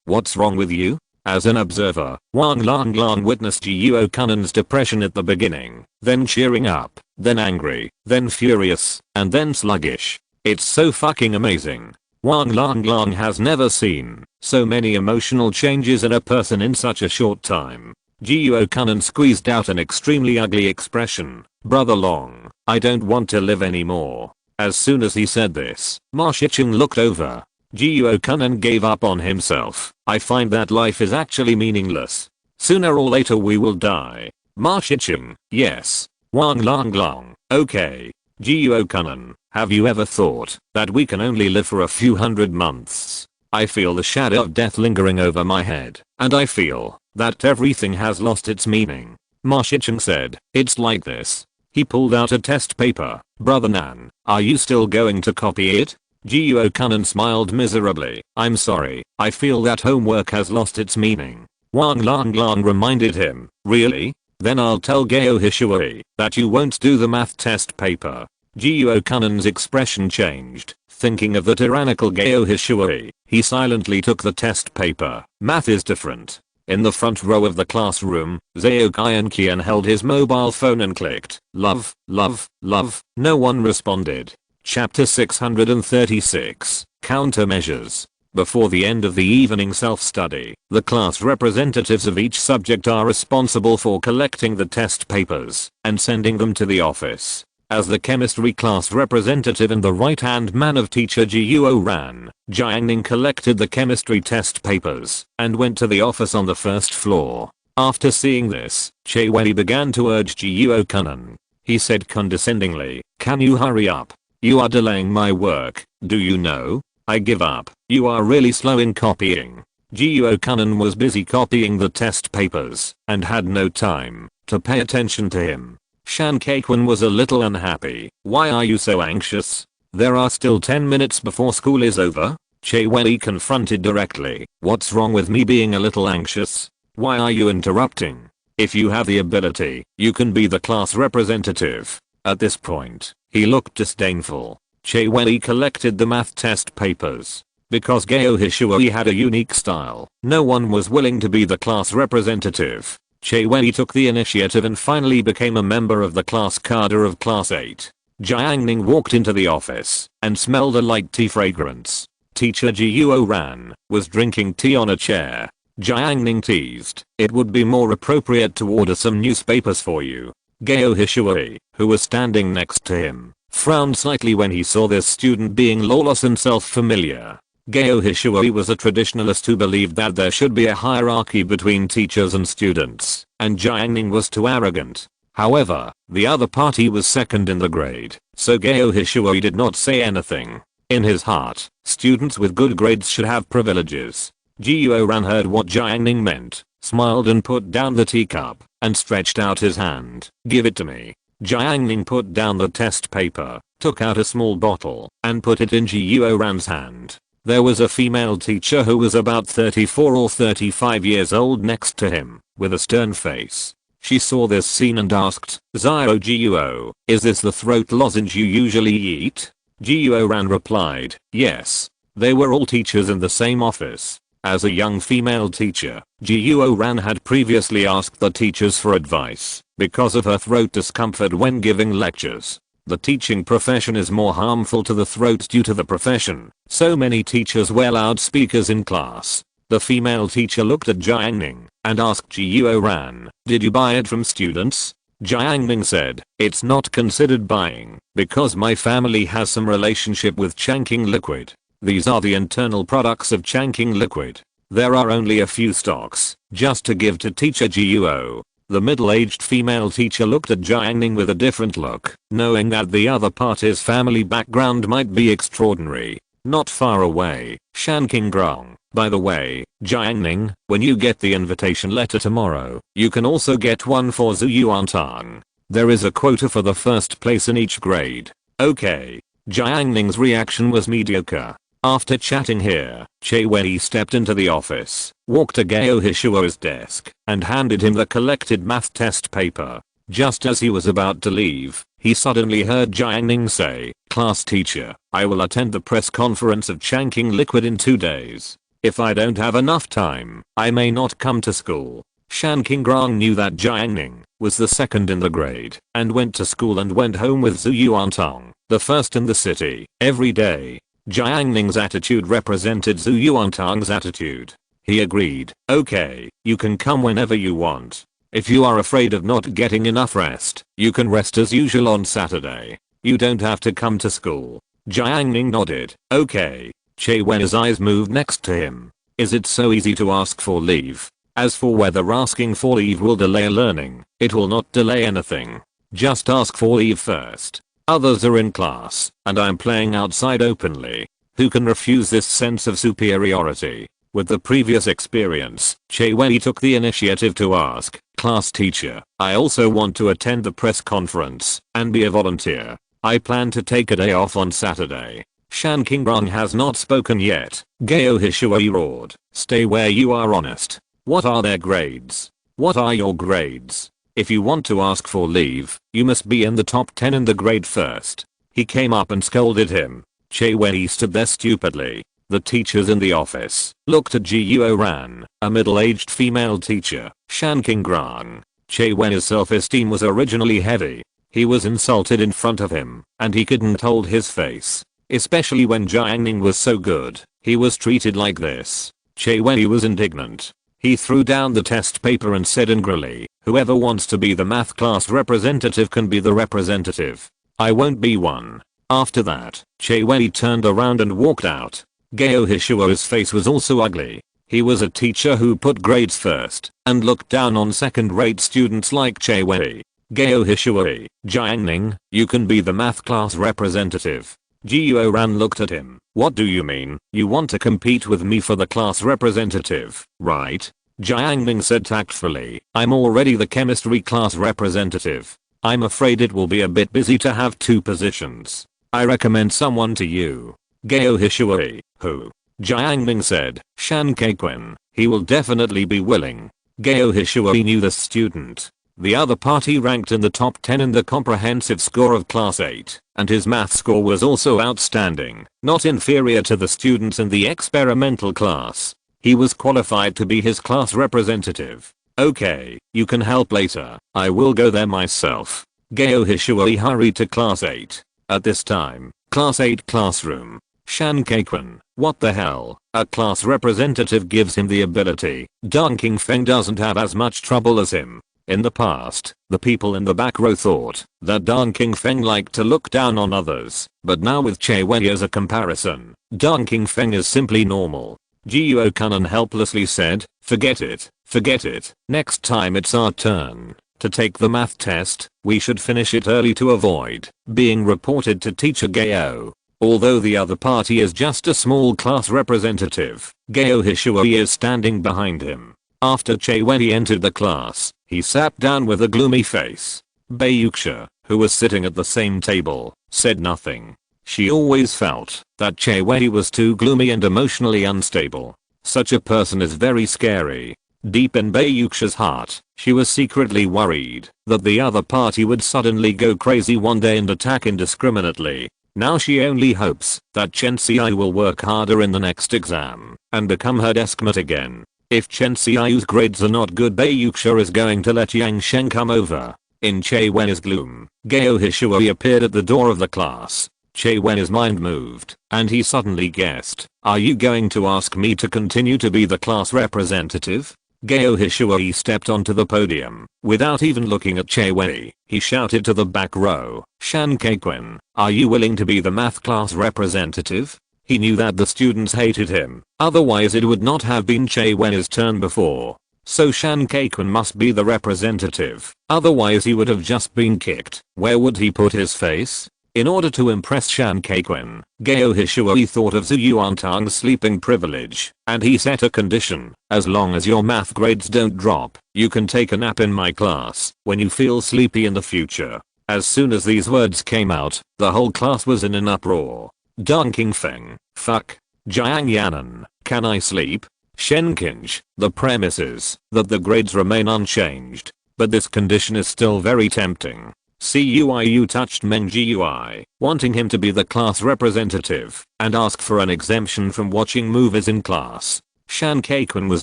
A: what's wrong with you? As an observer, Wang Lang witnessed Jiang's depression at the beginning, then cheering up, then angry, then furious, and then sluggish. It's so fucking amazing. Wang Lang has never seen so many emotional changes in a person in such a short time. Jiang squeezed out an extremely ugly expression. Brother Long, I don't want to live anymore. As soon as he said this, Ma Shicheng looked over. Jiang gave up on himself. I find that life is actually meaningless. Sooner or later we will die. Ma Shicheng, yes. Wang Lang, okay. Jiang, have you ever thought that we can only live for a few hundred months? I feel the shadow of death lingering over my head, and I feel that everything has lost its meaning. Ma Shicheng said, it's like this. He pulled out a test paper. Brother Nan, are you still going to copy it? Jiang smiled miserably. I'm sorry, I feel that homework has lost its meaning. Wang Lang reminded him, really? Then I'll tell Gao Hishuari that you won't do the math test paper. Jiang's expression changed. Thinking of the tyrannical Gao Hishuari, he silently took the test paper. Math is different. In the front row of the classroom, Zhao Qian held his mobile phone and clicked, "Love, love, love." No one responded. Chapter 636, Countermeasures. Before the end of the evening self-study, the class representatives of each subject are responsible for collecting the test papers and sending them to the office. As the chemistry class representative and the right-hand man of teacher Guo Ran, Jiang Ning collected the chemistry test papers and went to the office on the first floor. After seeing this, Che Wei began to urge Guo Kunan. He said condescendingly, "Can you hurry up? You are delaying my work, do you know? I give up. You are really slow in copying." Guo Kunan was busy copying the test papers and had no time to pay attention to him. Shan Kaiquan was a little unhappy. "Why are you so anxious? There are still 10 minutes before school is over." Che Wei confronted directly. "What's wrong with me being a little anxious? Why are you interrupting? If you have the ability, you can be the class representative." At this point, he looked disdainful. Che Wei collected the math test papers. Because Gao Hishui had a unique style, no one was willing to be the class representative. Che Wei took the initiative and finally became a member of the class cadre of class 8. Jiang Ning walked into the office and smelled a light tea fragrance. Teacher Guo Ran was drinking tea on a chair. Jiang Ning teased, "It would be more appropriate to order some newspapers for you." Gao Hishui, who was standing next to him, frowned slightly when he saw this student being lawless and self-familiar. Gao Hishui was a traditionalist who believed that there should be a hierarchy between teachers and students, and Jiang Ning was too arrogant. However, the other party was second in the grade, so Gao Hishui did not say anything. In his heart, students with good grades should have privileges. Guo Ran heard what Jiang Ning meant, smiled and put down the teacup, and stretched out his hand. "Give it to me." Jiang Ning put down the test paper, took out a small bottle, and put it in Guo Ran's hand. There was a female teacher who was about 34 or 35 years old next to him, with a stern face. She saw this scene and asked, "Zio Guo, is this the throat lozenge you usually eat?" Guo Ran replied, "Yes." They were all teachers in the same office. As a young female teacher, Guo Ran had previously asked the teachers for advice because of her throat discomfort when giving lectures. The teaching profession is more harmful to the throat due to the profession, so many teachers wear loudspeakers in class. The female teacher looked at Jiang Ning and asked Guo Ran, "Did you buy it from students?" Jiang Ning said, "It's not considered buying because my family has some relationship with Changqing liquid. These are the internal products of Changqing liquid. There are only a few stocks, just to give to teacher Guo." The middle-aged female teacher looked at Jiang Ning with a different look, knowing that the other party's family background might be extraordinary. Not far away, Shan Qingrong. "By the way, Jiang Ning, when you get the invitation letter tomorrow, you can also get one for Zhu Yuantang. There is a quota for the first place in each grade." "Okay." Jiang Ning's reaction was mediocre. After chatting here, Che Wei stepped into the office, walked to Gao Hishuo's desk, and handed him the collected math test paper. Just as he was about to leave, he suddenly heard Jiang Ning say, "Class teacher, I will attend the press conference of Changqing liquid in 2 days. If I don't have enough time, I may not come to school." Shan Qingrong knew that Jiang Ning was the second in the grade, and went to school and went home with Zhu Yuantong, the first in the city, every day. Jiang Ning's attitude represented Zhu Yuantang's attitude. He agreed, "Okay, you can come whenever you want. If you are afraid of not getting enough rest, you can rest as usual on Saturday. You don't have to come to school." Jiang Ning nodded, "Okay." Che Wei's eyes moved next to him. Is it so easy to ask for leave? As for whether asking for leave will delay learning, it will not delay anything. Just ask for leave first. Others are in class, and I'm playing outside openly. Who can refuse this sense of superiority? With the previous experience, Che Wei took the initiative to ask, "Class teacher, I also want to attend the press conference and be a volunteer. I plan to take a day off on Saturday." Shan Qingrong has not spoken yet. Gao Hishui roared, "Stay where you are, honest. What are their grades? What are your grades? If you want to ask for leave, you must be in the top 10 in the grade first." He came up and scolded him. Che Wei stood there stupidly. The teachers in the office looked at Guo Ran, a middle-aged female teacher, Shan Qingrang. Che Wen's self-esteem was originally heavy. He was insulted in front of him, and he couldn't hold his face. Especially when Jiang Ning was so good, he was treated like this. Che Wen was indignant. He threw down the test paper and said angrily, "Whoever wants to be the math class representative can be the representative. I won't be one." After that, Che Wen turned around and walked out. Gao Hishuo's face was also ugly. He was a teacher who put grades first and looked down on second-rate students like Che Wen. Gao Hishuo, Jiang Ning, you can be the math class representative. Guo Ran looked at him. What do you mean? You want to compete with me for the class representative, right? Jiang Ning said tactfully, I'm already the chemistry class representative. I'm afraid it will be a bit busy to have two positions. I recommend someone to you. Gao Hishuo, who? Jiang Ning said, Shan Keqin. He will definitely be willing. Gao Hishuo knew the student. The other party ranked in the top 10 in the comprehensive score of class 8, and his math score was also outstanding, not inferior to the students in the experimental class. He was qualified to be his class representative. Okay, you can help later. I will go there myself. Gao Hishuo hurried to class 8. At this time, class 8 classroom. Shan Keqin, what the hell? A class representative gives him the ability. Dong Qingfeng doesn't have as much trouble as him. In the past, the people in the back row thought that Dong Qingfeng liked to look down on others, but now with Che Wen as a comparison, Dong Qingfeng is simply normal. Guo Kunan helplessly said, forget it, forget it. Next time it's our turn to take the math test, we should finish it early to avoid being reported to Teacher Gao. Although the other party is just a small class representative, Gao Hishuo is standing behind him. After Che Wen entered the class, he sat down with a gloomy face. Bai Yuxia, who was sitting at the same table, said nothing. She always felt that Che Wen was too gloomy and emotionally unstable. Such a person is very scary. Deep in Bai Yuxia's heart, she was secretly worried that the other party would suddenly go crazy one day and attack indiscriminately. Now she only hopes that Chen Xiaoyu will work harder in the next exam and become her deskmate again. If Chen Xiaoyu's grades are not good, Bai Yuxia is going to let Yang Shen come over. In Che Wen's gloom, Gao Hishuo appeared at the door of the class. Che Wen's mind moved, and he suddenly guessed, are you going to ask me to continue to be the class representative? Gao Hishuo stepped onto the podium. Without even looking at Che Wen, he shouted to the back row, Shan Keqin, are you willing to be the math class representative? He knew that the students hated him, otherwise it would not have been Che Wen's turn before. So Shan Keqin must be the representative, otherwise he would have just been kicked. Where would he put his face? In order to impress Shan Keqin, Gao Hishuo thought of Zhu Yuantang's sleeping privilege, and he set a condition, as long as your math grades don't drop, you can take a nap in my class when you feel sleepy in the future. As soon as these words came out, the whole class was in an uproar. Dong Qingfeng, fuck. Jiang Yanan, can I sleep? Shen Qinj, the premise is that the grades remain unchanged, but this condition is still very tempting. Cuiu touched Meng Gui, wanting him to be the class representative and ask for an exemption from watching movies in class. Shan Keqin was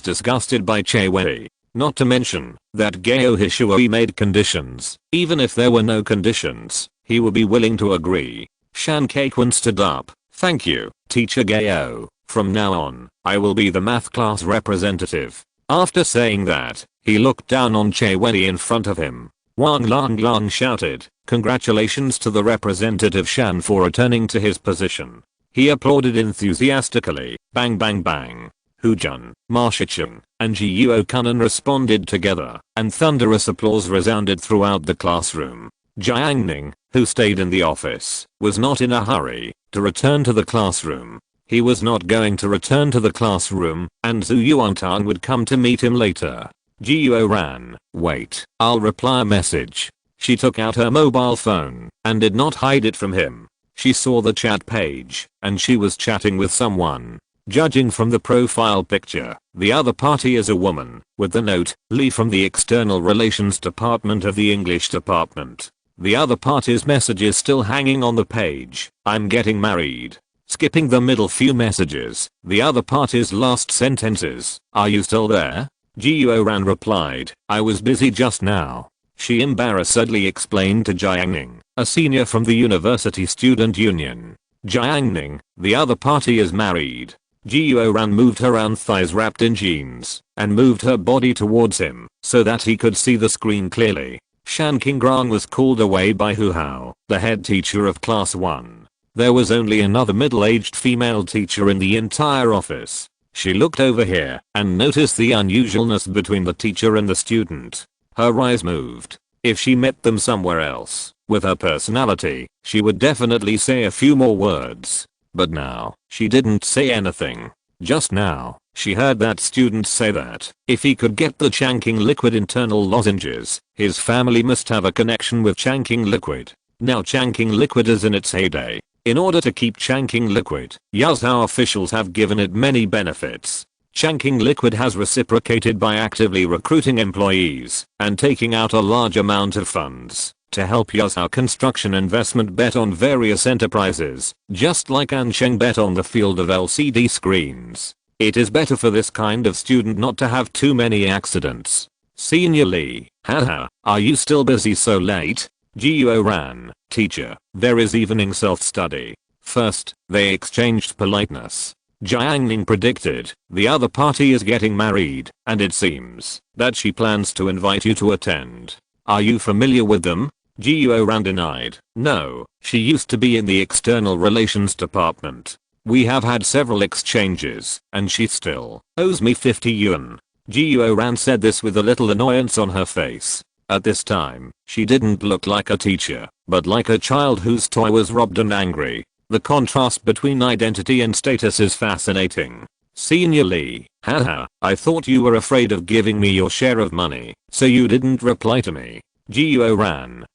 A: disgusted by Che Wen, not to mention that Gao Hishuo made conditions. Even if there were no conditions, he would be willing to agree. Shan Keqin stood up. Thank you, Teacher Gao. From now on, I will be the math class representative. After saying that, he looked down on Che Wen in front of him. Wang Long shouted, congratulations to the representative Shan for returning to his position. He applauded enthusiastically. Bang bang bang. Hu Jun, Ma Shichen, and Guo Kunan responded together, and thunderous applause resounded throughout the classroom. Jiang Ning, who stayed in the office, was not in a hurry to return to the classroom. He was not going to return to the classroom, and Zhu Yuantang would come to meet him later. Guo ran. Wait, I'll reply a message. She took out her mobile phone and did not hide it from him. She saw the chat page, and she was chatting with someone. Judging from the profile picture, the other party is a woman, with the note, Lee from the External Relations Department of the English Department. The other party's message is still hanging on the page. I'm getting married. skipping the middle few messages, the other party's last sentences. "Are you still there?" Jiao Ran replied, "I was busy just now." She embarrassedly explained to Jiang Ning, a senior from the University Student Union. "Jiang Ning, the other party is married." Jiao Ran moved her round thighs wrapped in jeans and moved her body towards him so that he could see the screen clearly. Shan Qingrang was called away by Hu Hao, the head teacher of class 1. There was only another middle-aged female teacher in the entire office. She looked over here and noticed the unusualness between the teacher and the student. Her eyes moved. If she met them somewhere else, with her personality, she would definitely say a few more words. But now, she didn't say anything. Just now, she heard that student say that if he could get the Changqing liquid internal lozenges, his family must have a connection with Changqing liquid. Now Changqing liquid is in its heyday. In order to keep Changqing liquid, Yazhou officials have given it many benefits. Changqing liquid has reciprocated by actively recruiting employees and taking out a large amount of funds to help Yazhou construction investment bet on various enterprises, just like Ansheng bet on the field of LCD screens. It is better for this kind of student not to have too many accidents. Senior Li, haha, are you still busy so late? Jiao Ran, teacher, there is evening self-study. First, they exchanged politeness. Jiang Ning predicted, the other party is getting married, and it seems that she plans to invite you to attend. Are you familiar with them? Jiao Ran denied. No, she used to be in the external relations department. We have had several exchanges, and she still owes me 50 yuan. Jiao Ran said this with a little annoyance on her face. At this time, she didn't look like a teacher, but like a child whose toy was robbed and angry. The contrast between identity and status is fascinating. Senior Li, haha, I thought you were afraid of giving me your share of money, so you didn't reply to me. Jiao Ran,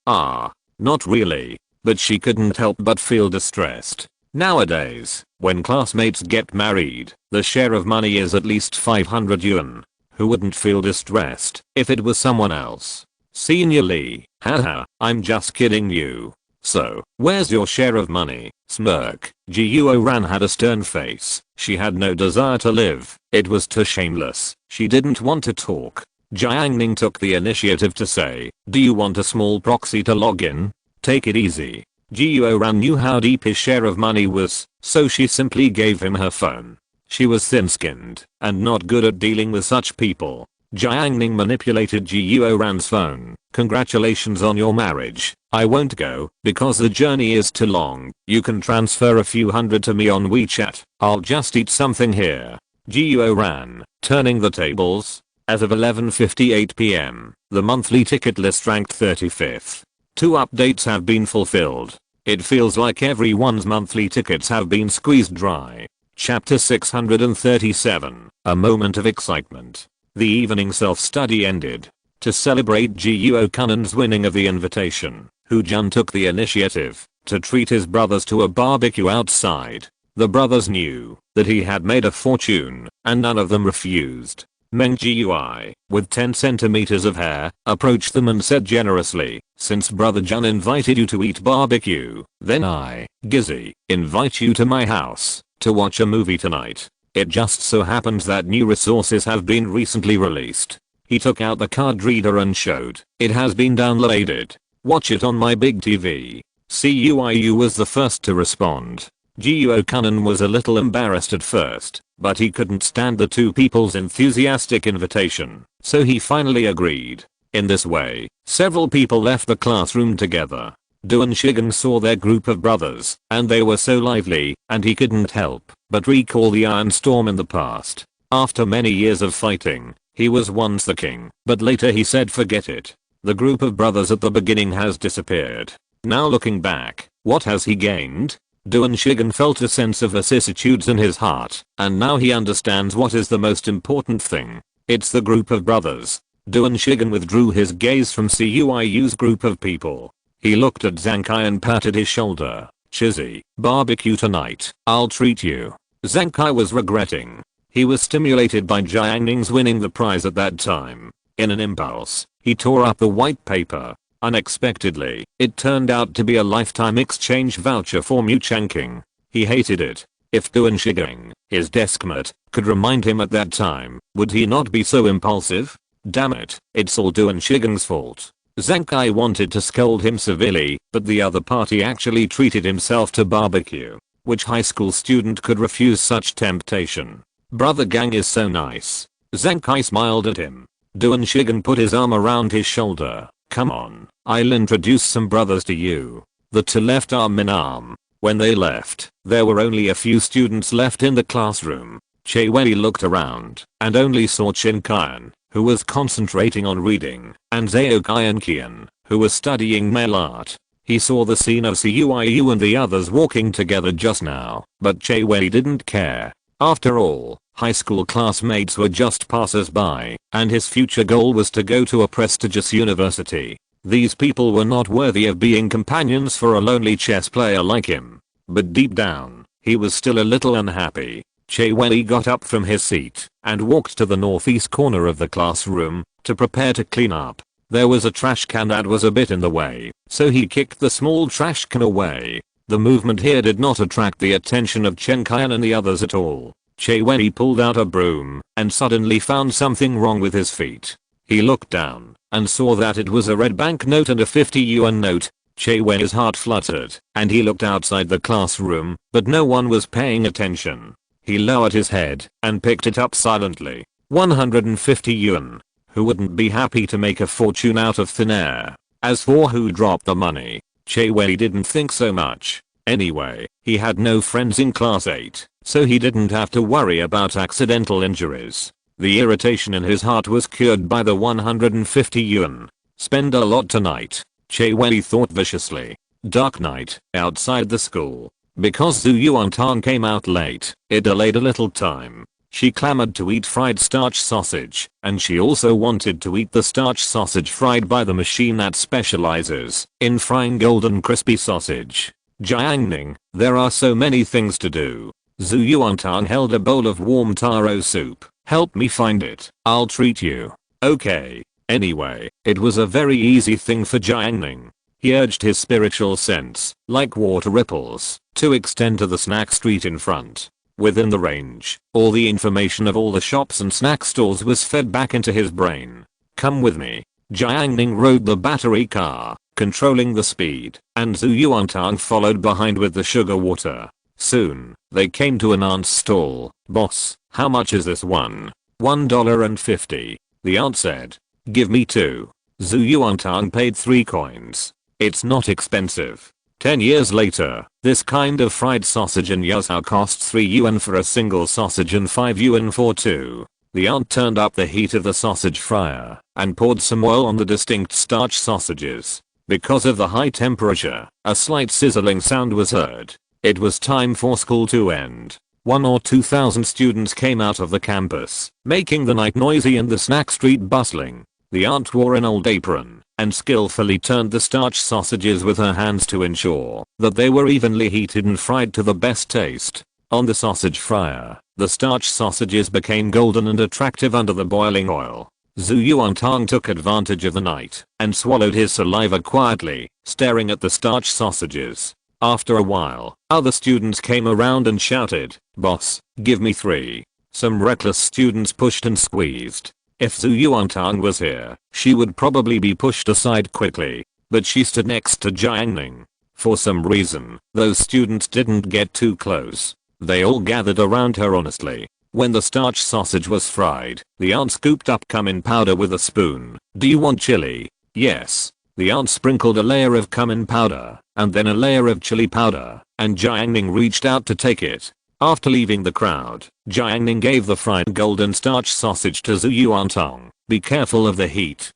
A: not really. But she couldn't help but feel distressed. Nowadays, when classmates get married, the share of money is at least 500 yuan. Who wouldn't feel distressed if it was someone else? Senior Li, haha, I'm just kidding you. So, where's your share of money? Smirk. Jiao Ran had a stern face. She had no desire to live. It was too shameless. She didn't want to talk. Jiang Ning took the initiative to say, do you want a small proxy to log in? Take it easy. Jiao Ran knew how deep his share of money was, so she simply gave him her phone. She was thin-skinned and not good at dealing with such people. Jiang Ning manipulated Jiao Ran's phone. Congratulations on your marriage. I won't go because the journey is too long. You can transfer a few hundred to me on WeChat. I'll just eat something here. Jiao Ran, turning the tables. As of 11:58 p.m., the monthly ticket list ranked 35th. 2 updates have been fulfilled. It feels like everyone's monthly tickets have been squeezed dry. Chapter 637, a moment of excitement. The evening self-study ended. To celebrate Jiao Cannon's winning of the invitation, Hu Jun took the initiative to treat his brothers to a barbecue outside. The brothers knew that he had made a fortune, and none of them refused. Meng Jiui, with 10 centimeters of hair, approached them and said generously, since Brother Jun invited you to eat barbecue, then I, Gizzy, invite you to my house to watch a movie tonight. It just so happens that new resources have been recently released. He took out the card reader and showed, it has been downloaded. Watch it on my big TV. Cuiu was the first to respond. Jiao Cannon was a little embarrassed at first, but he couldn't stand the two people's enthusiastic invitation, so he finally agreed. In this way, several people left the classroom together. Duan Shigen saw their group of brothers, and they were so lively, and he couldn't help but recall the Iron Storm in the past. After many years of fighting, he was once the king, but later he said forget it. The group of brothers at the beginning has disappeared. Now looking back, what has he gained? Duan Shigen felt a sense of vicissitudes in his heart, and now he understands what is the most important thing. It's the group of brothers. Duan Shigen withdrew his gaze from Cuiu's group of people. He looked at Zankai and patted his shoulder. Chizzy, barbecue tonight, I'll treat you. Zankai was regretting. He was stimulated by Jiang Ning's winning the prize at that time. In an impulse, he tore up the white paper. Unexpectedly, it turned out to be a lifetime exchange voucher for Mu Changqing. He hated it. If Duan Shigang, his deskmate, could remind him at that time, would he not be so impulsive? Damn it, it's all Duan Shigang's fault. Zhang Kai wanted to scold him severely, but the other party actually treated himself to barbecue. Which high school student could refuse such temptation? Brother Gang is so nice. Zhang Kai smiled at him. Duan Shigang put his arm around his shoulder. Come on, I'll introduce some brothers to you. The two left arm in arm. When they left, there were only a few students left in the classroom. Che Wei looked around and only saw Chin Kian, who was concentrating on reading, and Zhao Qian Qian, who was studying mail art. He saw the scene of Cuiu and the others walking together just now, but Che Wei didn't care. After all, high school classmates were just passers-by, and his future goal was to go to a prestigious university. These people were not worthy of being companions for a lonely chess player like him. But deep down, he was still a little unhappy. Che Wei got up from his seat and walked to the northeast corner of the classroom to prepare to clean up. There was a trash can that was a bit in the way, so he kicked the small trash can away. The movement here did not attract the attention of Chen Qian and the others at all. Che Wei pulled out a broom and suddenly found something wrong with his feet. He looked down and saw that it was a red banknote and a 50 yuan note. Che Wei's heart fluttered and he looked outside the classroom, but no one was paying attention. He lowered his head and picked it up silently. 150 yuan. Who wouldn't be happy to make a fortune out of thin air? As for who dropped the money, Che Wei didn't think so much. Anyway, he had no friends in class 8, so he didn't have to worry about accidental injuries. The irritation in his heart was cured by the 150 yuan. Spend a lot tonight, Che Wei thought viciously. Dark night, outside the school. Because Zhu Yuantang came out late, it delayed a little time. She clamored to eat fried starch sausage, and she also wanted to eat the starch sausage fried by the machine that specializes in frying golden crispy sausage. Jiang Ning, there are so many things to do. Zhu Yuantang held a bowl of warm taro soup. Help me find it. I'll treat you. Okay. Anyway, it was a very easy thing for Jiang Ning. He urged his spiritual sense, like water ripples, to extend to the snack street in front. Within the range, all the information of all the shops and snack stores was fed back into his brain. Come with me. Jiang Ning rode the battery car, controlling the speed, and Zhu Yuantang followed behind with the sugar water. Soon, they came to an aunt's stall. Boss, how much is this one? $1.50. The aunt said. Give me 2. Zhu Yuantang paid 3 coins. It's not expensive. 10 years later, this kind of fried sausage in Yuzhou costs 3 yuan for a single sausage and 5 yuan for 2. The aunt turned up the heat of the sausage fryer and poured some oil on the distinct starch sausages. Because of the high temperature, a slight sizzling sound was heard. It was time for school to end. 1 or 2,000 students came out of the campus, making the night noisy and the snack street bustling. The aunt wore an old apron and skillfully turned the starch sausages with her hands to ensure that they were evenly heated and fried to the best taste. On the sausage fryer, the starch sausages became golden and attractive under the boiling oil. Zhu Yuantang took advantage of the night and swallowed his saliva quietly, staring at the starch sausages. After a while, other students came around and shouted, "Boss, give me 3." Some reckless students pushed and squeezed. If Zhu Yuantang was here, she would probably be pushed aside quickly, but she stood next to Jiang Ning. For some reason, those students didn't get too close. They all gathered around her honestly. When the starch sausage was fried, the aunt scooped up cumin powder with a spoon. Do you want chili? Yes. The aunt sprinkled a layer of cumin powder, and then a layer of chili powder, and Jiang Ning reached out to take it. After leaving the crowd, Jiang Ning gave the fried golden starch sausage to Zhu Yuantang. Be careful of the heat.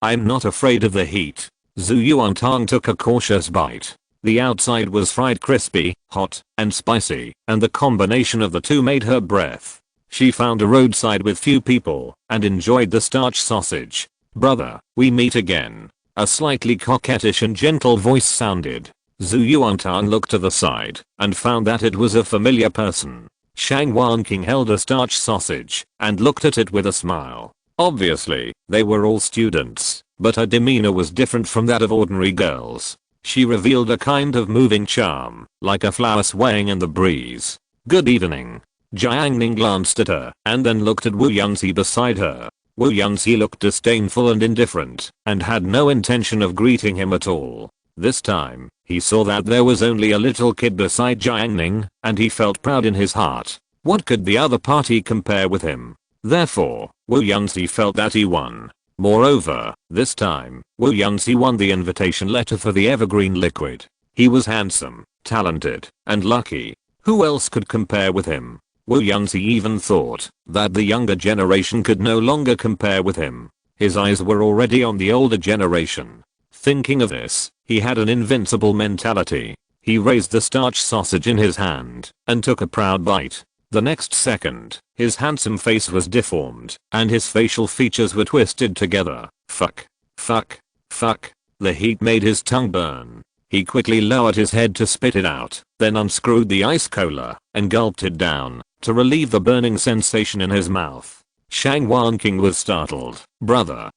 A: I'm not afraid of the heat. Zhu Yuantang took a cautious bite. The outside was fried crispy, hot, and spicy, and the combination of the two made her breath. She found a roadside with few people, and enjoyed the starch sausage. Brother, we meet again. A slightly coquettish and gentle voice sounded. Zhu Yuantang looked to the side and found that it was a familiar person. Shang Wanqing held a starch sausage and looked at it with a smile. Obviously, they were all students, but her demeanor was different from that of ordinary girls. She revealed a kind of moving charm, like a flower swaying in the breeze. "Good evening." Jiang Ning glanced at her and then looked at Wu Yunzi beside her. Wu Yunzi looked disdainful and indifferent and had no intention of greeting him at all. This time, he saw that there was only a little kid beside Jiang Ning, and he felt proud in his heart. What could the other party compare with him? Therefore, Wu Yunzi felt that he won. Moreover, this time, Wu Yunzi won the invitation letter for the evergreen liquid. He was handsome, talented, and lucky. Who else could compare with him? Wu Yunzi even thought that the younger generation could no longer compare with him. His eyes were already on the older generation. Thinking of this, he had an invincible mentality. He raised the starch sausage in his hand and took a proud bite. The next second, his handsome face was deformed and his facial features were twisted together. Fuck. Fuck. Fuck. The heat made his tongue burn. He quickly lowered his head to spit it out, then unscrewed the ice cola and gulped it down to relieve the burning sensation in his mouth. Shang Wanqing was startled. Brother,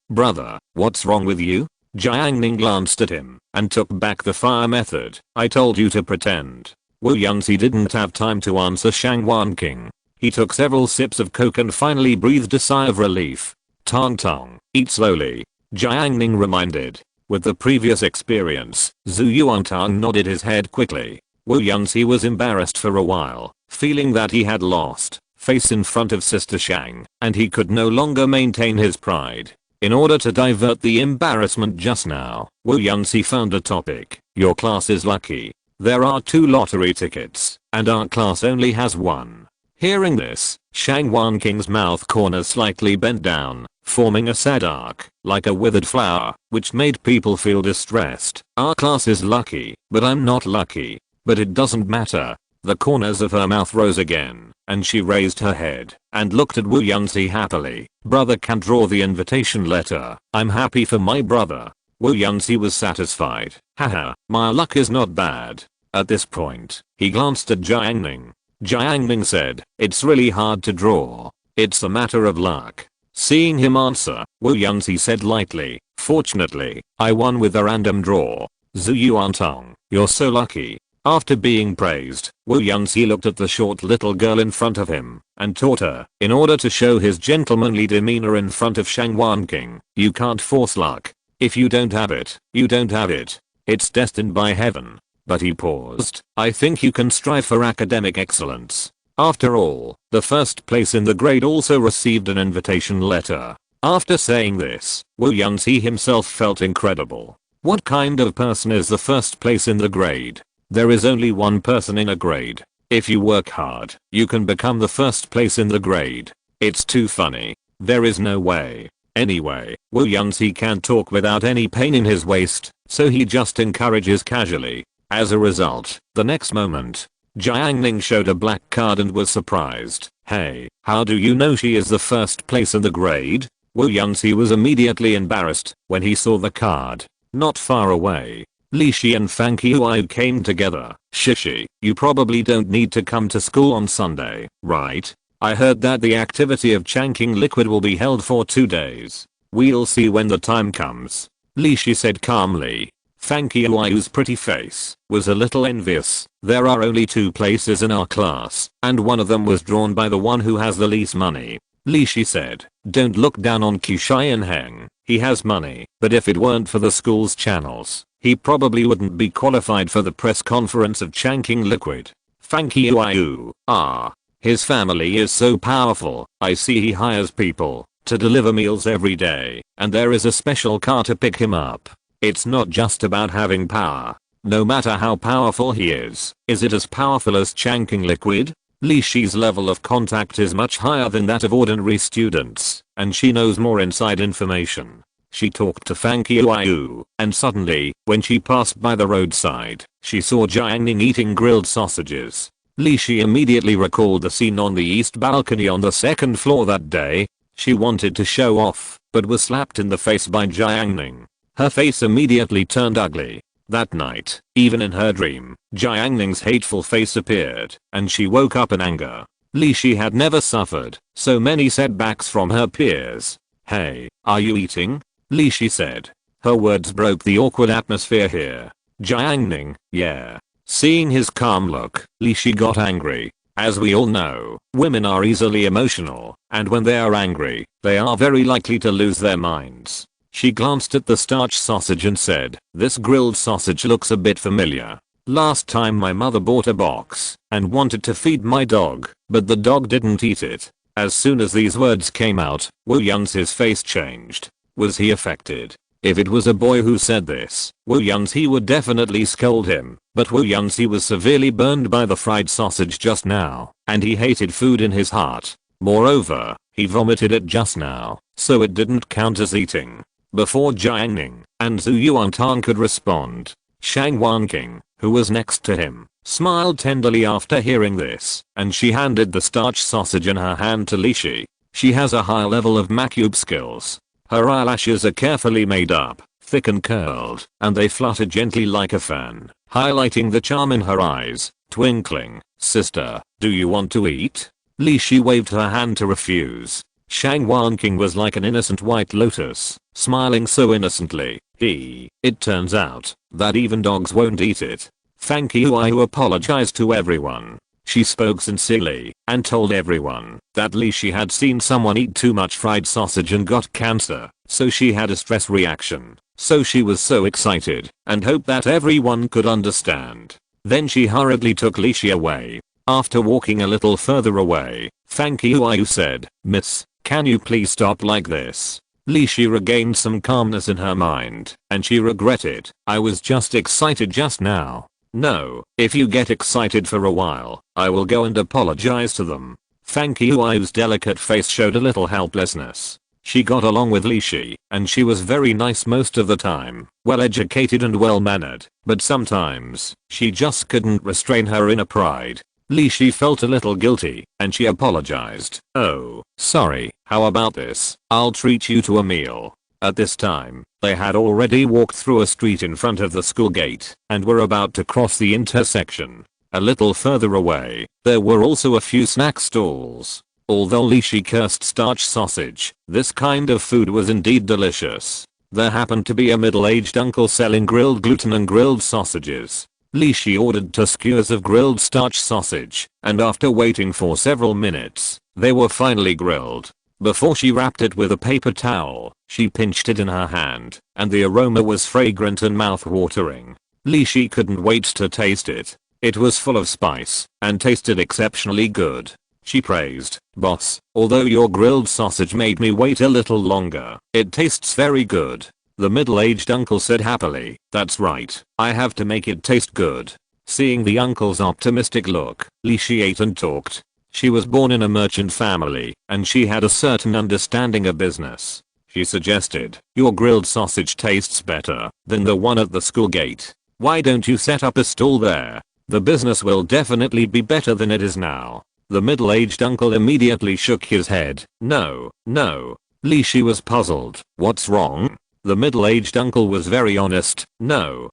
A: what's wrong with you?" Jiang Ning glanced at him and took back the fire method. "I told you to pretend." Wu Yunzi didn't have time to answer Shang Wanqing. He took several sips of coke and finally breathed a sigh of relief. "Tong tong, eat slowly," Jiang Ning reminded. With the previous experience, Zhu Yuantang nodded his head quickly. Wu Yunzi was embarrassed for a while, feeling that he had lost face in front of Sister Shang, and he could no longer maintain his pride. In order to divert the embarrassment just now, Wu Yunzi found a topic. "Your class is lucky. There are 2 lottery tickets, and our class only has 1. Hearing this, Shang Wanqing's mouth corners slightly bent down, forming a sad arc, like a withered flower, which made people feel distressed. "Our class is lucky, but I'm not lucky. But it doesn't matter." The corners of her mouth rose again, and she raised her head and looked at Wu Yunzi happily. "Brother can draw the invitation letter. I'm happy for my brother." Wu Yunzi was satisfied. "Haha, my luck is not bad." At this point, he glanced at Jiang Ning. Jiang Ning said, "It's really hard to draw. It's a matter of luck." Seeing him answer, Wu Yunzi said lightly, "Fortunately, I won with a random draw." "Zhu Yuantang, you're so lucky." After being praised, Wu Yunzi looked at the short little girl in front of him and taught her, in order to show his gentlemanly demeanor in front of Shang Wanqing, "You can't force luck. If you don't have it, you don't have it. It's destined by heaven." But he paused. "I think you can strive for academic excellence. After all, the first place in the grade also received an invitation letter." After saying this, Wu Yunzi himself felt incredible. What kind of person is the first place in the grade? There is only one person in a grade. If you work hard, you can become the first place in the grade. It's too funny. There is no way. Anyway, Wu Yunzi can't talk without any pain in his waist, so he just encourages casually. As a result, the next moment, Jiang Ning showed a black card and was surprised. "Hey, how do you know she is the first place in the grade?" Wu Yunzi was immediately embarrassed when he saw the card. Not far away, Li Shi and Fang Qiuyu came together. "Shishi, you probably don't need to come to school on Sunday, right? I heard that the activity of chanking liquid will be held for 2 days. We'll see when the time comes," Li Shi said calmly. Fang Qiuyu's pretty face was a little envious. "There are only 2 places in our class, and one of them was drawn by the one who has the least money," Li Shi said. "Don't look down on Qiuyu. He has money, but if it weren't for the school's channels, he probably wouldn't be qualified for the press conference of chanking liquid." Fang Qiuyu, his family is so powerful. I see he hires people to deliver meals every day, and there is a special car to pick him up. It's not just about having power. No matter how powerful he is it as powerful as chanking liquid? Li Shi's level of contact is much higher than that of ordinary students, and she knows more inside information. She talked to Fang Qiuyu, and suddenly, when she passed by the roadside, she saw Jiang Ning eating grilled sausages. Li Shi immediately recalled the scene on the east balcony on the 2nd floor that day. She wanted to show off, but was slapped in the face by Jiang Ning. Her face immediately turned ugly. That night, even in her dream, Jiang Ning's hateful face appeared, and she woke up in anger. Li Shi had never suffered so many setbacks from her peers. "Hey, are you eating?" Li Shi said. Her words broke the awkward atmosphere here. Jiang Ning, yeah. Seeing his calm look, Li Shi got angry. As we all know, women are easily emotional, and when they are angry, they are very likely to lose their minds. She glanced at the starch sausage and said, "This grilled sausage looks a bit familiar. Last time my mother bought a box and wanted to feed my dog, but the dog didn't eat it." As soon as these words came out, Wu Yun's face changed. Was he affected? If it was a boy who said this, Wu Yun's he would definitely scold him, but Wu Yun's he was severely burned by the fried sausage just now, and he hated food in his heart. Moreover, he vomited it just now, so it didn't count as eating. Before Jiang Ning and Zhu Yuantang could respond, Shang Wanqing, who was next to him, smiled tenderly after hearing this, and she handed the starch sausage in her hand to Li Shi. She has a high level of makeup skills. Her eyelashes are carefully made up, thick and curled, and they flutter gently like a fan, highlighting the charm in her eyes, twinkling. "Sister, do you want to eat?" Li Shi waved her hand to refuse. Shang Wanqing was like an innocent white lotus, smiling so innocently. It turns out that even dogs won't eat it. Thank you. I apologized to everyone. She spoke sincerely and told everyone that Li Shi had seen someone eat too much fried sausage and got cancer, so she had a stress reaction. So she was so excited and hoped that everyone could understand. Then she hurriedly took Li Shi away. After walking a little further away, "Thank you," I said. "Miss, can you please stop like this?" Li Shi regained some calmness in her mind, and she regretted, "I was just excited just now." "No, if you get excited for a while, I will go and apologize to them." Thank you. I's delicate face showed a little helplessness. She got along with Li Shi, and she was very nice most of the time, well educated and well mannered, but sometimes, she just couldn't restrain her inner pride. Li Shi felt a little guilty, and she apologized. "Oh, sorry, how about this? I'll treat you to a meal." At this time, they had already walked through a street in front of the school gate, and were about to cross the intersection. A little further away, there were also a few snack stalls. Although Li Shi cursed starch sausage, this kind of food was indeed delicious. There happened to be a middle-aged uncle selling grilled gluten and grilled sausages. Li Shi ordered 2 skewers of grilled starch sausage, and after waiting for several minutes, they were finally grilled. Before she wrapped it with a paper towel, she pinched it in her hand, and the aroma was fragrant and mouth-watering. Li Shi couldn't wait to taste it. It was full of spice, and tasted exceptionally good. She praised, "Boss, although your grilled sausage made me wait a little longer, it tastes very good." The middle-aged uncle said happily, "That's right, I have to make it taste good." Seeing the uncle's optimistic look, Li Shi ate and talked. She was born in a merchant family, and she had a certain understanding of business. She suggested, "Your grilled sausage tastes better than the one at the school gate. Why don't you set up a stall there? The business will definitely be better than it is now." The middle-aged uncle immediately shook his head. No. Li Shi was puzzled. "What's wrong?" The middle-aged uncle was very honest. No,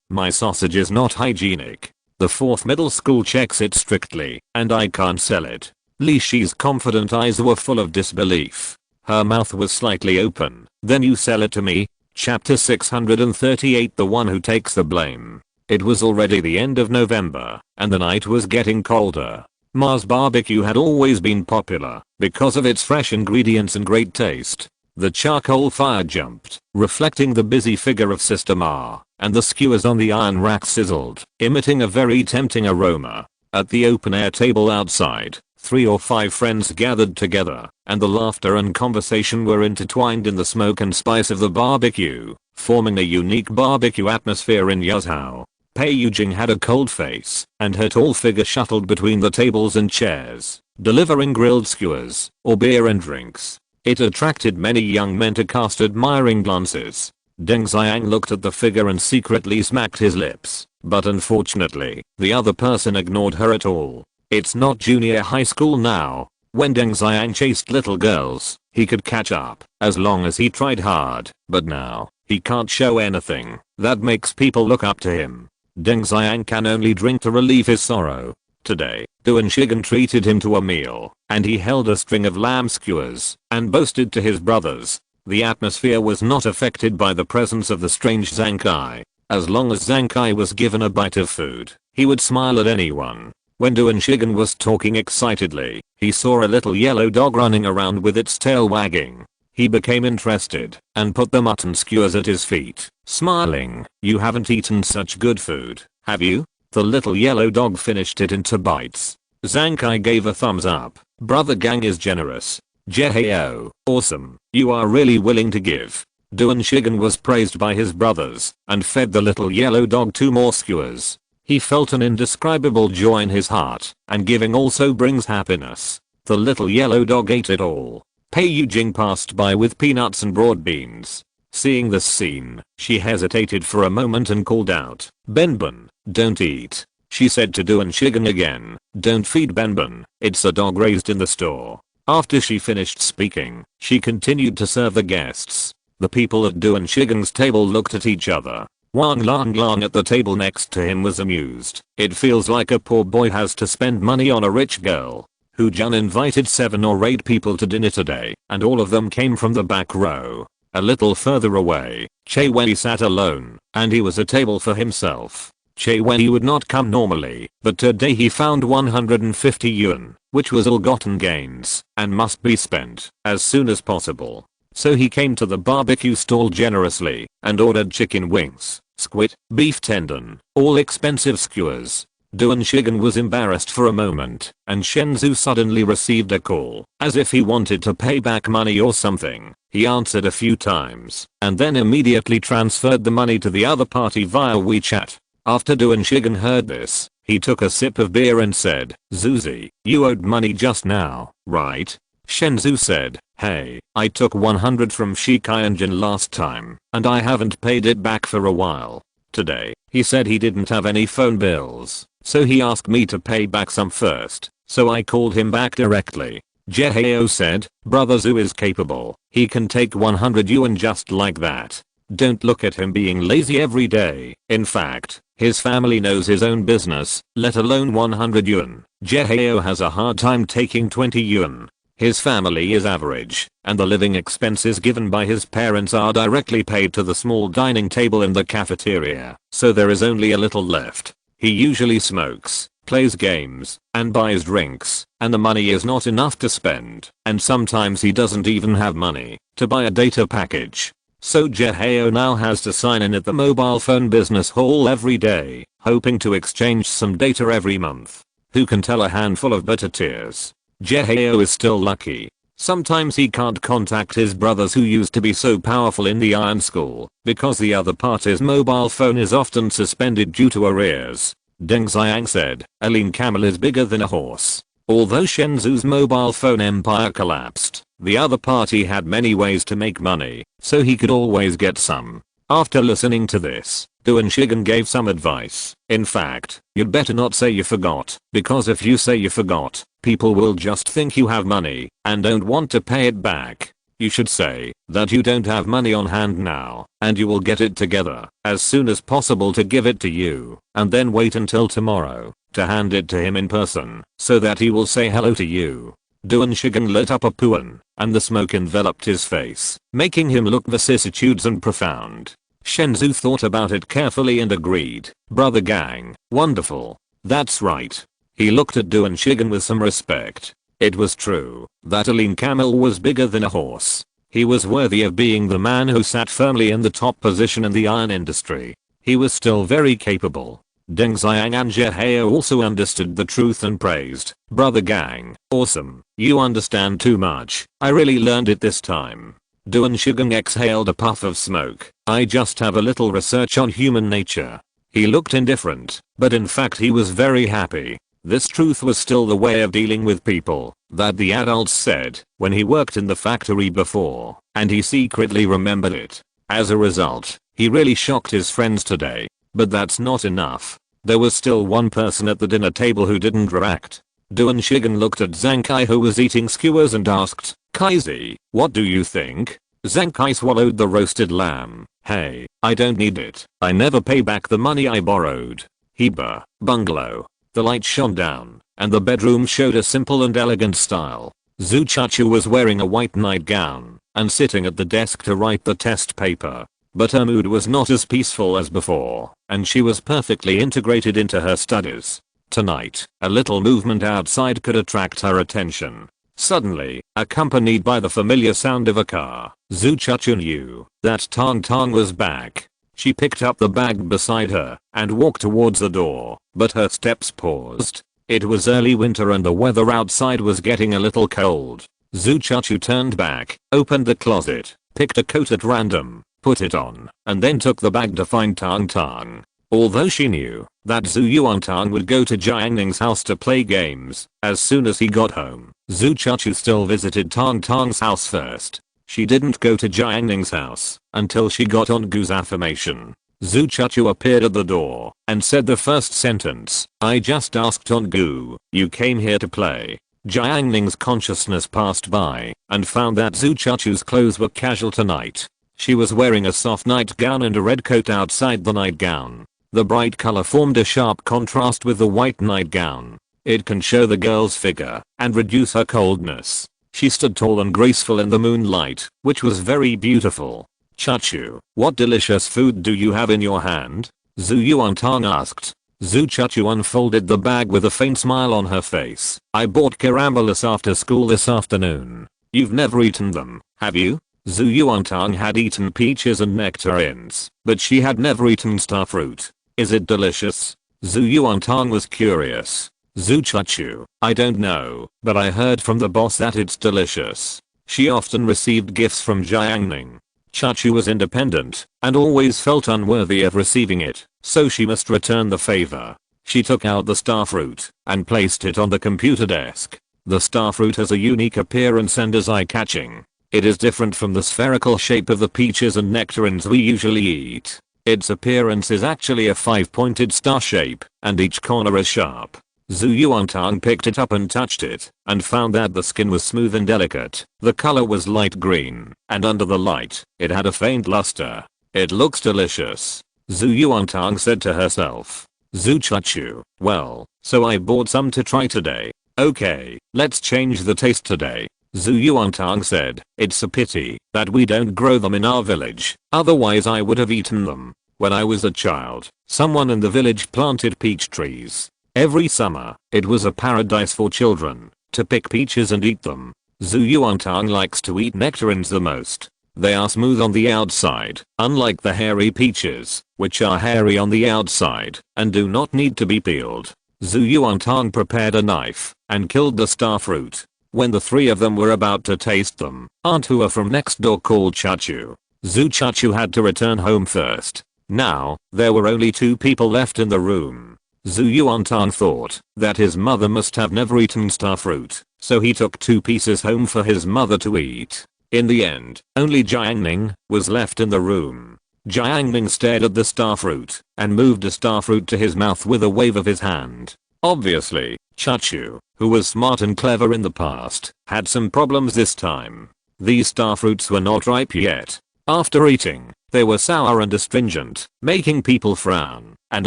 A: my sausage is not hygienic. The 4th middle school checks it strictly, and I can't sell it." Li Shi's confident eyes were full of disbelief. Her mouth was slightly open. "Then you sell it to me?" Chapter 638. The one who takes the blame. It was already the end of November, and the night was getting colder. Ma's barbecue had always been popular because of its fresh ingredients and great taste. The charcoal fire jumped, reflecting the busy figure of Sister Ma, and the skewers on the iron rack sizzled, emitting a very tempting aroma. At the open-air table outside, 3 or 5 friends gathered together, and the laughter and conversation were intertwined in the smoke and spice of the barbecue, forming a unique barbecue atmosphere in Yuzhou. Pei Yujing had a cold face, and her tall figure shuttled between the tables and chairs, delivering grilled skewers, or beer and drinks. It attracted many young men to cast admiring glances. Deng Xiang looked at the figure and secretly smacked his lips, but unfortunately, the other person ignored her at all. It's not junior high school now. When Deng Xiang chased little girls, he could catch up, as long as he tried hard, but now, he can't show anything that makes people look up to him. Deng Xiang can only drink to relieve his sorrow. Today, Duan Shigan treated him to a meal, and he held a string of lamb skewers, and boasted to his brothers. The atmosphere was not affected by the presence of the strange Zhang Kai. As long as Zankai was given a bite of food, he would smile at anyone. When Duan Shigen was talking excitedly, he saw a little yellow dog running around with its tail wagging. He became interested and put the mutton skewers at his feet, smiling. "You haven't eaten such good food, have you?" The little yellow dog finished it into bites. Zankai gave a thumbs up. "Brother Gang is generous. Jeheo, awesome. You are really willing to give." Duan Shigen was praised by his brothers and fed the little yellow dog 2 more skewers. He felt an indescribable joy in his heart, and giving also brings happiness. The little yellow dog ate it all. Pei Yujing passed by with peanuts and broad beans. Seeing this scene, she hesitated for a moment and called out, "Benbon, don't eat." She said to Duan Shigen again, "Don't feed Benbon, it's a dog raised in the store." After she finished speaking, she continued to serve the guests. The people at Duan Shigen's table looked at each other. Wang Lang Lang at the table next to him was amused. "It feels like a poor boy has to spend money on a rich girl." Hu Jun invited 7 or 8 people to dinner today, and all of them came from the back row. A little further away, Che Wei sat alone, and he was a table for himself. Che Wei would not come normally, but today he found 150 yuan, which was ill-gotten gains, and must be spent as soon as possible. So he came to the barbecue stall generously, and ordered chicken wings, squid, beef tendon, all expensive skewers. Duan Shigen was embarrassed for a moment, and Shenzhou suddenly received a call, as if he wanted to pay back money or something. He answered a few times, and then immediately transferred the money to the other party via WeChat. After Duan Shigen heard this, he took a sip of beer and said, "Zuzi, you owed money just now, right?" Shenzhou said, "Hey, I took 100 from Shikayanjin last time, and I haven't paid it back for a while. Today, he said he didn't have any phone bills, so he asked me to pay back some first, so I called him back directly." Jeheo said, "Brother Zhu is capable, he can take 100 yuan just like that. Don't look at him being lazy every day. In fact, his family knows his own business, let alone 100 yuan. Jeheo has a hard time taking 20 yuan. His family is average, and the living expenses given by his parents are directly paid to the small dining table in the cafeteria, so there is only a little left. He usually smokes, plays games, and buys drinks, and the money is not enough to spend, and sometimes he doesn't even have money to buy a data package. So Jeheo now has to sign in at the mobile phone business hall every day, hoping to exchange some data every month. Who can tell a handful of bitter tears? Jeheo is still lucky. Sometimes he can't contact his brothers who used to be so powerful in the Iron School, because the other party's mobile phone is often suspended due to arrears. Deng Xiang said, "Aline Camel is bigger than a horse." Although Shenzhou's mobile phone empire collapsed, the other party had many ways to make money, so he could always get some. After listening to this, Duan Shigen gave some advice. "In fact, you'd better not say you forgot, because if you say you forgot, people will just think you have money and don't want to pay it back. You should say that you don't have money on hand now, and you will get it together as soon as possible to give it to you, and then wait until tomorrow to hand it to him in person, so that he will say hello to you." Duan Shigen lit up a puan, and the smoke enveloped his face, making him look vicissitudes and profound. Shenzhou thought about it carefully and agreed, "Brother Gang, wonderful. That's right." He looked at Duan Shigen with some respect. It was true that Aline Camel was bigger than a horse. He was worthy of being the man who sat firmly in the top position in the iron industry. He was still very capable. Deng Xiang and Jeheo also understood the truth and praised, "Brother Gang, awesome. You understand too much. I really learned it this time." Duan Shigen exhaled a puff of smoke. "I just have a little research on human nature." He looked indifferent, but in fact he was very happy. This truth was still the way of dealing with people that the adults said when he worked in the factory before, and he secretly remembered it. As a result, he really shocked his friends today. But that's not enough. There was still one person at the dinner table who didn't react. Duan Shigen looked at Zankai who was eating skewers and asked, "Kaizi, what do you think?" Zankai swallowed the roasted lamb. "Hey, I don't need it. I never pay back the money I borrowed." Heba, bungalow. The light shone down, and the bedroom showed a simple and elegant style. Zhu Chachu was wearing a white nightgown and sitting at the desk to write the test paper. but her mood was not as peaceful as before, and she was perfectly integrated into her studies. Tonight, a little movement outside could attract her attention. Suddenly, accompanied by the familiar sound of a car, Zhu Chuchu knew that Tang Tang was back. She picked up the bag beside her and walked towards the door, but her steps paused. It was early winter and the weather outside was getting a little cold. Zhu Chuchu turned back, opened the closet, picked a coat at random, put it on, and then took the bag to find Tang Tang. Although she knew that Zhu Yuantang would go to Jiang Ning's house to play games as soon as he got home, Zhu Chuchu still visited Tang Tang's house first. She didn't go to Jiang Ning's house until she got Gu's affirmation. Zhu Chuchu appeared at the door and said the first sentence, "I just asked Gu, you came here to play." Jiang Ning's consciousness passed by and found that Zhu Chuchu's clothes were casual tonight. She was wearing a soft nightgown and a red coat outside the nightgown. The bright color formed a sharp contrast with the white nightgown. It can show the girl's figure and reduce her coldness. She stood tall and graceful in the moonlight, which was very beautiful. "Chuchu, what delicious food do you have in your hand?" Zhu Yuantang asked. Zhu Chuchu unfolded the bag with a faint smile on her face. "I bought carambolas after school this afternoon. You've never eaten them, have you?" Zhu Yuantang had eaten peaches and nectarines, but she had never eaten starfruit. "Is it delicious?" Zhu Yuantang was curious. "Zhu Chuchu, I don't know, but I heard from the boss that it's delicious." She often received gifts from Jiang Ning. Chuchu was independent and always felt unworthy of receiving it, so she must return the favor. She took out the starfruit and placed it on the computer desk. The starfruit has a unique appearance and is eye-catching. It is different from the spherical shape of the peaches and nectarines we usually eat. Its appearance is actually a 5-pointed star shape, and each corner is sharp. Zhu Yuantang picked it up and touched it, and found that the skin was smooth and delicate. The color was light green, and under the light, it had a faint luster. "It looks delicious," Zhu Yuantang said to herself. Zhu Chuchu, "Well, so I bought some to try today. Okay, let's change the taste today." Zhu Yuantang said, "It's a pity that we don't grow them in our village, otherwise I would have eaten them. When I was a child, someone in the village planted peach trees. Every summer, it was a paradise for children to pick peaches and eat them." Zhu Yuantang likes to eat nectarines the most. They are smooth on the outside, unlike the hairy peaches, which are hairy on the outside and do not need to be peeled. Zhu Yuantang prepared a knife and killed the starfruit. When the three of them were about to taste them, Aunt Hua from next door called Chuchu. Zhu Chuchu had to return home first. Now, there were only 2 people left in the room. Zhu Yuantang thought that his mother must have never eaten starfruit, so he took 2 pieces home for his mother to eat. In the end, only Jiang Ning was left in the room. Jiang Ning stared at the starfruit and moved a starfruit to his mouth with a wave of his hand. Obviously, Chuchu, who was smart and clever in the past, had some problems this time. These starfruits were not ripe yet. After eating, they were sour and astringent, making people frown and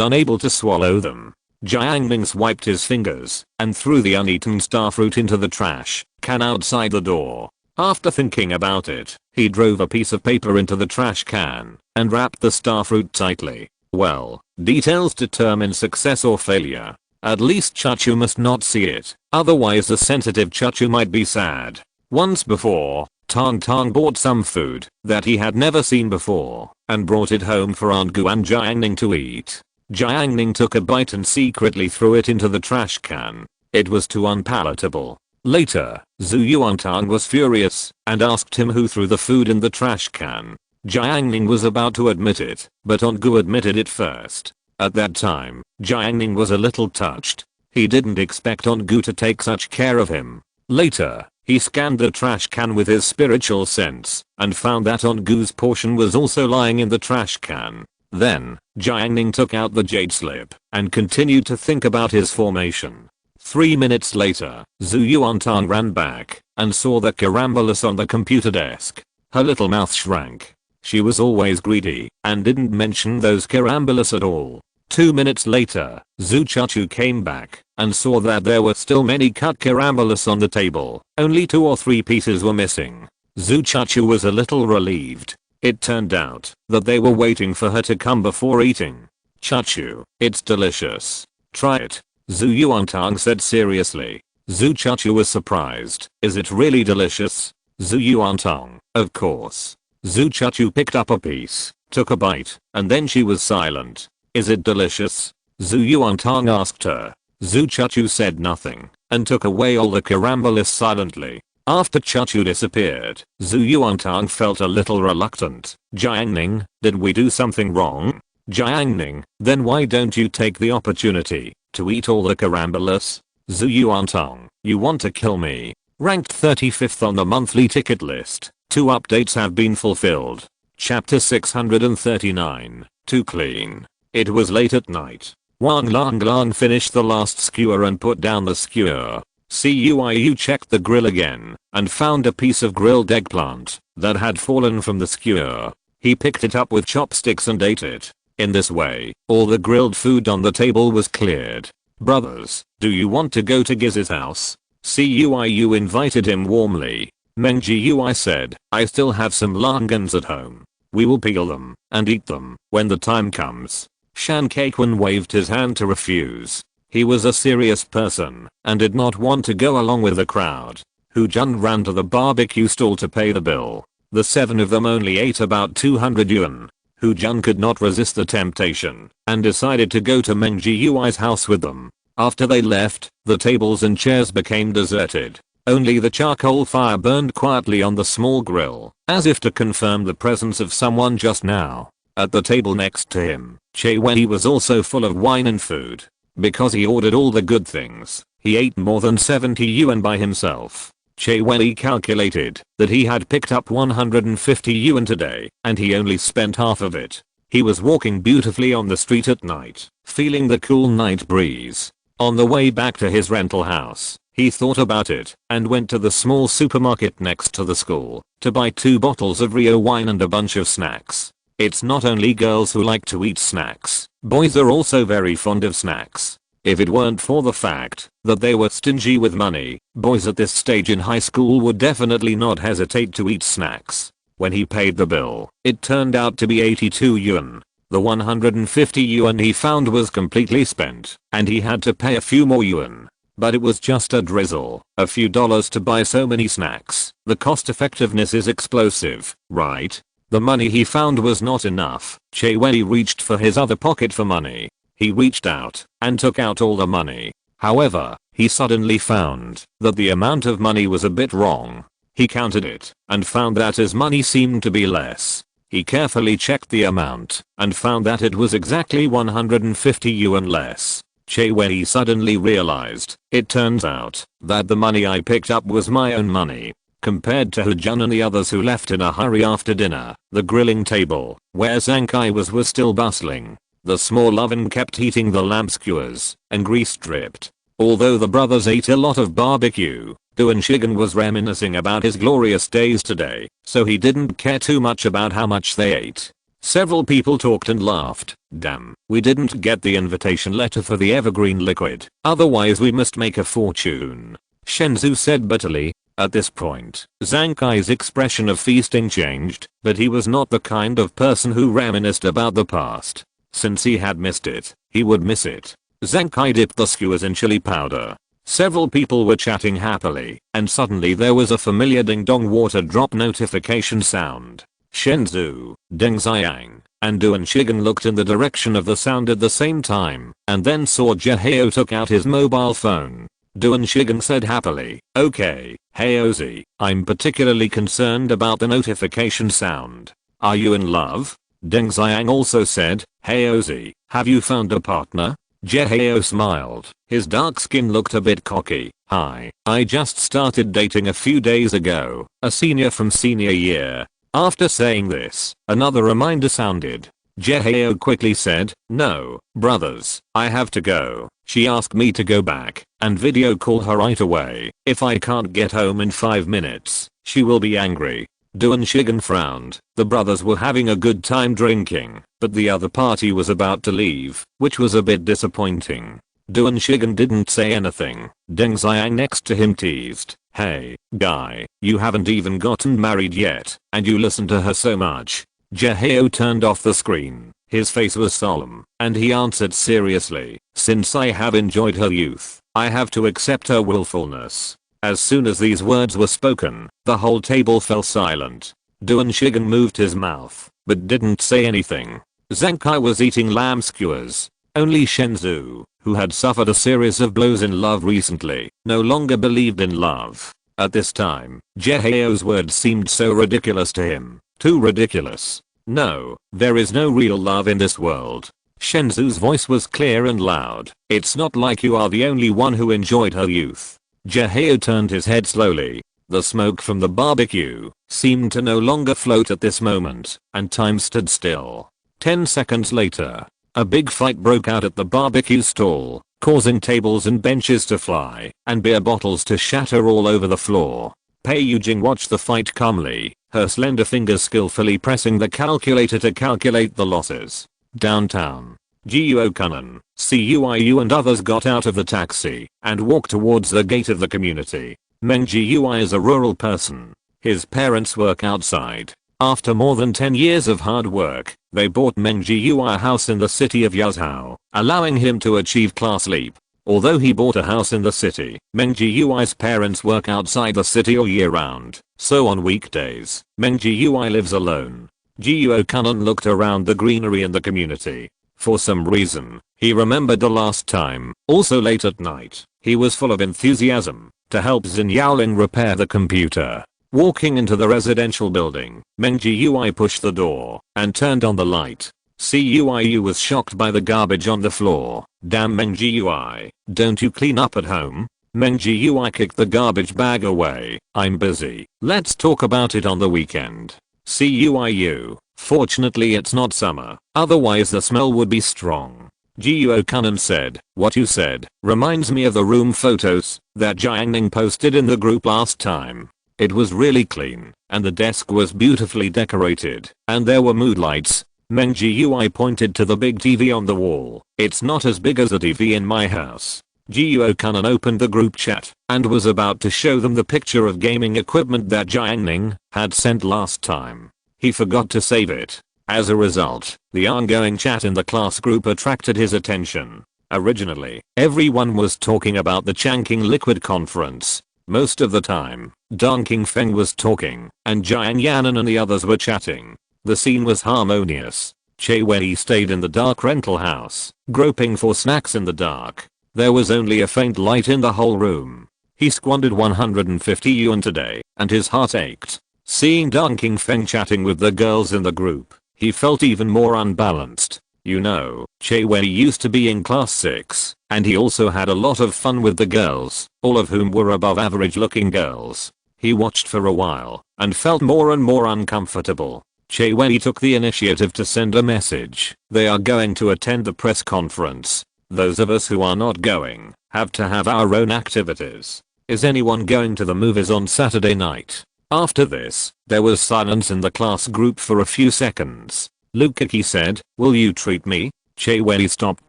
A: unable to swallow them. Jiang Ning swiped his fingers and threw the uneaten starfruit into the trash can outside the door. After thinking about it, he drove a piece of paper into the trash can and wrapped the starfruit tightly. Well, details determine success or failure. At least Chuchu must not see it, otherwise the sensitive Chuchu might be sad. Once before, Tang Tang bought some food that he had never seen before and brought it home for Aunt Gu and Jiang Ning to eat. Jiang Ning took a bite and secretly threw it into the trash can. It was too unpalatable. Later, Zhu Yuantang was furious and asked him who threw the food in the trash can. Jiang Ning was about to admit it, but Aunt Gu admitted it first. At that time, Jiang Ning was a little touched. He didn't expect Aunt Gu to take such care of him. Later, he scanned the trash can with his spiritual sense and found that Aunt Gu's portion was also lying in the trash can. Then, Jiang Ning took out the jade slip and continued to think about his formation. 3 minutes later, Zhu Yuantang ran back and saw the carambolas on the computer desk. Her little mouth shrank. She was always greedy and didn't mention those carambolas at all. 2 minutes later, Zhu Chuchu came back and saw that there were still many cut carambolas on the table. Only 2 or 3 pieces were missing. Zhu Chuchu was a little relieved. It turned out that they were waiting for her to come before eating. Chachu, it's delicious. Try it. Zhu Yuantang said seriously. Zhu Chachu was surprised. Is it really delicious? Zhu Yuantang, of course. Zhu Chachu picked up a piece, took a bite, and then she was silent. Is it delicious? Zhu Yuantang asked her. Zhu Chachu said nothing, and took away all the carambolis silently. After Chachu disappeared, Zhu Yuantang felt a little reluctant. Jiang Ning, did we do something wrong? Jiang Ning, then why don't you take the opportunity to eat all the carambolas? Zhu Yuantang, you want to kill me? Ranked 35th on the monthly ticket list. 2 updates have been fulfilled. Chapter 639, Too Clean. It was late at night. Wang Lang finished the last skewer and put down the skewer. Cuiu checked the grill again and found a piece of grilled eggplant that had fallen from the skewer. He picked it up with chopsticks and ate it. In this way, all the grilled food on the table was cleared. Brothers, do you want to go to Giz's house? Cuiu invited him warmly. Meng Jiui said, I still have some langans at home. We will peel them and eat them when the time comes. Shan Kaikun waved his hand to refuse. He was a serious person and did not want to go along with the crowd. Hu Jun ran to the barbecue stall to pay the bill. The 7 of them only ate about 200 yuan. Hu Jun could not resist the temptation and decided to go to Meng Jiui's house with them. After they left, the tables and chairs became deserted. Only the charcoal fire burned quietly on the small grill, as if to confirm the presence of someone just now. At the table next to him, Che Wei was also full of wine and food. Because he ordered all the good things, he ate more than 70 yuan by himself. Che Wei calculated that he had picked up 150 yuan today, and he only spent half of it. He was walking beautifully on the street at night, feeling the cool night breeze. On the way back to his rental house, he thought about it and went to the small supermarket next to the school to buy 2 bottles of Rio wine and a bunch of snacks. It's not only girls who like to eat snacks, boys are also very fond of snacks. If it weren't for the fact that they were stingy with money, boys at this stage in high school would definitely not hesitate to eat snacks. When he paid the bill, it turned out to be 82 yuan. The 150 yuan he found was completely spent, and he had to pay a few more yuan. But it was just a drizzle, a few dollars to buy so many snacks. The cost effectiveness is explosive, right? The money he found was not enough. Che Wei reached for his other pocket for money. He reached out and took out all the money. However, he suddenly found that the amount of money was a bit wrong. He counted it and found that his money seemed to be less. He carefully checked the amount and found that it was exactly 150 yuan less. Che Wei suddenly realized, it turns out that the money I picked up was my own money. Compared to Hu Jun and the others who left in a hurry after dinner, the grilling table, where Zhang Kai was still bustling. The small oven kept heating the lamb skewers and grease dripped. Although the brothers ate a lot of barbecue, Duan Shigen was reminiscing about his glorious days today, so he didn't care too much about how much they ate. Several people talked and laughed. Damn, we didn't get the invitation letter for the evergreen liquid, otherwise we must make a fortune. Shenzhou said bitterly. At this point, Zhang Kai's expression of feasting changed, but he was not the kind of person who reminisced about the past. Since he had missed it, he would miss it. Zhang Kai dipped the skewers in chili powder. Several people were chatting happily, and suddenly there was a familiar ding-dong water drop notification sound. Shenzhou, Deng Xiang, and Duan Shigen looked in the direction of the sound at the same time, and then saw Jeheo took out his mobile phone. Duan Shigen said happily, okay, Heozi, I'm particularly concerned about the notification sound. Are you in love? Deng Xiang also said, Heozi, have you found a partner? Jeheo smiled. His dark skin looked a bit cocky. Hi, I just started dating a few days ago, a senior from senior year. After saying this, another reminder sounded. Jeheo quickly said, no, brothers, I have to go. She asked me to go back and video call her right away. If I can't get home in 5 minutes, she will be angry. Duan Shigen frowned. The brothers were having a good time drinking, but the other party was about to leave, which was a bit disappointing. Duan Shigen didn't say anything. Deng Xiang next to him teased, hey, guy, you haven't even gotten married yet, and you listen to her so much. Jaehyo turned off the screen. His face was solemn, and he answered seriously, since I have enjoyed her youth, I have to accept her willfulness. As soon as these words were spoken, the whole table fell silent. Duan Shigen moved his mouth, but didn't say anything. Zhang Kai was eating lamb skewers. Only Shenzhou, who had suffered a series of blows in love recently, no longer believed in love. At this time, Jaehyo's words seemed so ridiculous to him. Too ridiculous. No, there is no real love in this world. Shenzhou's voice was clear and loud. It's not like you are the only one who enjoyed her youth. Jaehyo turned his head slowly. The smoke from the barbecue seemed to no longer float at this moment, and time stood still. 10 seconds later, a big fight broke out at the barbecue stall, causing tables and benches to fly, and beer bottles to shatter all over the floor. Pei Yujing watched the fight calmly, her slender fingers skillfully pressing the calculator to calculate the losses. Downtown, Jiuo Kunan, Cuiu and others got out of the taxi and walked towards the gate of the community. Meng Jiui is a rural person. His parents work outside. After more than 10 years of hard work, they bought Meng Jiui a house in the city of Yazhou, allowing him to achieve class leap. Although he bought a house in the city, Meng Jiui's parents work outside the city all year round, so on weekdays, Meng Jiui lives alone. Jiuo Kunan looked around the greenery in the community. For some reason, he remembered the last time, also late at night, he was full of enthusiasm to help Xin Yaoling repair the computer. Walking into the residential building, Meng Jiui pushed the door and turned on the light. Cuiu was shocked by the garbage on the floor. Damn Meng Jiui, don't you clean up at home? Meng Jiui kicked the garbage bag away. I'm busy. Let's talk about it on the weekend. Cuiu, fortunately it's not summer, otherwise the smell would be strong. Jiuo Kunan said, what you said reminds me of the room photos that Jiang Ning posted in the group last time. It was really clean, and the desk was beautifully decorated, and there were mood lights. Meng Jiui pointed to the big TV on the wall. It's not as big as a TV in my house. Jiuo Kunan opened the group chat and was about to show them the picture of gaming equipment that Jiang Ning had sent last time. He forgot to save it. As a result, the ongoing chat in the class group attracted his attention. Originally, everyone was talking about the Changqing Liquid Conference. Most of the time, Dong Qingfeng was talking, and Jian Yanan and the others were chatting. The scene was harmonious. Che Wei stayed in the dark rental house, groping for snacks in the dark. There was only a faint light in the whole room. He squandered 150 yuan today, and his heart ached. Seeing Dong Qingfeng chatting with the girls in the group, he felt even more unbalanced. You know, Che Wei used to be in class 6, and he also had a lot of fun with the girls, all of whom were above average looking girls. He watched for a while, and felt more and more uncomfortable. Che Wei took the initiative to send a message. They are going to attend the press conference. Those of us who are not going, have to have our own activities. Is anyone going to the movies on Saturday night? After this, there was silence in the class group for a few seconds. Lukaki said, will you treat me? Che Wei stopped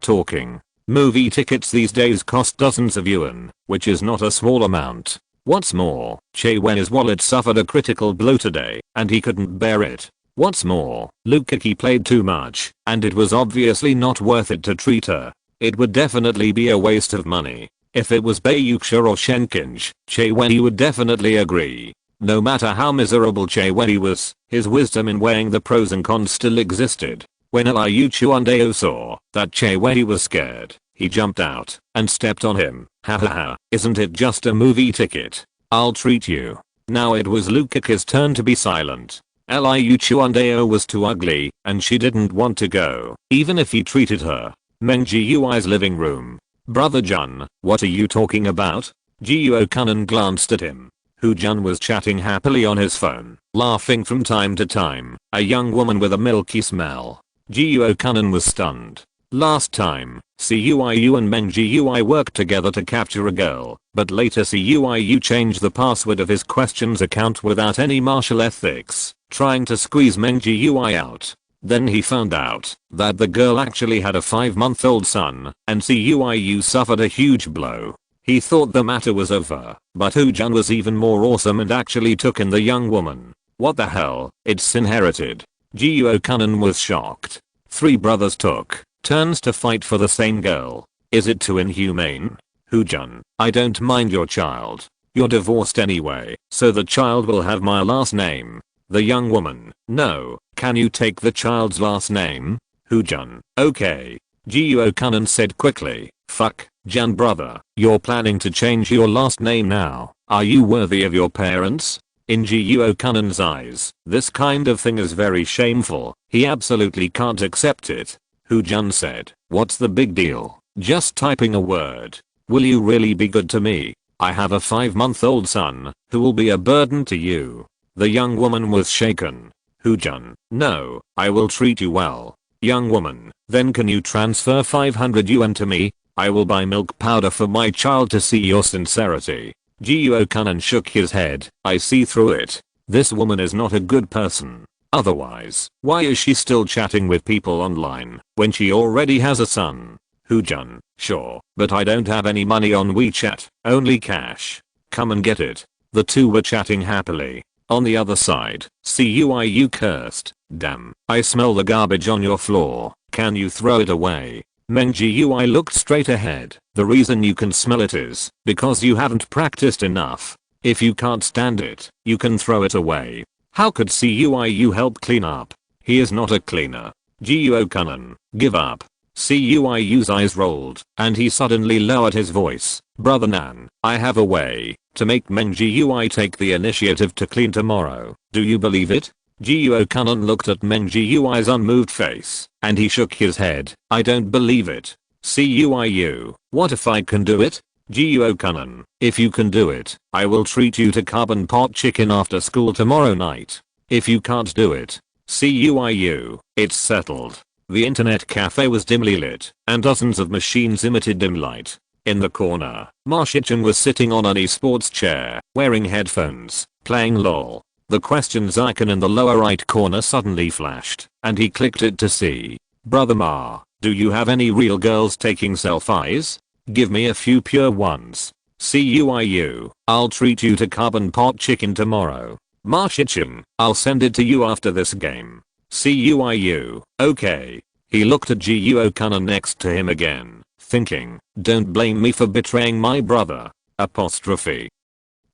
A: talking. Movie tickets these days cost dozens of yuan, which is not a small amount. What's more, Che Wei's wallet suffered a critical blow today, and he couldn't bear it. What's more, Lukaki played too much, and it was obviously not worth it to treat her. It would definitely be a waste of money. If it was Bayuxia or Shenkinj, Che Wei would definitely agree. No matter how miserable Che Wei was, his wisdom in weighing the pros and cons still existed. When Liu Chuandeo saw that Che Wei was scared, he jumped out and stepped on him. Hahaha, isn't it just a movie ticket? I'll treat you. Now it was Lukaki's turn to be silent. Liu Chuandeo was too ugly, and she didn't want to go, even if he treated her. Meng Jiui's living room. Brother Jun, what are you talking about? Jiuo Kunan glanced at him. Hu Jun was chatting happily on his phone, laughing from time to time, a young woman with a milky smell. Jiuo Kunan was stunned. Last time, Cuiu and Meng Jiui worked together to capture a girl, but later Cuiu changed the password of his questions account without any martial ethics, trying to squeeze Meng Jiui out. Then he found out that the girl actually had a 5-month-old son, and Cuiu suffered a huge blow. He thought the matter was over, but Hu Jun was even more awesome and actually took in the young woman. What the hell, it's inherited. Jiang was shocked. 3 brothers took turns to fight for the same girl. Is it too inhumane? Jun, I don't mind your child. You're divorced anyway, so the child will have my last name. The young woman, no, can you take the child's last name? Jun, okay. Jiang said quickly, fuck, Jun brother, you're planning to change your last name now. Are you worthy of your parents? In Jiang's eyes, this kind of thing is very shameful. He absolutely can't accept it. Jun said, what's the big deal? Just typing a word. Will you really be good to me? I have a 5-month-old son, who will be a burden to you. The young woman was shaken. Jun, no, I will treat you well. Young woman, then can you transfer 500 yuan to me? I will buy milk powder for my child to see your sincerity. Jiang shook his head. I see through it. This woman is not a good person. Otherwise, why is she still chatting with people online when she already has a son? Jun, sure, but I don't have any money on WeChat, only cash. Come and get it. The two were chatting happily. On the other side, Cuiu cursed. Damn, I smell the garbage on your floor. Can you throw it away? Meng Jiui looked straight ahead. The reason you can smell it is because you haven't practiced enough. If you can't stand it, you can throw it away. How could Cuiu help clean up? He is not a cleaner. Jiu-Kun, give up. Cuiu's eyes rolled, and he suddenly lowered his voice. Brother Nan, I have a way to make Meng Jiui take the initiative to clean tomorrow. Do you believe it? Jiu-Kun looked at Meng Jiui's unmoved face, and he shook his head. I don't believe it. Cuiu, what if I can do it? Jiu-Kun, if you can do it, I will treat you to carbon pot chicken after school tomorrow night. If you can't do it, Cuiu, it's settled. The internet cafe was dimly lit, and dozens of machines emitted dim light. In the corner, Ma Shichen was sitting on an esports chair, wearing headphones, playing LOL. The questions icon in the lower right corner suddenly flashed, and he clicked it to see. Brother Ma, do you have any real girls taking selfies? Give me a few pure ones. Cuiu, I'll treat you to carbon pot chicken tomorrow. Ma Shichen, I'll send it to you after this game. Cuiu, okay. He looked at Jiu-Kun next to him again, thinking, don't blame me for betraying my brother. Apostrophe.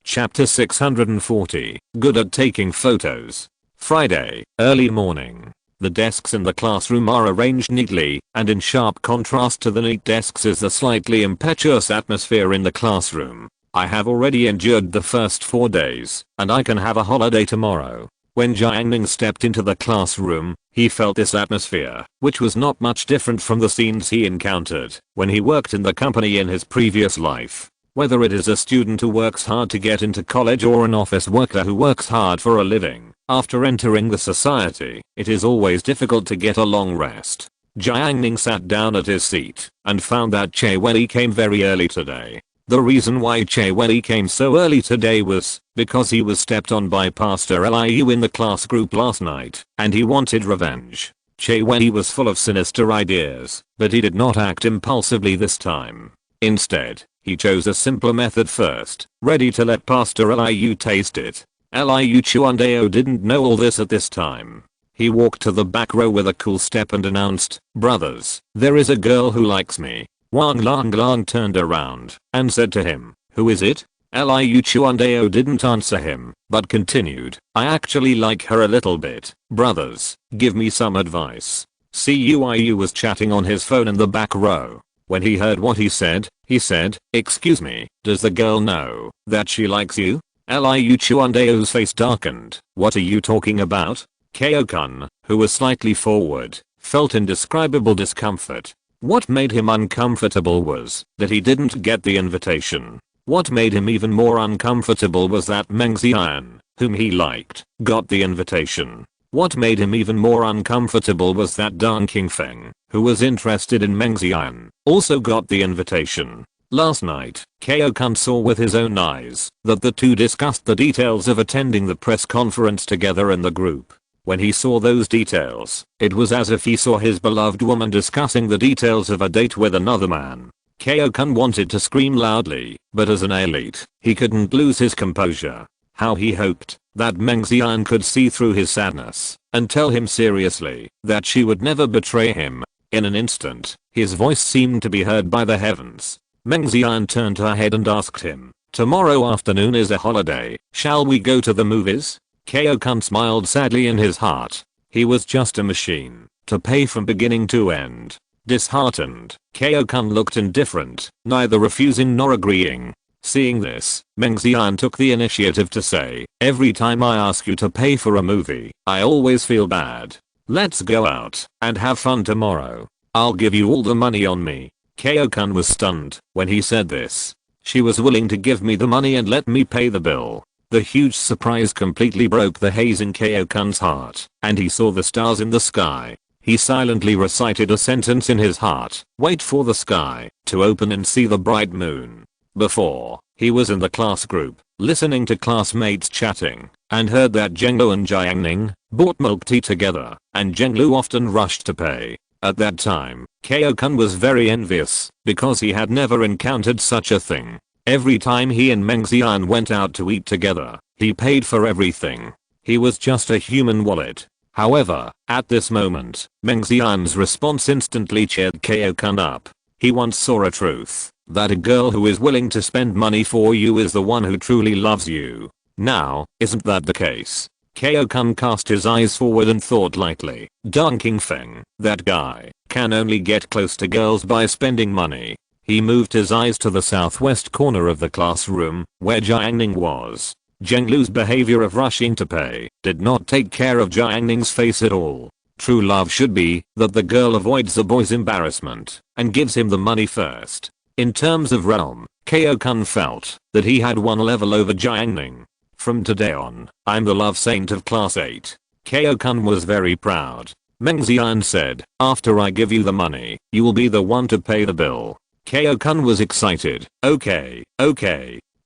A: Chapter 640, good at taking photos. Friday, early morning. The desks in the classroom are arranged neatly, and in sharp contrast to the neat desks is the slightly impetuous atmosphere in the classroom. I have already endured the first 4 days, and I can have a holiday tomorrow. When Jiang Ning stepped into the classroom, he felt this atmosphere, which was not much different from the scenes he encountered when he worked in the company in his previous life. Whether it is a student who works hard to get into college or an office worker who works hard for a living, after entering the society, it is always difficult to get a long rest. Jiang Ning sat down at his seat and found that Che Wei came very early today. The reason why Che Wei came so early today was because he was stepped on by Pastor Liu in the class group last night, and he wanted revenge. Che Wei was full of sinister ideas, but he did not act impulsively this time. Instead, he chose a simpler method first, ready to let Pastor Liu taste it. Liu Chuandao didn't know all this at this time. He walked to the back row with a cool step and announced, brothers, there is a girl who likes me. Wang Lang turned around and said to him, who is it? Liu Chuandao didn't answer him, but continued, I actually like her a little bit. Brothers, give me some advice. Cuiu was chatting on his phone in the back row. When he heard what he said, excuse me, does the girl know that she likes you? Liu Chuandao's face darkened. What are you talking about? Kyo-kun, who was slightly forward, felt indescribable discomfort. What made him uncomfortable was that he didn't get the invitation. What made him even more uncomfortable was that Meng Xian, whom he liked, got the invitation. What made him even more uncomfortable was that Deng Qingfeng, who was interested in Meng Xian, also got the invitation. Last night, Kyo-kun saw with his own eyes that the two discussed the details of attending the press conference together in the group. When he saw those details, it was as if he saw his beloved woman discussing the details of a date with another man. Kyo-kun wanted to scream loudly, but as an elite, he couldn't lose his composure. How he hoped that Meng Xian could see through his sadness and tell him seriously that she would never betray him. In an instant, his voice seemed to be heard by the heavens. Meng Xian turned her head and asked him, "Tomorrow afternoon is a holiday, shall we go to the movies?" Kyo-kun smiled sadly in his heart. He was just a machine to pay from beginning to end. Disheartened, Kyo-kun looked indifferent, neither refusing nor agreeing. Seeing this, Meng Xian took the initiative to say, "Every time I ask you to pay for a movie, I always feel bad. Let's go out and have fun tomorrow. I'll give you all the money on me." Kyo-kun was stunned when he said this. She was willing to give me the money and let me pay the bill. The huge surprise completely broke the haze in Kyo-kun's heart, and he saw the stars in the sky. He silently recited a sentence in his heart, "Wait for the sky to open and see the bright moon." Before, he was in the class group, listening to classmates chatting, and heard that Zhenglu and Jiang Ning bought milk tea together, and Zhenglu often rushed to pay. At that time, Kyo-kun was very envious, because he had never encountered such a thing. Every time he and Meng Xian went out to eat together, he paid for everything. He was just a human wallet. However, at this moment, Meng Xian's response instantly cheered Kyo-kun up. He once saw a truth, that a girl who is willing to spend money for you is the one who truly loves you. Now, isn't that the case? Kyo-kun cast his eyes forward and thought lightly, Dong Qingfeng, that guy, can only get close to girls by spending money. He moved his eyes to the southwest corner of the classroom, where Jiang Ning was. Zhenglu's behavior of rushing to pay did not take care of Jiang Ning's face at all. True love should be that the girl avoids the boy's embarrassment and gives him the money first. In terms of realm, Kyo-kun felt that he had one level over Jiang Ning. From today on, I'm the love saint of class 8. Kyo-kun was very proud. Meng Xian said, "After I give you the money, you will be the one to pay the bill." Kyo-kun was excited. Okay.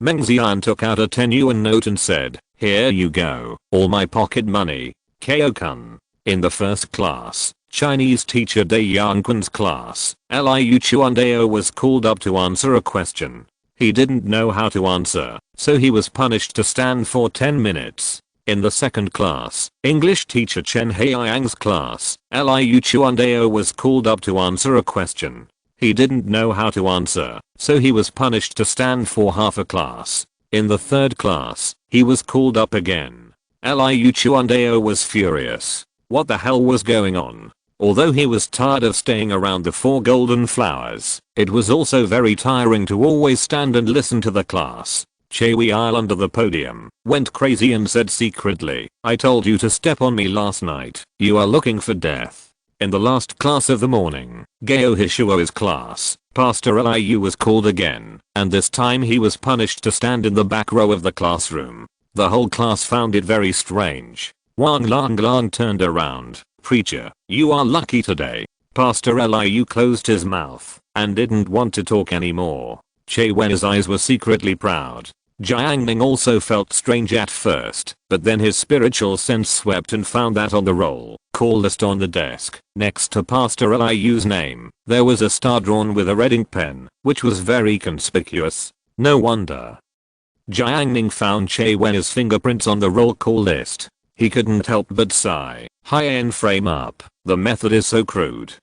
A: Meng Xian took out a 10 yuan note and said, "Here you go, all my pocket money." Kyo-kun. In the first class, Chinese teacher Dai Yangquan's class, Liu Chuandao was called up to answer a question. He didn't know how to answer, so he was punished to stand for 10 minutes. In the second class, English teacher Chen Haiyang's class, Liu Chuandao was called up to answer a question. He didn't know how to answer, so he was punished to stand for half a class. In the third class, he was called up again. Liu Chuandao was furious. What the hell was going on? Although he was tired of staying around the 4 golden flowers, it was also very tiring to always stand and listen to the class. Che Weil under the podium went crazy and said secretly, "I told you to step on me last night. You are looking for death." In the last class of the morning, Gao Hishuo's class, Pastor Liu was called again, and this time he was punished to stand in the back row of the classroom. The whole class found it very strange. Wang Lang turned around. "Preacher, you are lucky today." Pastor Liu closed his mouth and didn't want to talk anymore. Che Wen's eyes were secretly proud. Jiang Ning also felt strange at first, but then his spiritual sense swept and found that on the roll call list on the desk, next to Pastor Liu's name, there was a star drawn with a red ink pen, which was very conspicuous. No wonder. Jiang Ning found Che Wen's fingerprints on the roll call list. He couldn't help but sigh. High-end frame up. The method is so crude.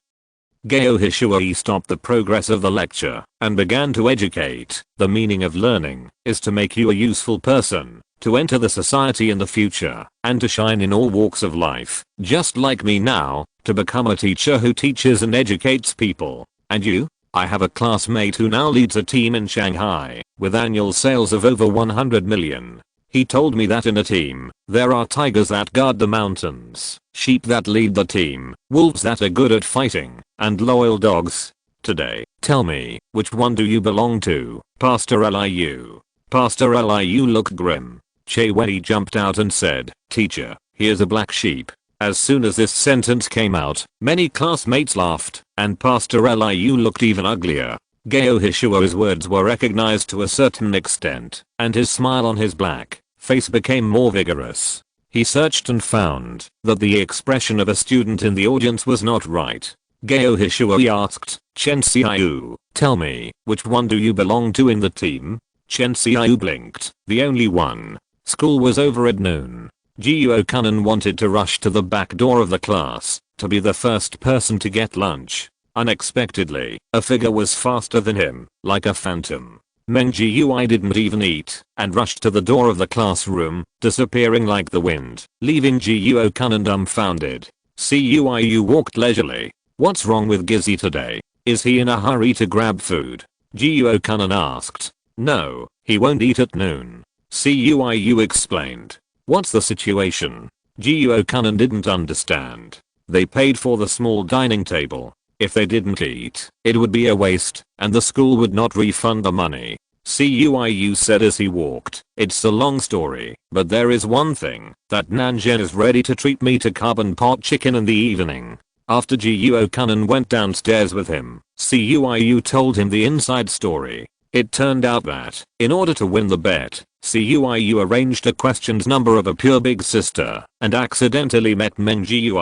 A: Gao Hishuo stopped the progress of the lecture and began to educate. The meaning of learning is to make you a useful person, to enter the society in the future, and to shine in all walks of life, just like me now, to become a teacher who teaches and educates people. And you? I have a classmate who now leads a team in Shanghai, with annual sales of over 100 million. He told me that in a team, there are tigers that guard the mountains, sheep that lead the team, wolves that are good at fighting, and loyal dogs. Today, tell me, which one do you belong to, Pastor Liu? Pastor Liu looked grim. Che Wei jumped out and said, "Teacher, here's a black sheep." As soon as this sentence came out, many classmates laughed, and Pastor Liu looked even uglier. Gao Hishuo's words were recognized to a certain extent, and his smile on his black face became more vigorous. He searched and found that the expression of a student in the audience was not right. Gao Hishuo asked, "Chen Xiaoyu, tell me, which one do you belong to in the team?" Chen Xiaoyu blinked. "The only one." School was over at noon. Jiu Kanan wanted to rush to the back door of the class to be the first person to get lunch. Unexpectedly, a figure was faster than him, like a phantom. Meng Jiu didn't even eat and rushed to the door of the classroom, disappearing like the wind, leaving Jiu Kanan dumbfounded. Ciu walked leisurely. What's wrong with Gizzy today? Is he in a hurry to grab food? Jiu Kanan asked. No, he won't eat at noon. Ciu explained. What's the situation? Jiu Kanan didn't understand. They paid for the small dining table. If they didn't eat, it would be a waste, and the school would not refund the money. Ciu said as he walked. It's a long story, but there is one thing, that Nanjian is ready to treat me to carbon pot chicken in the evening. After Jiu Kanan went downstairs with him, Ciu told him the inside story. It turned out that, in order to win the bet, Ciu arranged a questions number of a pure big sister, and accidentally met Meng Jiu.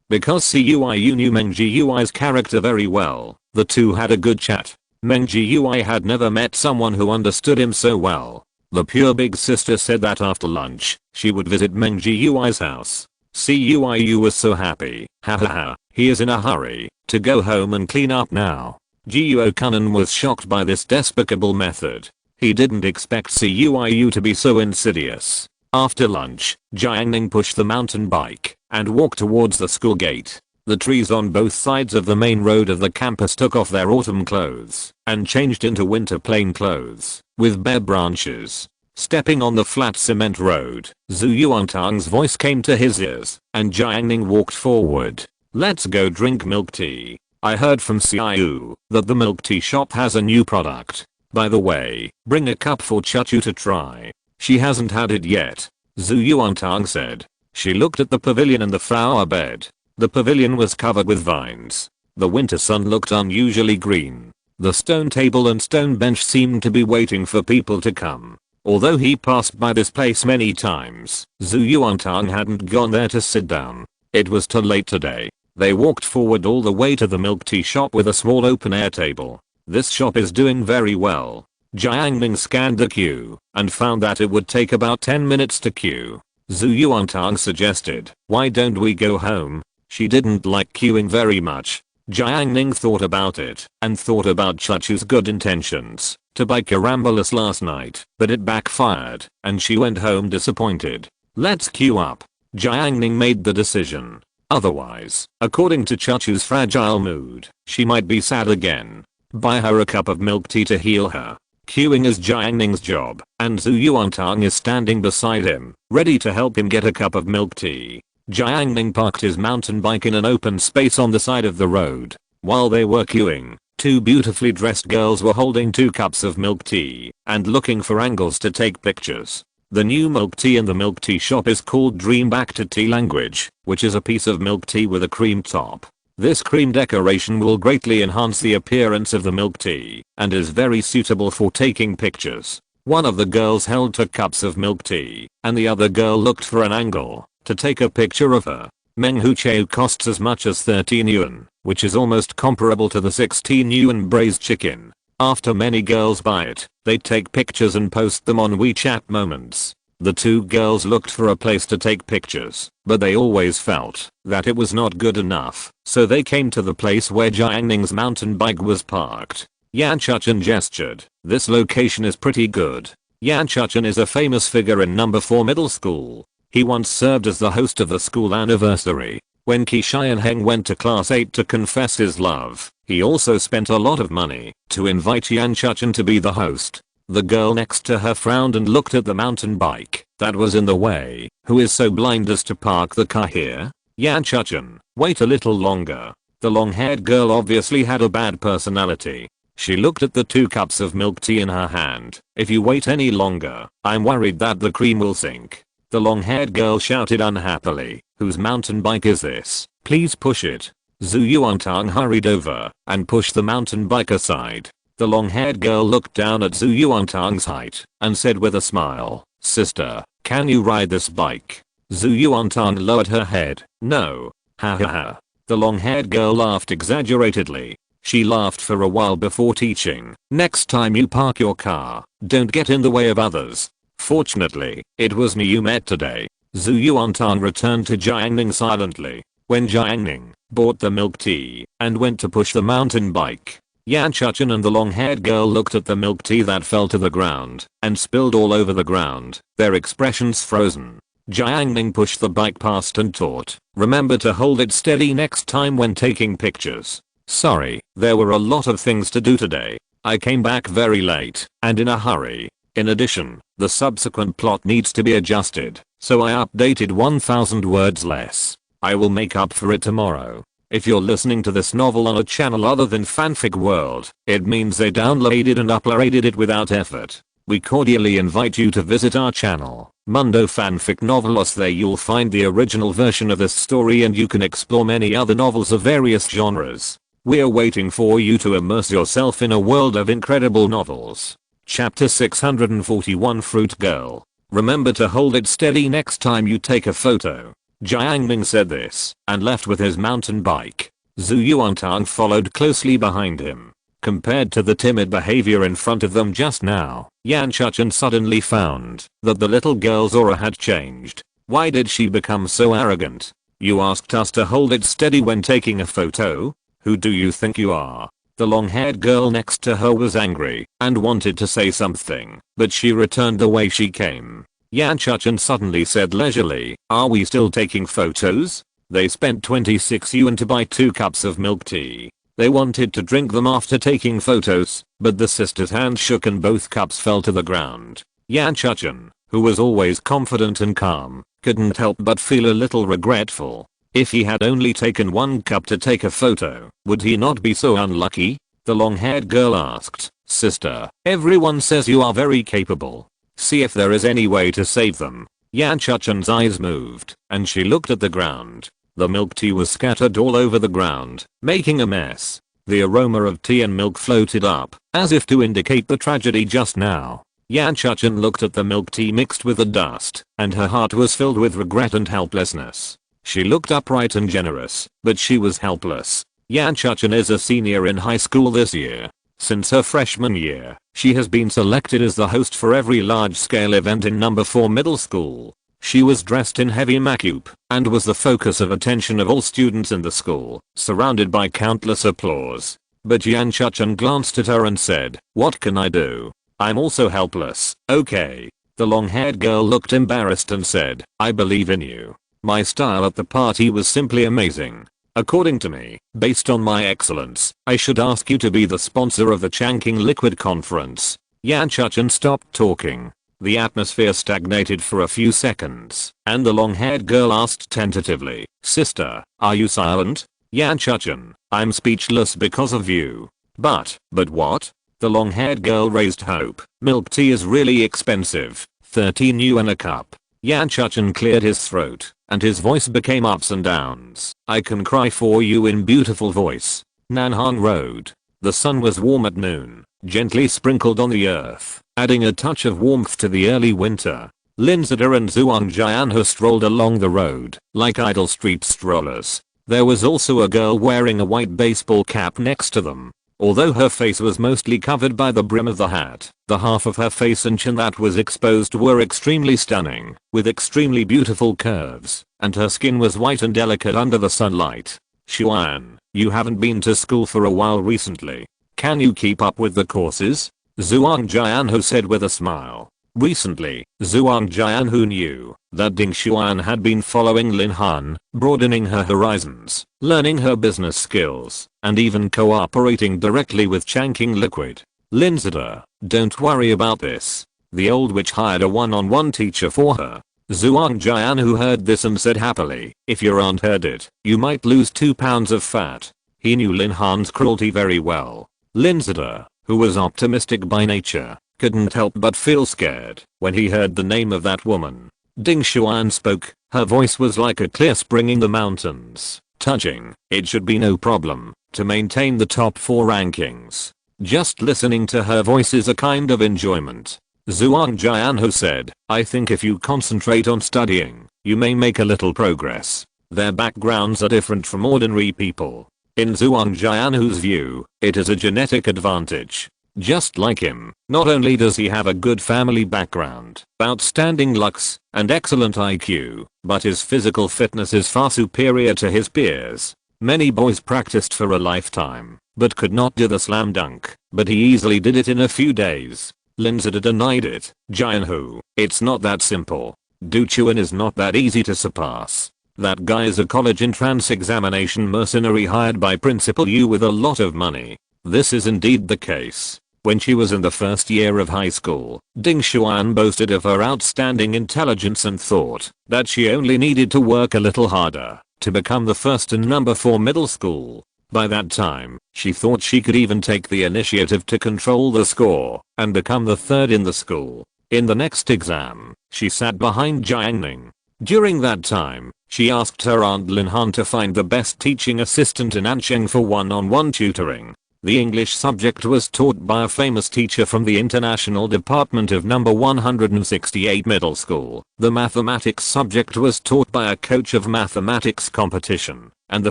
A: Because Ciu knew Meng Jiu's character very well, the two had a good chat. Meng Jiu had never met someone who understood him so well. The pure big sister said that after lunch, she would visit Meng Jiu's house. Ciu was so happy, hahaha, he is in a hurry to go home and clean up now. Jiu Kanan was shocked by this despicable method. He didn't expect Ciu to be so insidious. After lunch, Jiang Ning pushed the mountain bike and walked towards the school gate. The trees on both sides of the main road of the campus took off their autumn clothes and changed into winter plain clothes with bare branches. Stepping on the flat cement road, Zhu Yuantang's voice came to his ears, and Jiang Ning walked forward. Let's go drink milk tea. I heard from Ciu that the milk tea shop has a new product. By the way, bring a cup for Chachu to try. She hasn't had it yet, Zhu Yuantang said. She looked at the pavilion and the flower bed. The pavilion was covered with vines. The winter sun looked unusually green. The stone table and stone bench seemed to be waiting for people to come. Although he passed by this place many times, Zhu Yuantang hadn't gone there to sit down. It was too late today. They walked forward all the way to the milk tea shop with a small open air table. This shop is doing very well. Jiang Ning scanned the queue and found that it would take about 10 minutes to queue. Zhu Yuantang suggested, why don't we go home? She didn't like queuing very much. Jiang Ning thought about it and thought about Chachu's good intentions to buy carambolas last night, but it backfired and she went home disappointed. Let's queue up. Jiang Ning made the decision. Otherwise, according to Chachu's fragile mood, she might be sad again. Buy her a cup of milk tea to heal her. Queuing is Jiang Ning's job, and Zhu Yuantang is standing beside him, ready to help him get a cup of milk tea. Jiang Ning parked his mountain bike in an open space on the side of the road. While they were queuing, two beautifully dressed girls were holding 2 cups of milk tea and looking for angles to take pictures. The new milk tea in the milk tea shop is called Dream Back to Tea Language, which is a piece of milk tea with a cream top. This cream decoration will greatly enhance the appearance of the milk tea and is very suitable for taking pictures. One of the girls held 2 cups of milk tea and the other girl looked for an angle to take a picture of her. Meng Hucheu costs as much as 13 yuan, which is almost comparable to the 16 yuan braised chicken. After many girls buy it, they take pictures and post them on WeChat Moments. The 2 girls looked for a place to take pictures, but they always felt that it was not good enough, so they came to the place where Jiang Ning's mountain bike was parked. Yan Chuchen gestured. This location is pretty good. Yan Chuchen is a famous figure in number 4 middle school. He once served as the host of the school anniversary. When Qi Xianheng went to class 8 to confess his love, he also spent a lot of money to invite Yan Chuchen to be the host. The girl next to her frowned and looked at the mountain bike that was in the way. Who is so blind as to park the car here? Yan Chuchen, wait a little longer. The long-haired girl obviously had a bad personality. She looked at the 2 cups of milk tea in her hand. If you wait any longer, I'm worried that the cream will sink. The long-haired girl shouted unhappily. Whose mountain bike is this? Please push it. Zhu Yuantang hurried over and pushed the mountain bike aside. The long-haired girl looked down at Zhu Yuantang's height and said with a smile, Sister, can you ride this bike? Zhu Yuantang lowered her head. No. Ha ha ha. The long-haired girl laughed exaggeratedly. She laughed for a while before teaching. Next time you park your car, don't get in the way of others. Fortunately, it was me you met today. Zhu Yuantang returned to Jiang Ning silently. When Jiang Ning bought the milk tea and went to push the mountain bike, Yan Chuchen and the long-haired girl looked at the milk tea that fell to the ground and spilled all over the ground, their expressions frozen. Jiang Ning pushed the bike past and taught, "Remember to hold it steady next time when taking pictures. Sorry, there were a lot of things to do today. I came back very late and in a hurry. In addition, the subsequent plot needs to be adjusted, so I updated 1000 words less. I will make up for it tomorrow." If you're listening to this novel on a channel other than Fanfic World, it means they downloaded and uploaded it without effort. We cordially invite you to visit our channel, Mundo Fanfic Novelos. There you'll find the original version of this story and you can explore many other novels of various genres. We're waiting for you to immerse yourself in a world of incredible novels. Chapter 641 Fruit Girl. Remember to hold it steady next time you take a photo. Jiang Ning said this and left with his mountain bike. Zhu Yuantang followed closely behind him. Compared to the timid behavior in front of them just now, Yan Chuchen suddenly found that the little girl's aura had changed. Why did she become so arrogant? "You asked us to hold it steady when taking a photo? Who do you think you are?" The long-haired girl next to her was angry and wanted to say something, but she returned the way she came. Yan Chuchen suddenly said leisurely, "Are we still taking photos?" They spent 26 yuan to buy 2 cups of milk tea. They wanted to drink them after taking photos, but the sister's hand shook and both cups fell to the ground. Yan Chuchen, who was always confident and calm, couldn't help but feel a little regretful. If he had only taken 1 cup to take a photo, would he not be so unlucky? The long-haired girl asked, "Sister, everyone says you are very capable. See if there is any way to save them." Yan Chuchen's eyes moved, and she looked at the ground. The milk tea was scattered all over the ground, making a mess. The aroma of tea and milk floated up, as if to indicate the tragedy just now. Yan Chuchen looked at the milk tea mixed with the dust, and her heart was filled with regret and helplessness. She looked upright and generous, but she was helpless. Yan Chuchen is a senior in high school this year. Since her freshman year, she has been selected as the host for every large-scale event in number 4 middle school. She was dressed in heavy makeup and was the focus of attention of all students in the school, surrounded by countless applause. But Yan Chuchen glanced at her and said, "What can I do? I'm also helpless, okay?" The long-haired girl looked embarrassed and said, "I believe in you. My style at the party was simply amazing. According to me, based on my excellence, I should ask you to be the sponsor of the Changqing Liquid Conference." Yan Chuchen stopped talking. The atmosphere stagnated for a few seconds, and the long-haired girl asked tentatively, "Sister, are you silent?" Yan Chuchen, "I'm speechless because of you." But what?" The long-haired girl raised hope. "Milk tea is really expensive, 13 yuan a cup." Yan Chuchen cleared his throat, and his voice became ups and downs. "I can cry for you in beautiful voice." Nanhang Road. The sun was warm at noon, gently sprinkled on the earth, adding a touch of warmth to the early winter. Lin Zida and Zhuang Jianhe strolled along the road, like idle street strollers. There was also a girl wearing a white baseball cap next to them. Although her face was mostly covered by the brim of the hat, the half of her face and chin that was exposed were extremely stunning, with extremely beautiful curves, and her skin was white and delicate under the sunlight. "Xuan, you haven't been to school for a while recently. Can you keep up with the courses?" Zhuang Jianhe said with a smile. Recently, Zhuang Jianhe knew that Ding Xuan had been following Lin Han, broadening her horizons, learning her business skills, and even cooperating directly with Changqing Liquid. Lin Zida, "Don't worry about this." The old witch hired a one-on-one teacher for her. Zhuang Jianhe heard this and said happily, "If your aunt heard it, you might lose 2 pounds of fat." He knew Lin Han's cruelty very well. Lin Zida, who was optimistic by nature, couldn't help but feel scared when he heard the name of that woman. Ding Xuan spoke. Her voice was like a clear spring in the mountains, touching. It should be no problem to maintain the top 4 rankings. Just listening to her voice is a kind of enjoyment. Zhuang Jianhe said, "I think if you concentrate on studying, you may make a little progress." Their backgrounds are different from ordinary people. In Zhuang Jianhe's view, it is a genetic advantage. Just like him, not only does he have a good family background, outstanding looks, and excellent IQ, but his physical fitness is far superior to his peers. Many boys practiced for a lifetime, but could not do the slam dunk, but he easily did it in a few days. Lindsay denied it. Jiang Hu, it's not that simple. Du Chuan is not that easy to surpass. That guy is a college entrance examination mercenary hired by Principal Yu with a lot of money. This is indeed the case. When she was in the first year of high school, Ding Xuan boasted of her outstanding intelligence and thought that she only needed to work a little harder to become the first in number for middle school. By that time, she thought she could even take the initiative to control the score and become the third in the school. In the next exam, she sat behind Jiang Ning. During that time, she asked her aunt Lin Han to find the best teaching assistant in Ansheng for one-on-one tutoring. The English subject was taught by a famous teacher from the International Department of number 168 Middle School. The mathematics subject was taught by a coach of mathematics competition, and the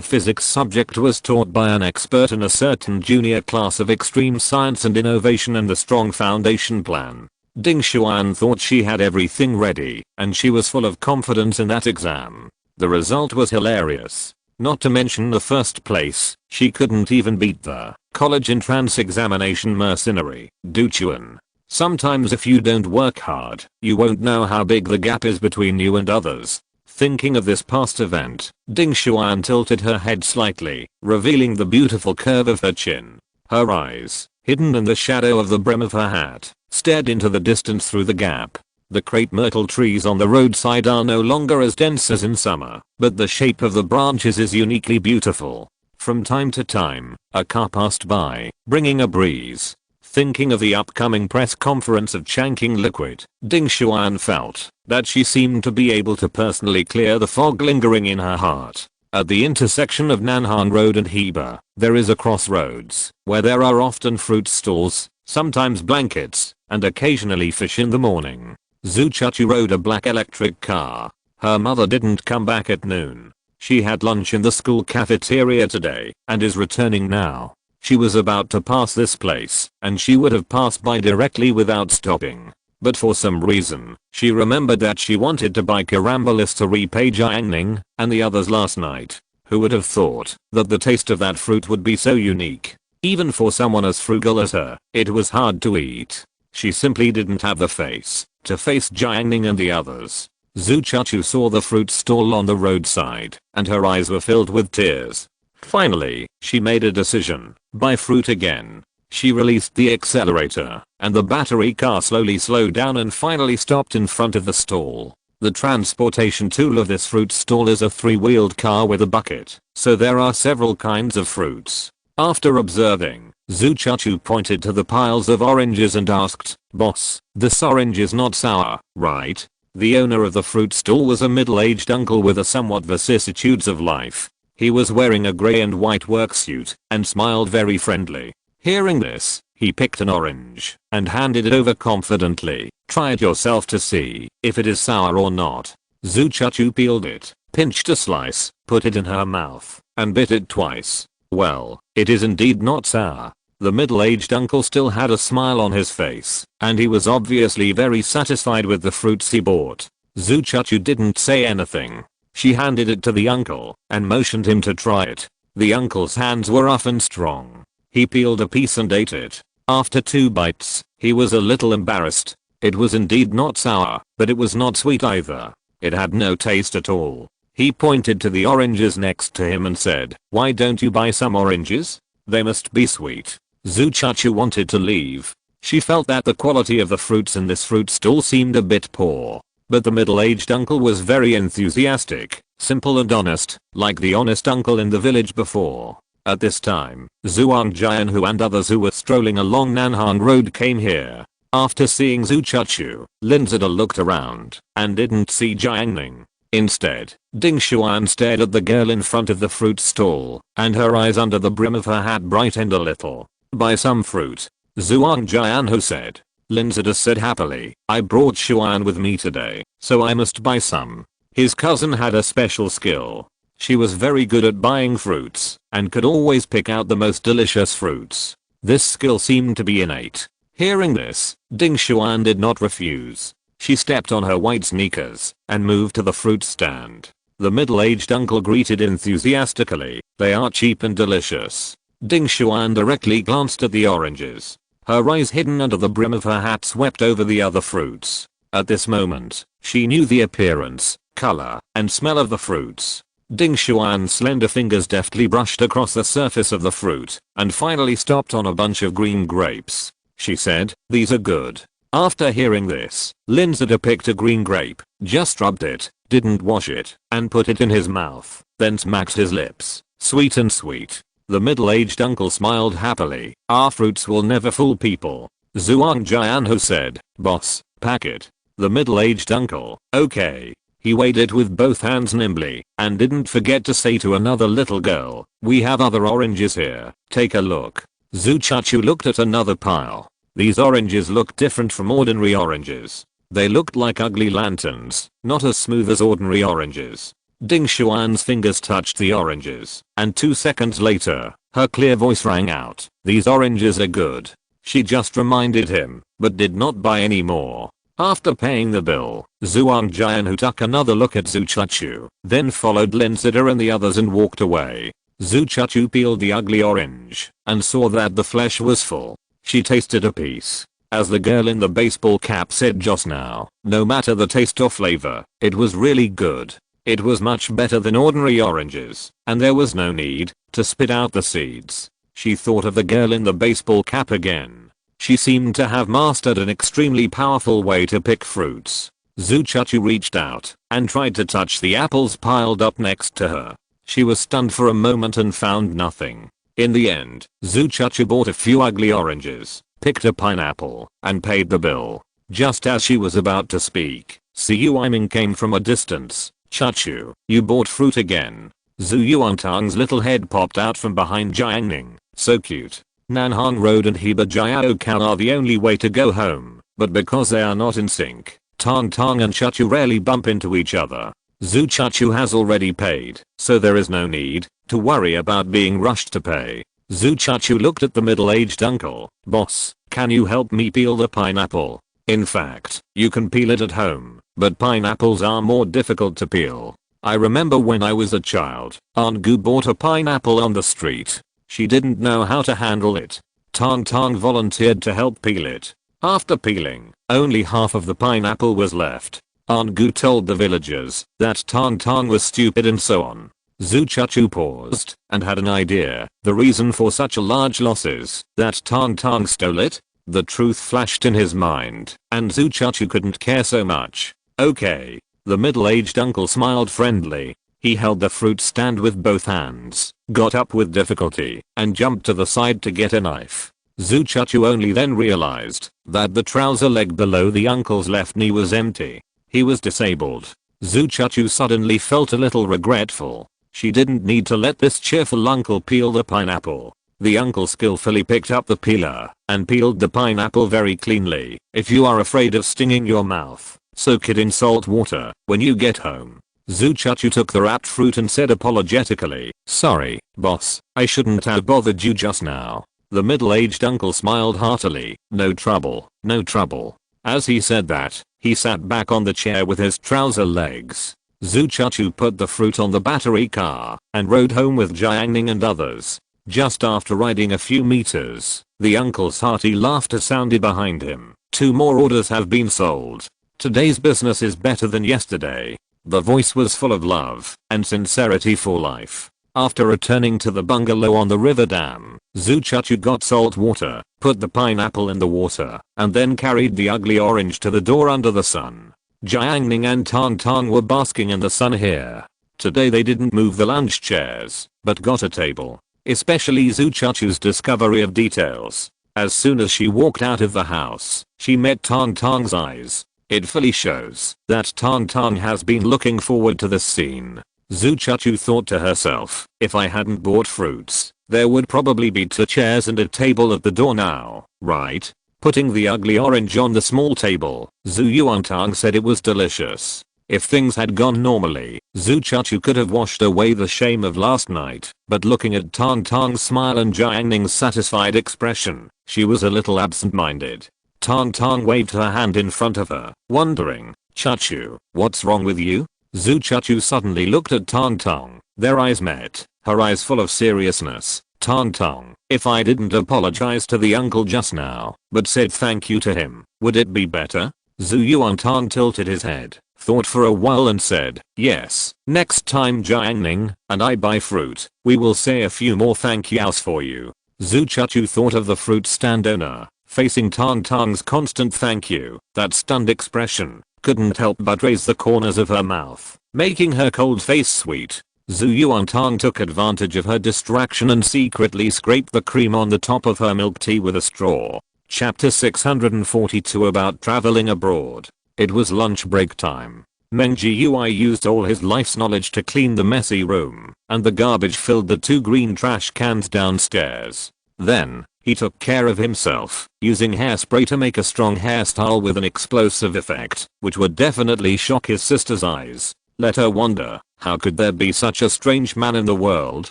A: physics subject was taught by an expert in a certain junior class of extreme science and innovation and the strong foundation plan. Ding Xuan thought she had everything ready, and she was full of confidence in that exam. The result was hilarious. Not to mention the first place, she couldn't even beat the college entrance examination mercenary, Du Chuan. Sometimes if you don't work hard, you won't know how big the gap is between you and others. Thinking of this past event, Ding Xuan tilted her head slightly, revealing the beautiful curve of her chin. Her eyes, hidden in the shadow of the brim of her hat, stared into the distance through the gap. The crepe myrtle trees on the roadside are no longer as dense as in summer, but the shape of the branches is uniquely beautiful. From time to time, a car passed by, bringing a breeze. Thinking of the upcoming press conference of Changqing Liquid, Ding Xuan felt that she seemed to be able to personally clear the fog lingering in her heart. At the intersection of Nanhan Road and Heba, there is a crossroads, where there are often fruit stalls, sometimes blankets, and occasionally fish in the morning. Zhu Chuchu rode a black electric car. Her mother didn't come back at noon. She had lunch in the school cafeteria today, and is returning now. She was about to pass this place, and she would have passed by directly without stopping. But for some reason, she remembered that she wanted to buy carambolis to repay Jiang Ning and the others last night. Who would have thought that the taste of that fruit would be so unique? Even for someone as frugal as her, it was hard to eat. She simply didn't have the face to face Jiang Ning and the others. Zhu Chuchu saw the fruit stall on the roadside, and her eyes were filled with tears. Finally, she made a decision. Buy fruit again. She released the accelerator, and the battery car slowly slowed down and finally stopped in front of the stall. The transportation tool of this fruit stall is a three-wheeled car with a bucket, so there are several kinds of fruits. After observing, Zhu Chuchu pointed to the piles of oranges and asked, "Boss, this orange is not sour, right?" The owner of the fruit stall was a middle-aged uncle with a somewhat vicissitudes of life. He was wearing a grey and white work suit and smiled very friendly. Hearing this, he picked an orange and handed it over confidently. "Try it yourself to see if it is sour or not." Zhu Chuchu peeled it, pinched a slice, put it in her mouth, and bit it twice. Well, it is indeed not sour. The middle-aged uncle still had a smile on his face, and he was obviously very satisfied with the fruits he bought. Zhu Chuchu didn't say anything. She handed it to the uncle and motioned him to try it. The uncle's hands were rough and strong. He peeled a piece and ate it. After 2 bites, he was a little embarrassed. It was indeed not sour, but it was not sweet either. It had no taste at all. He pointed to the oranges next to him and said, "Why don't you buy some oranges? They must be sweet." Zhu Chuchu wanted to leave. She felt that the quality of the fruits in this fruit stall seemed a bit poor. But the middle-aged uncle was very enthusiastic, simple and honest, like the honest uncle in the village before. At this time, Zhuang Jianhu and others who were strolling along Nanhan Road came here. After seeing Zhu Chuchu, Linzada looked around and didn't see Jiang Ning. Instead, Ding Xuan stared at the girl in front of the fruit stall, and her eyes under the brim of her hat brightened a little. "Buy some fruit," Zhuang Jianhu said. Linzada said happily, "I brought Xuan with me today, so I must buy some." His cousin had a special skill. She was very good at buying fruits, and could always pick out the most delicious fruits. This skill seemed to be innate. Hearing this, Ding Xuan did not refuse. She stepped on her white sneakers and moved to the fruit stand. The middle-aged uncle greeted enthusiastically, "They are cheap and delicious." Ding Xuan directly glanced at the oranges. Her eyes hidden under the brim of her hat swept over the other fruits. At this moment, she knew the appearance, color, and smell of the fruits. Ding Xuan's slender fingers deftly brushed across the surface of the fruit and finally stopped on a bunch of green grapes. She said, "These are good." After hearing this, Lin Zeta picked a green grape, just rubbed it, didn't wash it, and put it in his mouth, then smacked his lips. Sweet and sweet. The middle-aged uncle smiled happily. "Our fruits will never fool people." Zhuang Jianhu said, "Boss, pack it." The middle-aged uncle, "Okay." He weighed it with both hands nimbly, and didn't forget to say to another little girl, "We have other oranges here, take a look." Zhu Chachu looked at another pile. These oranges looked different from ordinary oranges. They looked like ugly lanterns, not as smooth as ordinary oranges. Ding Xuan's fingers touched the oranges, and 2 seconds later, her clear voice rang out, "These oranges are good." She just reminded him, but did not buy any more. After paying the bill, Zhuang Jianhu took another look at Zhu Chachu, then followed Lin Zeta and the others and walked away. Zhu Chachu peeled the ugly orange, and saw that the flesh was full. She tasted a piece. As the girl in the baseball cap said just now, no matter the taste or flavor, it was really good. It was much better than ordinary oranges, and there was no need to spit out the seeds. She thought of the girl in the baseball cap again. She seemed to have mastered an extremely powerful way to pick fruits. Zhu Chachu reached out and tried to touch the apples piled up next to her. She was stunned for a moment and found nothing. In the end, Zhu Chachu bought a few ugly oranges, picked a pineapple, and paid the bill. Just as she was about to speak, Xu Yiming came from a distance. "Chachu, you bought fruit again." Zhu Yuantang's little head popped out from behind Jiang Ning. "So cute." Nanhang Road and Heba Jiaokao are the only way to go home, but because they are not in sync, Tang Tang and Chachu rarely bump into each other. Zhu Chachu has already paid, so there is no need to worry about being rushed to pay. Zhu Chachu looked at the middle-aged uncle. "Boss, can you help me peel the pineapple? In fact, you can peel it at home, but pineapples are more difficult to peel. I remember when I was a child, Aunt Gu bought a pineapple on the street. She didn't know how to handle it. Tang Tang volunteered to help peel it. After peeling, only half of the pineapple was left. Aunt Gu told the villagers that Tang Tang was stupid and so on." Zhu Chachu paused and had an idea. The reason for such a large loss is that Tang Tang stole it? The truth flashed in his mind, and Zhu Chachu couldn't care so much. "Okay." The middle-aged uncle smiled friendly. He held the fruit stand with both hands, got up with difficulty, and jumped to the side to get a knife. Zhu Chachu only then realized that the trouser leg below the uncle's left knee was empty. He was disabled. Zhu Chachu suddenly felt a little regretful. She didn't need to let this cheerful uncle peel the pineapple. The uncle skillfully picked up the peeler and peeled the pineapple very cleanly. "If you are afraid of stinging your mouth, soak it in salt water when you get home." Zhu Chachu took the wrapped fruit and said apologetically, "Sorry, boss, I shouldn't have bothered you just now." The middle-aged uncle smiled heartily. "No trouble, no trouble." As he said that, he sat back on the chair with his trouser legs. Zhu Chachu put the fruit on the battery car and rode home with Jiang Ning and others. Just after riding a few meters, the uncle's hearty laughter sounded behind him. "2 more orders have been sold. Today's business is better than yesterday." The voice was full of love and sincerity for life. After returning to the bungalow on the river dam, Zhu Chachu got salt water, put the pineapple in the water, and then carried the ugly orange to the door under the sun. Jiang Ning and Tang Tang were basking in the sun here. Today they didn't move the lunch chairs, but got a table. Especially Zhu Chachu's discovery of details. As soon as she walked out of the house, she met Tang Tang's eyes. It fully shows that Tang Tang has been looking forward to this scene. Zhu Chachu thought to herself, if I hadn't bought fruits, there would probably be 2 chairs and a table at the door now, right? Putting the ugly orange on the small table, Zhu Yuantang said it was delicious. If things had gone normally, Zhu Chuchu could have washed away the shame of last night, but looking at Tang Tang's smile and Jiang Ning's satisfied expression, she was a little absent-minded. Tang Tang waved her hand in front of her, wondering, "Chuchu, what's wrong with you?" Zhu Chuchu suddenly looked at Tang Tang. Their eyes met, her eyes full of seriousness. "Tang Tang, if I didn't apologize to the uncle just now, but said thank you to him, would it be better?" Zhu Yuantang tilted his head, thought for a while and said, "Yes, next time Jiang Ning and I buy fruit, we will say a few more thank yous for you." Zhu Chuchu thought of the fruit stand owner, facing Tang Tang's constant thank you. That stunned expression couldn't help but raise the corners of her mouth, making her cold face sweet. Zhu Yuantang took advantage of her distraction and secretly scraped the cream on the top of her milk tea with a straw. Chapter 642 about traveling abroad. It was lunch break time. Meng Jiui used all his life's knowledge to clean the messy room, and the garbage filled the 2 green trash cans downstairs. Then, he took care of himself, using hairspray to make a strong hairstyle with an explosive effect, which would definitely shock his sister's eyes. Let her wonder, how could there be such a strange man in the world?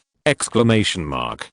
A: Exclamation mark.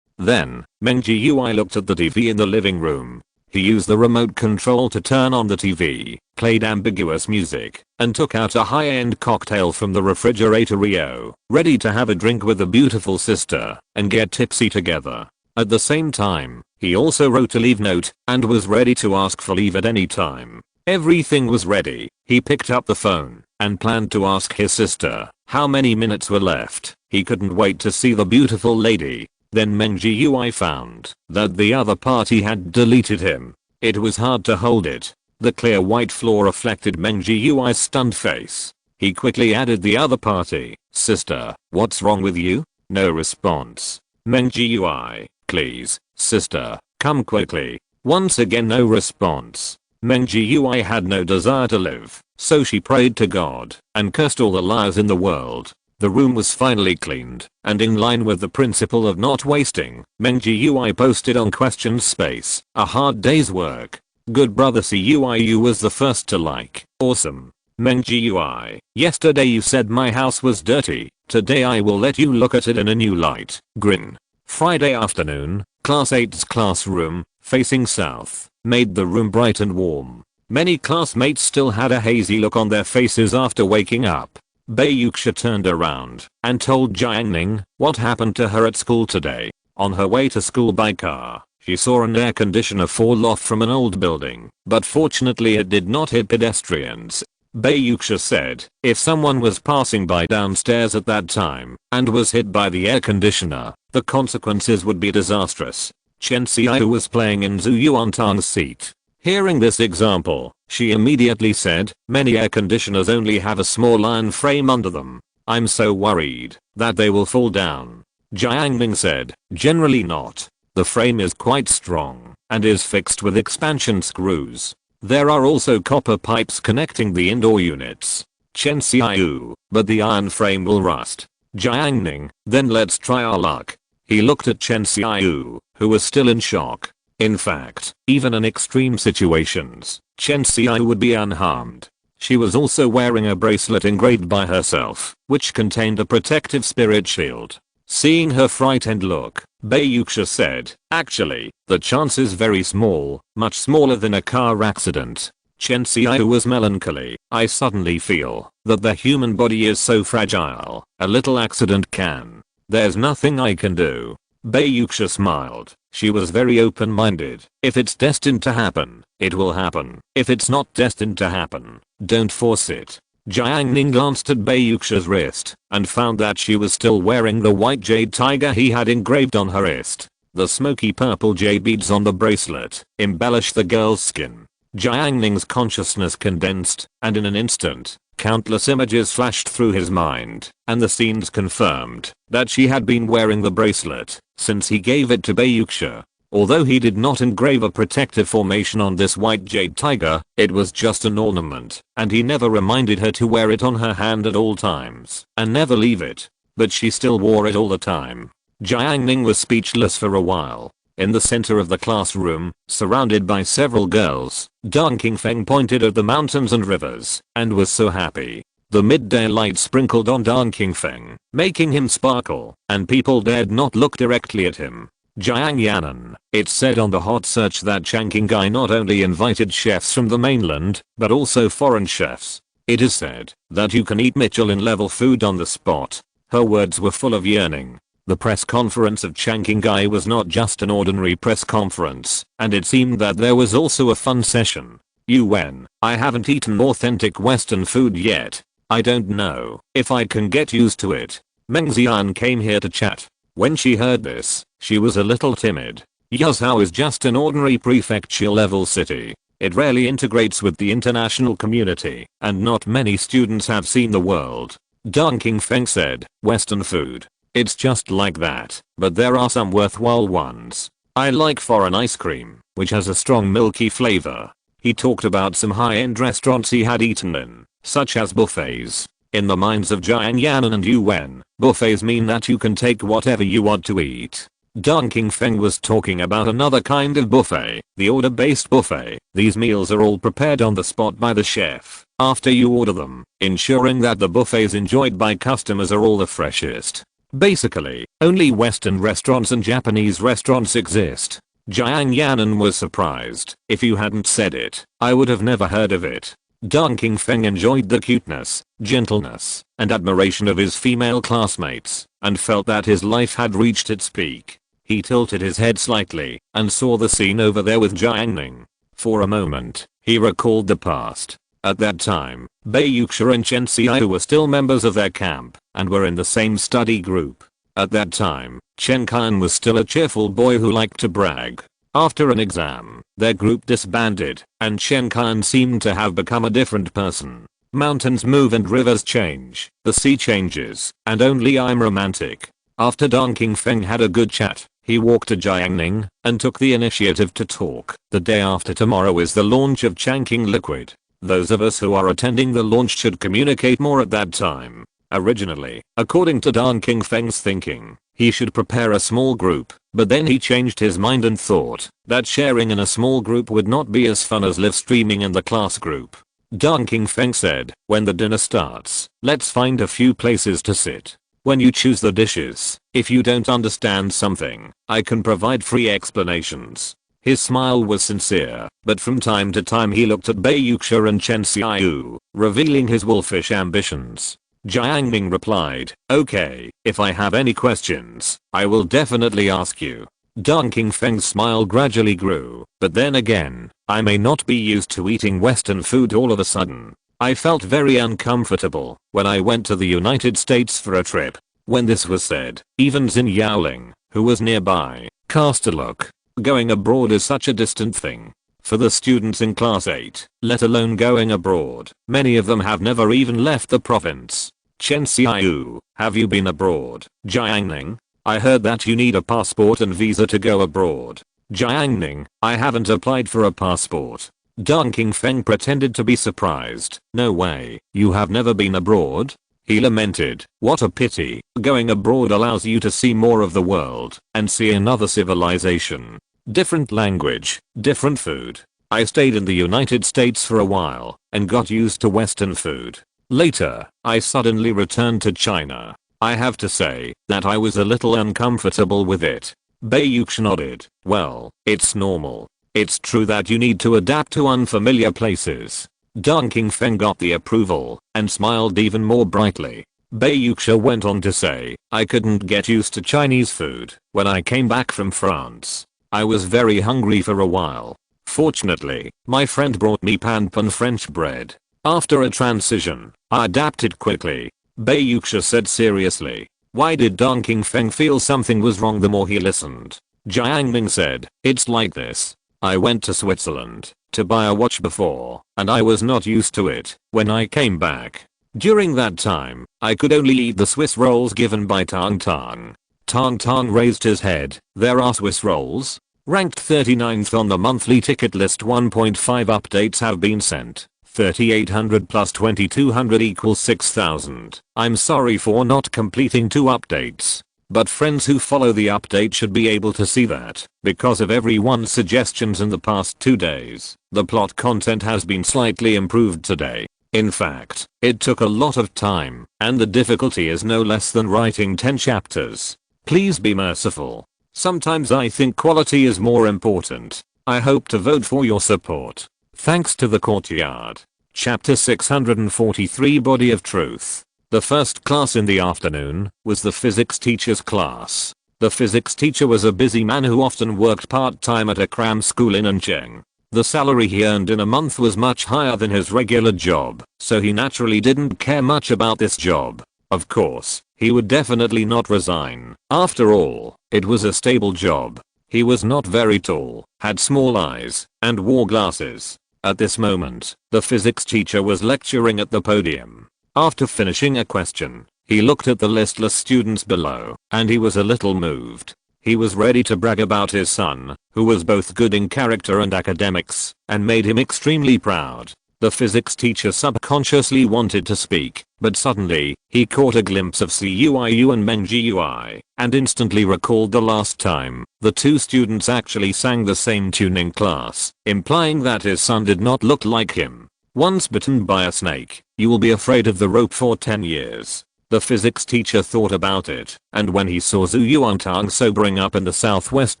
A: Then, Meng Jiui looked at the TV in the living room. He used the remote control to turn on the TV, played ambiguous music, and took out a high-end cocktail from the refrigerator Rio, ready to have a drink with the beautiful sister, and get tipsy together. At the same time, he also wrote a leave note, and was ready to ask for leave at any time. Everything was ready. He picked up the phone, and planned to ask his sister how many minutes were left. He couldn't wait to see the beautiful lady. Then Meng Jiui found that the other party had deleted him. It was hard to hold it. The clear white floor reflected Meng Jiui's stunned face. He quickly added the other party. "Sister, what's wrong with you?" No response. Meng Jiui, "Please, sister, come quickly." Once again no response. Meng Jiui had no desire to live, so she prayed to God and cursed all the liars in the world. The room was finally cleaned, and in line with the principle of not wasting, Meng Jiui posted on questions space, "A hard day's work. Good brother Cuiu was the first to like. Awesome. Meng Jiui, yesterday you said my house was dirty. Today I will let you look at it in a new light." Grin. Friday afternoon, Class 8's classroom, facing south, made the room bright and warm. Many classmates still had a hazy look on their faces after waking up. Bayuxia turned around and told Jiang Ning what happened to her at school today. On her way to school by car, she saw an air conditioner fall off from an old building, but fortunately it did not hit pedestrians. Bayuxia said, if someone was passing by downstairs at that time and was hit by the air conditioner, the consequences would be disastrous. Chen Xiao was playing in Zhu Yuantang's seat. Hearing this example, she immediately said, many air conditioners only have a small iron frame under them. I'm so worried that they will fall down. Jiang Ning said, generally not. The frame is quite strong and is fixed with expansion screws. There are also copper pipes connecting the indoor units. Chen Xiao, but the iron frame will rust. Jiang Ning, then let's try our luck. He looked at Chen Xiao, who was still in shock. In fact, even in extreme situations, Chen Xiao would be unharmed. She was also wearing a bracelet engraved by herself, which contained a protective spirit shield. Seeing her frightened look, Bayuxia said, actually, the chance is very small, much smaller than a car accident. Chen Xiao was melancholy. I suddenly feel that the human body is so fragile, a little accident can. There's nothing I can do. Bayuxia smiled. She was very open-minded. If it's destined to happen, it will happen. If it's not destined to happen, don't force it. Jiang Ning glanced at Bayuxia's wrist and found that she was still wearing the white jade tiger he had engraved on her wrist. The smoky purple jade beads on the bracelet embellished the girl's skin. Jiang Ning's consciousness condensed, and in an instant, countless images flashed through his mind, and the scenes confirmed that she had been wearing the bracelet since he gave it to Bayuxia. Although he did not engrave a protective formation on this white jade tiger, it was just an ornament, and he never reminded her to wear it on her hand at all times and never leave it. But she still wore it all the time. Jiang Ning was speechless for a while. In the center of the classroom, surrounded by several girls, Dong Qingfeng pointed at the mountains and rivers and was so happy. The midday light sprinkled on Dong Qingfeng, making him sparkle, and people dared not look directly at him. Jiang Ning, it said on the hot search that Jiang Ning not only invited chefs from the mainland, but also foreign chefs. It is said that you can eat Michelin level food on the spot. Her words were full of yearning. The press conference of Jiang Ning was not just an ordinary press conference, and it seemed that there was also a fun session. I haven't eaten authentic Western food yet. I don't know if I can get used to it. Meng Xian came here to chat. When she heard this, she was a little timid. Yuzhou is just an ordinary prefecture level city. It rarely integrates with the international community, and not many students have seen the world. Dong Qingfeng said, Western food. It's just like that, but there are some worthwhile ones. I like foreign ice cream, which has a strong milky flavor. He talked about some high-end restaurants he had eaten in, such as buffets. In the minds of Jiang Ning and Yuan, buffets mean that you can take whatever you want to eat. Dong Qingfeng was talking about another kind of buffet, the order-based buffet. These meals are all prepared on the spot by the chef, after you order them, ensuring that the buffets enjoyed by customers are all the freshest. Basically, only Western restaurants and Japanese restaurants exist. Jiang Ning was surprised. If you hadn't said it, I would have never heard of it. Dong Qingfeng enjoyed the cuteness, gentleness, and admiration of his female classmates, and felt that his life had reached its peak. He tilted his head slightly, and saw the scene over there with Jiang Ning. For a moment, he recalled the past. At that time, Bei Yuxia and Chen Xiao were still members of their camp, and were in the same study group. At that time, Chen Kan was still a cheerful boy who liked to brag. After an exam, their group disbanded, and Chen Kan seemed to have become a different person. Mountains move and rivers change, the sea changes, and only I'm romantic. After Dong Qingfeng had a good chat, he walked to Jiang Ning, and took the initiative to talk. The day after tomorrow is the launch of Changqing Liquid. Those of us who are attending the launch should communicate more at that time. Originally, according to Dong Qingfeng's thinking, he should prepare a small group, but then he changed his mind and thought that sharing in a small group would not be as fun as live streaming in the class group. Dong Qingfeng said, when the dinner starts, let's find a few places to sit. When you choose the dishes, if you don't understand something, I can provide free explanations. His smile was sincere, but from time to time he looked at Bei Yuxia and Chen Xiao, revealing his wolfish ambitions. Jiang Ning replied, okay, if I have any questions, I will definitely ask you. Dong Qingfeng's smile gradually grew, but then again, I may not be used to eating Western food all of a sudden. I felt very uncomfortable when I went to the United States for a trip. When this was said, even Xin Yaoling, who was nearby, cast a look. Going abroad is such a distant thing. For the students in class 8, let alone going abroad, many of them have never even left the province. Chen Xiao, have you been abroad? Jiang Ning, I heard that you need a passport and visa to go abroad. Jiang Ning, I haven't applied for a passport. Dong Qingfeng pretended to be surprised. No way, you have never been abroad? He lamented, what a pity, going abroad allows you to see more of the world, and see another civilization. Different language, different food. I stayed in the United States for a while, and got used to Western food. Later, I suddenly returned to China. I have to say that I was a little uncomfortable with it. Bei Yuxia nodded, well, it's normal. It's true that you need to adapt to unfamiliar places. Dong Qingfeng got the approval, and smiled even more brightly. Bei Yuxia went on to say, I couldn't get used to Chinese food when I came back from France. I was very hungry for a while. Fortunately, my friend brought me pan French bread. After a transition, I adapted quickly. Bei Yuxia said seriously. Why did Dong Qingfeng feel something was wrong the more he listened? Jiang Ning said, it's like this. I went to Switzerland to buy a watch before, and I was not used to it when I came back. During that time, I could only eat the Swiss rolls given by Tang Tang. Tang Tang raised his head, there are Swiss rolls? Ranked 39th on the monthly ticket list. 1.5 updates have been sent. 3800 plus 2200 equals 6000. I'm sorry for not completing 2 updates. But friends who follow the update should be able to see that, because of everyone's suggestions in the past 2 days, the plot content has been slightly improved today. In fact, it took a lot of time, and the difficulty is no less than writing 10 chapters. Please be merciful. Sometimes I think quality is more important. I hope to vote for your support. Thanks to the courtyard. Chapter 643 Body of Truth. The first class in the afternoon was the physics teacher's class. The physics teacher was a busy man who often worked part-time at a cram school in Nanjing. The salary he earned in a month was much higher than his regular job, so he naturally didn't care much about this job. Of course, he would definitely not resign. After all, it was a stable job. He was not very tall, had small eyes, and wore glasses. At this moment, the physics teacher was lecturing at the podium. After finishing a question, he looked at the listless students below, and he was a little moved. He was ready to brag about his son, who was both good in character and academics, and made him extremely proud. The physics teacher subconsciously wanted to speak, but suddenly, he caught a glimpse of Cuiu and Meng Gui, and instantly recalled the last time the two students actually sang the same tune in class, implying that his son did not look like him. Once bitten by a snake, you will be afraid of the rope for 10 years. The physics teacher thought about it, and when he saw Zhu Yuantang sobering up in the southwest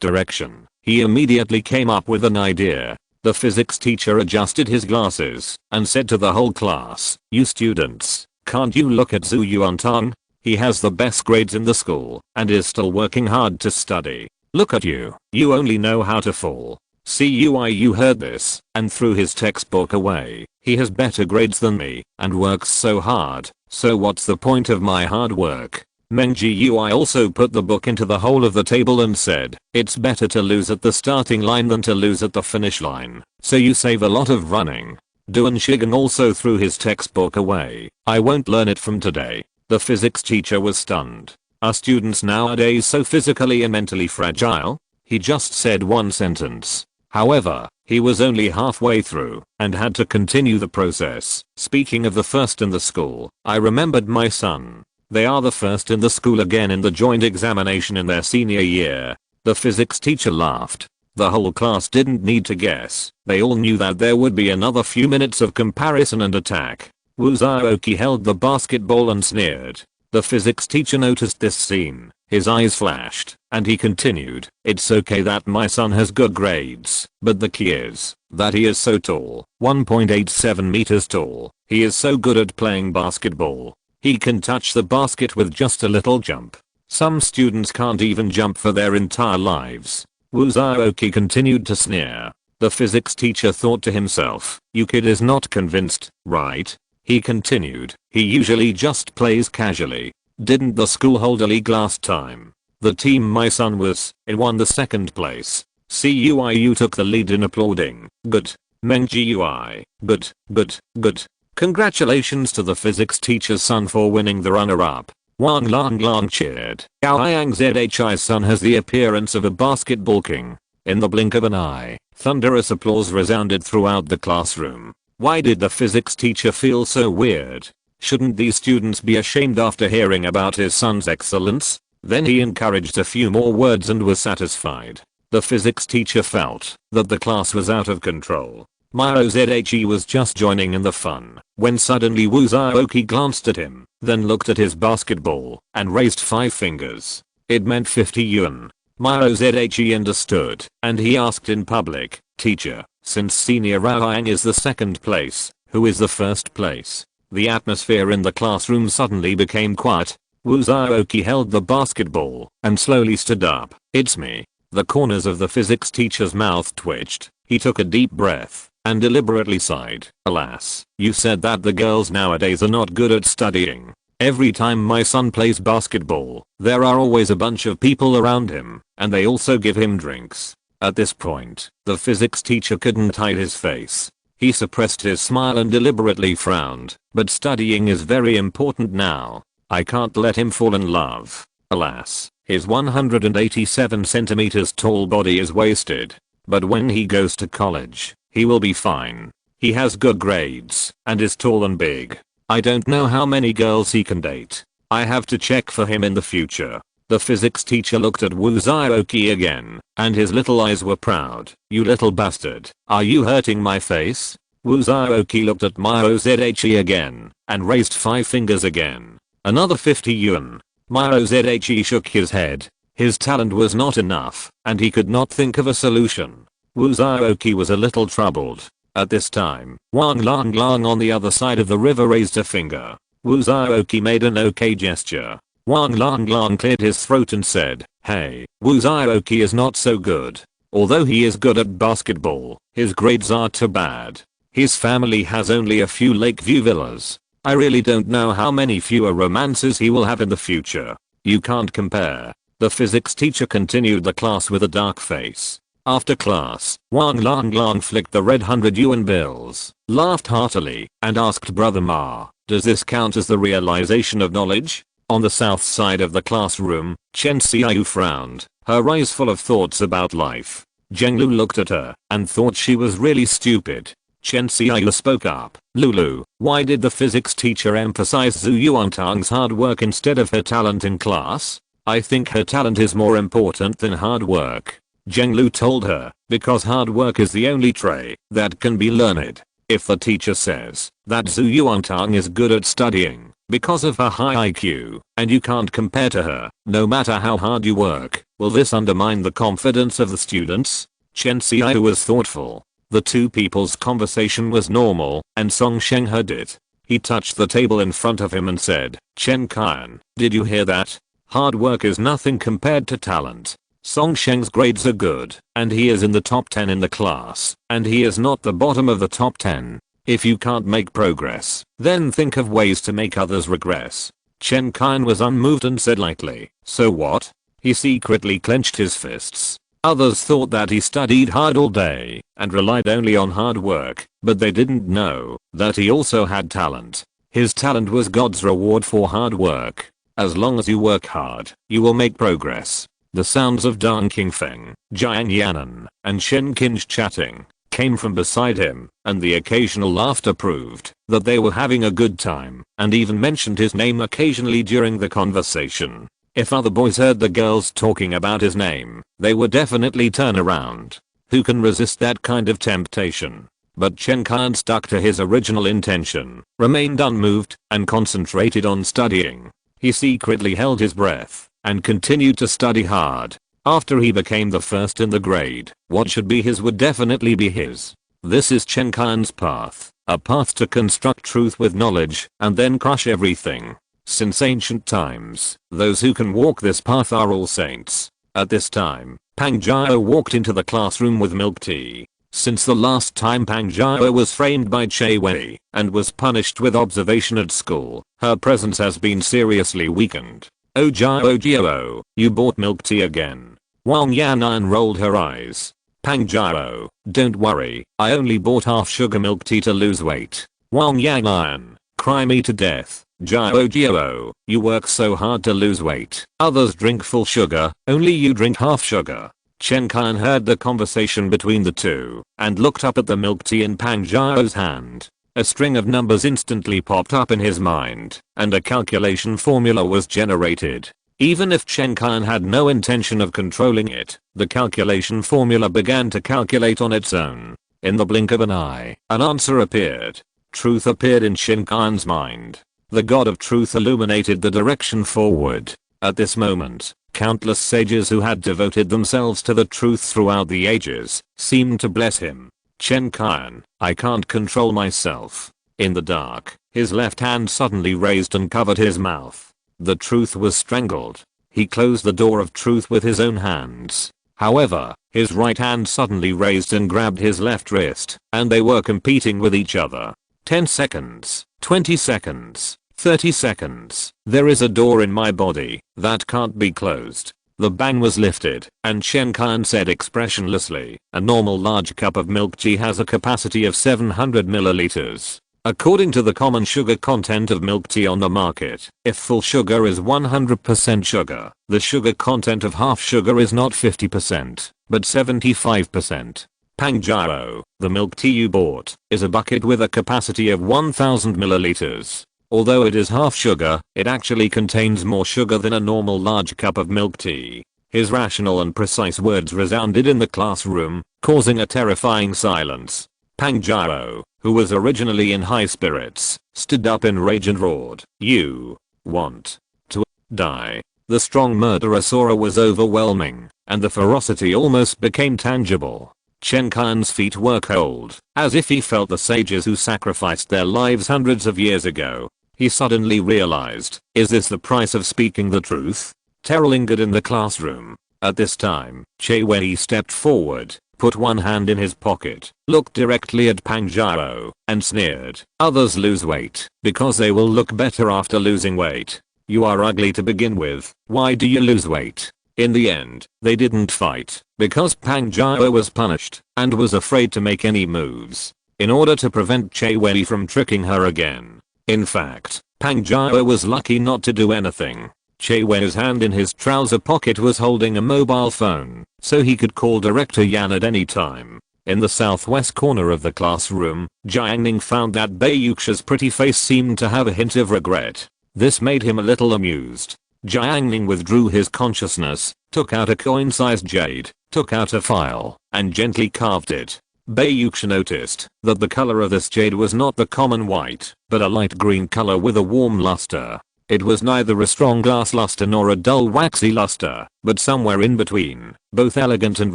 A: direction, he immediately came up with an idea. The physics teacher adjusted his glasses and said to the whole class, "You students, can't you look at Zhu Yuantang? He has the best grades in the school and is still working hard to study. Look at you, you only know how to fall." Cuiu heard this and threw his textbook away. "He has better grades than me and works so hard, so what's the point of my hard work?" Meng Gui also put the book into the hole of the table and said, "It's better to lose at the starting line than to lose at the finish line, so you save a lot of running." Duan Shigen also threw his textbook away. "I won't learn it from today." The physics teacher was stunned. Are students nowadays so physically and mentally fragile? He just said one sentence. However, he was only halfway through and had to continue the process. "Speaking of the first in the school, I remembered my son. They are the first in the school again in the joint examination in their senior year." The physics teacher laughed. The whole class didn't need to guess. They all knew that there would be another few minutes of comparison and attack. Wu Zhaoqi held the basketball and sneered. The physics teacher noticed this scene. His eyes flashed, and he continued, "It's okay that my son has good grades, but the key is that he is so tall, 1.87 meters tall. He is so good at playing basketball. He can touch the basket with just a little jump. Some students can't even jump for their entire lives." Wu Zhaoqi continued to sneer. The physics teacher thought to himself, "You kid is not convinced, right?" He continued, "He usually just plays casually. Didn't the school hold a league last time? The team my son was in won the second place." Cuiu took the lead in applauding. "Good. Meng Gui. Good, good, good. Congratulations to the physics teacher's son for winning the runner-up." Wang Lang cheered. "Gao Yang Zhi's son has the appearance of a basketball king." In the blink of an eye, thunderous applause resounded throughout the classroom. Why did the physics teacher feel so weird? Shouldn't these students be ashamed after hearing about his son's excellence? Then he encouraged a few more words and was satisfied. The physics teacher felt that the class was out of control. Miro Zhe was just joining in the fun when suddenly Wu Zhaoqi glanced at him, then looked at his basketball and raised 5 fingers. It meant 50 yuan. Miro Zhe understood, and he asked in public, "Teacher, since senior Raoyang is the second place, who is the first place?" The atmosphere in the classroom suddenly became quiet. Wu Zhaoqi held the basketball and slowly stood up. "It's me." The corners of the physics teacher's mouth twitched. He took a deep breath and deliberately sighed. "Alas, you said that the girls nowadays are not good at studying. Every time my son plays basketball, there are always a bunch of people around him, and they also give him drinks." At this point, the physics teacher couldn't hide his face. He suppressed his smile and deliberately frowned. "But studying is very important now. I can't let him fall in love. Alas, his 187 centimeters tall body is wasted. But when he goes to college, he will be fine. He has good grades and is tall and big. I don't know how many girls he can date. I have to check for him in the future." The physics teacher looked at Wu Zhaoqi again, and his little eyes were proud. "You little bastard, are you hurting my face?" Wu Zhaoqi looked at Miozhe again and raised 5 fingers again. Another 50 yuan. Miozhe shook his head. His talent was not enough and he could not think of a solution. Wu Zhaoqi was a little troubled. At this time, Wang Lang on the other side of the river raised a finger. Wu Zhaoqi made an okay gesture. Wang Lang cleared his throat and said, "Hey, Wu Zhaoqi is not so good. Although he is good at basketball, his grades are too bad. His family has only a few Lakeview villas. I really don't know how many fewer romances he will have in the future. You can't compare." The physics teacher continued the class with a dark face. After class, Wang Lang flicked the red 100 yuan bills, laughed heartily, and asked Brother Ma, "Does this count as the realization of knowledge?" On the south side of the classroom, Chen Xiaoyu frowned, her eyes full of thoughts about life. Zheng Lu looked at her and thought she was really stupid. Chen Xiaoyu spoke up. "Lulu, why did the physics teacher emphasize Zhu Yuantang's hard work instead of her talent in class? I think her talent is more important than hard work." Zheng Lu told her, "Because hard work is the only trait that can be learned. If the teacher says that Zhu Yuantang is good at studying because of her high IQ, and you can't compare to her, no matter how hard you work, will this undermine the confidence of the students?" Chen Xiaoyu was thoughtful. The two people's conversation was normal, and Song Sheng heard it. He touched the table in front of him and said, "Chen Qian, did you hear that? Hard work is nothing compared to talent. Song Sheng's grades are good, and he is in the top 10 in the class, and he is not the bottom of the top 10. If you can't make progress, then think of ways to make others regress." Chen Qian was unmoved and said lightly, "So what?" He secretly clenched his fists. Others thought that he studied hard all day and relied only on hard work, but they didn't know that he also had talent. His talent was God's reward for hard work. As long as you work hard, you will make progress. The sounds of Deng Qingfeng, Jiang Yanan, and Shen Qin's chatting came from beside him, and the occasional laughter proved that they were having a good time, and even mentioned his name occasionally during the conversation. If other boys heard the girls talking about his name, they would definitely turn around. Who can resist that kind of temptation? But Chen Qian stuck to his original intention, remained unmoved, and concentrated on studying. He secretly held his breath and continued to study hard. After he became the first in the grade, what should be his would definitely be his. This is Chen Qian's path, a path to construct truth with knowledge and then crush everything. Since ancient times, those who can walk this path are all saints. At this time, Pang Jiao walked into the classroom with milk tea. Since the last time Pang Jiao was framed by Che Wei and was punished with observation at school, her presence has been seriously weakened. "Oh Jiao, you bought milk tea again." Wang Yanan rolled her eyes. "Pang Jiao, don't worry, I only bought half sugar milk tea to lose weight." Wang Yanan, cry me to death. Jiao, you work so hard to lose weight. Others drink full sugar, only you drink half sugar." Chen Qian heard the conversation between the two and looked up at the milk tea in Pang Jiao's hand. A string of numbers instantly popped up in his mind, and a calculation formula was generated. Even if Chen Qian had no intention of controlling it, the calculation formula began to calculate on its own. In the blink of an eye, an answer appeared. Truth appeared in Chen Qian's mind. The god of truth illuminated the direction forward. At this moment, countless sages who had devoted themselves to the truth throughout the ages seemed to bless him. "Chen Qian, I can't control myself." In the dark, his left hand suddenly raised and covered his mouth. The truth was strangled. He closed the door of truth with his own hands. However, his right hand suddenly raised and grabbed his left wrist, and they were competing with each other. 10 seconds, 20 seconds, 30 seconds. "There is a door in my body that can't be closed." The ban was lifted, and Chen Qian said expressionlessly, "A normal large cup of milk tea has a capacity of 700 milliliters. According to the common sugar content of milk tea on the market, if full sugar is 100% sugar, the sugar content of half sugar is not 50%, but 75%. Pang Jiao, the milk tea you bought, is a bucket with a capacity of 1000 milliliters. Although it is half sugar, it actually contains more sugar than a normal large cup of milk tea." His rational and precise words resounded in the classroom, causing a terrifying silence. "Pang Jiao, who was originally in high spirits, stood up in rage and roared, "You want to die." The strong murderous aura was overwhelming, and the ferocity almost became tangible. Chen Qian's feet were cold, as if he felt the sages who sacrificed their lives hundreds of years ago. He suddenly realized, is this the price of speaking the truth? Terror lingered in the classroom. At this time, Che Wei stepped forward, put one hand in his pocket, looked directly at Pang Jiao, and sneered, "Others lose weight because they will look better after losing weight. You are ugly to begin with, why do you lose weight?" In the end, they didn't fight, because Pang Jiao was punished, and was afraid to make any moves, in order to prevent Che Wei from tricking her again. In fact, Pang Jiao was lucky not to do anything. Che Wei's hand in his trouser pocket was holding a mobile phone, so he could call Director Yan at any time. In the southwest corner of the classroom, Jiang Ning found that Bai Yuxia's pretty face seemed to have a hint of regret. This made him a little amused. Jiang Ning withdrew his consciousness, took out a coin-sized jade, took out a file, and gently carved it. Bai Yuxia noticed that the color of this jade was not the common white, but a light green color with a warm luster. It was neither a strong glass luster nor a dull waxy luster, but somewhere in between, both elegant and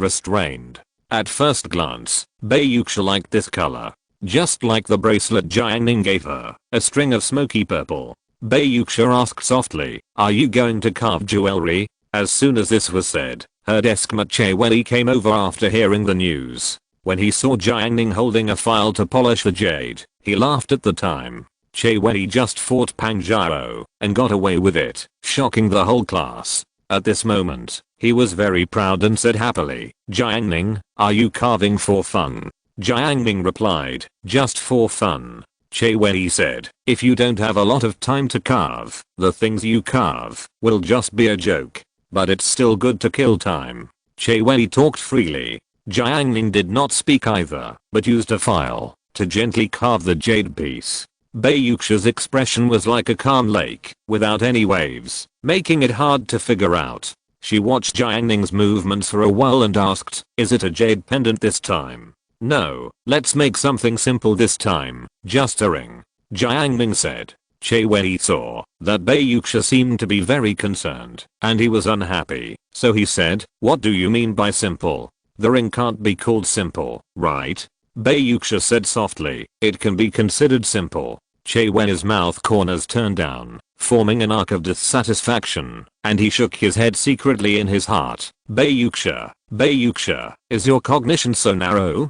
A: restrained. At first glance, Bai Yuxia liked this color. Just like the bracelet Jiang Ning gave her, a string of smoky purple. Bai Yuxia asked softly, "Are you going to carve jewelry?" As soon as this was said, her deskmate Che Wei came over after hearing the news. When he saw Jiang Ning holding a file to polish the jade, he laughed at the time. Che Wei just fought Pang Jiao and got away with it, shocking the whole class. At this moment, he was very proud and said happily, "Jiang Ning, are you carving for fun?" Jiang Ning replied, "Just for fun." Che Wei said, "If you don't have a lot of time to carve, the things you carve will just be a joke. But it's still good to kill time." Che Wei talked freely. Jiang Ning did not speak either, but used a file to gently carve the jade piece. Bai Yuxia's expression was like a calm lake, without any waves, making it hard to figure out. She watched Jiang Ning's movements for a while and asked, "Is it a jade pendant this time?" "No, let's make something simple this time, just a ring," Jiang Ning said. Che Wei saw that Bai Yuxia seemed to be very concerned, and he was unhappy, so he said, "What do you mean by simple? The ring can't be called simple, right?" Bai Yuxia said softly, "It can be considered simple." Che Wei's mouth corners turned down, forming an arc of dissatisfaction, and he shook his head secretly in his heart. Bai Yuxia, is your cognition so narrow?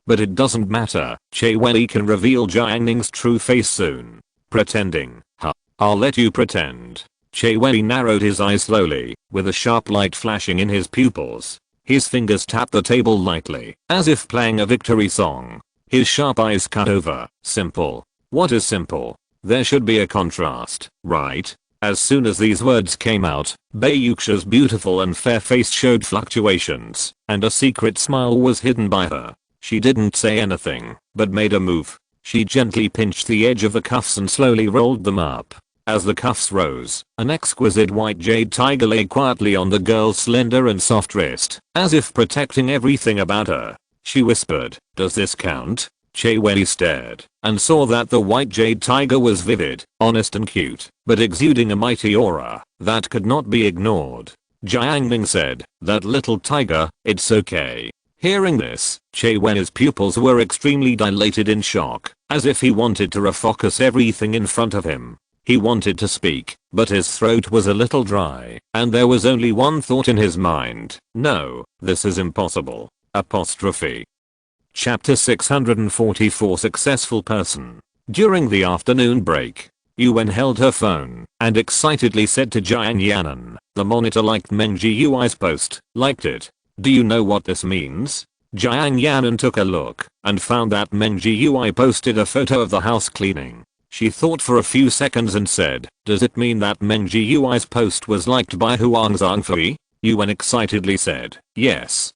A: But it doesn't matter, Che Wei can reveal Jiang Ning's true face soon. Pretending, huh? I'll let you pretend. Che Wei narrowed his eyes slowly, with a sharp light flashing in his pupils. His fingers tapped the table lightly, as if playing a victory song. His sharp eyes cut over. Simple. What is simple? There should be a contrast, right? As soon as these words came out, Bai Yuxia's beautiful and fair face showed fluctuations, and a secret smile was hidden by her. She didn't say anything, but made a move. She gently pinched the edge of the cuffs and slowly rolled them up. As the cuffs rose, an exquisite white jade tiger lay quietly on the girl's slender and soft wrist, as if protecting everything about her. She whispered, "Does this count?" Che Wei stared, and saw that the white jade tiger was vivid, honest and cute, but exuding a mighty aura that could not be ignored. Jiang Ning said, "That little tiger, it's okay." Hearing this, Che Wei's pupils were extremely dilated in shock, as if he wanted to refocus everything in front of him. He wanted to speak, but his throat was a little dry, and there was only one thought in his mind. "No, this is impossible." Apostrophe. Chapter 644 Successful Person. During the afternoon break, Yuan held her phone and excitedly said to Jiang Yanan, "The monitor liked Meng Jiuai's post, liked it. Do you know what this means?" Jiang Yanan took a look and found that Meng Jiuai posted a photo of the house cleaning. She thought for a few seconds and said, "Does it mean that Meng Jiuai's post was liked by Huang Zhangfei?" Yuan excitedly said, yes,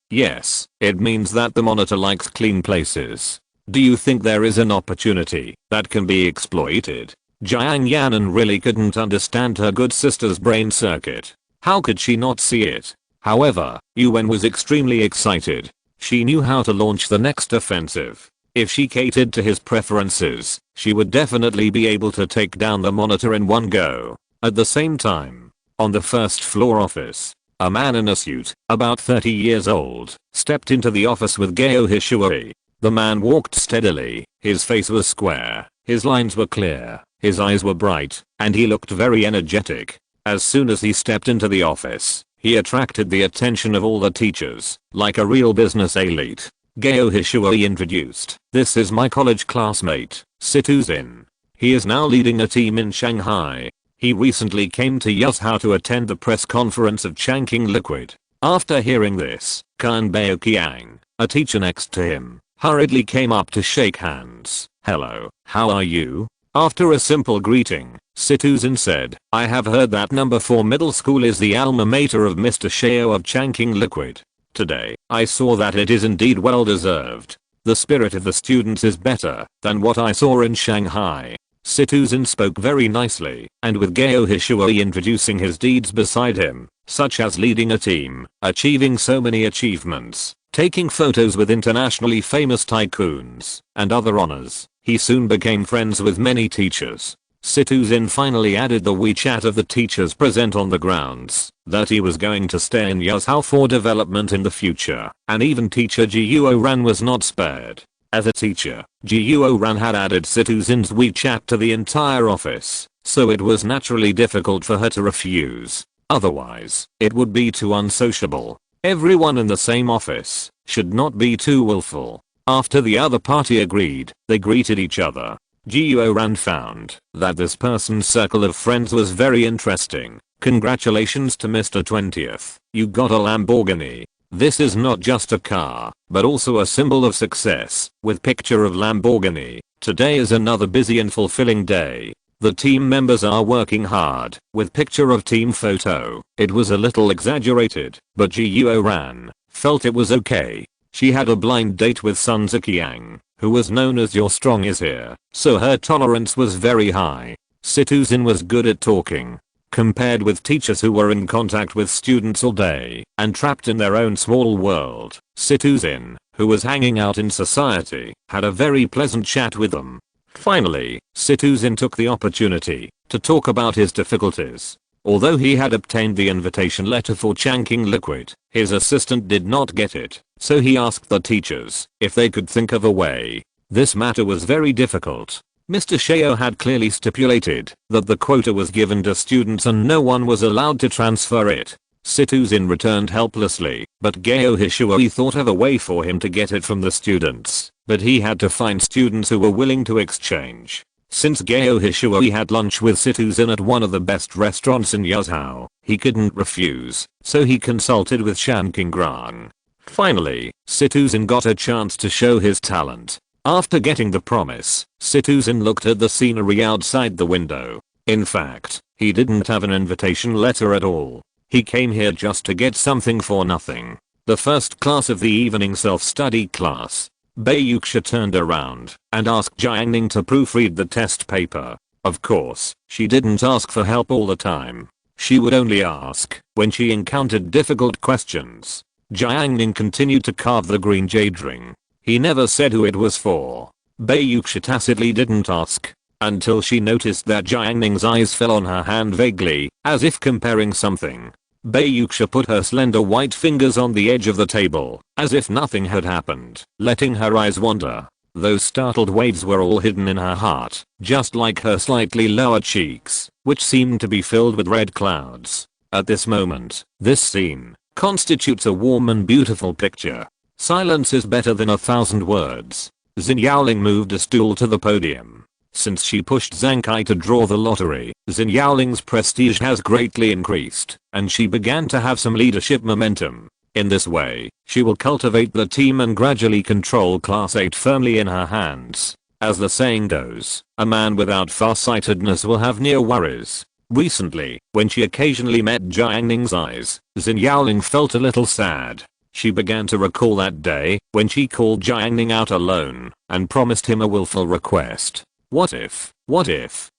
A: it means that the monitor likes clean places. Do you think there is an opportunity that can be exploited? Jiang Yanan really couldn't understand her good sister's brain circuit. How could she not see it? However, Yuan was extremely excited. She knew how to launch the next offensive. If she catered to his preferences, she would definitely be able to take down the monitor in one go. At the same time, on the first floor office, a man in a suit, about 30 years old, stepped into the office with Geo Hishuari. The man walked steadily, his face was square, his lines were clear, his eyes were bright, and he looked very energetic. As soon as he stepped into the office, he attracted the attention of all the teachers, like a real business elite. Geo Hishuari introduced, "This is my college classmate, Situ Zin. He is now leading a team in Shanghai. He recently came to Yuzhou to attend the press conference of Changqing Liquid." After hearing this, Kan Baoqiang, a teacher next to him, hurriedly came up to shake hands. "Hello, how are you?" After a simple greeting, Citizen said, "I have heard that number 4 middle school is the alma mater of Mr. Shao of Changqing Liquid. Today, I saw that it is indeed well deserved. The spirit of the students is better than what I saw in Shanghai." Citizen spoke very nicely, and with Geo Hishuari introducing his deeds beside him, such as leading a team, achieving so many achievements, taking photos with internationally famous tycoons, and other honors, he soon became friends with many teachers. Citizen finally added the WeChat of the teachers present on the grounds that he was going to stay in Yuzhou for development in the future, and even teacher Jiuo Ran was not spared. As a teacher, Jiuo Ran had added Citizen's WeChat to the entire office, so it was naturally difficult for her to refuse. Otherwise, it would be too unsociable. Everyone in the same office should not be too willful. After the other party agreed, they greeted each other. Jiuo Ran found that this person's circle of friends was very interesting. "Congratulations to Mr. 20th, you got a Lamborghini. This is not just a car, but also a symbol of success, with picture of Lamborghini. Today is another busy and fulfilling day. The team members are working hard, with picture of team photo." It was a little exaggerated, but Jiuo Ran felt it was okay. She had a blind date with Sun Ziqiang, who was known as "Your Strong is Here," so her tolerance was very high. Citizen was good at talking. Compared with teachers who were in contact with students all day and trapped in their own small world, Citizen, who was hanging out in society, had a very pleasant chat with them. Finally, Citizen took the opportunity to talk about his difficulties. Although he had obtained the invitation letter for Changqing Liquid, his assistant did not get it, so he asked the teachers if they could think of a way. This matter was very difficult. Mr. Shao had clearly stipulated that the quota was given to students and no one was allowed to transfer it. Citizen returned helplessly, but Geo Hishuari thought of a way for him to get it from the students, but he had to find students who were willing to exchange. Since Geo Hishuari had lunch with Citizen at one of the best restaurants in Yuzhou, he couldn't refuse, so he consulted with Shan Qingrang. Finally, Citizen got a chance to show his talent. After getting the promise, Citizen looked at the scenery outside the window. In fact, he didn't have an invitation letter at all. He came here just to get something for nothing. The first class of the evening self-study class. Bayuxia turned around and asked Jiang Ning to proofread the test paper. Of course, she didn't ask for help all the time. She would only ask when she encountered difficult questions. Jiang Ning continued to carve the green jade ring. He never said who it was for. Bayuxia tacitly didn't ask until she noticed that Jiang Ning's eyes fell on her hand vaguely, as if comparing something. Bayuxia put her slender white fingers on the edge of the table, as if nothing had happened, letting her eyes wander. Those startled waves were all hidden in her heart, just like her slightly lower cheeks, which seemed to be filled with red clouds. At this moment, this scene constitutes a warm and beautiful picture. Silence is better than 1,000 words. Xin Yaoling moved a stool to the podium. Since she pushed Zhang Kai to draw the lottery, Xin Yaoling's prestige has greatly increased, and she began to have some leadership momentum. In this way, she will cultivate the team and gradually control Class 8 firmly in her hands. As the saying goes, a man without farsightedness will have near worries. Recently, when she occasionally met Jiang Ning's eyes, Xin Yaoling felt a little sad. She began to recall that day when she called Jiang Ning out alone and promised him a willful request. What if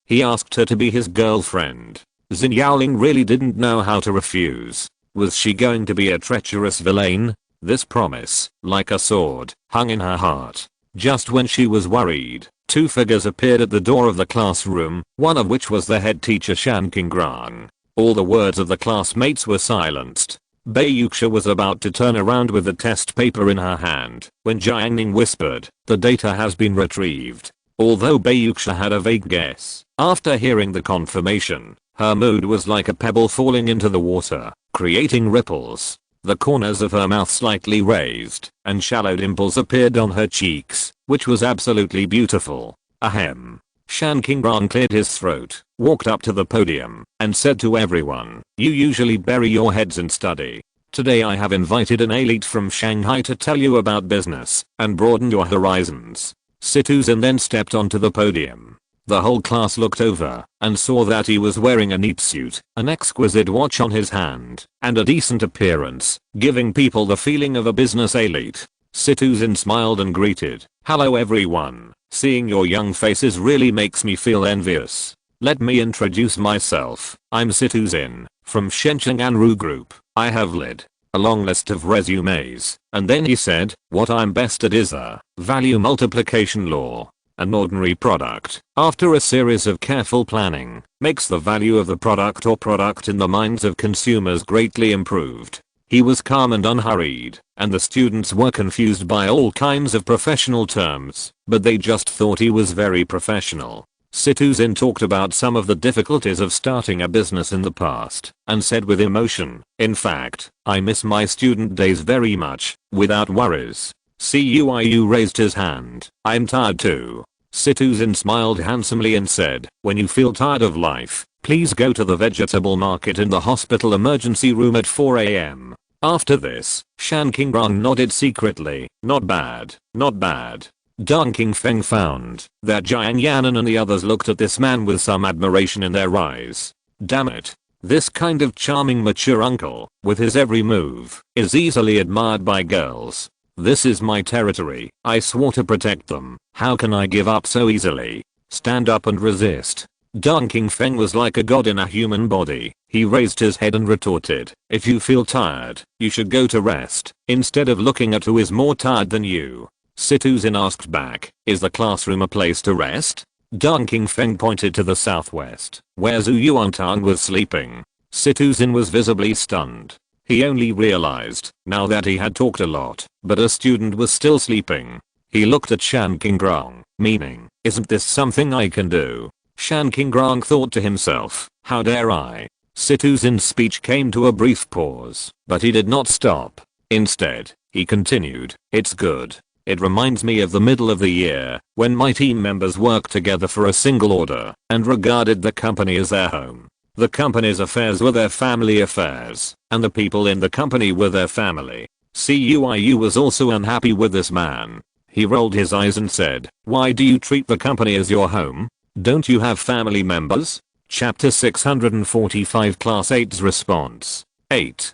A: he asked her to be his girlfriend? Xin Yaoling really didn't know how to refuse. Was she going to be a treacherous villain? This promise, like a sword, hung in her heart. Just when she was worried, two figures appeared at the door of the classroom, one of which was the head teacher Shan Qingrang. All the words of the classmates were silenced. Bayuxia was about to turn around with the test paper in her hand when Jiang Ning whispered, "The data has been retrieved." Although Bayuxia had a vague guess, after hearing the confirmation, her mood was like a pebble falling into the water, creating ripples. The corners of her mouth slightly raised, and shallow dimples appeared on her cheeks, which was absolutely beautiful. Ahem. Shan Qingrang cleared his throat, walked up to the podium, and said to everyone, "You usually bury your heads in study. Today I have invited an elite from Shanghai to tell you about business and broaden your horizons." Situzin then stepped onto the podium. The whole class looked over and saw that he was wearing a neat suit, an exquisite watch on his hand, and a decent appearance, giving people the feeling of a business elite. Situzin smiled and greeted, "Hello everyone. Seeing your young faces really makes me feel envious. Let me introduce myself. I'm Situzin, from Shenzhen Anru Group. I have led a long list of resumes." And then he said, "What I'm best at is a value multiplication law. An ordinary product, after a series of careful planning, makes the value of the product or product in the minds of consumers greatly improved." He was calm and unhurried, and the students were confused by all kinds of professional terms, but they just thought he was very professional. Situzin talked about some of the difficulties of starting a business in the past, and said with emotion, "In fact, I miss my student days very much, without worries." Cuiu raised his hand. "I'm tired too." Situzin smiled handsomely and said, "When you feel tired of life, please go to the vegetable market in the hospital emergency room at 4 AM. After this, Shan Qingrang nodded secretly. "Not bad, not bad." Deng Qingfeng found that Jiang Yanan and the others looked at this man with some admiration in their eyes. Damn it. This kind of charming mature uncle, with his every move, is easily admired by girls. This is my territory. I swore to protect them. How can I give up so easily? Stand up and resist. Deng Qingfeng was like a god in a human body. He raised his head and retorted, "If you feel tired, you should go to rest, instead of looking at who is more tired than you." Situzin asked back, "Is the classroom a place to rest?" Deng Qingfeng pointed to the southwest, where Zhu Yuantang was sleeping. Situzin was visibly stunned. He only realized, now that he had talked a lot, but a student was still sleeping. He looked at Shan Qingrang, meaning, "Isn't this something I can do?" Shan Qingrang thought to himself, "How dare I?" Situzin's speech came to a brief pause, but he did not stop. Instead, he continued, "It's good. It reminds me of the middle of the year, when my team members worked together for a single order, and regarded the company as their home. The company's affairs were their family affairs, and the people in the company were their family." Cuiu was also unhappy with this man. He rolled his eyes and said, "Why do you treat the company as your home? Don't you have family members?" Chapter 645 Class 8's Response 8.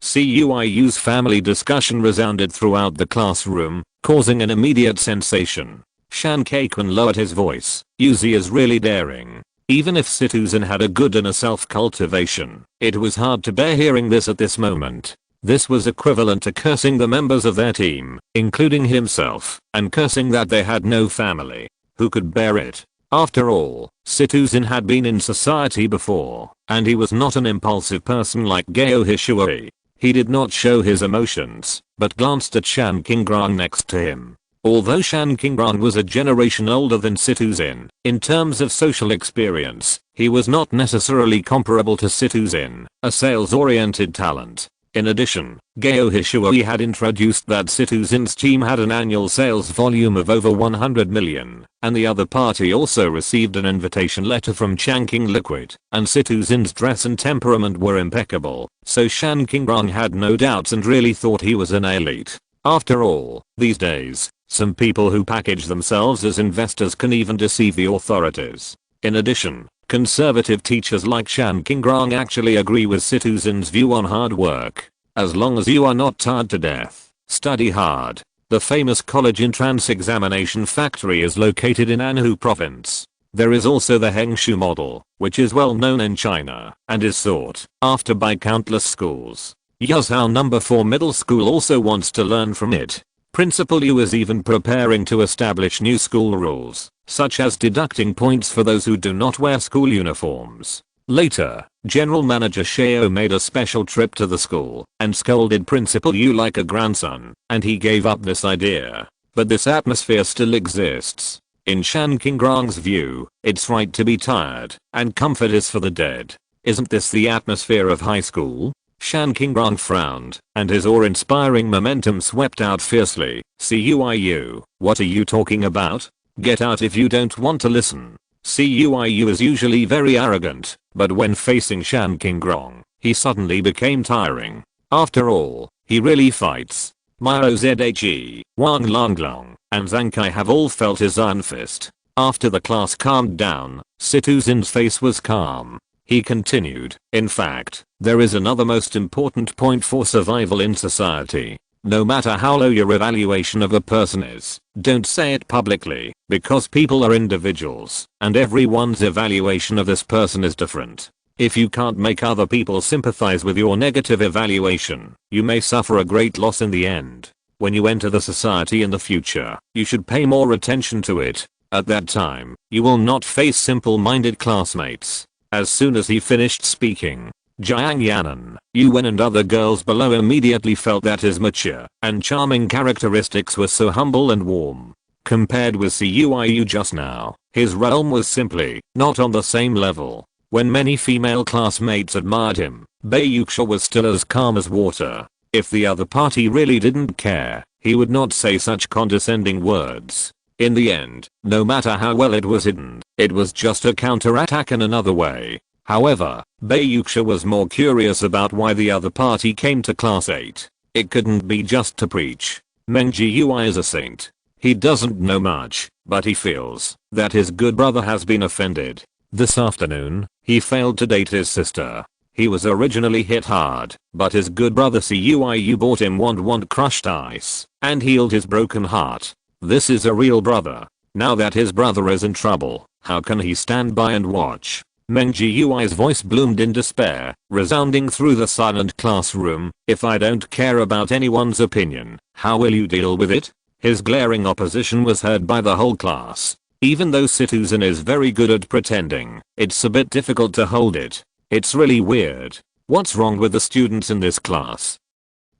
A: Cuiu's family discussion resounded throughout the classroom, causing an immediate sensation. Shan Kaikun lowered his voice. "Yuzi is really daring." Even if Situzin had a good inner self-cultivation, it was hard to bear hearing this at this moment. This was equivalent to cursing the members of their team, including himself, and cursing that they had no family. Who could bear it? After all, Situzin had been in society before, and he was not an impulsive person like Gao Hishui. He did not show his emotions, but glanced at Shan Qingrang next to him. Although Shan Qingrang was a generation older than Situzin, in terms of social experience, he was not necessarily comparable to Situzin, a sales-oriented talent. In addition, Gao Hishui had introduced that Situzin's team had an annual sales volume of over 100 million, and the other party also received an invitation letter from Changqing Liquid, and Situzin's dress and temperament were impeccable, so Shan Qingrang had no doubts and really thought he was an elite. After all, these days, some people who package themselves as investors can even deceive the authorities. In addition, conservative teachers like Shan Qingrang actually agree with Situzin's view on hard work. As long as you are not tired to death, study hard. The famous college entrance examination factory is located in Anhui province. There is also the Hengshu model, which is well known in China, and is sought after by countless schools. Yazhou No. 4 middle school also wants to learn from it. Principal Yu is even preparing to establish new school rules, such as deducting points for those who do not wear school uniforms. Later, General Manager Sheo made a special trip to the school and scolded Principal Yu like a grandson, and he gave up this idea. But this atmosphere still exists. In Shan Qingrong's view, it's right to be tired, and comfort is for the dead. Isn't this the atmosphere of high school? Shan Qingrong frowned, and his awe-inspiring momentum swept out fiercely. Cuiu, what are you talking about? Get out if you don't want to listen. Cuiu is usually very arrogant, but when facing Shan Qingrong, he suddenly became tiring. After all, he really fights. Miao Zhe, Wang Longlong, and Zhang Kai have all felt his iron fist. After the class calmed down, Situzin's face was calm. He continued, in fact, there is another most important point for survival in society. No matter how low your evaluation of a person is, don't say it publicly, because people are individuals, and everyone's evaluation of this person is different. If you can't make other people sympathize with your negative evaluation, you may suffer a great loss in the end. When you enter the society in the future, you should pay more attention to it. At that time, you will not face simple-minded classmates. As soon as he finished speaking, Jiang Ning, Yuan and other girls below immediately felt that his mature and charming characteristics were so humble and warm. Compared with Cuiu just now, his realm was simply not on the same level. When many female classmates admired him, Bei Yuxia was still as calm as water. If the other party really didn't care, he would not say such condescending words. In the end, no matter how well it was hidden, it was just a counterattack in another way. However, Bei Yuxia was more curious about why the other party came to class 8. It couldn't be just to preach. Meng Jiui is a saint. He doesn't know much, but he feels that his good brother has been offended. This afternoon, he failed to date his sister. He was originally hit hard, but his good brother Cuiu bought him Wand crushed ice and healed his broken heart. This is a real brother. Now that his brother is in trouble, how can he stand by and watch? Meng Jiui's voice bloomed in despair, resounding through the silent classroom. If I don't care about anyone's opinion, how will you deal with it? His glaring opposition was heard by the whole class. Even though Situzin is very good at pretending, it's a bit difficult to hold it. It's really weird. What's wrong with the students in this class?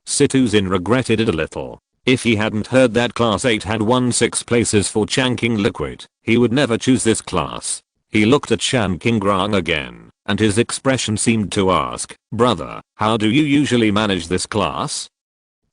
A: Situzin regretted it a little. If he hadn't heard that class 8 had won 6 places for Changqing Liquid, he would never choose this class. He looked at Shan Qingrong again, and his expression seemed to ask, brother, how do you usually manage this class?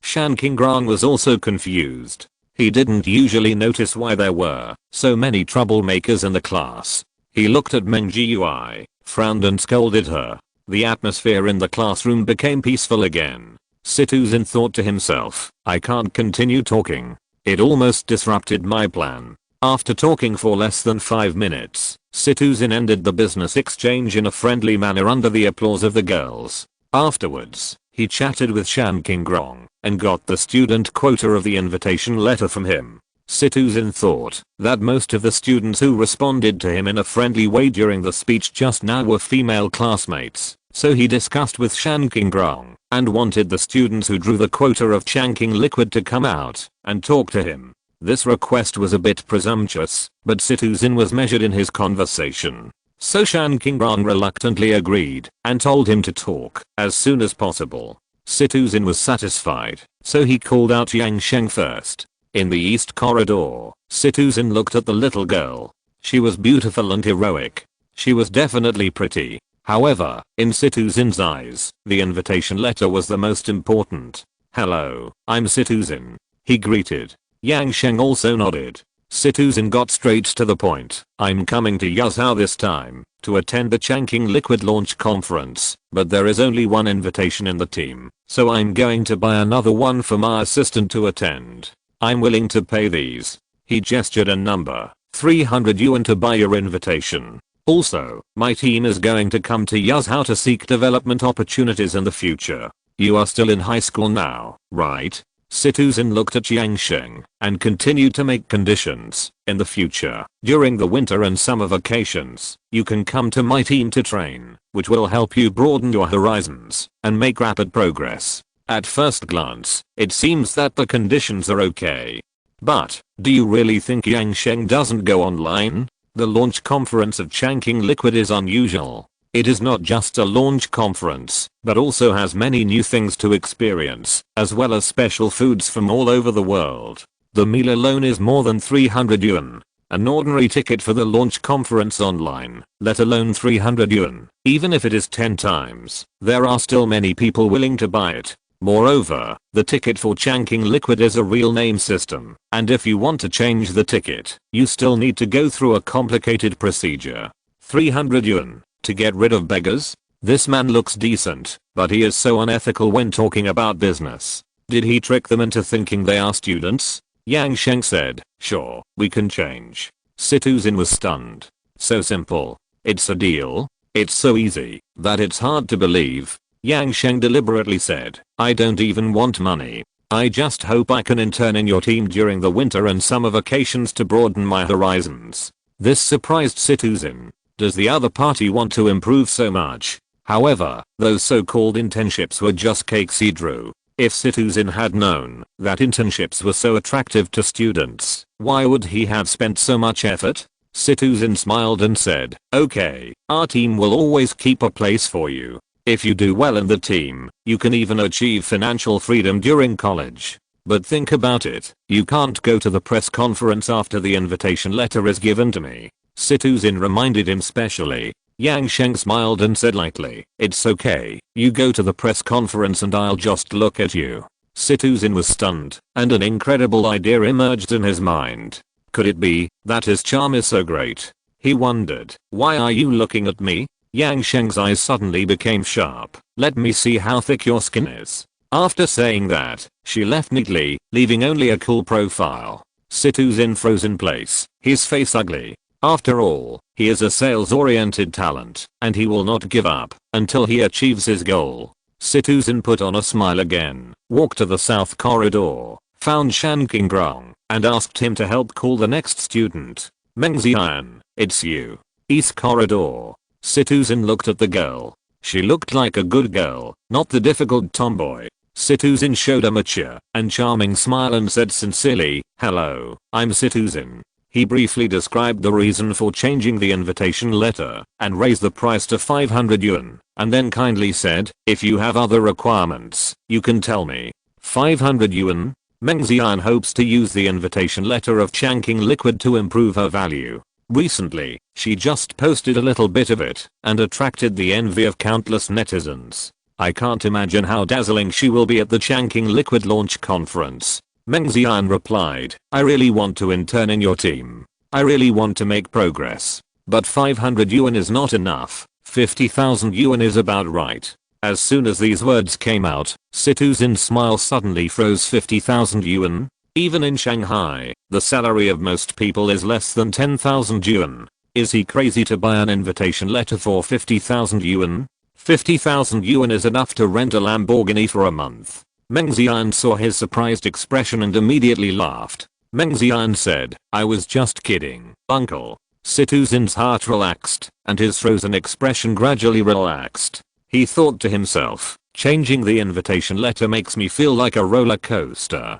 A: Shan Qingrong was also confused. He didn't usually notice why there were so many troublemakers in the class. He looked at Meng Jiui, frowned and scolded her. The atmosphere in the classroom became peaceful again. Situzin thought to himself, I can't continue talking. It almost disrupted my plan. After talking for less than 5 minutes, Situzin ended the business exchange in a friendly manner under the applause of the girls. Afterwards, he chatted with Shan Qingrong and got the student quota of the invitation letter from him. Situzin thought that most of the students who responded to him in a friendly way during the speech just now were female classmates, so he discussed with Shan Qingrong and wanted the students who drew the quota of Changqing Liquid to come out and talk to him. This request was a bit presumptuous, but Situzin was measured in his conversation. So Shan Qingrong reluctantly agreed and told him to talk as soon as possible. Situzin was satisfied, so he called out Yang Sheng first. In the east corridor, Situzin looked at the little girl. She was beautiful and heroic. She was definitely pretty. However, in Situzin's eyes, the invitation letter was the most important. Hello, I'm Situzin. He greeted. Yang Sheng also nodded. Situzin got straight to the point. I'm coming to Yazhou this time to attend the Changqing Liquid launch conference, but there is only one invitation in the team, so I'm going to buy another one for my assistant to attend. I'm willing to pay these. He gestured a number, 300 yuan to buy your invitation. Also, my team is going to come to Yazhou to seek development opportunities in the future. You are still in high school now, right? Situzin looked at Yang Sheng and continued to make conditions. In the future, during the winter and summer vacations, you can come to my team to train, which will help you broaden your horizons and make rapid progress. At first glance, it seems that the conditions are okay. But, do you really think Yang Sheng doesn't go online? The launch conference of Changqing Liquid is unusual. It is not just a launch conference, but also has many new things to experience, as well as special foods from all over the world. The meal alone is more than 300 yuan. An ordinary ticket for the launch conference online, let alone 300 yuan. Even if it is 10 times, there are still many people willing to buy it. Moreover, the ticket for Changqing Liquid is a real name system, and if you want to change the ticket, you still need to go through a complicated procedure. 300 yuan, to get rid of beggars? This man looks decent, but he is so unethical when talking about business. Did he trick them into thinking they are students? Yang Sheng said, sure, we can change. Situzin was stunned. So simple. It's a deal? It's so easy, that it's hard to believe. Yang Sheng deliberately said, I don't even want money. I just hope I can intern in your team during the winter and summer vacations to broaden my horizons. This surprised Situzin. Does the other party want to improve so much? However, those so-called internships were just cakes he drew. If Situzin had known that internships were so attractive to students, why would he have spent so much effort? Situzin smiled and said, okay, our team will always keep a place for you. If you do well in the team, you can even achieve financial freedom during college. But think about it, you can't go to the press conference after the invitation letter is given to me. Situzin reminded him specially. Yang Sheng smiled and said lightly, it's okay, you go to the press conference and I'll just look at you. Situzin was stunned, and an incredible idea emerged in his mind. Could it be that his charm is so great? He wondered, why are you looking at me? Yang Sheng's eyes suddenly became sharp. Let me see how thick your skin is. After saying that, she left neatly, leaving only a cool profile. Situzin froze in place, his face ugly. After all, he is a sales-oriented talent, and he will not give up until he achieves his goal. Situzin put on a smile again, walked to the south corridor, found Shan Qingrong, and asked him to help call the next student. Meng Xian, it's you. East corridor. Situzin looked at the girl. She looked like a good girl, not the difficult tomboy. Situzin showed a mature and charming smile and said sincerely, hello, I'm Situzin. He briefly described the reason for changing the invitation letter and raised the price to 500 yuan, and then kindly said, if you have other requirements, you can tell me. 500 yuan? Meng Xian hopes to use the invitation letter of Changqing Liquid to improve her value. Recently, she just posted a little bit of it and attracted the envy of countless netizens. I can't imagine how dazzling she will be at the Changqing Liquid launch conference. Meng Xian replied, I really want to intern in your team. I really want to make progress. But 500 yuan is not enough. 50,000 yuan is about right. As soon as these words came out, Situzin's smile suddenly froze. 50,000 yuan? Even in Shanghai, the salary of most people is less than 10,000 yuan. Is he crazy to buy an invitation letter for 50,000 yuan? 50,000 yuan is enough to rent a Lamborghini for a month. Meng Xian saw his surprised expression and immediately laughed. Meng Xian said, I was just kidding, uncle. Situzin's heart relaxed, and his frozen expression gradually relaxed. He thought to himself, changing the invitation letter makes me feel like a roller coaster.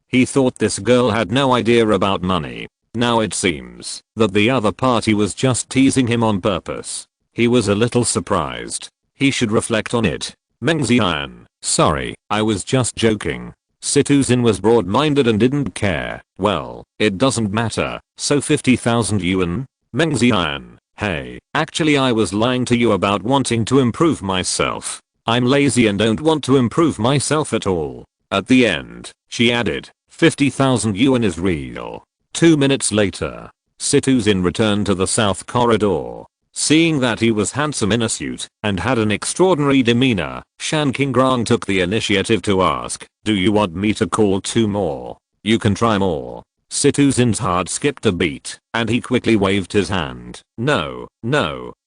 A: He thought this girl had no idea about money. Now it seems that the other party was just teasing him on purpose. He was a little surprised. He should reflect on it. Meng Xian, sorry, I was just joking. Situzin was broad-minded and didn't care. Well, it doesn't matter. So 50,000 yuan? Meng Xian, hey, actually I was lying to you about wanting to improve myself. I'm lazy and don't want to improve myself at all. At the end, she added, 50,000 yuan is real. 2 minutes later, Situzin returned to the south corridor. Seeing that he was handsome in a suit and had an extraordinary demeanor, Shan Qingrong took the initiative to ask, do you want me to call 2 more? You can try more. Situzin's heart skipped a beat, and he quickly waved his hand. No,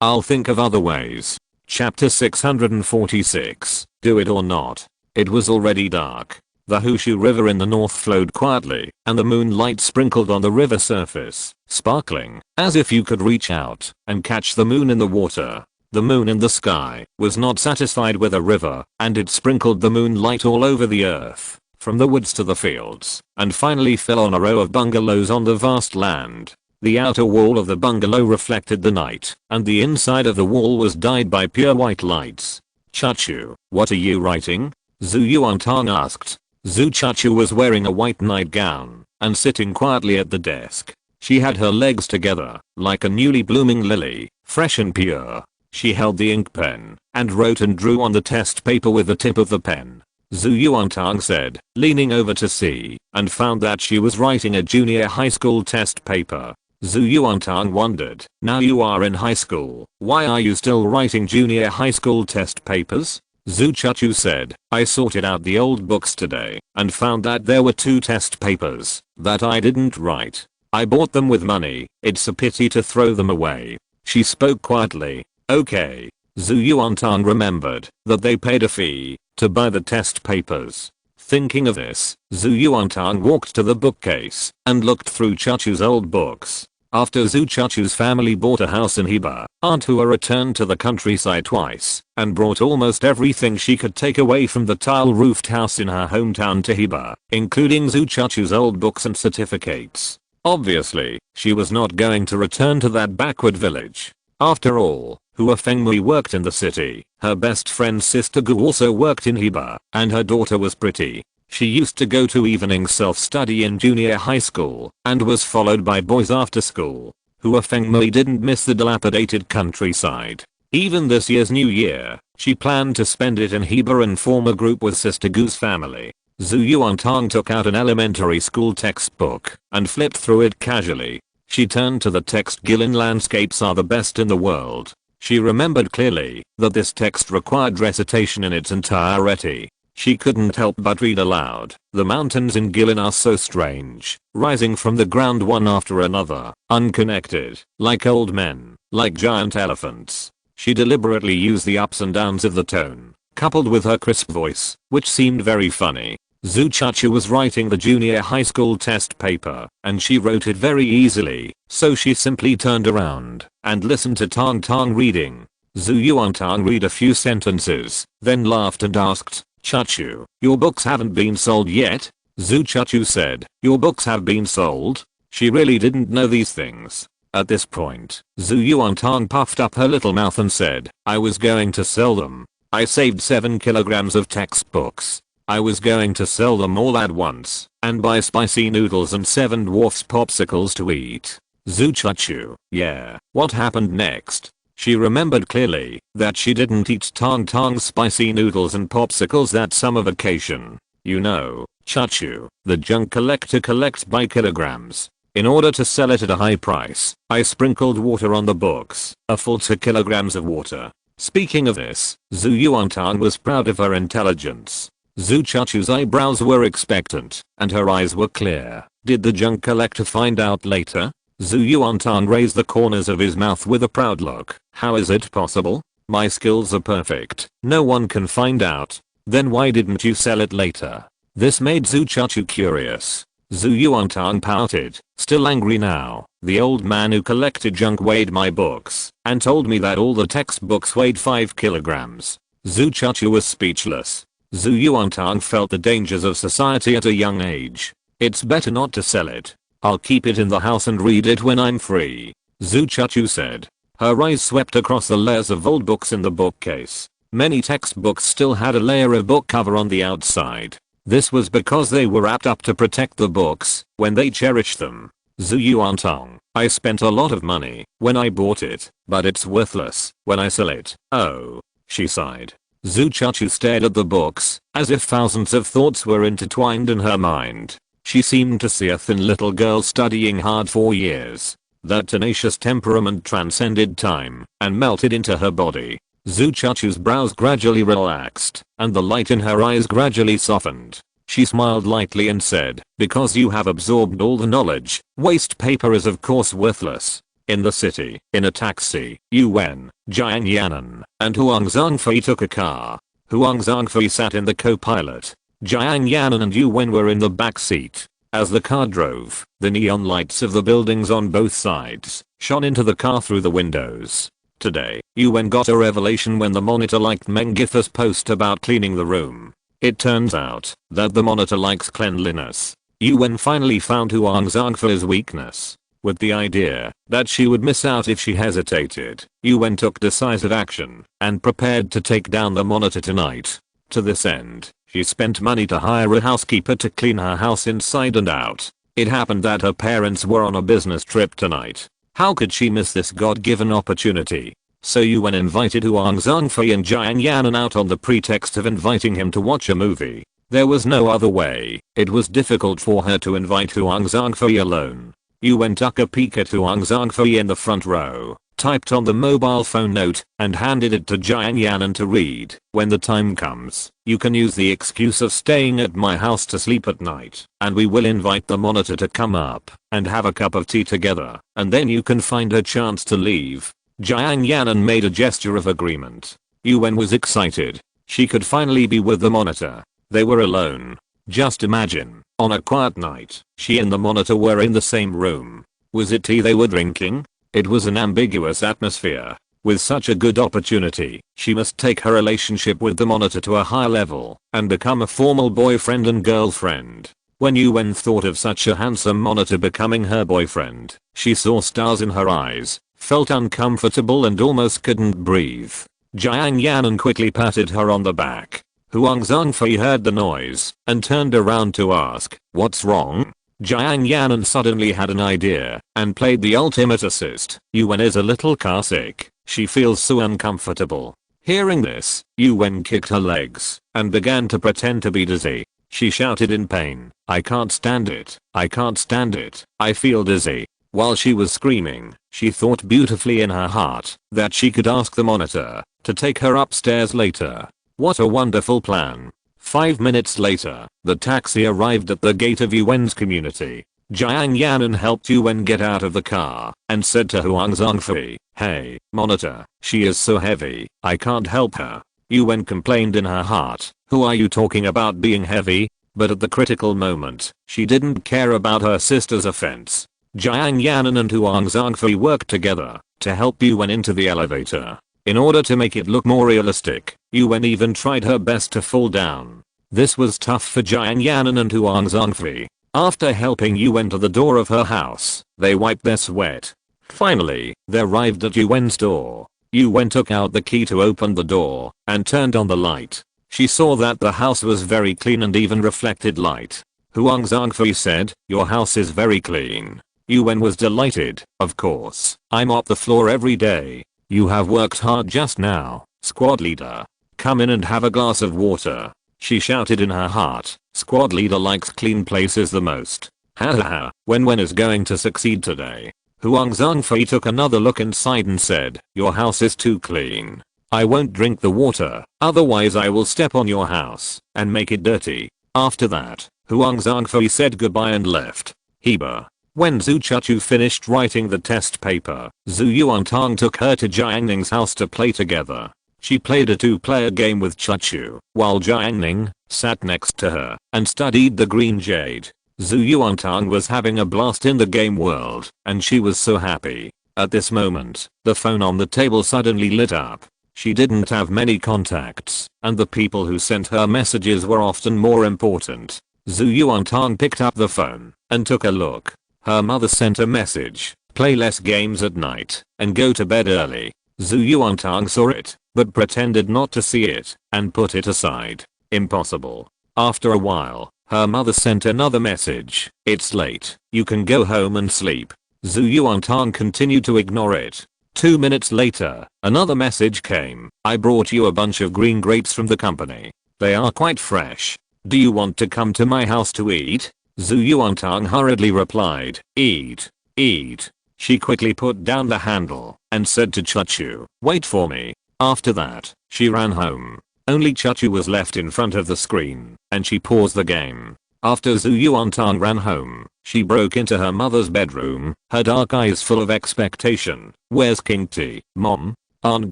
A: I'll think of other ways. Chapter 646, Do It or Not. It was already dark. The Hushu River in the north flowed quietly, and the moonlight sprinkled on the river surface, sparkling, as if you could reach out and catch the moon in the water. The moon in the sky was not satisfied with a river, and it sprinkled the moonlight all over the earth, from the woods to the fields, and finally fell on a row of bungalows on the vast land. The outer wall of the bungalow reflected the night, and the inside of the wall was dyed by pure white lights. "Chachu, what are you writing?" Zhu Yuantang asked. Zhu Chachu was wearing a white nightgown and sitting quietly at the desk. She had her legs together, like a newly blooming lily, fresh and pure. She held the ink pen and wrote and drew on the test paper with the tip of the pen. Zhu Yuantang said, leaning over to see, and found that she was writing a junior high school test paper. Zhu Yuantang wondered, now you are in high school, why are you still writing junior high school test papers? Zhu Chachu said, I sorted out the old books today and found that there were 2 test papers that I didn't write. I bought them with money, it's a pity to throw them away. She spoke quietly. Okay. Zhu Yuantang remembered that they paid a fee to buy the test papers. Thinking of this, Zhu Yuantang walked to the bookcase and looked through Chachu's old books. After Zhu Chachu's family bought a house in Hebei, Aunt Hua returned to the countryside twice and brought almost everything she could take away from the tile-roofed house in her hometown to Hebei, including Zhu Chachu's old books and certificates. Obviously, she was not going to return to that backward village. After all, Hua Fengmei worked in the city, her best friend's sister Gu also worked in Hebei, and her daughter was pretty. She used to go to evening self-study in junior high school and was followed by boys after school. Hua Fengmei didn't miss the dilapidated countryside. Even this year's New Year, she planned to spend it in Hebei and form a group with Sister Gu's family. Zhu Yuantang took out an elementary school textbook and flipped through it casually. She turned to the text, Gilin landscapes are the best in the world. She remembered clearly that this text required recitation in its entirety. She couldn't help but read aloud. The mountains in Gilin are so strange, rising from the ground one after another, unconnected, like old men, like giant elephants. She deliberately used the ups and downs of the tone, coupled with her crisp voice, which seemed very funny. Zhu Chachu was writing the junior high school test paper, and she wrote it very easily, so she simply turned around and listened to Tang Tang reading. Zhu Yuantang read a few sentences, then laughed and asked, Chachu, your books haven't been sold yet? Zhu Chachu said, your books have been sold? She really didn't know these things. At this point, Zhu Yuantang puffed up her little mouth and said, I was going to sell them. I saved 7 kilograms of textbooks. I was going to sell them all at once and buy spicy noodles and 7 dwarfs popsicles to eat. Zhu Chachu, yeah, what happened next? She remembered clearly that she didn't eat Tang Tang's spicy noodles and popsicles that summer vacation. You know, Chachu, the junk collector collects by kilograms. In order to sell it at a high price, I sprinkled water on the books, a full 2 kilograms of water. Speaking of this, Zhu Yuantang was proud of her intelligence. Zhu Chachu's eyebrows were expectant, and her eyes were clear. Did the junk collector find out later? Zhu Yuantang raised the corners of his mouth with a proud look. How is it possible? My skills are perfect. No one can find out. Then why didn't you sell it later? This made Zhu Chachu curious. Zhu Yuantang pouted, still angry now. The old man who collected junk weighed my books and told me that all the textbooks weighed 5 kilograms. Zhu Chachu was speechless. Zhu Yuantang felt the dangers of society at a young age. It's better not to sell it. I'll keep it in the house and read it when I'm free. Zhu Chachu said. Her eyes swept across the layers of old books in the bookcase. Many textbooks still had a layer of book cover on the outside. This was because they were wrapped up to protect the books when they cherished them. Zhu Yuantang, I spent a lot of money when I bought it, but it's worthless when I sell it. Oh, she sighed. Zhu Chachu stared at the books, as if thousands of thoughts were intertwined in her mind. She seemed to see a thin little girl studying hard for years. That tenacious temperament transcended time and melted into her body. Zhu Chachu's brows gradually relaxed, and the light in her eyes gradually softened. She smiled lightly and said, because you have absorbed all the knowledge, waste paper is of course worthless. In the city, in a taxi, Yuan, Jiang Ning, and Huang Zhangfei took a car. Huang Zhangfei sat in the co-pilot. Jiang Ning and Yuan were in the back seat. As the car drove, the neon lights of the buildings on both sides shone into the car through the windows. Today, Yuwen got a revelation when the monitor liked Mengitha's post about cleaning the room. It turns out that the monitor likes cleanliness. Yuwen finally found Huang Zhangfei's weakness. With the idea that she would miss out if she hesitated, Yuwen took decisive action and prepared to take down the monitor tonight. To this end, she spent money to hire a housekeeper to clean her house inside and out. It happened that her parents were on a business trip tonight. How could she miss this God-given opportunity? So Yuwen invited Huang Zhangfei and Jiang Ning out on the pretext of inviting him to watch a movie. There was no other way. It was difficult for her to invite Huang Zhangfei alone. Yuwen took a peek at Huang Zhangfei in the front row, typed on the mobile phone note, and handed it to Jiang Ning to read. When the time comes, you can use the excuse of staying at my house to sleep at night, and we will invite the monitor to come up and have a cup of tea together, and then you can find a chance to leave. Jiang Ning made a gesture of agreement. Yuwen was excited. She could finally be with the monitor. They were alone. Just imagine, on a quiet night, she and the monitor were in the same room. Was it tea they were drinking? It was an ambiguous atmosphere. With such a good opportunity, she must take her relationship with the monitor to a higher level and become a formal boyfriend and girlfriend. When Yuwen thought of such a handsome monitor becoming her boyfriend, she saw stars in her eyes, felt uncomfortable and almost couldn't breathe. Jiang Ning quickly patted her on the back. Huang Zhangfei heard the noise and turned around to ask, "What's wrong?" Jiang Ning suddenly had an idea and played the ultimate assist. Yuwen is a little car sick. She feels so uncomfortable. Hearing this, Yuwen kicked her legs and began to pretend to be dizzy. She shouted in pain, "I can't stand it. I can't stand it. I feel dizzy." While she was screaming, she thought beautifully in her heart that she could ask the monitor to take her upstairs later. What a wonderful plan. 5 minutes later, the taxi arrived at the gate of Yuwen's community. Jiang Ning helped Yuwen get out of the car and said to Huang Zhangfei, "Hey, monitor, she is so heavy, I can't help her." Yuwen complained in her heart, "Who are you talking about being heavy?" But at the critical moment, she didn't care about her sister's offense. Jiang Ning and Huang Zhangfei worked together to help Yuwen into the elevator. In order to make it look more realistic, Yuwen even tried her best to fall down. This was tough for Jiang Ning and Huang Zhangfei. After helping Yuwen to the door of her house, they wiped their sweat. Finally, they arrived at Yuwen's door. Yuwen took out the key to open the door and turned on the light. She saw that the house was very clean and even reflected light. Huang Zhangfei said, "Your house is very clean." Yuwen was delighted. "Of course, I mop the floor every day." "You have worked hard just now, squad leader. Come in and have a glass of water." She shouted in her heart. Squad leader likes clean places the most. Ha ha ha, when is going to succeed today? Huang Zhangfei took another look inside and said, "Your house is too clean. I won't drink the water, otherwise I will step on your house and make it dirty." After that, Huang Zhangfei said goodbye and left. Heba. When Zhu Chuchu finished writing the test paper, Zhu Yuantang took her to Jiang Ning's house to play together. She played a 2-player game with Chuchu, while Jiang Ning sat next to her and studied the green jade. Zhu Yuantang was having a blast in the game world, and she was so happy. At this moment, the phone on the table suddenly lit up. She didn't have many contacts, and the people who sent her messages were often more important. Zhu Yuantang picked up the phone and took a look. Her mother sent a message, "Play less games at night and go to bed early." Zhu Yuantang saw it, but pretended not to see it and put it aside. Impossible. After a while, her mother sent another message, "It's late, you can go home and sleep." Zhu Yuantang continued to ignore it. 2 minutes later, another message came, "I brought you a bunch of green grapes from the company. They are quite fresh. Do you want to come to my house to eat?" Zhu Yuantang hurriedly replied, "Eat, eat." She quickly put down the handle and said to Chuchu, "Wait for me." After that, she ran home. Only Chuchu was left in front of the screen, and she paused the game. After Zhu Yuantang ran home, she broke into her mother's bedroom, her dark eyes full of expectation. "Where's King T, Mom?" Aunt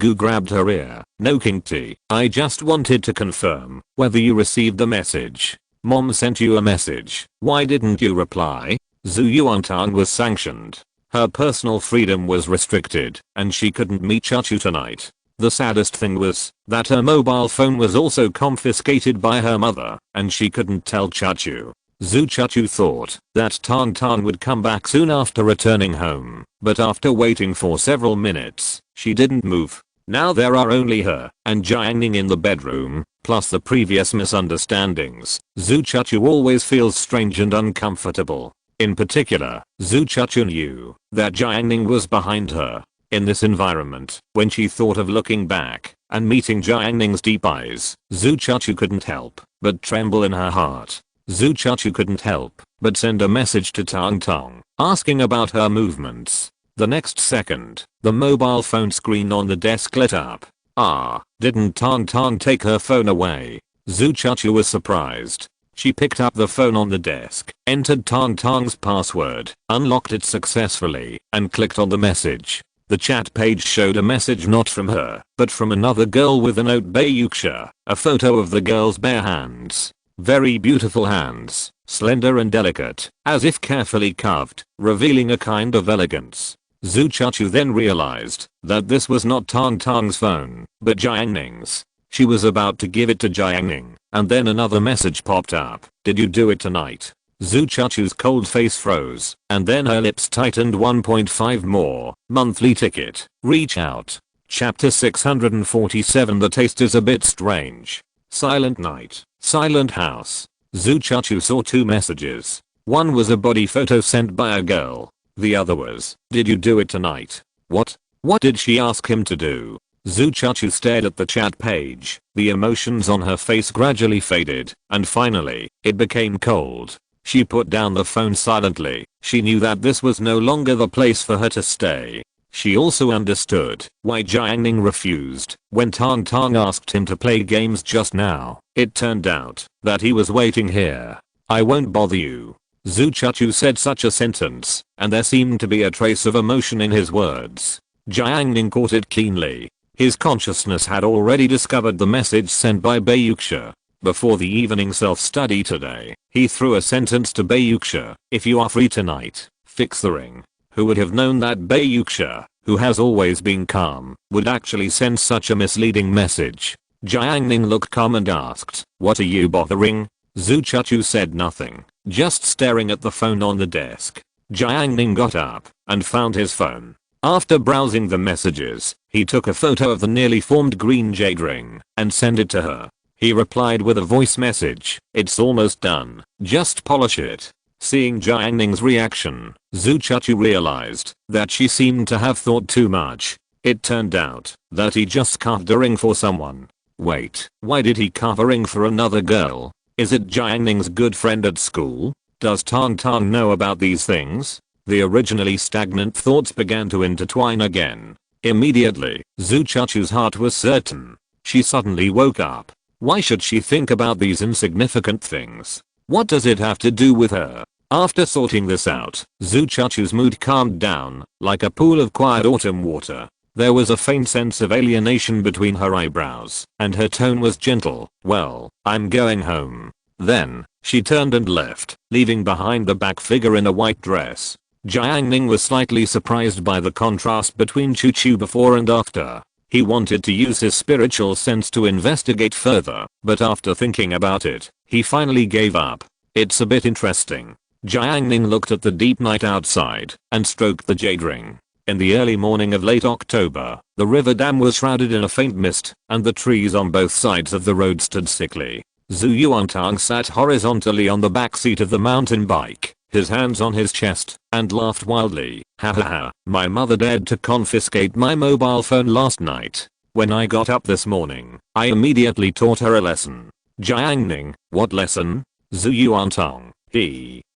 A: Gu grabbed her ear. "No King T, I just wanted to confirm whether you received the message. Mom sent you a message. Why didn't you reply?" Zhu Yuantang was sanctioned. Her personal freedom was restricted, and she couldn't meet Chachu tonight. The saddest thing was that her mobile phone was also confiscated by her mother, and she couldn't tell Chachu. Chachu thought that Tang Tang would come back soon after returning home, but after waiting for several minutes, she didn't move. Now there are only her and Jiang Ning in the bedroom, plus the previous misunderstandings. Chachu always feels strange and uncomfortable. In particular, Chachu knew that Jiang Ning was behind her. In this environment, when she thought of looking back and meeting Jiang Ning's deep eyes, Chachu couldn't help but tremble in her heart. Chachu couldn't help but send a message to Tang Tang, asking about her movements. The next second, the mobile phone screen on the desk lit up. Didn't Tang Tang take her phone away? Chachu was surprised. She picked up the phone on the desk, entered Tang Tang's password, unlocked it successfully, and clicked on the message. The chat page showed a message not from her, but from another girl with a note Bayuksha, a photo of the girl's bare hands. Very beautiful hands, slender and delicate, as if carefully carved, revealing a kind of elegance. Chachu then realized that this was not Tang Tang's phone, but Jiang Ning's. She was about to give it to Jiang Ning, and then another message popped up. Did you do it tonight? Chachu's cold face froze, and then her lips tightened. 1.5 more. Monthly ticket. Reach out. Chapter 647. The taste is a bit strange. Silent night. Silent house. Chachu saw two messages. One was a body photo sent by a girl. The other was, did you do it tonight? What? What did she ask him to do? Chachu stared at the chat page. The emotions on her face gradually faded, and finally, it became cold. She put down the phone silently. She knew that this was no longer the place for her to stay. She also understood why Jiang Ning refused when Tang Tang asked him to play games just now. It turned out that he was waiting here. I won't bother you. Chachu said such a sentence, and there seemed to be a trace of emotion in his words. Jiang Ning caught it keenly. His consciousness had already discovered the message sent by Bayuksha. Before the evening self-study today, he threw a sentence to Bayuksha. If you are free tonight, fix the ring. Who would have known that Bayuksha, who has always been calm, would actually send such a misleading message? Jiang Ning looked calm and asked, what are you bothering? Chachu said nothing, just staring at the phone on the desk. Jiang Ning got up and found his phone. After browsing the messages, he took a photo of the nearly formed green jade ring and sent it to her. He replied with a voice message, it's almost done, just polish it. Seeing Jiang Ning's reaction, Chachu realized that she seemed to have thought too much. It turned out that he just carved a ring for someone. Wait, why did he carve a ring for another girl? Is it Jiang Ning's good friend at school? Does Tang Tang know about these things? The originally stagnant thoughts began to intertwine again. Immediately, Chachu's heart was certain. She suddenly woke up. Why should she think about these insignificant things? What does it have to do with her? After sorting this out, Chachu's mood calmed down, like a pool of quiet autumn water. There was a faint sense of alienation between her eyebrows, and her tone was gentle. Well, I'm going home. Then, she turned and left, leaving behind the back figure in a white dress. Jiang Ning was slightly surprised by the contrast between Chachu before and after. He wanted to use his spiritual sense to investigate further, but after thinking about it, he finally gave up. It's a bit interesting. Jiang Ning looked at the deep night outside and stroked the jade ring. In the early morning of late October, the river dam was shrouded in a faint mist, and the trees on both sides of the road stood sickly. Zhu Yuantang sat horizontally on the back seat of the mountain bike, his hands on his chest, and laughed wildly. Ha ha ha, my mother dared to confiscate my mobile phone last night. When I got up this morning, I immediately taught her a lesson. Jiang Ning, what lesson? Zhu Yuantang,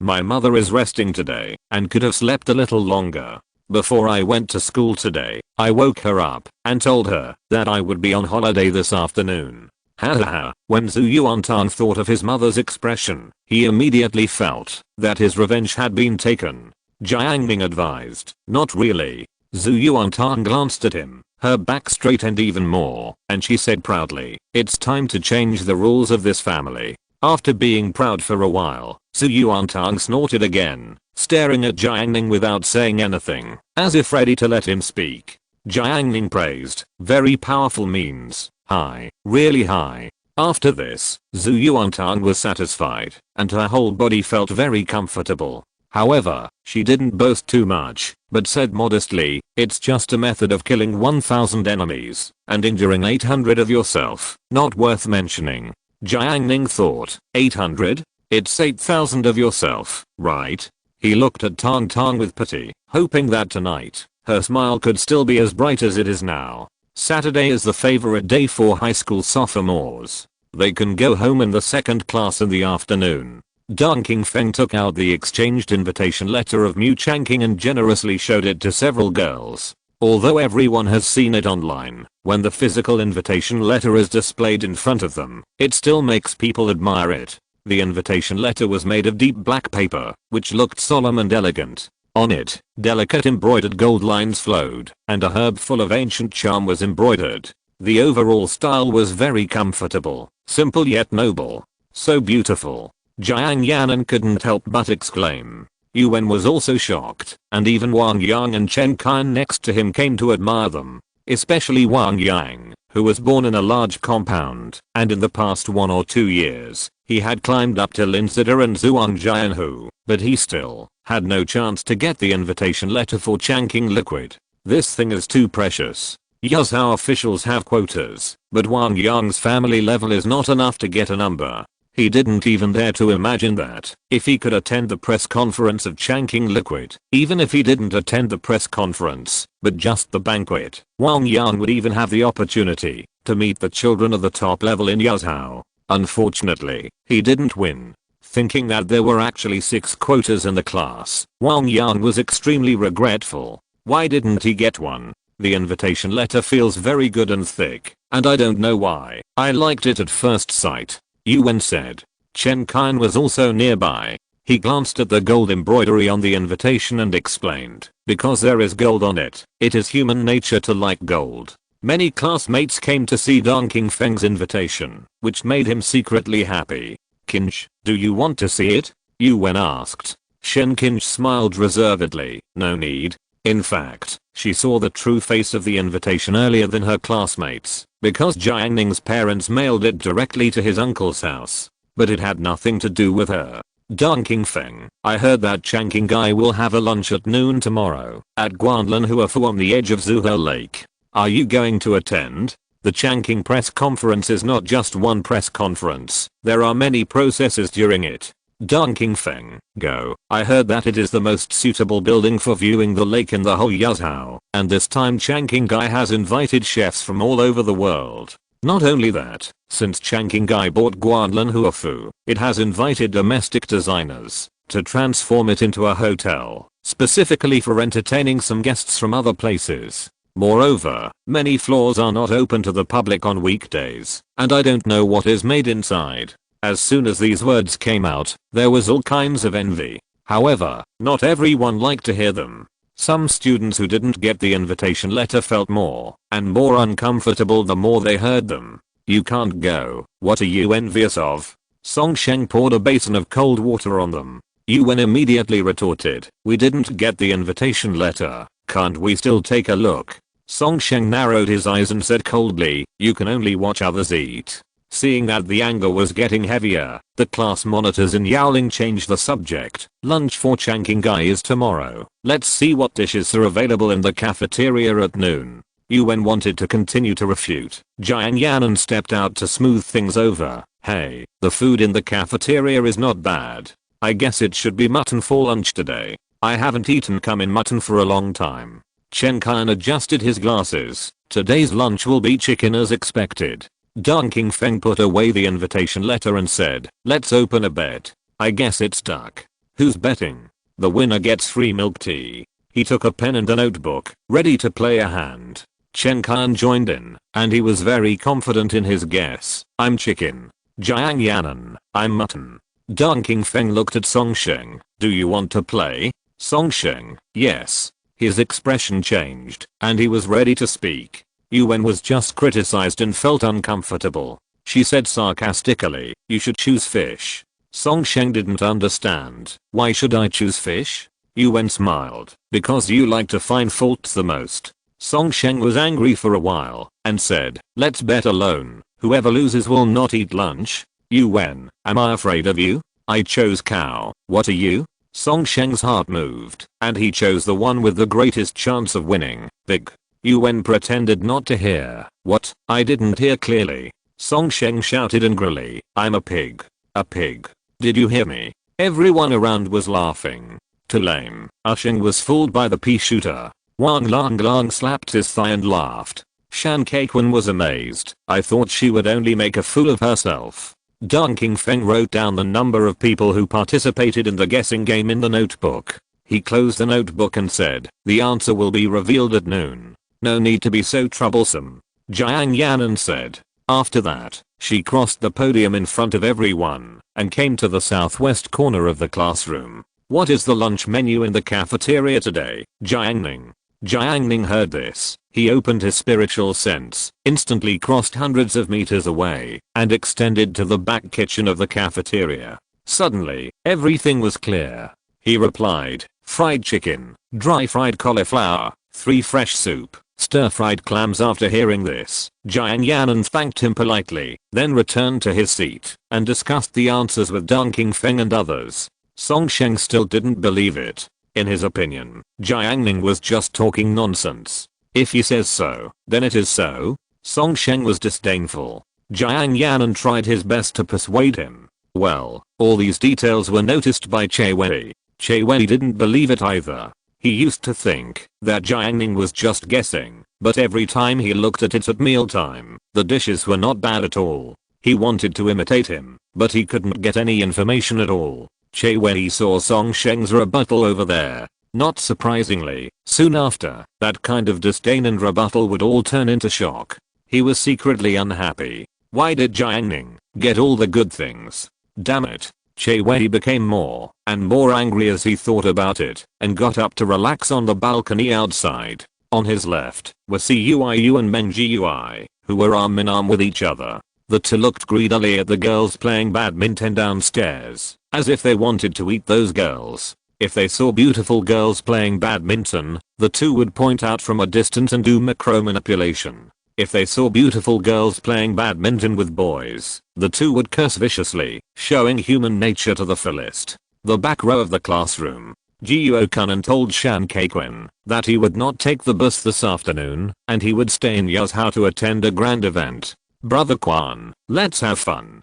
A: my mother is resting today, and could have slept a little longer. Before I went to school today, I woke her up and told her that I would be on holiday this afternoon. Ha ha ha. When Zhu Yuantang thought of his mother's expression, he immediately felt that his revenge had been taken. Jiang Ning advised, not really. Zhu Yuantang glanced at him, her back straightened even more, and she said proudly, it's time to change the rules of this family. After being proud for a while, Su Yuantang snorted again, staring at Jiang Ning without saying anything, as if ready to let him speak. Jiang Ning praised, very powerful means, high, really high. After this, Zhu Yuantang was satisfied, and her whole body felt very comfortable. However, she didn't boast too much, but said modestly, it's just a method of killing 1000 enemies, and injuring 800 of yourself, not worth mentioning. Jiang Ning thought, 800? It's 8000 of yourself, right? He looked at Tang Tang with pity, hoping that tonight, her smile could still be as bright as it is now. Saturday is the favorite day for high school sophomores. They can go home in the second class in the afternoon. Deng Qingfeng took out the exchanged invitation letter of Mu Changqing and generously showed it to several girls. Although everyone has seen it online, when the physical invitation letter is displayed in front of them, it still makes people admire it. The invitation letter was made of deep black paper, which looked solemn and elegant. On it, delicate embroidered gold lines flowed, and a herb full of ancient charm was embroidered. The overall style was very comfortable, simple yet noble. So beautiful. Jiang Yanan couldn't help but exclaim. Yuan was also shocked, and even Wang Yang and Chen Qian next to him came to admire them. Especially Wang Yang, who was born in a large compound, and in the past 1 or 2 years, he had climbed up to Linsida and Zhuang Jianhu, but he still had no chance to get the invitation letter for Changqing liquid. This thing is too precious. Yazhou officials have quotas, but Wang Yang's family level is not enough to get a number. He didn't even dare to imagine that, if he could attend the press conference of Changqing liquid, even if he didn't attend the press conference, but just the banquet, Wang Yang would even have the opportunity to meet the children of the top level in Yazhou. Unfortunately, he didn't win. Thinking that there were actually 6 quotas in the class, Wang Yang was extremely regretful. Why didn't he get one? The invitation letter feels very good and thick, and I don't know why. I liked it at first sight. Yuan said. Chen Qian was also nearby. He glanced at the gold embroidery on the invitation and explained, because there is gold on it, it is human nature to like gold. Many classmates came to see Deng Qingfeng's invitation, which made him secretly happy. Kinch, do you want to see it? Yuan asked. Shen Kinch smiled reservedly, no need. In fact, she saw the true face of the invitation earlier than her classmates, because Jiang Ning's parents mailed it directly to his uncle's house. But it had nothing to do with her. Deng Qingfeng, I heard that Changqing guy will have a lunch at noon tomorrow, at Guanlan Huafu on the edge of Zuhe Lake. Are you going to attend? The Changqing press conference is not just one press conference, there are many processes during it. Deng Qingfeng, go. I heard that it is the most suitable building for viewing the lake in the whole Yazhou, and this time Changqing guy has invited chefs from all over the world. Not only that, since Changqing guy bought Guanlan Huafu, it has invited domestic designers to transform it into a hotel, specifically for entertaining some guests from other places. Moreover, many floors are not open to the public on weekdays, and I don't know what is made inside. As soon as these words came out, there was all kinds of envy. However, not everyone liked to hear them. Some students who didn't get the invitation letter felt more and more uncomfortable the more they heard them. You can't go, what are you envious of? Song Sheng poured a basin of cold water on them. Yuan immediately retorted, we didn't get the invitation letter, can't we still take a look? Song Sheng narrowed his eyes and said coldly, you can only watch others eat. Seeing that the anger was getting heavier, the class monitors in Yaoling changed the subject. Lunch for Changqing guy is tomorrow. Let's see what dishes are available in the cafeteria at noon. Yuan wanted to continue to refute. Jiang Yanan stepped out to smooth things over. Hey, the food in the cafeteria is not bad. I guess it should be mutton for lunch today. I haven't eaten cumin mutton for a long time. Chen Qian adjusted his glasses. Today's lunch will be chicken as expected. Deng Qingfeng put away the invitation letter and said, let's open a bet. I guess it's duck. Who's betting? The winner gets free milk tea. He took a pen and a notebook, ready to play a hand. Chen Qian joined in, and he was very confident in his guess. I'm chicken. Jiang Yanan, I'm mutton. Deng Qingfeng looked at Song Sheng. Do you want to play? Song Sheng, yes. His expression changed, and he was ready to speak. Yuan was just criticized and felt uncomfortable. She said sarcastically, you should choose fish. Song Sheng didn't understand. Why should I choose fish? Yuan smiled. Because you like to find faults the most. Song Sheng was angry for a while and said, let's bet alone. Whoever loses will not eat lunch. Yuan, am I afraid of you? I chose cow. What are you? Song Sheng's heart moved and he chose the one with the greatest chance of winning. Pig. Yuan pretended not to hear. What? I didn't hear clearly. Song Sheng shouted angrily. I'm a pig. A pig. Did you hear me? Everyone around was laughing. Too lame. Sheng was fooled by the pea shooter. Wang Lang slapped his thigh and laughed. Shan Kaikwen was amazed. I thought she would only make a fool of herself. Dong Qingfeng wrote down the number of people who participated in the guessing game in the notebook. He closed the notebook and said, the answer will be revealed at noon. No need to be so troublesome. Jiang Ning said. After that, she crossed the podium in front of everyone and came to the southwest corner of the classroom. What is the lunch menu in the cafeteria today, Jiang Ning? Jiang Ning heard this. He opened his spiritual sense, instantly crossed hundreds of meters away, and extended to the back kitchen of the cafeteria. Suddenly, everything was clear. He replied, fried chicken, dry fried cauliflower, 3 fresh soup, stir-fried clams. After hearing this, Jiang Ning thanked him politely, then returned to his seat and discussed the answers with Dong Qingfeng and others. Song Sheng still didn't believe it. In his opinion, Jiang Ning was just talking nonsense. If he says so, then it is so. Song Sheng was disdainful. Jiang Ning tried his best to persuade him. Well, all these details were noticed by Che Wei. Che Wei didn't believe it either. He used to think that Jiang Ning was just guessing, but every time he looked at it at mealtime, the dishes were not bad at all. He wanted to imitate him, but he couldn't get any information at all. Che Wei saw Song Sheng's rebuttal over there. Not surprisingly, soon after, that kind of disdain and rebuttal would all turn into shock. He was secretly unhappy. Why did Jiang Ning get all the good things? Damn it. Che Wei became more and more angry as he thought about it and got up to relax on the balcony outside. On his left were Cuiyu and Meng Jiui, who were arm in arm with each other. The two looked greedily at the girls playing badminton downstairs, as if they wanted to eat those girls. If they saw beautiful girls playing badminton, the two would point out from a distance and do macro manipulation. If they saw beautiful girls playing badminton with boys, the two would curse viciously, showing human nature to the fullest. The back row of the classroom. Jiuo Kunan told Shan Kaikwen that he would not take the bus this afternoon and he would stay in Yazhou to attend a grand event. Brother Quan, let's have fun.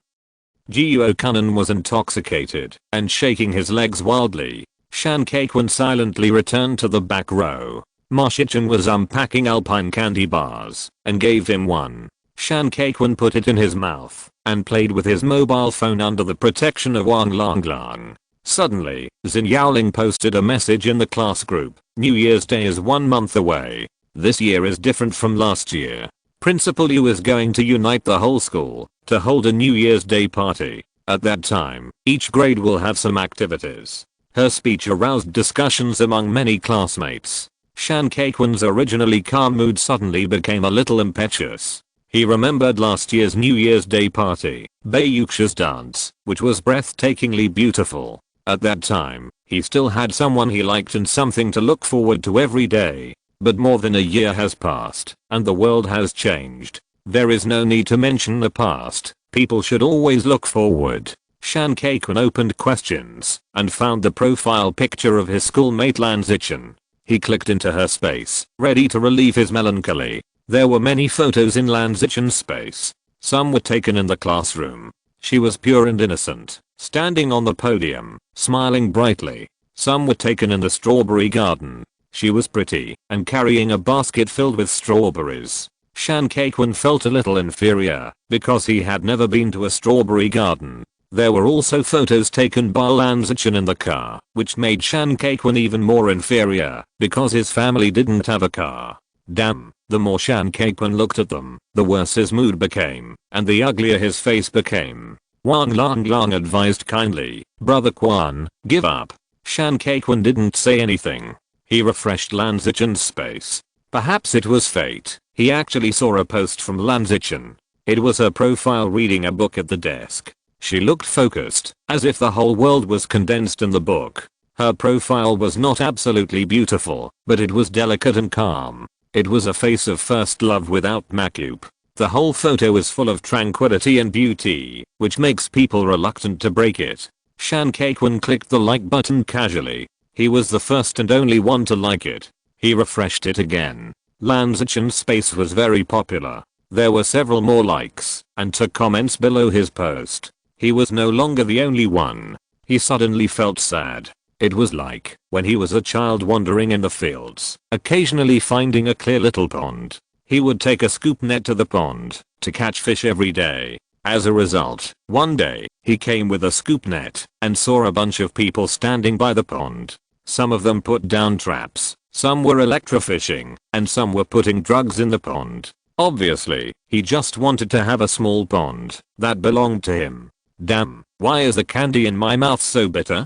A: Jiuo Kunan was intoxicated and shaking his legs wildly. Shan Kaikwen silently returned to the back row. Ma Shichen was unpacking alpine candy bars and gave him one. Shan Kaikwen put it in his mouth and played with his mobile phone under the protection of Wang Lang. Suddenly, Xin Yaoling posted a message in the class group. New Year's Day is 1 month away. This year is different from last year. Principal Yu is going to unite the whole school to hold a New Year's Day party. At that time, each grade will have some activities. Her speech aroused discussions among many classmates. Shan Kaikwen's originally calm mood suddenly became a little impetuous. He remembered last year's New Year's Day party, Bei Yuxia's dance, which was breathtakingly beautiful. At that time, he still had someone he liked and something to look forward to every day. But more than a year has passed, and the world has changed. There is no need to mention the past. People should always look forward. Shan Kaikwen opened questions and found the profile picture of his schoolmate Lan Zichen. He clicked into her space, ready to relieve his melancholy. There were many photos in Lan Zichen's space. Some were taken in the classroom. She was pure and innocent, standing on the podium, smiling brightly. Some were taken in the strawberry garden. She was pretty and carrying a basket filled with strawberries. Shan Kaikwen felt a little inferior because he had never been to a strawberry garden. There were also photos taken by Lan Zichen in the car, which made Shan Kaikwen even more inferior because his family didn't have a car. Damn, the more Shan Kaikwen looked at them, the worse his mood became, and the uglier his face became. Wang Lang advised kindly, Brother Quan, give up. Shan Kaikwen didn't say anything. He refreshed Lan Zichen's space. Perhaps it was fate. He actually saw a post from Lan Zichen. It was her profile reading a book at the desk. She looked focused, as if the whole world was condensed in the book. Her profile was not absolutely beautiful, but it was delicate and calm. It was a face of first love without makeup. The whole photo was full of tranquility and beauty, which makes people reluctant to break it. Shan Kaikwan clicked the like button casually. He was the first and only one to like it. He refreshed it again. Lan Zichen's face was very popular. There were several more likes, and took comments below his post. He was no longer the only one. He suddenly felt sad. It was like when he was a child wandering in the fields, occasionally finding a clear little pond. He would take a scoop net to the pond to catch fish every day. As a result, one day, he came with a scoop net and saw a bunch of people standing by the pond. Some of them put down traps, some were electrofishing, and some were putting drugs in the pond. Obviously, he just wanted to have a small pond that belonged to him. Damn, why is the candy in my mouth so bitter?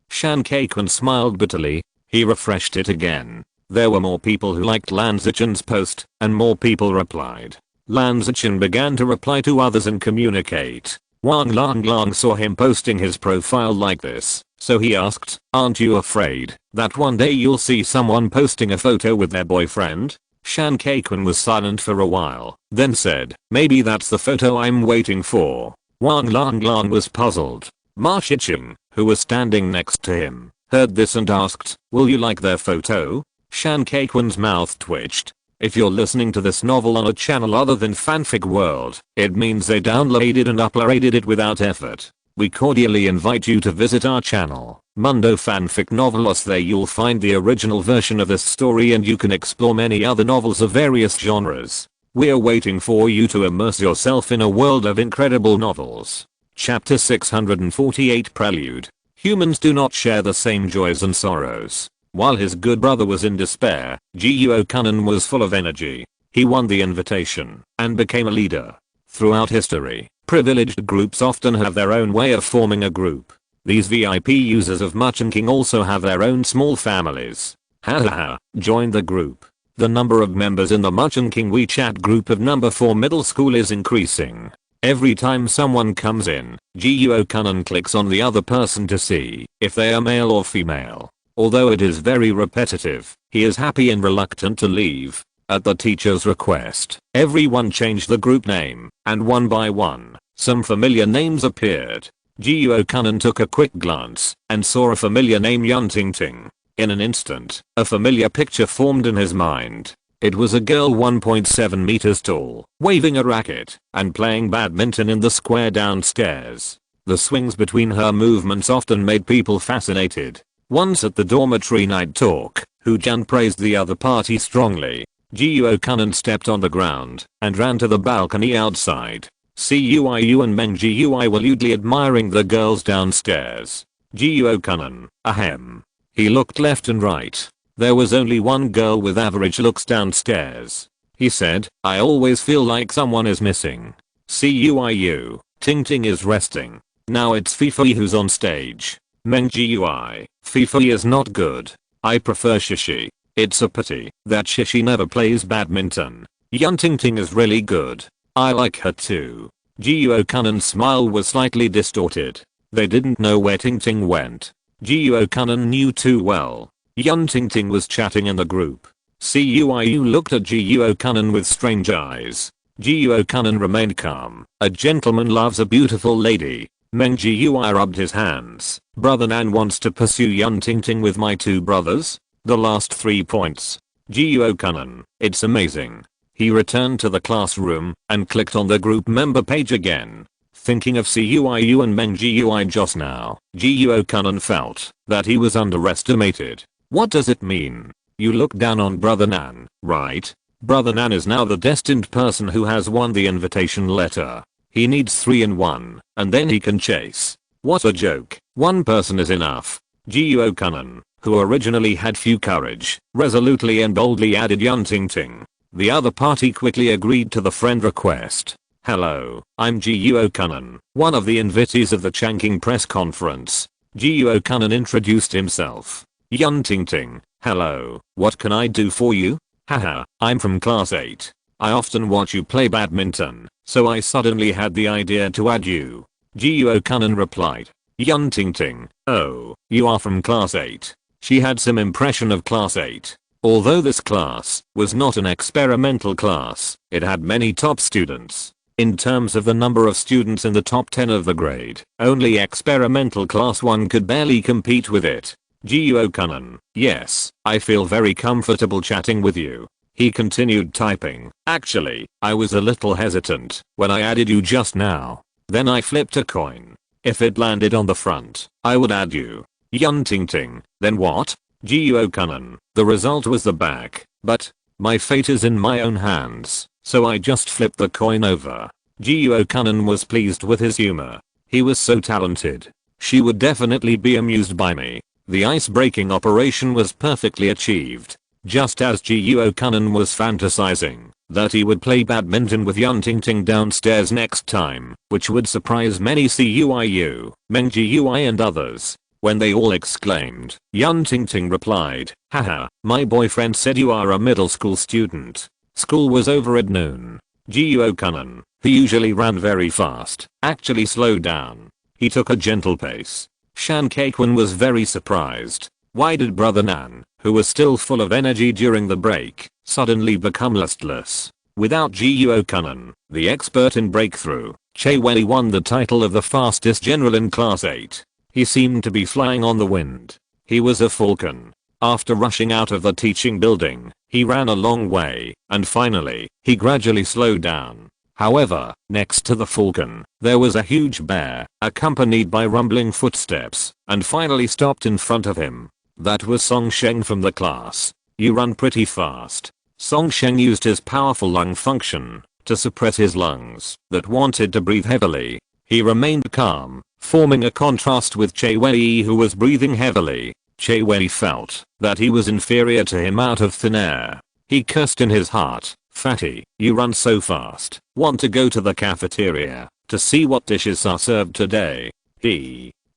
A: Shan Kaikwan smiled bitterly. He refreshed it again. There were more people who liked Lan Zichen's post, and more people replied. Lan Zichen began to reply to others and communicate. Wang Lang saw him posting his profile like this, so he asked, "Aren't you afraid that one day you'll see someone posting a photo with their boyfriend?" Shan Kaikwan was silent for a while, then said, "Maybe that's the photo I'm waiting for." Wang Lang was puzzled. Ma Shiqing, who was standing next to him, heard this and asked, "Will you like their photo?" Shan Kaikwan's mouth twitched. If you're listening to this novel on a channel other than Fanfic World, it means they downloaded and uploaded it without effort. We cordially invite you to visit our channel, Mundo Fanfic Novelos. There you'll find the original version of this story and you can explore many other novels of various genres. We're waiting for you to immerse yourself in a world of incredible novels. Chapter 648 Prelude. Humans do not share the same joys and sorrows. While his good brother was in despair, Jiuo Kunan was full of energy. He won the invitation and became a leader. Throughout history, privileged groups often have their own way of forming a group. These VIP users of Muchunking also have their own small families. Hahaha, join the group. The number of members in the Muchunking WeChat group of number 4 middle school is increasing. Every time someone comes in, Jiuo Kunan clicks on the other person to see if they are male or female. Although it is very repetitive, he is happy and reluctant to leave. At the teacher's request, everyone changed the group name, and one by one, some familiar names appeared. Jiuo Kunan took a quick glance and saw a familiar name, Yun Ting. In an instant, a familiar picture formed in his mind. It was a girl 1.7 meters tall, waving a racket and playing badminton in the square downstairs. The swings between her movements often made people fascinated. Once at the dormitory night talk, Jan praised the other party strongly. Jiuo Kunan stepped on the ground and ran to the balcony outside. Cuiyu and Meng Gui were lewdly admiring the girls downstairs. Jiuo Kunan, ahem. He looked left and right. There was only one girl with average looks downstairs. He said, "I always feel like someone is missing." Cuiyu, Ting is resting. Now it's Fifi who's on stage. Meng Gui, Fifi is not good. I prefer Shishi. It's a pity that Shishi never plays badminton. Yun Ting is really good. I like her too. Jiuo Kunan's smile was slightly distorted. They didn't know where Ting went. Jiuo Kunan knew too well. Yun Ting was chatting in the group. Cuiyu looked at Jiuo Kunan with strange eyes. Jiuo Kunan remained calm. A gentleman loves a beautiful lady. Meng Gui rubbed his hands. Brother Nan wants to pursue Yun Ting with my two brothers? The last 3 points. Jiuo Kunan, it's amazing. He returned to the classroom and clicked on the group member page again. Thinking of Cuiyu and Meng Gui just now, Jiuo Kunan felt that he was underestimated. What does it mean? You look down on Brother Nan, right? Brother Nan is now the destined person who has won the invitation letter. He needs 3 in 1, and then he can chase. What a joke. One person is enough. Jiuo Kunan, who originally had few courage, resolutely and boldly added Yun Ting. The other party quickly agreed to the friend request. Hello, I'm Jiuo Kunan, one of the invitees of the Changqing press conference. Jiuo Kunan introduced himself. Yun Ting, hello, what can I do for you? Haha, I'm from class 8. I often watch you play badminton, so I suddenly had the idea to add you. Jiuo Kanan replied. Yun Ting Ting, oh, you are from class 8. She had some impression of class 8. Although this class was not an experimental class, it had many top students. In terms of the number of students in the top 10 of the grade, only experimental class 1 could barely compete with it. Jiuo Kanan, yes, I feel very comfortable chatting with you. He continued typing. Actually, I was a little hesitant when I added you just now. Then I flipped a coin. If it landed on the front, I would add you. Yun Ting Ting, then what? Jiuo Kanan, the result was the back, but my fate is in my own hands, so I just flipped the coin over. Jiuo Kanan was pleased with his humor. He was so talented. She would definitely be amused by me. The ice-breaking operation was perfectly achieved. Just as Jiuo Kanan was fantasizing that he would play badminton with Yun Ting Ting downstairs next time, which would surprise many CUIU, Meng GUI and others. When they all exclaimed, Yun Ting Ting replied, haha, my boyfriend said you are a middle school student. School was over at noon. Jiuo Kanan, who usually ran very fast, actually slowed down. He took a gentle pace. Shan Kaikwan was very surprised. Why did Brother Nan, who was still full of energy during the break, suddenly become listless? Without Jiuo Kanan, the expert in breakthrough, Che Wei won the title of the fastest general in class 8. He seemed to be flying on the wind. He was a falcon. After rushing out of the teaching building, he ran a long way, and finally, he gradually slowed down. However, next to the falcon, there was a huge bear, accompanied by rumbling footsteps, and finally stopped in front of him. That was Song Sheng from the class. You run pretty fast. Song Sheng used his powerful lung function to suppress his lungs that wanted to breathe heavily. He remained calm, forming a contrast with Che Wei who was breathing heavily. Che Wei felt that he was inferior to him out of thin air. He cursed in his heart, fatty, you run so fast. Want to go to the cafeteria to see what dishes are served today?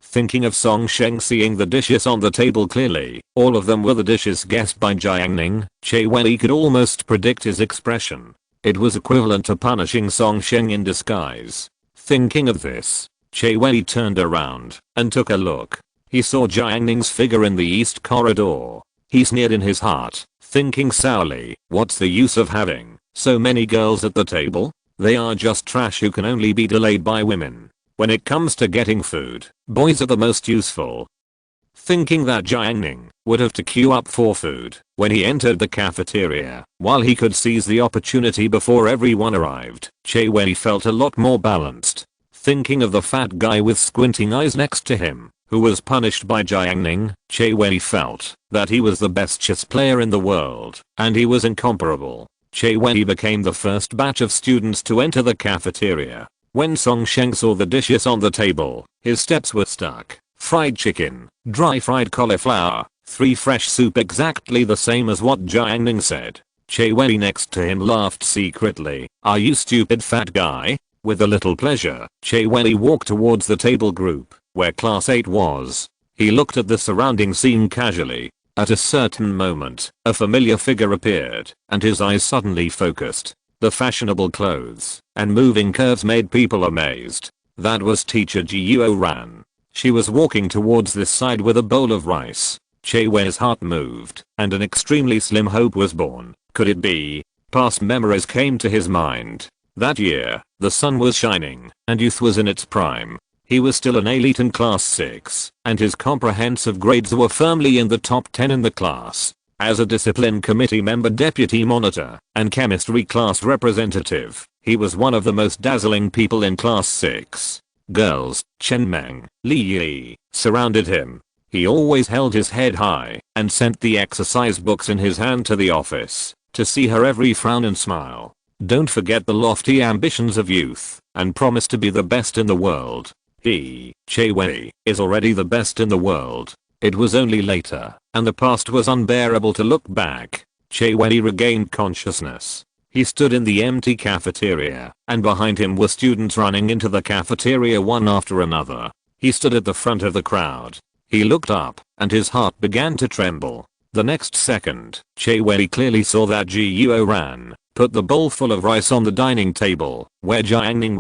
A: Thinking of Song Sheng seeing the dishes on the table clearly, all of them were the dishes guessed by Jiang Ning. Che Wei could almost predict his expression. It was equivalent to punishing Song Sheng in disguise. Thinking of this, Che Wei turned around and took a look. He saw Jiang Ning's figure in the east corridor. He sneered in his heart, thinking sourly, what's the use of having so many girls at the table? They are just trash who can only be delayed by women. When it comes to getting food, boys are the most useful. Thinking that Jiang Ning would have to queue up for food when he entered the cafeteria, while he could seize the opportunity before everyone arrived, Che Wei felt a lot more balanced. Thinking of the fat guy with squinting eyes next to him, who was punished by Jiang Ning, Che Wei felt that he was the best chess player in the world, and he was incomparable. Che Wei became the first batch of students to enter the cafeteria. When Song Sheng saw the dishes on the table, his steps were stuck. Fried chicken, dry fried cauliflower, 3 fresh soup exactly the same as what Jiang Ning said. Che Wei next to him laughed secretly. Are you stupid fat guy? With a little pleasure, Che Wei walked towards the table group, where class 8 was. He looked at the surrounding scene casually. At a certain moment, a familiar figure appeared, and his eyes suddenly focused. The fashionable clothes and moving curves made people amazed. That was teacher Jiuo Ran. She was walking towards this side with a bowl of rice. Che Wei's heart moved, and an extremely slim hope was born. Could it be? Past memories came to his mind. That year, the sun was shining, and youth was in its prime. He was still an elite in class 6, and his comprehensive grades were firmly in the top 10 in the class. As a discipline committee member, deputy monitor, and chemistry class representative, he was one of the most dazzling people in class 6. Girls, Chen Meng, Li Yi, surrounded him. He always held his head high and sent the exercise books in his hand to the office to see her every frown and smile. Don't forget the lofty ambitions of youth and promise to be the best in the world. Che Wei is already the best in the world. It was only later, and the past was unbearable to look back. Che Wei regained consciousness. He stood in the empty cafeteria, and behind him were students running into the cafeteria one after another. He stood at the front of the crowd. He looked up, and his heart began to tremble. The next second, Che Wei clearly saw that Jiuo Ran put the bowl full of rice on the dining table, where Jiang Ning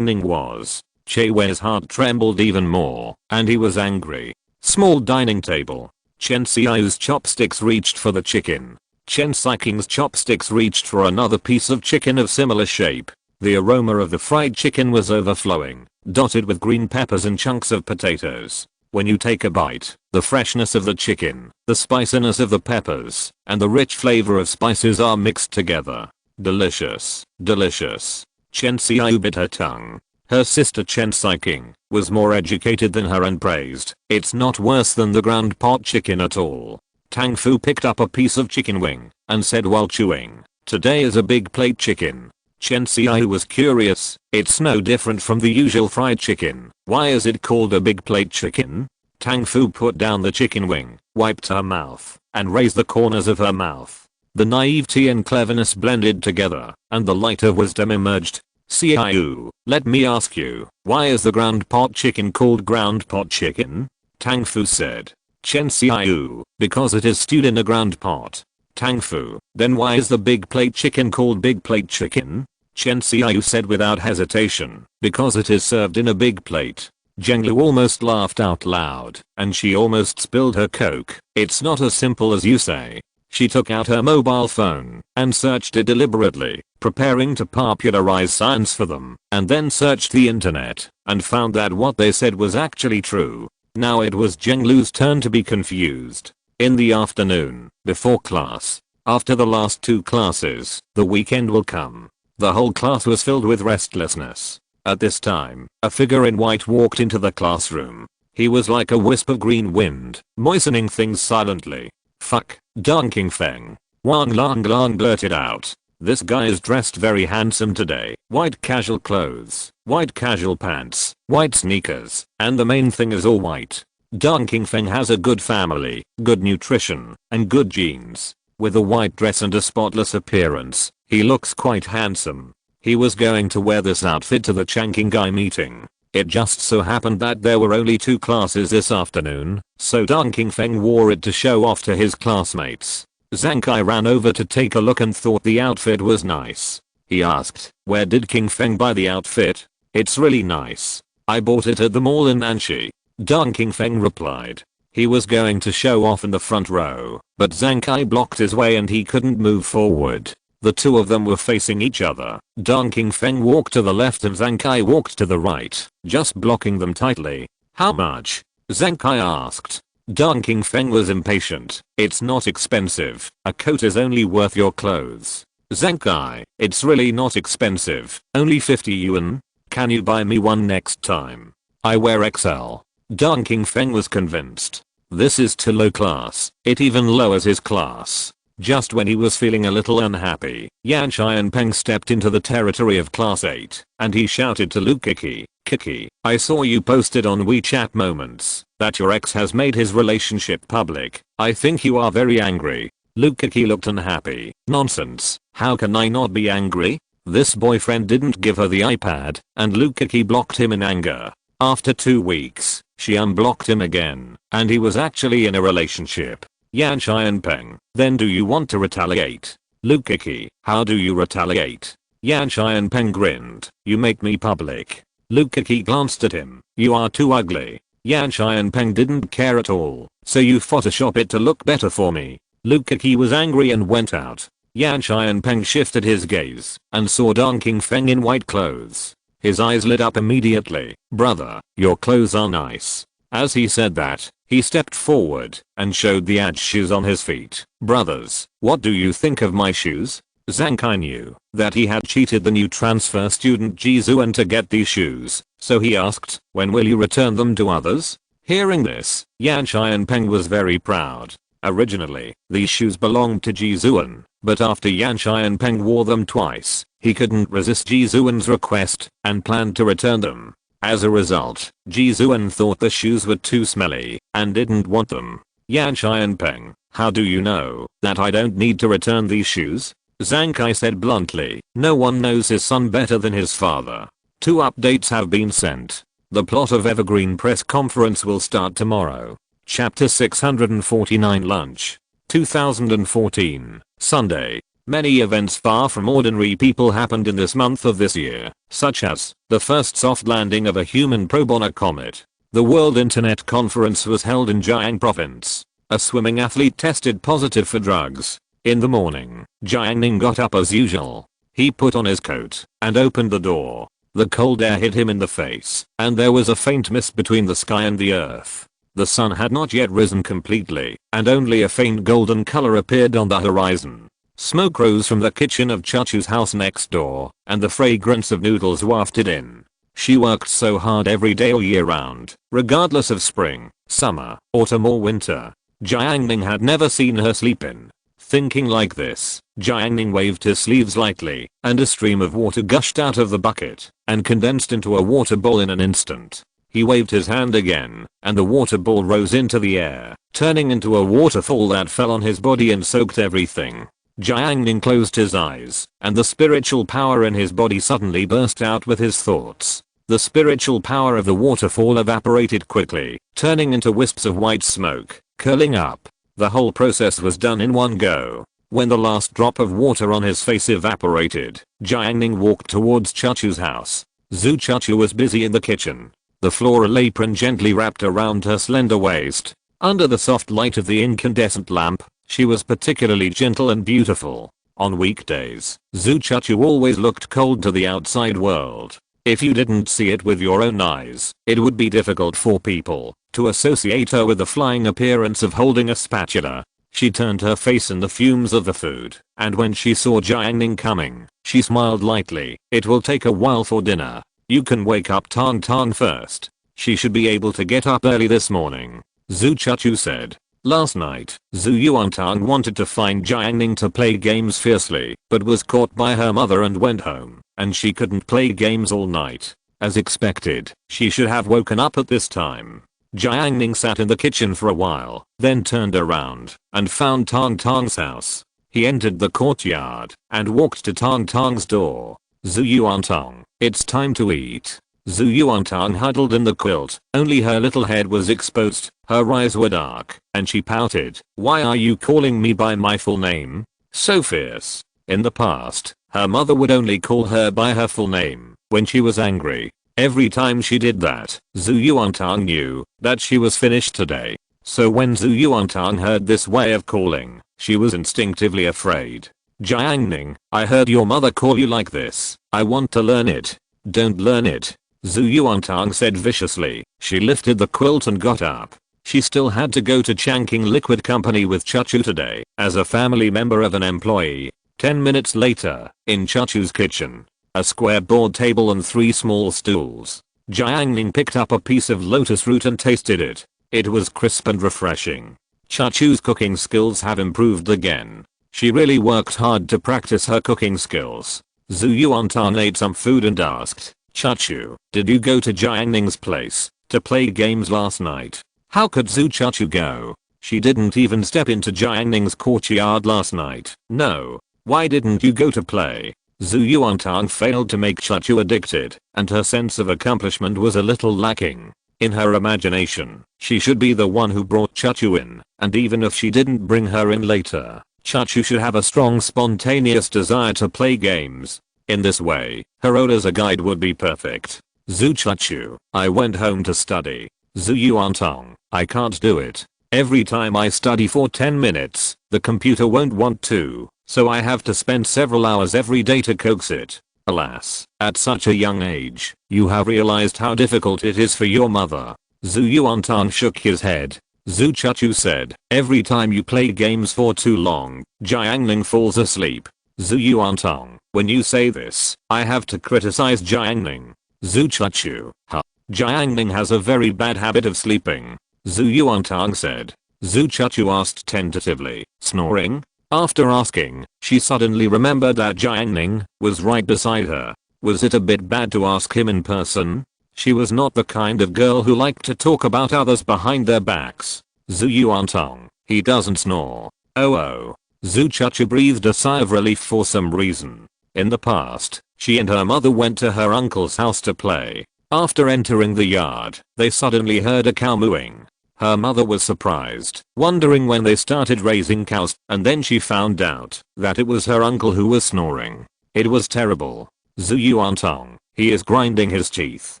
A: was. Che Wei's heart trembled even more, and he was angry. Small dining table. Chen Xiao's chopsticks reached for the chicken. Chen Xiking's chopsticks reached for another piece of chicken of similar shape. The aroma of the fried chicken was overflowing, dotted with green peppers and chunks of potatoes. When you take a bite, the freshness of the chicken, the spiciness of the peppers, and the rich flavor of spices are mixed together. Delicious, delicious. Chen Xiao bit her tongue. Her sister Chen Xiking was more educated than her and praised, "It's not worse than the ground pot chicken at all." Tang Fu picked up a piece of chicken wing and said while chewing, "Today is a big plate chicken." Chen Xiao was curious. "It's no different from the usual fried chicken. Why is it called a big plate chicken?" Tang Fu put down the chicken wing, wiped her mouth, and raised the corners of her mouth. The naivety and cleverness blended together, and the light of wisdom emerged. "Xiao, let me ask you, why is the ground pot chicken called ground pot chicken?" Tang Fu said. Chen Xiao, "Because it is stewed in a ground pot." Tang Fu, "Then why is the big plate chicken called big plate chicken?" Chen Xiao said without hesitation, "Because it is served in a big plate." Jiang Lu almost laughed out loud, and she almost spilled her coke. "It's not as simple as you say." She took out her mobile phone and searched it deliberately, preparing to popularize science for them, and then searched the internet and found that what they said was actually true. Now it was Jiang Lu's turn to be confused. In the afternoon, before class, after the last 2 classes, the weekend will come. The whole class was filled with restlessness. At this time, a figure in white walked into the classroom. He was like a wisp of green wind, moistening things silently. "Fuck, Dong Qingfeng." Wang Lang blurted out. "This guy is dressed very handsome today. White casual clothes, white casual pants, white sneakers, and the main thing is all white. Dong Qingfeng has a good family, good nutrition, and good genes. With a white dress and a spotless appearance, he looks quite handsome." He was going to wear this outfit to the Changqing meeting. It just so happened that there were only 2 classes this afternoon, so Dong Qingfeng wore it to show off to his classmates. Zhang Kai ran over to take a look and thought the outfit was nice. He asked, "Where did Qingfeng buy the outfit?" "It's really nice. I bought it at the mall in Nanxi." Dong Qingfeng replied. He was going to show off in the front row, but Zhang Kai blocked his way and he couldn't move forward. The two of them were facing each other. Dong Qingfeng walked to the left and Zhang Kai walked to the right, just blocking them tightly. "How much?" Zhang Kai asked. Dong Qingfeng was impatient. "It's not expensive. A coat is only worth your clothes." Zhang Kai, "It's really not expensive. Only 50 yuan. Can you buy me one next time? I wear XL." Dong Qingfeng was convinced. This is too low class. It even lowers his class. Just when he was feeling a little unhappy, Yan Xianpeng stepped into the territory of class 8, and he shouted to Lu Kiki, "Kiki, I saw you posted on WeChat Moments that your ex has made his relationship public. I think you are very angry." Lu Kiki looked unhappy. "Nonsense, how can I not be angry? This boyfriend didn't give her the iPad, and Lu Kiki blocked him in anger. After 2 weeks, she unblocked him again, and he was actually in a relationship." Yan Xianpeng, "Then do you want to retaliate?" Lu Kiki, "How do you retaliate?" Yan Xianpeng grinned, "You make me public." Lu Kiki glanced at him, "You are too ugly." Yan Xianpeng didn't care at all, "So you Photoshop it to look better for me." Lu Kiki was angry and went out. Yan Xianpeng shifted his gaze and saw Dong Qingfeng in white clothes. His eyes lit up immediately. "Brother, your clothes are nice." As he said that, he stepped forward and showed the edge shoes on his feet. "Brothers, what do you think of my shoes?" Zhang Kai knew that he had cheated the new transfer student Ji Zuan to get these shoes, so he asked, "When will you return them to others?" Hearing this, Yan Xianpeng was very proud. Originally, these shoes belonged to Ji Zuan, but after Yan Xianpeng wore them twice, he couldn't resist Ji Zuan's request and planned to return them. As a result, Ji Zuan thought the shoes were too smelly and didn't want them. "Yan Xianpeng, how do you know that I don't need to return these shoes?" Zhang Kai said bluntly. No one knows his son better than his father. 2 updates have been sent. The plot of Evergreen press conference will start tomorrow. Chapter 649 Lunch. 2014, Sunday. Many events far from ordinary people happened in this month of this year, such as the first soft landing of a human probe on a comet. The World Internet Conference was held in Jiang Province. A swimming athlete tested positive for drugs. In the morning, Jiang Ning got up as usual. He put on his coat and opened the door. The cold air hit him in the face, and there was a faint mist between the sky and the earth. The sun had not yet risen completely, and only a faint golden color appeared on the horizon. Smoke rose from the kitchen of Chachu's house next door, and the fragrance of noodles wafted in. She worked so hard every day all year round, regardless of spring, summer, autumn or winter. Jiang Ning had never seen her sleep in. Thinking like this, Jiang Ning waved his sleeves lightly, and a stream of water gushed out of the bucket, and condensed into a water ball in an instant. He waved his hand again, and the water ball rose into the air, turning into a waterfall that fell on his body and soaked everything. Jiang Ning closed his eyes, and the spiritual power in his body suddenly burst out with his thoughts. The spiritual power of the waterfall evaporated quickly, turning into wisps of white smoke, curling up. The whole process was done in one go. When the last drop of water on his face evaporated, Jiang Ning walked towards Chachu's house. Zhu Chachu was busy in the kitchen. The floral apron gently wrapped around her slender waist. Under the soft light of the incandescent lamp, she was particularly gentle and beautiful. On weekdays, Zhu Chachu always looked cold to the outside world. If you didn't see it with your own eyes, it would be difficult for people to associate her with the flying appearance of holding a spatula. She turned her face in the fumes of the food, and when she saw Jiang Ning coming, she smiled lightly. It will take a while for dinner. You can wake up Tang Tang first. She should be able to get up early this morning, Zhu Chachu said. Last night, Zhu Yuantang wanted to find Jiang Ning to play games fiercely, but was caught by her mother and went home, and she couldn't play games all night. As expected, she should have woken up at this time. Jiang Ning sat in the kitchen for a while, then turned around and found Tang Tang's house. He entered the courtyard and walked to Tang Tang's door. Zhu Yuantang, it's time to eat. Zhu Yuantang huddled in the quilt, only her little head was exposed, her eyes were dark, and she pouted. Why are you calling me by my full name? So fierce. In the past, her mother would only call her by her full name when she was angry. Every time she did that, Zhu Yuantang knew that she was finished today. So when Zhu Yuantang heard this way of calling, she was instinctively afraid. Jiang Ning, I heard your mother call you like this. I want to learn it. Don't learn it, Zhu Yuantang said viciously. She lifted the quilt and got up. She still had to go to Changqing Liquid Company with Chachu today, as a family member of an employee. 10 minutes later, in Chachu's kitchen, a square board table and 3 small stools. Jiang Ning picked up a piece of lotus root and tasted it. It was crisp and refreshing. Chachu's cooking skills have improved again. She really worked hard to practice her cooking skills. Zhu Yuantang ate some food and asked, Chachu, did you go to Jiang Ning's place to play games last night? How could Zhu Chachu go? She didn't even step into Jiang Ning's courtyard last night. No. Why didn't you go to play? Zhu Yuantang failed to make Chachu addicted, and her sense of accomplishment was a little lacking. In her imagination, she should be the one who brought Chachu in, and even if she didn't bring her in later, Chachu should have a strong spontaneous desire to play games. In this way, her role as a guide would be perfect. Zhu Chachu, I went home to study. Zhu Yuantang, I can't do it. Every time I study for 10 minutes, the computer won't want to, so I have to spend several hours every day to coax it. Alas, at such a young age, you have realized how difficult it is for your mother. Zhu Yuantang shook his head. Zhu Chachu said, every time you play games for too long, Jiang Ning falls asleep. Zhu Yuantang, when you say this, I have to criticize Jiang Ning. Zhu Chachu, huh? Jiang Ning has a very bad habit of sleeping. Zhu Yuantang said. Zhu Chachu asked tentatively, snoring? After asking, she suddenly remembered that Jiang Ning was right beside her. Was it a bit bad to ask him in person? She was not the kind of girl who liked to talk about others behind their backs. Zhu Yuantang, he doesn't snore. Oh. Zhu Chachu breathed a sigh of relief for some reason. In the past, she and her mother went to her uncle's house to play. After entering the yard, they suddenly heard a cow mooing. Her mother was surprised, wondering when they started raising cows, and then she found out that it was her uncle who was snoring. It was terrible. Zhu Yuantong, he is grinding his teeth.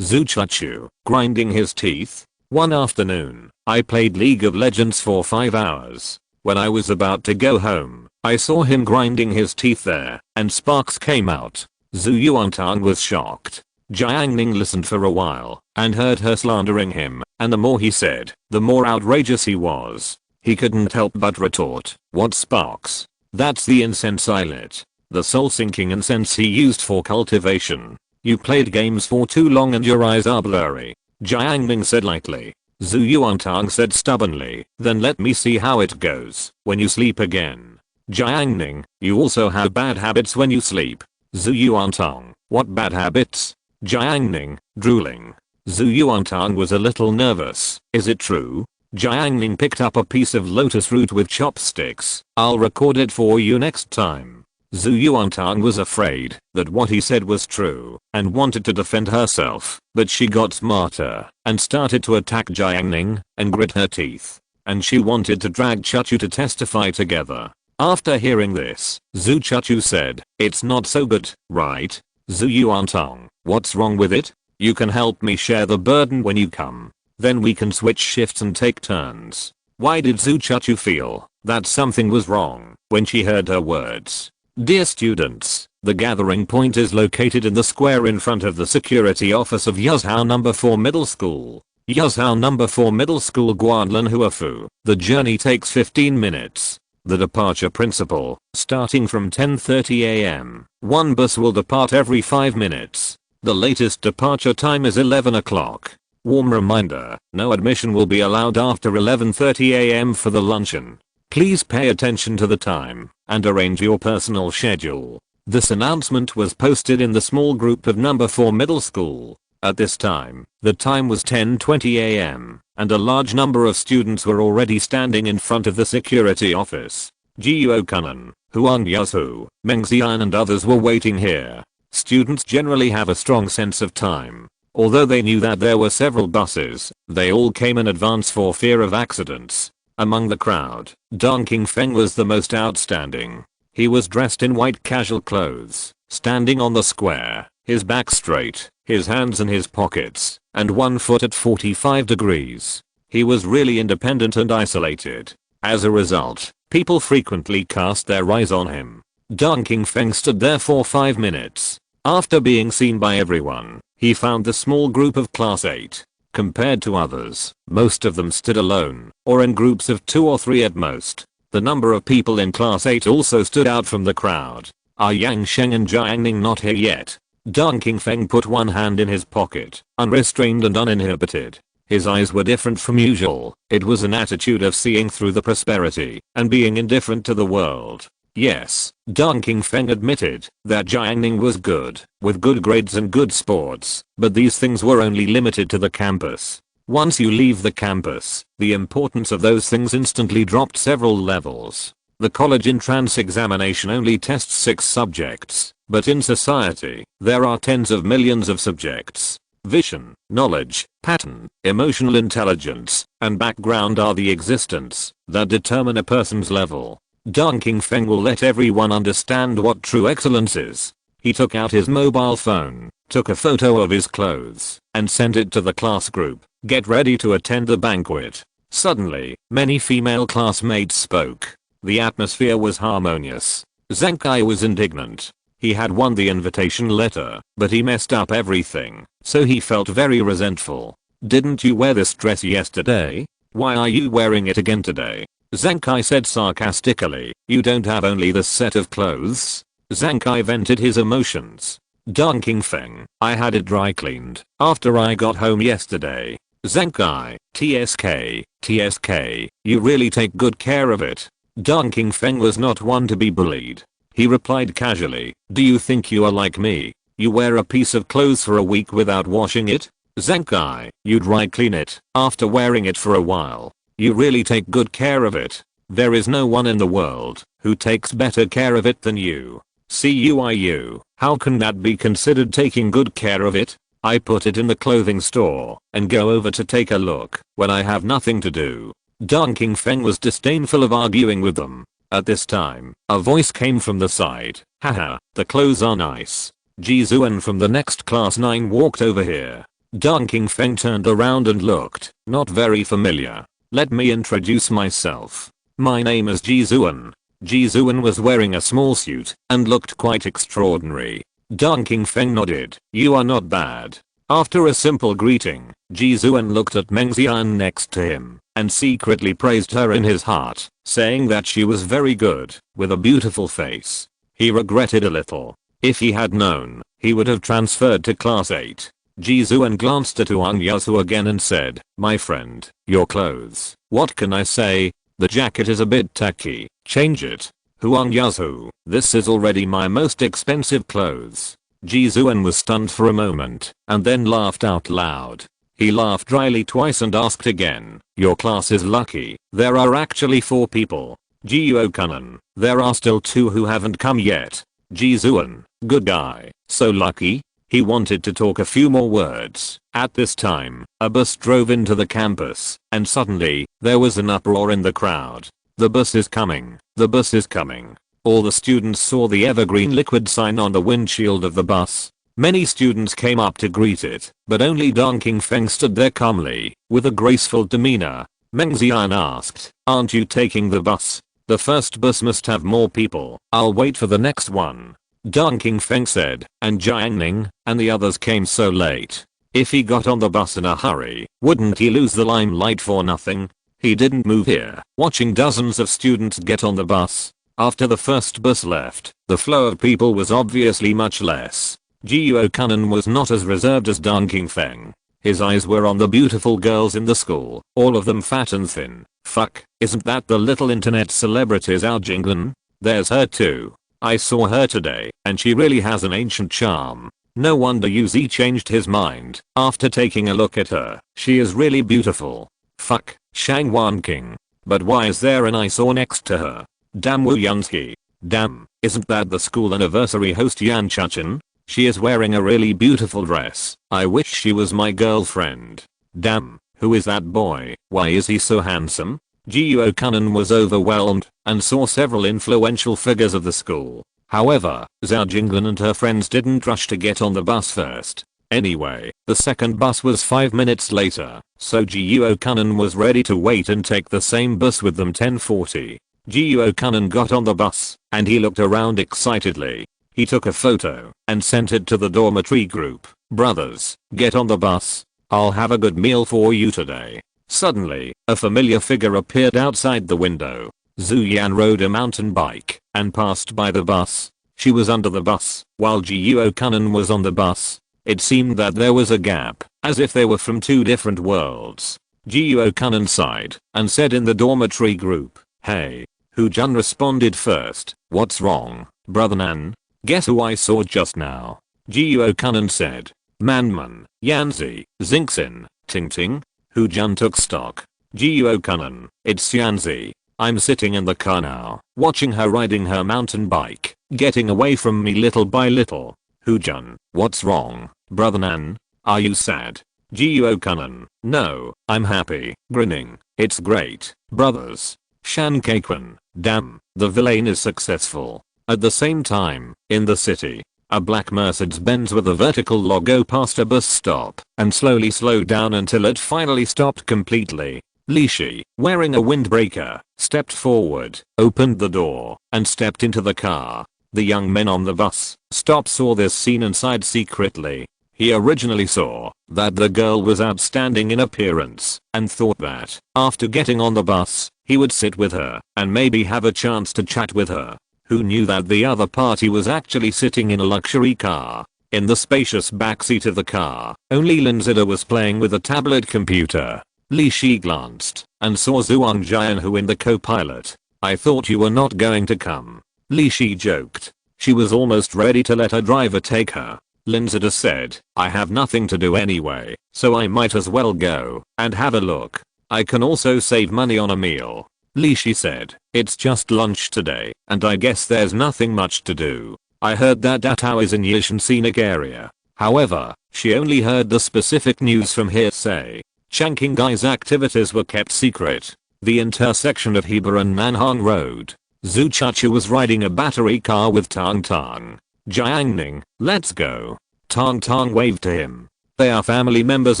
A: Zhu Chuchu, grinding his teeth. One afternoon, I played League of Legends for 5 hours. When I was about to go home, I saw him grinding his teeth there, and sparks came out. Zhu Yuantong was shocked. Jiang Ning listened for a while, and heard her slandering him, and the more he said, the more outrageous he was. He couldn't help but retort, "What sparks? That's the incense I lit. The soul-sinking incense he used for cultivation. You played games for too long and your eyes are blurry," Jiang Ning said lightly. Zhu Yuantong said stubbornly, "Then let me see how it goes when you sleep again." Jiang Ning, "You also have bad habits when you sleep." Zhu Yuantong, "What bad habits?" Jiang Ning, drooling. Zhu Yuantong was a little nervous. "Is it true?" Jiang Ning picked up a piece of lotus root with chopsticks. "I'll record it for you next time." Zhu Yuantong was afraid that what he said was true and wanted to defend herself, but she got smarter and started to attack Jiang Ning and grit her teeth. And she wanted to drag Chuchu to testify together. After hearing this, Zhu Chuchu said, "It's not so good, right?" Zhu Yuantong, "What's wrong with it? You can help me share the burden when you come. Then we can switch shifts and take turns." Why did Zhu Chuchu feel that something was wrong when she heard her words? Dear students, the gathering point is located in the square in front of the security office of Yuzhou No. 4 Middle School. Yuzhou No. 4 Middle School, Guanlan Huafu. The journey takes 15 minutes. The departure principle, starting from 10:30 am. One bus will depart every 5 minutes. The latest departure time is 11 o'clock. Warm reminder, no admission will be allowed after 11:30 am for the luncheon. Please pay attention to the time and arrange your personal schedule. This announcement was posted in the small group of No. 4 Middle School. At this time, the time was 10:20 am, and a large number of students were already standing in front of the security office. Jiuo Kunan, Huang Yazhu, Meng Xian and others were waiting here. Students generally have a strong sense of time. Although they knew that there were several buses, they all came in advance for fear of accidents. Among the crowd, Dong Qingfeng was the most outstanding. He was dressed in white casual clothes, standing on the square, his back straight, his hands in his pockets, and 1 foot at 45 degrees. He was really independent and isolated. As a result, people frequently cast their eyes on him. Dong Qingfeng stood there for 5 minutes. After being seen by everyone, he found the small group of class 8. Compared to others, most of them stood alone, or in groups of 2 or 3 at most. The number of people in class 8 also stood out from the crowd. Are Yang Sheng and Jiang Ning not here yet? Dong Qingfeng put one hand in his pocket, unrestrained and uninhibited. His eyes were different from usual. It was an attitude of seeing through the prosperity and being indifferent to the world. Yes, Dong Qingfeng admitted that Jiang Ning was good, with good grades and good sports, but these things were only limited to the campus. Once you leave the campus, the importance of those things instantly dropped several levels. The college entrance examination only tests 6 subjects, but in society, there are tens of millions of subjects. Vision, knowledge, pattern, emotional intelligence, and background are the existence that determine a person's level. Dong Qingfeng will let everyone understand what true excellence is. He took out his mobile phone, took a photo of his clothes, and sent it to the class group. Get ready to attend the banquet. Suddenly, many female classmates spoke. The atmosphere was harmonious. Zenkai was indignant. He had won the invitation letter, but he messed up everything, so he felt very resentful. Didn't you wear this dress yesterday? Why are you wearing it again today? Zenkai said sarcastically, you don't have only this set of clothes? Zenkai vented his emotions. Dong Qingfeng, I had it dry cleaned after I got home yesterday. Zenkai, TSK, you really take good care of it. Dong Qingfeng was not one to be bullied. He replied casually, do you think you are like me? You wear a piece of clothes for a week without washing it? Zenkai, you dry clean it after wearing it for a while. You really take good care of it. There is no one in the world who takes better care of it than you. CUIU, how can that be considered taking good care of it? I put it in the clothing store and go over to take a look when I have nothing to do. Dong Feng was disdainful of arguing with them. At this time, a voice came from the side. Haha, the clothes are nice. Ji Zuan from the next class 9 walked over here. Dong Feng turned around and looked not very familiar. Let me introduce myself. My name is Ji Zuan. Ji Zuan was wearing a small suit and looked quite extraordinary. Dong Feng nodded. You are not bad. After a simple greeting, Ji Zuan looked at Meng Xian next to him and secretly praised her in his heart, saying that she was very good, with a beautiful face. He regretted a little. If he had known, he would have transferred to class 8. Ji Zuan glanced at Huang Yasu again and said, my friend, your clothes. What can I say? The jacket is a bit tacky. Change it. Huang Yasu, this is already my most expensive clothes. Ji Zuan was stunned for a moment and then laughed out loud. He laughed dryly twice and asked again, your class is lucky. There are actually 4 people. Ji Yuokanan, there are still 2 who haven't come yet. Ji Zuan, good guy, so lucky. He wanted to talk a few more words. At this time, a bus drove into the campus and suddenly there was an uproar in the crowd. The bus is coming. The bus is coming. All the students saw the evergreen liquid sign on the windshield of the bus. Many students came up to greet it, but only Dong Feng stood there calmly, with a graceful demeanor. Meng Xian asked, aren't you taking the bus? The first bus must have more people. I'll wait for the next one. Dong Feng said, and Jiang Ning and the others came so late. If he got on the bus in a hurry, wouldn't he lose the limelight for nothing? He didn't move here, watching dozens of students get on the bus. After the first bus left, the flow of people was obviously much less. Ji Yuokanan was not as reserved as Dong Feng. His eyes were on the beautiful girls in the school, all of them fat and thin. Fuck, isn't that the little internet celebrity Zhao Jinglan? There's her too. I saw her today, and she really has an ancient charm. No wonder Yu Zi changed his mind after taking a look at her. She is really beautiful. Fuck, Shang Wan King. But why is there an eyesore next to her? Damn Wu Yunsky. Damn, isn't that the school anniversary host Yan Chachin? She is wearing a really beautiful dress. I wish she was my girlfriend. Damn, who is that boy? Why is he so handsome? Ji Yuokanan was overwhelmed and saw several influential figures of the school. However, Zhao Jinglan and her friends didn't rush to get on the bus first. Anyway, the second bus was 5 minutes later, so Ji Yuokanan was ready to wait and take the same bus with them 10:40. Ji Yuokanan got on the bus, and he looked around excitedly. He took a photo and sent it to the dormitory group. Brothers, get on the bus. I'll have a good meal for you today. Suddenly, a familiar figure appeared outside the window. Zhu Yan rode a mountain bike and passed by the bus. She was under the bus, while Ji Yuokanan was on the bus. It seemed that there was a gap, as if they were from 2 different worlds. Ji Yuokanan sighed and said in the dormitory group, hey. Hu Jun responded first, what's wrong, brother Nan? Guess who I saw just now? Ji Yuokanan said, Manman, Yanzi, Xingxin, Ting Ting. Hu Jun took stock. Ji Yuokanan, it's Yanzi. I'm sitting in the car now, watching her riding her mountain bike, getting away from me little by little. Hu Jun, what's wrong, brother Nan? Are you sad? Ji Yuokanan, no, I'm happy, grinning. It's great, brothers. Shan Kaikwan, damn, the villain is successful. At the same time, in the city, a black Mercedes-Benz with a vertical logo passed a bus stop and slowly slowed down until it finally stopped completely. Li Shi, wearing a windbreaker, stepped forward, opened the door, and stepped into the car. The young men on the bus stop saw this scene and sighed secretly. He originally saw that the girl was outstanding in appearance and thought that, after getting on the bus, he would sit with her and maybe have a chance to chat with her. Who knew that the other party was actually sitting in a luxury car? In the spacious backseat of the car, only Lin Zida was playing with a tablet computer. Li Shi glanced and saw Zhuang Jianhu in the co-pilot. I thought you were not going to come. Li Shi joked. She was almost ready to let her driver take her. Lin Zida said, I have nothing to do anyway, so I might as well go and have a look. I can also save money on a meal. Li Shi said, it's just lunch today, and I guess there's nothing much to do. I heard that Datao is in Yishan scenic area. However, she only heard the specific news from hearsay. Jiang Ning's activities were kept secret. The intersection of Hebei and Nanhang Road. Zhu Chuchu was riding a battery car with Tang Tang. Jiang Ning, let's go. Tang Tang waved to him. They are family members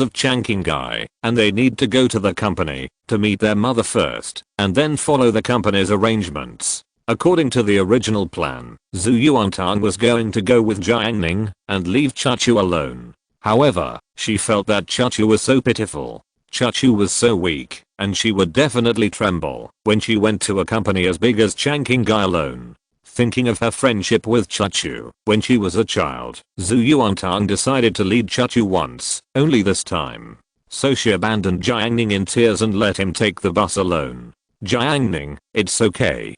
A: of Jiang Ning, and they need to go to the company to meet their mother first, and then follow the company's arrangements. According to the original plan, Zhu Yuantang was going to go with Jiang Ning and leave Chuchu alone. However, she felt that Chuchu was so pitiful. Chuchu was so weak, and she would definitely tremble when she went to a company as big as Jiang Ning alone. Thinking of her friendship with Chuchu when she was a child, Zhu Yuantang decided to lead Chuchu once, only this time. So she abandoned Jiang Ning in tears and let him take the bus alone. Jiang Ning, it's okay,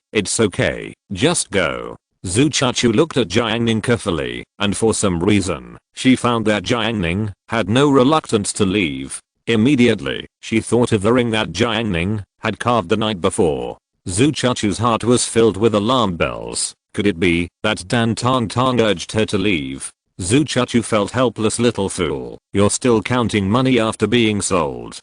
A: just go. Zhu Chuchu looked at Jiang Ning carefully, and for some reason, she found that Jiang Ning had no reluctance to leave. Immediately, she thought of the ring that Jiang Ning had carved the night before. Zhu Chuchu's heart was filled with alarm bells. Could it be that Dan Tang Tang urged her to leave? Zhu Chuchu felt helpless. Little fool, you're still counting money after being sold.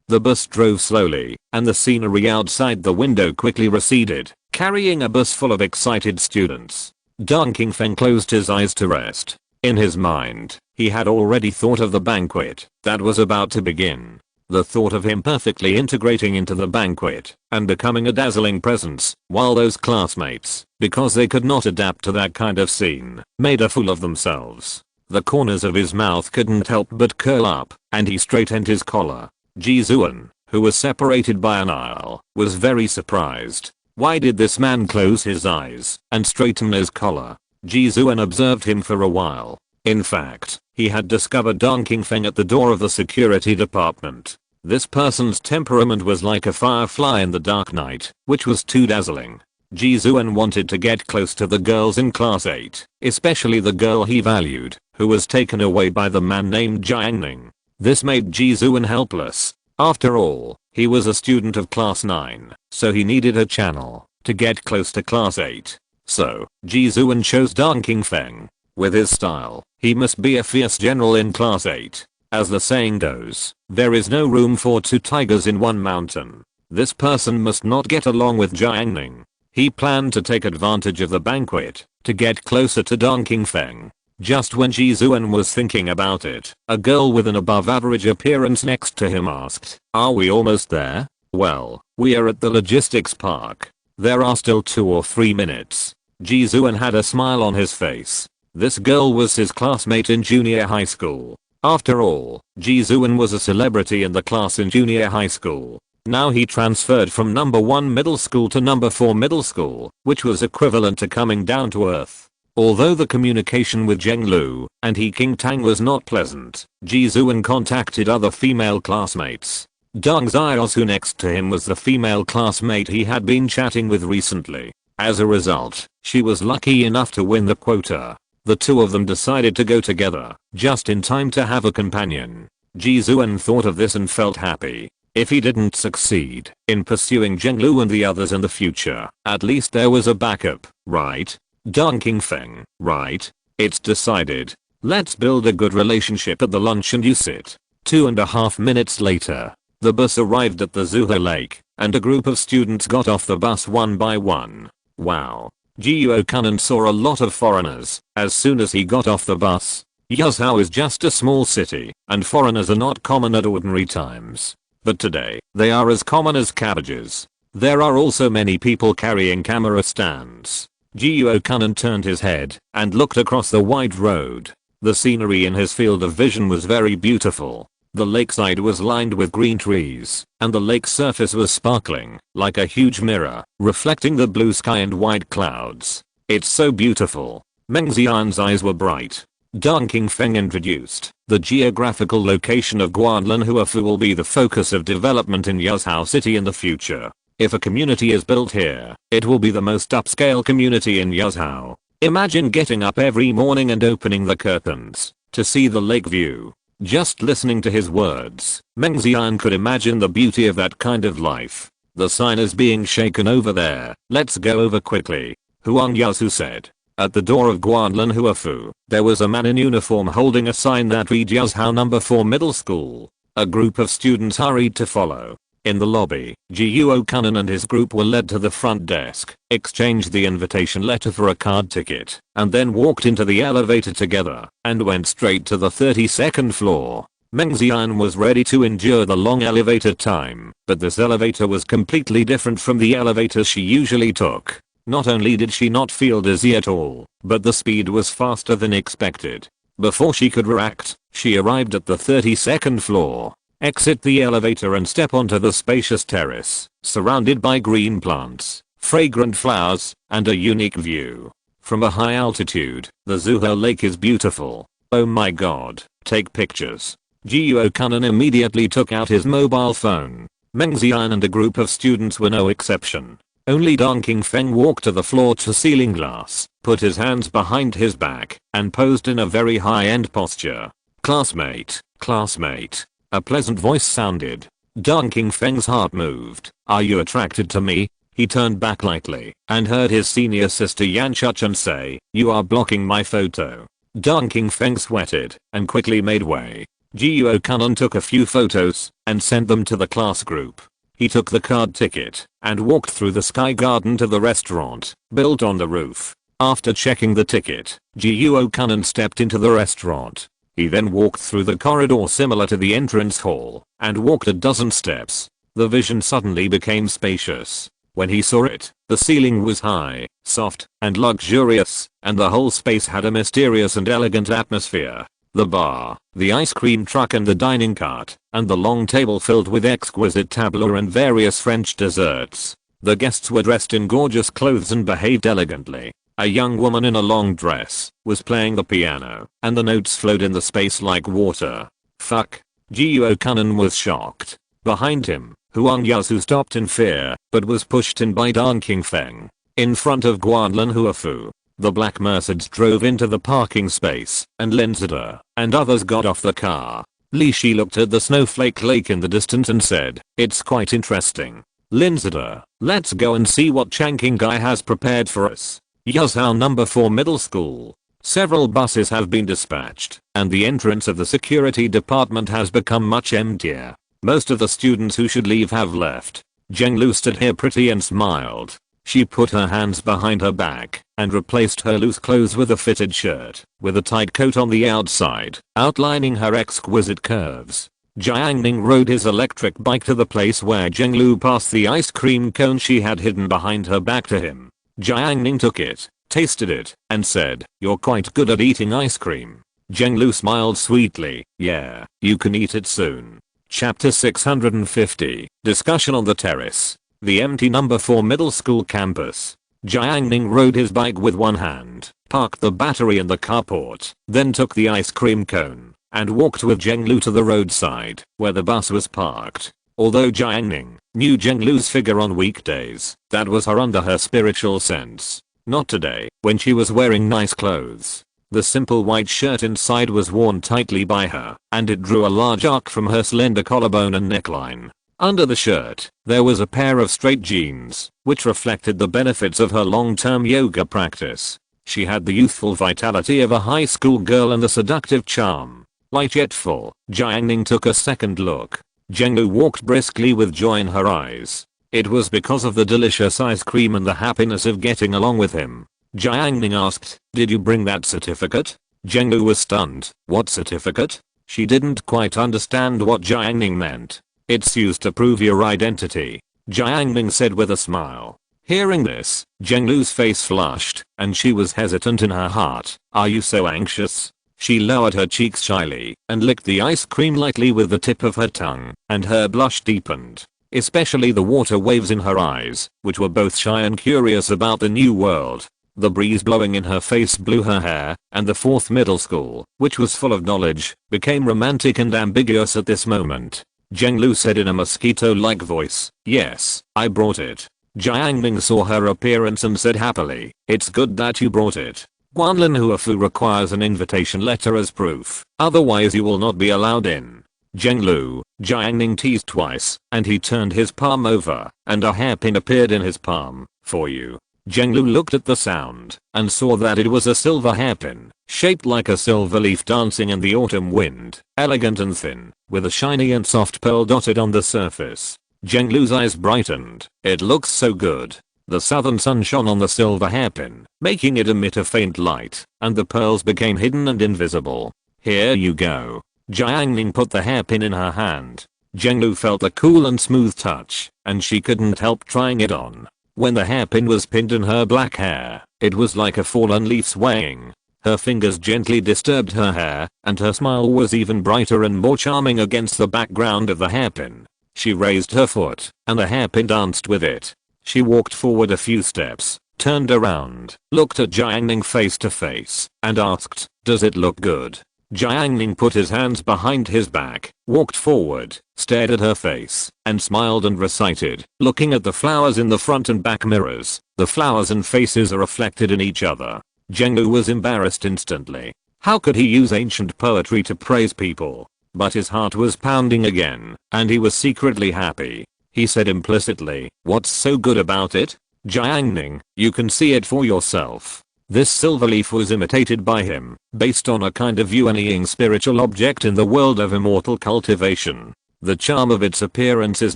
A: The bus drove slowly, and the scenery outside the window quickly receded, carrying a bus full of excited students. Dong Qingfeng closed his eyes to rest. In his mind, he had already thought of the banquet that was about to begin. The thought of him perfectly integrating into the banquet and becoming a dazzling presence, while those classmates, because they could not adapt to that kind of scene, made a fool of themselves. The corners of his mouth couldn't help but curl up, and he straightened his collar. Ji Zuan, who was separated by an aisle, was very surprised. Why did this man close his eyes and straighten his collar? Ji Zuan observed him for a while. In fact, he had discovered Dong Qingfeng at the door of the security department. This person's temperament was like a firefly in the dark night, which was too dazzling. Ji Zuan wanted to get close to the girls in class 8, especially the girl he valued, who was taken away by the man named Jiang Ning. This made Ji Zuan helpless. After all, he was a student of class 9, so he needed a channel to get close to class 8. So, Ji Zuan chose Dong Qingfeng. With his style, he must be a fierce general in class 8. As the saying goes, there is no room for two tigers in one mountain. This person must not get along with Jiang Ning. He planned to take advantage of the banquet to get closer to Dong Qingfeng. Just when Ji Zuan was thinking about it, a girl with an above average appearance next to him asked, "Are we almost there?" "Well, we are at the logistics park. There are still 2 or 3 minutes." Ji Zuan had a smile on his face. This girl was his classmate in junior high school. After all, Ji Zuan was a celebrity in the class in junior high school. Now he transferred from number 1 middle school to number 4 middle school, which was equivalent to coming down to earth. Although the communication with Zheng Lu and He King Tang was not pleasant, Ji Zuan contacted other female classmates. Dong Xiaosu, who next to him was the female classmate he had been chatting with recently. As a result, she was lucky enough to win the quota. The two of them decided to go together, just in time to have a companion. Ji Zuan thought of this and felt happy. If he didn't succeed in pursuing Zheng Lu and the others in the future, at least there was a backup, right? Dong Qingfeng, right? It's decided. Let's build a good relationship at the lunch and use it. 2.5 minutes later, the bus arrived at the Zuho Lake, and a group of students got off the bus one by one. Wow. Jiuo Kanan saw a lot of foreigners as soon as he got off the bus. Yuzhou is just a small city, and foreigners are not common at ordinary times. But today, they are as common as cabbages. There are also many people carrying camera stands. Jiuo Kanan turned his head and looked across the wide road. The scenery in his field of vision was very beautiful. The lakeside was lined with green trees, and the lake surface was sparkling, like a huge mirror, reflecting the blue sky and white clouds. "It's so beautiful." Meng Xian's eyes were bright. Dong Qingfeng introduced the geographical location of Guanlanhuafu will be the focus of development in Yuzhou City in the future. If a community is built here, it will be the most upscale community in Yuzhou. Imagine getting up every morning and opening the curtains to see the lake view. Just listening to his words, Meng Xian could imagine the beauty of that kind of life. "The sign is being shaken over there. Let's go over quickly," Huang Yasu said. At the door of Guanlin Huafu, there was a man in uniform holding a sign that read Yazhou number 4 middle school. A group of students hurried to follow. In the lobby, Jiuo Kunan and his group were led to the front desk, exchanged the invitation letter for a card ticket, and then walked into the elevator together, and went straight to the 32nd floor. Meng Xian was ready to endure the long elevator time, but this elevator was completely different from the elevators she usually took. Not only did she not feel dizzy at all, but the speed was faster than expected. Before she could react, she arrived at the 32nd floor. Exit the elevator and step onto the spacious terrace, surrounded by green plants, fragrant flowers, and a unique view. From a high altitude, the Zuho Lake is beautiful. Oh my god, take pictures. Jiuo Kunan immediately took out his mobile phone. Meng Xian and a group of students were no exception. Only Dong Qingfeng walked to the floor-to-ceiling glass, put his hands behind his back, and posed in a very high-end posture. Classmate, classmate. A pleasant voice sounded. Dong Qingfeng's heart moved. Are you attracted to me? He turned back lightly, and heard his senior sister Yan Chuchen say, you are blocking my photo. Dong Qingfeng sweated, and quickly made way. Jiuo Kunan took a few photos, and sent them to the class group. He took the card ticket, and walked through the sky garden to the restaurant, built on the roof. After checking the ticket, Jiuo Kunan stepped into the restaurant. He then walked through the corridor similar to the entrance hall, and walked a dozen steps. The vision suddenly became spacious. When he saw it, the ceiling was high, soft, and luxurious, and the whole space had a mysterious and elegant atmosphere. The bar, the ice cream truck and the dining cart, and the long table filled with exquisite tableaux and various French desserts. The guests were dressed in gorgeous clothes and behaved elegantly. A young woman in a long dress was playing the piano, and the notes flowed in the space like water. Fuck. Jiuo Kunan was shocked. Behind him, Huang Yasu stopped in fear, but was pushed in by Dong Qingfeng. In front of Guanlin Huafu, the black Mercedes drove into the parking space, and Lin Zida and others got off the car. Li Shi looked at the snowflake lake in the distance and said, it's quite interesting. Lin Zida, let's go and see what Changqing guy has prepared for us. Yazhou number 4 middle school. Several buses have been dispatched, and the entrance of the security department has become much emptier. Most of the students who should leave have left. Zheng Lu stood here pretty and smiled. She put her hands behind her back, and replaced her loose clothes with a fitted shirt, with a tight coat on the outside, outlining her exquisite curves. Jiang Ning rode his electric bike to the place where Zheng Lu passed the ice cream cone she had hidden behind her back to him. Jiang Ning took it, tasted it, and said, you're quite good at eating ice cream. Zheng Lu smiled sweetly, yeah, you can eat it soon. Chapter 650, Discussion on the Terrace. The empty number 4 middle school campus. Jiang Ning rode his bike with one hand, parked the battery in the carport, then took the ice cream cone, and walked with Zheng Lu to the roadside, where the bus was parked. Although Jiang Ning knew Zheng Lu's figure on weekdays, that was her under her spiritual sense. Not today, when she was wearing nice clothes. The simple white shirt inside was worn tightly by her, and it drew a large arc from her slender collarbone and neckline. Under the shirt, there was a pair of straight jeans, which reflected the benefits of her long-term yoga practice. She had the youthful vitality of a high school girl and the seductive charm. Light yet full, Jiang Ning took a second look. Zheng Lu walked briskly with joy in her eyes. It was because of the delicious ice cream and the happiness of getting along with him. Jiang Ning asked, did you bring that certificate? Zheng Lu was stunned. What certificate? She didn't quite understand what Jiang Ning meant. It's used to prove your identity, Jiang Ning said with a smile. Hearing this, Zheng Lu's face flushed, and she was hesitant in her heart. Are you so anxious? She lowered her cheeks shyly, and licked the ice cream lightly with the tip of her tongue, and her blush deepened. Especially the water waves in her eyes, which were both shy and curious about the new world. The breeze blowing in her face blew her hair, and the 4th middle school, which was full of knowledge, became romantic and ambiguous at this moment. Zheng Lu said in a mosquito-like voice, yes, I brought it. Jiang Ning saw her appearance and said happily, it's good that you brought it. Guanlin Huafu requires an invitation letter as proof, otherwise you will not be allowed in. Zheng Lu, Jiang Ning teased twice, and he turned his palm over, and a hairpin appeared in his palm. For you. Jianglu looked at the sound and saw that it was a silver hairpin, shaped like a silver leaf dancing in the autumn wind, elegant and thin, with a shiny and soft pearl dotted on the surface. Jianglu's eyes brightened. It looks so good. The southern sun shone on the silver hairpin, making it emit a faint light, and the pearls became hidden and invisible. Here you go. Jiang Ning put the hairpin in her hand. Jianglu felt the cool and smooth touch, and she couldn't help trying it on. When the hairpin was pinned in her black hair, it was like a fallen leaf swaying. Her fingers gently disturbed her hair, and her smile was even brighter and more charming against the background of the hairpin. She raised her foot, and the hairpin danced with it. She walked forward a few steps, turned around, looked at Jiang Ning face to face, and asked, "Does it look good?" Jiang Ning put his hands behind his back, walked forward, stared at her face, and smiled and recited, looking at the flowers in the front and back mirrors. The flowers and faces are reflected in each other. Jianglu was embarrassed instantly. How could he use ancient poetry to praise people? But his heart was pounding again, and he was secretly happy. He said implicitly, "What's so good about it? Jiang Ning, you can see it for yourself." This silver leaf was imitated by him, based on a kind of unique spiritual object in the world of immortal cultivation. The charm of its appearance is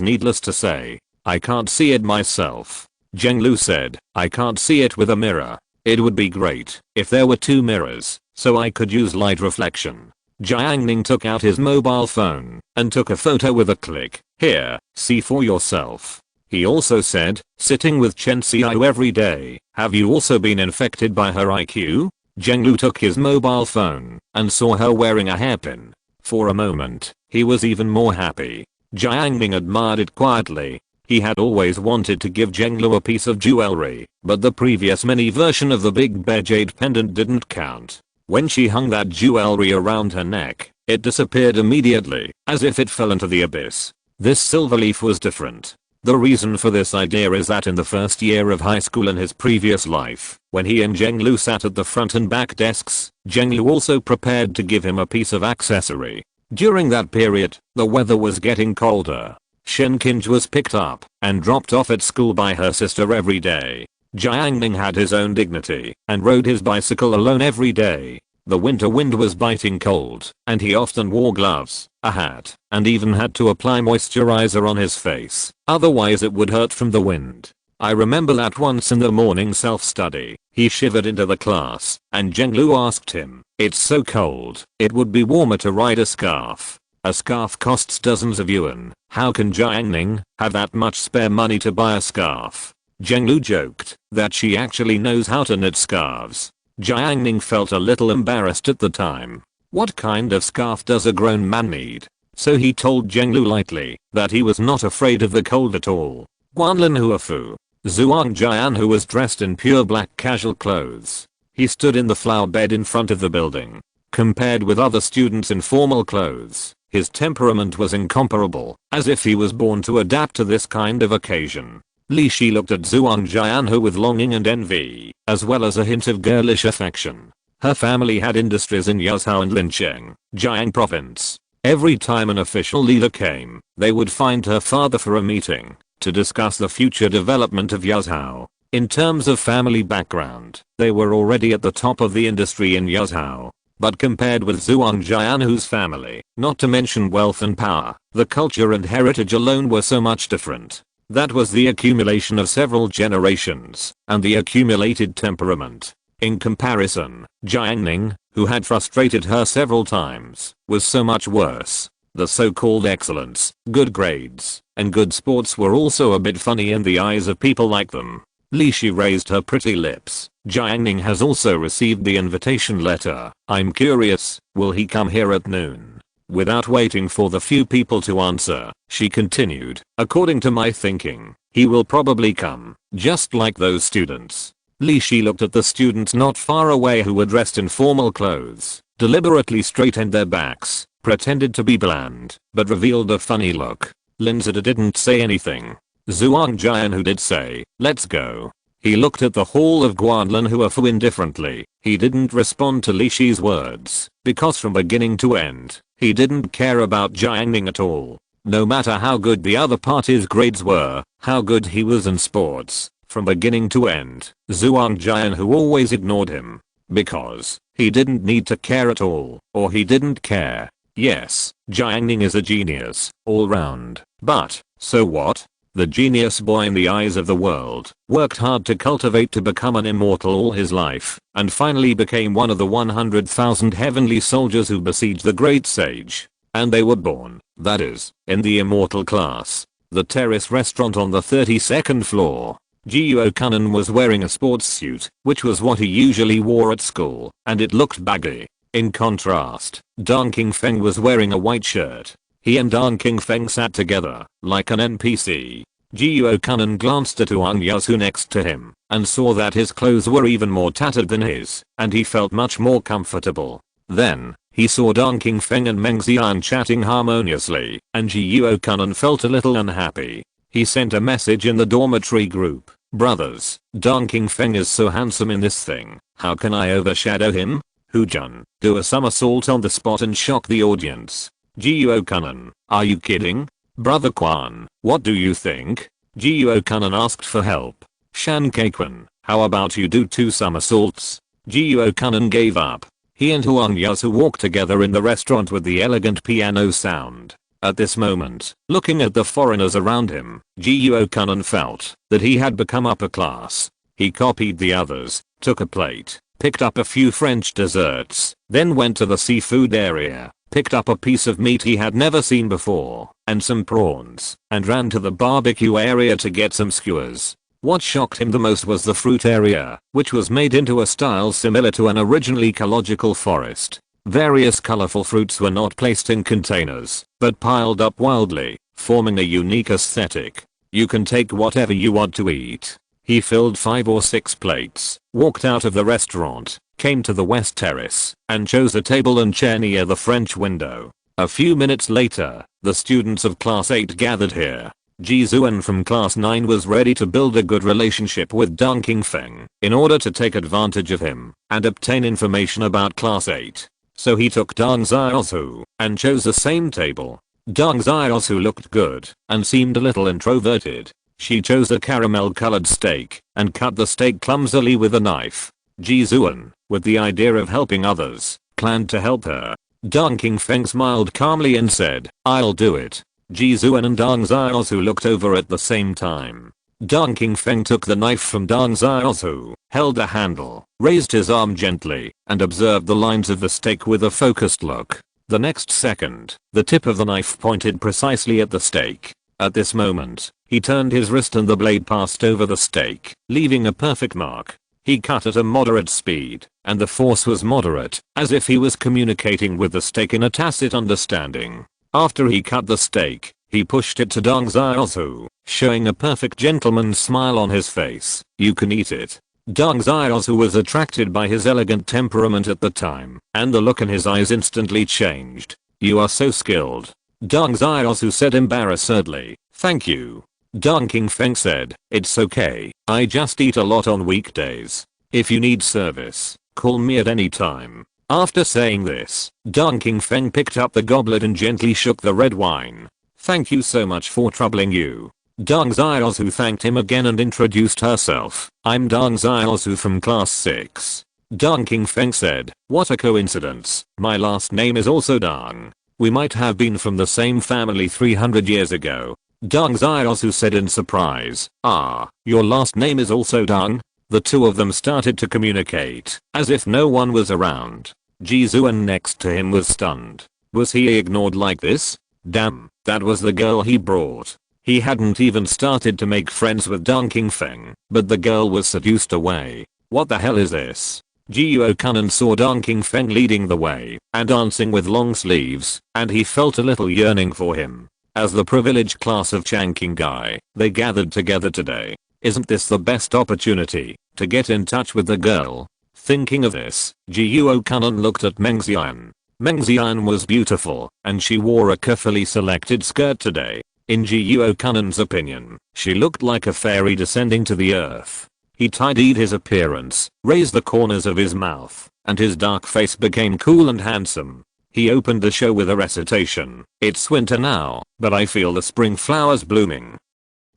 A: needless to say. "I can't see it myself," Jianglu said. "I can't see it with a mirror. It would be great if there were 2 mirrors, so I could use light reflection." Jiang Ning took out his mobile phone and took a photo with a click. "Here, see for yourself." He also said, "Sitting with Chen Xiao every day, have you also been infected by her IQ?" Jianglu took his mobile phone and saw her wearing a hairpin. For a moment, he was even more happy. Jiang Ning admired it quietly. He had always wanted to give Jianglu a piece of jewelry, but the previous mini version of the big bear jade pendant didn't count. When she hung that jewelry around her neck, it disappeared immediately, as if it fell into the abyss. This silver leaf was different. The reason for this idea is that in the first year of high school in his previous life, when he and Jianglu sat at the front and back desks, Jianglu also prepared to give him a piece of accessory. During that period, the weather was getting colder. Shen Qinj was picked up and dropped off at school by her sister every day. Jiang Ning had his own dignity and rode his bicycle alone every day. The winter wind was biting cold, and he often wore gloves, a hat, and even had to apply moisturizer on his face, otherwise it would hurt from the wind. I remember that once in the morning self-study, he shivered into the class, and Jianglu asked him, "It's so cold, it would be warmer to ride a scarf." A scarf costs dozens of yuan. How can Jiang Ning have that much spare money to buy a scarf? Jianglu joked that she actually knows how to knit scarves. Jiang Ning felt a little embarrassed at the time. What kind of scarf does a grown man need? So he told Jianglu lightly that he was not afraid of the cold at all. Guanlin Huafu. Zhuang Jian, who was dressed in pure black casual clothes. He stood in the flower bed in front of the building. Compared with other students in formal clothes, his temperament was incomparable, as if he was born to adapt to this kind of occasion. Li Shi looked at Zhuang Jianhu with longing and envy, as well as a hint of girlish affection. Her family had industries in Yazhou and Lincheng, Jiang province. Every time an official leader came, they would find her father for a meeting to discuss the future development of Yazhou. In terms of family background, they were already at the top of the industry in Yazhou. But compared with Zhuang Jianhu's family, not to mention wealth and power, the culture and heritage alone were so much different. That was the accumulation of several generations, and the accumulated temperament. In comparison, Jiang Ning, who had frustrated her several times, was so much worse. The so-called excellence, good grades, and good sports were also a bit funny in the eyes of people like them. Li Shi raised her pretty lips. Jiang Ning has also received the invitation letter. I'm curious, will he come here at noon? Without waiting for the few people to answer, she continued, according to my thinking, he will probably come, just like those students. Li Shi looked at the students not far away who were dressed in formal clothes, deliberately straightened their backs, pretended to be bland, but revealed a funny look. Lin Zida didn't say anything. Zhuang Jianhu did say, let's go. He looked at the hall of Guanlin Huafu indifferently. He didn't respond to Li Shi's words, because from beginning to end, he didn't care about Jiang Ning at all. No matter how good the other party's grades were, how good he was in sports, from beginning to end. Zhuang Jian, who always ignored him because he didn't need to care at all, or he didn't care. Yes, Jiang Ning is a genius all round, but so what? The genius boy in the eyes of the world worked hard to cultivate to become an immortal all his life, and finally became one of the 100,000 heavenly soldiers who besieged the great sage. And they were born, that is, in the immortal class. The terrace restaurant on the 32nd floor. Jiuo Kunan was wearing a sports suit, which was what he usually wore at school, and it looked baggy. In contrast, Dong Qingfeng was wearing a white shirt. He and Dong Qingfeng sat together, like an NPC. Jiuo Kunan glanced at Wang Yasu next to him, and saw that his clothes were even more tattered than his, and he felt much more comfortable. Then, he saw Dong Qingfeng and Meng Xian chatting harmoniously, and Jiuo Kunan felt a little unhappy. He sent a message in the dormitory group. Brothers, Dong Qingfeng is so handsome in this thing, how can I overshadow him? Hujun, do a somersault on the spot and shock the audience. Jiuo Kunan, are you kidding? Brother Quan, what do you think? Jiuo Kunan asked for help. Shan Kaikun, how about you do 2 somersaults? Jiuo Kunan gave up. He and Huang Yasu walked together in the restaurant with the elegant piano sound. At this moment, looking at the foreigners around him, Jiuo Kunan felt that he had become upper class. He copied the others, took a plate, picked up a few French desserts, then went to the seafood area, picked up a piece of meat he had never seen before, and some prawns, and ran to the barbecue area to get some skewers. What shocked him the most was the fruit area, which was made into a style similar to an original ecological forest. Various colorful fruits were not placed in containers, but piled up wildly, forming a unique aesthetic. You can take whatever you want to eat. He filled 5 or 6 plates, walked out of the restaurant, came to the west terrace, and chose a table and chair near the French window. A few minutes later, the students of class 8 gathered here. Ji Zuan from class 9 was ready to build a good relationship with Dong Qingfeng in order to take advantage of him and obtain information about class 8. So he took Dong Xiaozu and chose the same table. Dong Xiaozu looked good and seemed a little introverted. She chose a caramel colored steak and cut the steak clumsily with a knife. Ji Zuan, with the idea of helping others, planned to help her. Dong Qingfeng smiled calmly and said, I'll do it. Ji Zuan and Dong Xiaozu looked over at the same time. Dong Qingfeng took the knife from Dong Xiaozu, held the handle, raised his arm gently, and observed the lines of the steak with a focused look. The next second, the tip of the knife pointed precisely at the steak. At this moment, he turned his wrist and the blade passed over the steak, leaving a perfect mark. He cut at a moderate speed, and the force was moderate, as if he was communicating with the steak in a tacit understanding. After he cut the steak, he pushed it to Dong Xiaozu, showing a perfect gentleman's smile on his face. You can eat it. Dong Xiaozu was attracted by his elegant temperament at the time, and the look in his eyes instantly changed. You are so skilled. Dong Xiaozu said embarrassedly. Thank you. Dong Qingfeng said, it's okay, I just eat a lot on weekdays. If you need service, call me at any time. After saying this, Dong Qingfeng picked up the goblet and gently shook the red wine. Thank you so much for troubling you. Dong Xiaozu thanked him again and introduced herself. I'm Dong Xiaozu from class 6. Dong Qingfeng said, what a coincidence, my last name is also Dong. We might have been from the same family 300 years ago. Dong Xiaozu said in surprise, ah, your last name is also Dong? The two of them started to communicate, as if no one was around. Ji Zuan next to him was stunned. Was he ignored like this? Damn, that was the girl he brought. He hadn't even started to make friends with Dong Qingfeng, but the girl was seduced away. What the hell is this? Jiuo Kunan saw Dong Qingfeng leading the way and dancing with long sleeves, and he felt a little yearning for him. As the privileged class of Changqing, they gathered together today. Isn't this the best opportunity to get in touch with the girl? Thinking of this, Jiuo Kunan looked at Meng Xian. Meng Xian was beautiful, and she wore a carefully selected skirt today. In Jiuo Kunan's opinion, she looked like a fairy descending to the earth. He tidied his appearance, raised the corners of his mouth, and his dark face became cool and handsome. He opened the show with a recitation. It's winter now, but I feel the spring flowers blooming.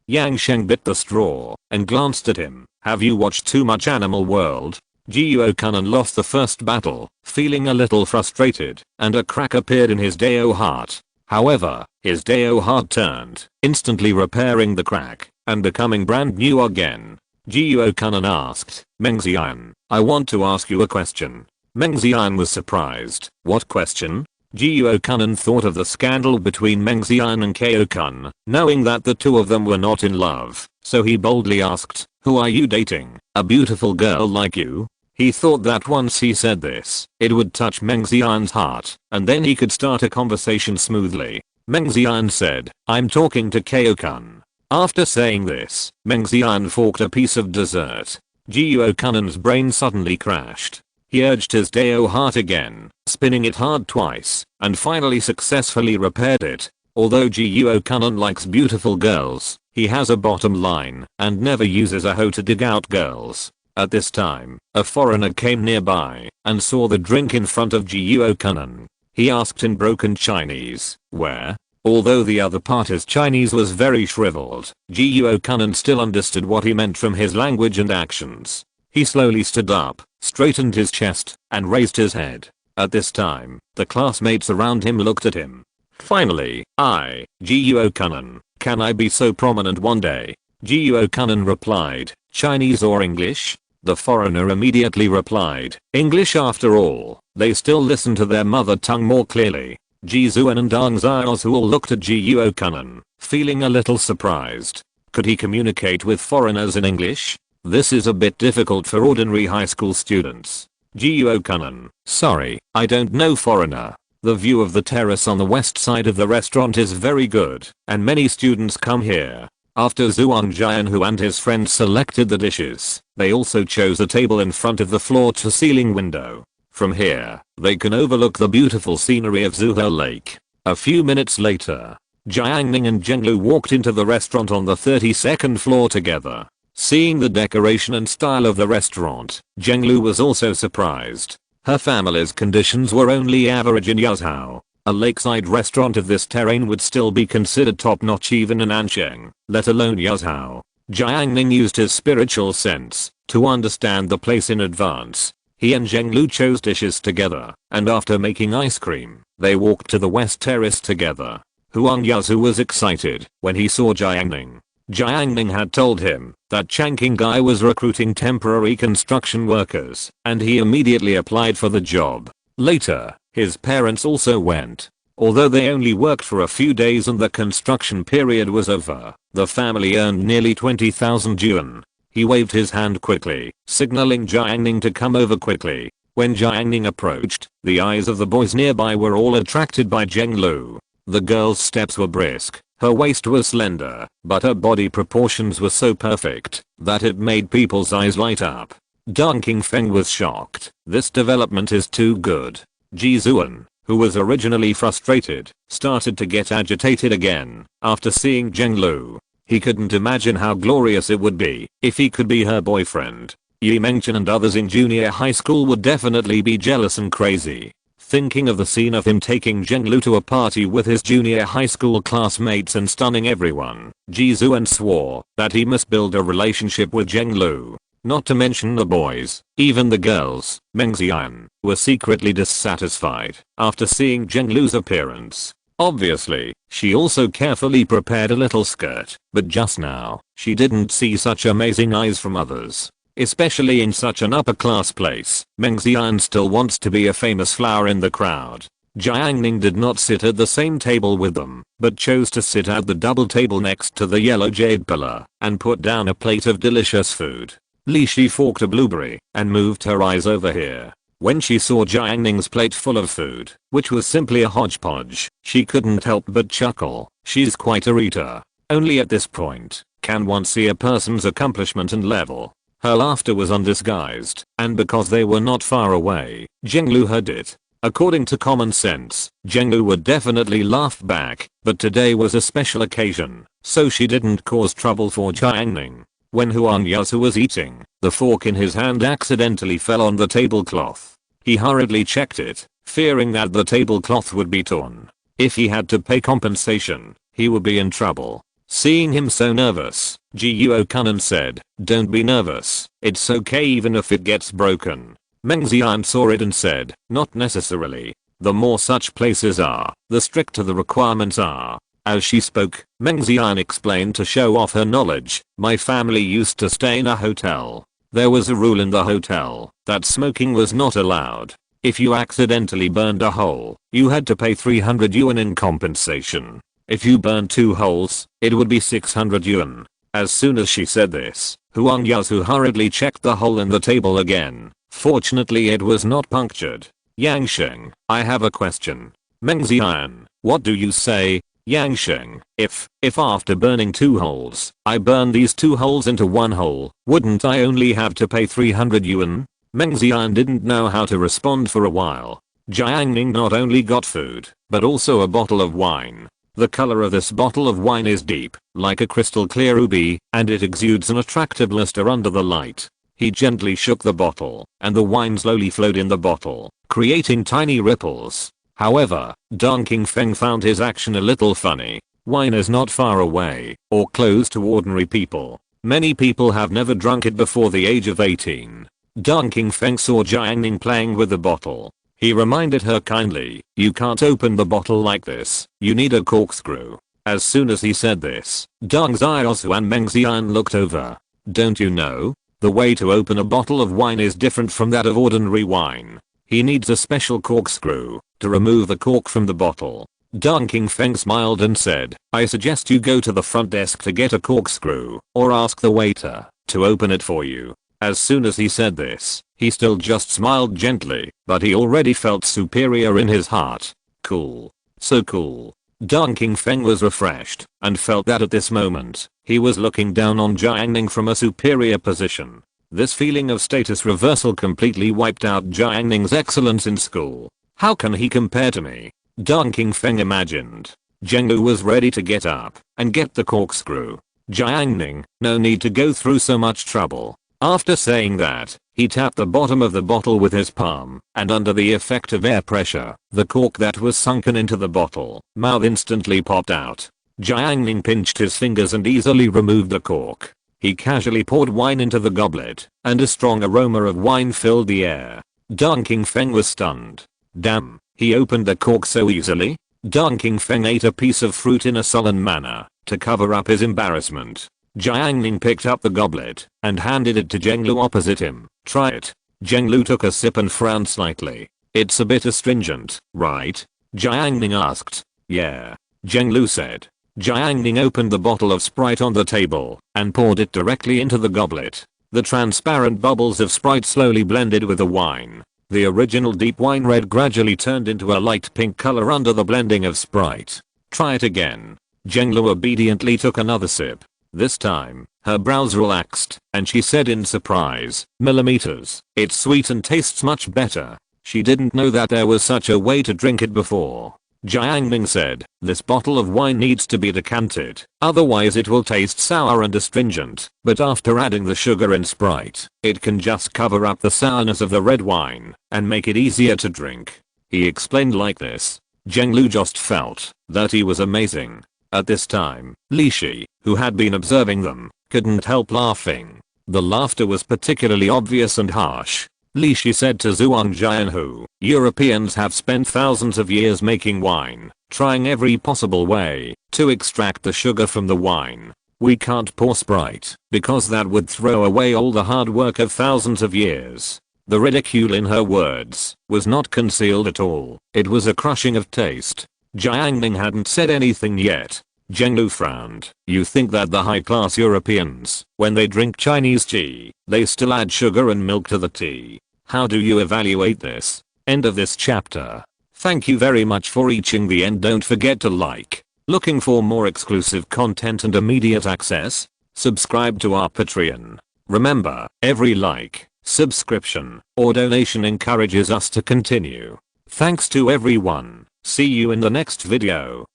A: Yang Sheng bit the straw and glanced at him. Have you watched too much Animal World? Jiuo Kanan lost the first battle, feeling a little frustrated, and a crack appeared in his Dao heart. However, his Dao heart turned, instantly repairing the crack, and becoming brand new again. Jiuo Kanan asked, Meng Xian, I want to ask you a question. Meng Xian was surprised. What question? Jiuo Kanan thought of the scandal between Meng Xian and Kao Kun, knowing that the two of them were not in love, so he boldly asked, who are you dating? A beautiful girl like you? He thought that once he said this, it would touch Meng Xian's heart, and then he could start a conversation smoothly. Meng Xian said, I'm talking to Kao Kun. After saying this, Meng Xian forked a piece of dessert. Jiuo Kanan's brain suddenly crashed. He urged his Dao heart again, spinning it hard twice, and finally successfully repaired it. Although Jiuo Kanan likes beautiful girls, he has a bottom line and never uses a hoe to dig out girls. At this time, a foreigner came nearby and saw the drink in front of Jiuo Kanan. He asked in broken Chinese, where? Although the other party's Chinese was very shriveled, Jiuo Kanan still understood what he meant from his language and actions. He slowly stood up, straightened his chest, and raised his head. At this time, the classmates around him looked at him. Finally, Jiuo Kanan, can I be so prominent one day? Jiuo Kanan replied, Chinese or English? The foreigner immediately replied, English after all, they still listen to their mother tongue more clearly. Ji Zuan and Dang Xiaozu all looked at Jiuo Kanan, feeling a little surprised. Could he communicate with foreigners in English? This is a bit difficult for ordinary high school students. Jiuo Kanan, sorry, I don't know foreigner. The view of the terrace on the west side of the restaurant is very good, and many students come here. After Zhuang Jianhu and his friends selected the dishes, they also chose a table in front of the floor-to-ceiling window. From here, they can overlook the beautiful scenery of Zuhe Lake. A few minutes later, Jiang Ning and Zhenglu walked into the restaurant on the 32nd floor together. Seeing the decoration and style of the restaurant, Zhenglu was also surprised. Her family's conditions were only average in Yazhou. A lakeside restaurant of this terrain would still be considered top-notch even in Ansheng, let alone Yazhou. Jiang Ning used his spiritual sense to understand the place in advance. He and Zhenglu chose dishes together, and after making ice cream, they walked to the west terrace together. Huang Yazu was excited when he saw Jiang Ning. Jiang Ning had told him that Changqing Guy was recruiting temporary construction workers, and he immediately applied for the job. Later, his parents also went. Although they only worked for a few days and the construction period was over, the family earned nearly 20,000 yuan. He waved his hand quickly, signaling Jiang Ning to come over quickly. When Jiang Ning approached, the eyes of the boys nearby were all attracted by Zhenglu. The girl's steps were brisk, her waist was slender, but her body proportions were so perfect that it made people's eyes light up. Deng Qingfeng was shocked. This development is too good. Ji Zuan, who was originally frustrated, started to get agitated again after seeing Zhenglu. He couldn't imagine how glorious it would be if he could be her boyfriend. Yi Mengchen and others in junior high school would definitely be jealous and crazy. Thinking of the scene of him taking Zhenglu to a party with his junior high school classmates and stunning everyone, Ji Zuan swore that he must build a relationship with Zhenglu. Not to mention the boys, even the girls, Meng Xian, were secretly dissatisfied after seeing Zhenglu's appearance. Obviously, she also carefully prepared a little skirt, but just now, she didn't see such amazing eyes from others. Especially in such an upper class place, Meng Xian still wants to be a famous flower in the crowd. Jiang Ning did not sit at the same table with them, but chose to sit at the double table next to the yellow jade pillar, and put down a plate of delicious food. Li Shi forked a blueberry, and moved her eyes over here. When she saw Jiang Ning's plate full of food, which was simply a hodgepodge, she couldn't help but chuckle. She's quite a eater. Only at this point can one see a person's accomplishment and level. Her laughter was undisguised, and because they were not far away, Zhenglu heard it. According to common sense, Zhenglu would definitely laugh back, but today was a special occasion, so she didn't cause trouble for Jiang Ning. When Huang Yasu was eating, the fork in his hand accidentally fell on the tablecloth. He hurriedly checked it, fearing that the tablecloth would be torn. If he had to pay compensation, he would be in trouble. Seeing him so nervous, Jiuo said, "Don't be nervous, it's okay even if it gets broken." Meng Xian saw it and said, "Not necessarily. The more such places are, the stricter the requirements are." As she spoke, Meng Xian explained to show off her knowledge, "My family used to stay in a hotel. There was a rule in the hotel that smoking was not allowed. If you accidentally burned a hole, you had to pay 300 yuan in compensation. If you burned 2 holes, it would be 600 yuan." As soon as she said this, Huang Yasu hurriedly checked the hole in the table again. Fortunately it was not punctured. "Yang Sheng, I have a question." Meng Xian, "What do you say?" Yang Sheng, if after burning 2 holes, I burn these 2 holes into 1 hole, wouldn't I only have to pay 300 yuan? Meng Xian didn't know how to respond for a while. Jiang Ning not only got food, but also a bottle of wine. The color of this bottle of wine is deep, like a crystal clear ruby, and it exudes an attractive luster under the light. He gently shook the bottle, and the wine slowly flowed in the bottle, creating tiny ripples. However, Dong Qingfeng found his action a little funny. Wine is not far away, or close to ordinary people. Many people have never drunk it before the age of 18. Dong Qingfeng saw Jiang Ning playing with the bottle. He reminded her kindly, "You can't open the bottle like this, you need a corkscrew." As soon as he said this, Dong Xiaosu and Meng Xian looked over. "Don't you know? The way to open a bottle of wine is different from that of ordinary wine. He needs a special corkscrew to remove the cork from the bottle." Dong Qingfeng smiled and said, "I suggest you go to the front desk to get a corkscrew, or ask the waiter to open it for you." As soon as he said this, he still just smiled gently, but he already felt superior in his heart. Cool. So cool. Dong Qingfeng was refreshed, and felt that at this moment, he was looking down on Jiang Ning from a superior position. This feeling of status reversal completely wiped out Jiang Ning's excellence in school. "How can he compare to me?" Dong Qingfeng imagined. Zhenglu was ready to get up and get the corkscrew. Jiang Ning, no need to go through so much trouble. After saying that, he tapped the bottom of the bottle with his palm, and under the effect of air pressure, the cork that was sunken into the bottle mouth instantly popped out. Jiang Ning pinched his fingers and easily removed the cork. He casually poured wine into the goblet, and a strong aroma of wine filled the air. Dong Qingfeng was stunned. Damn, he opened the cork so easily? Dong Qingfeng ate a piece of fruit in a sullen manner, to cover up his embarrassment. Jiang Ning picked up the goblet and handed it to Zhenglu opposite him. "Try it." Zhenglu took a sip and frowned slightly. "It's a bit astringent, right?" Jiang Ning asked. "Yeah," Zhenglu said. Jiang Ning opened the bottle of Sprite on the table and poured it directly into the goblet. The transparent bubbles of Sprite slowly blended with the wine. The original deep wine red gradually turned into a light pink color under the blending of Sprite. "Try it again." Zhenglu obediently took another sip. This time, her brows relaxed, and she said in surprise, "Millimeters, it's sweet and tastes much better." She didn't know that there was such a way to drink it before. Jiang Ning said, "This bottle of wine needs to be decanted, otherwise it will taste sour and astringent, but after adding the sugar and Sprite, it can just cover up the sourness of the red wine, and make it easier to drink." He explained like this. Zhenglu just felt that he was amazing. At this time, Li Shi, who had been observing them, couldn't help laughing. The laughter was particularly obvious and harsh. Li Shi said to Zhuang Jianhu, "Europeans have spent thousands of years making wine, trying every possible way to extract the sugar from the wine. We can't pour Sprite, because that would throw away all the hard work of thousands of years." The ridicule in her words was not concealed at all. It was a crushing of taste. Jiang Ning hadn't said anything yet. Zhenglu frowned. "You think that the high-class Europeans, when they drink Chinese tea, they still add sugar and milk to the tea? How do you evaluate this?" End of this chapter. Thank you very much for reaching the end. Don't forget to like. Looking for more exclusive content and immediate access? Subscribe to our Patreon. Remember, every like, subscription, or donation encourages us to continue. Thanks to everyone. See you in the next video.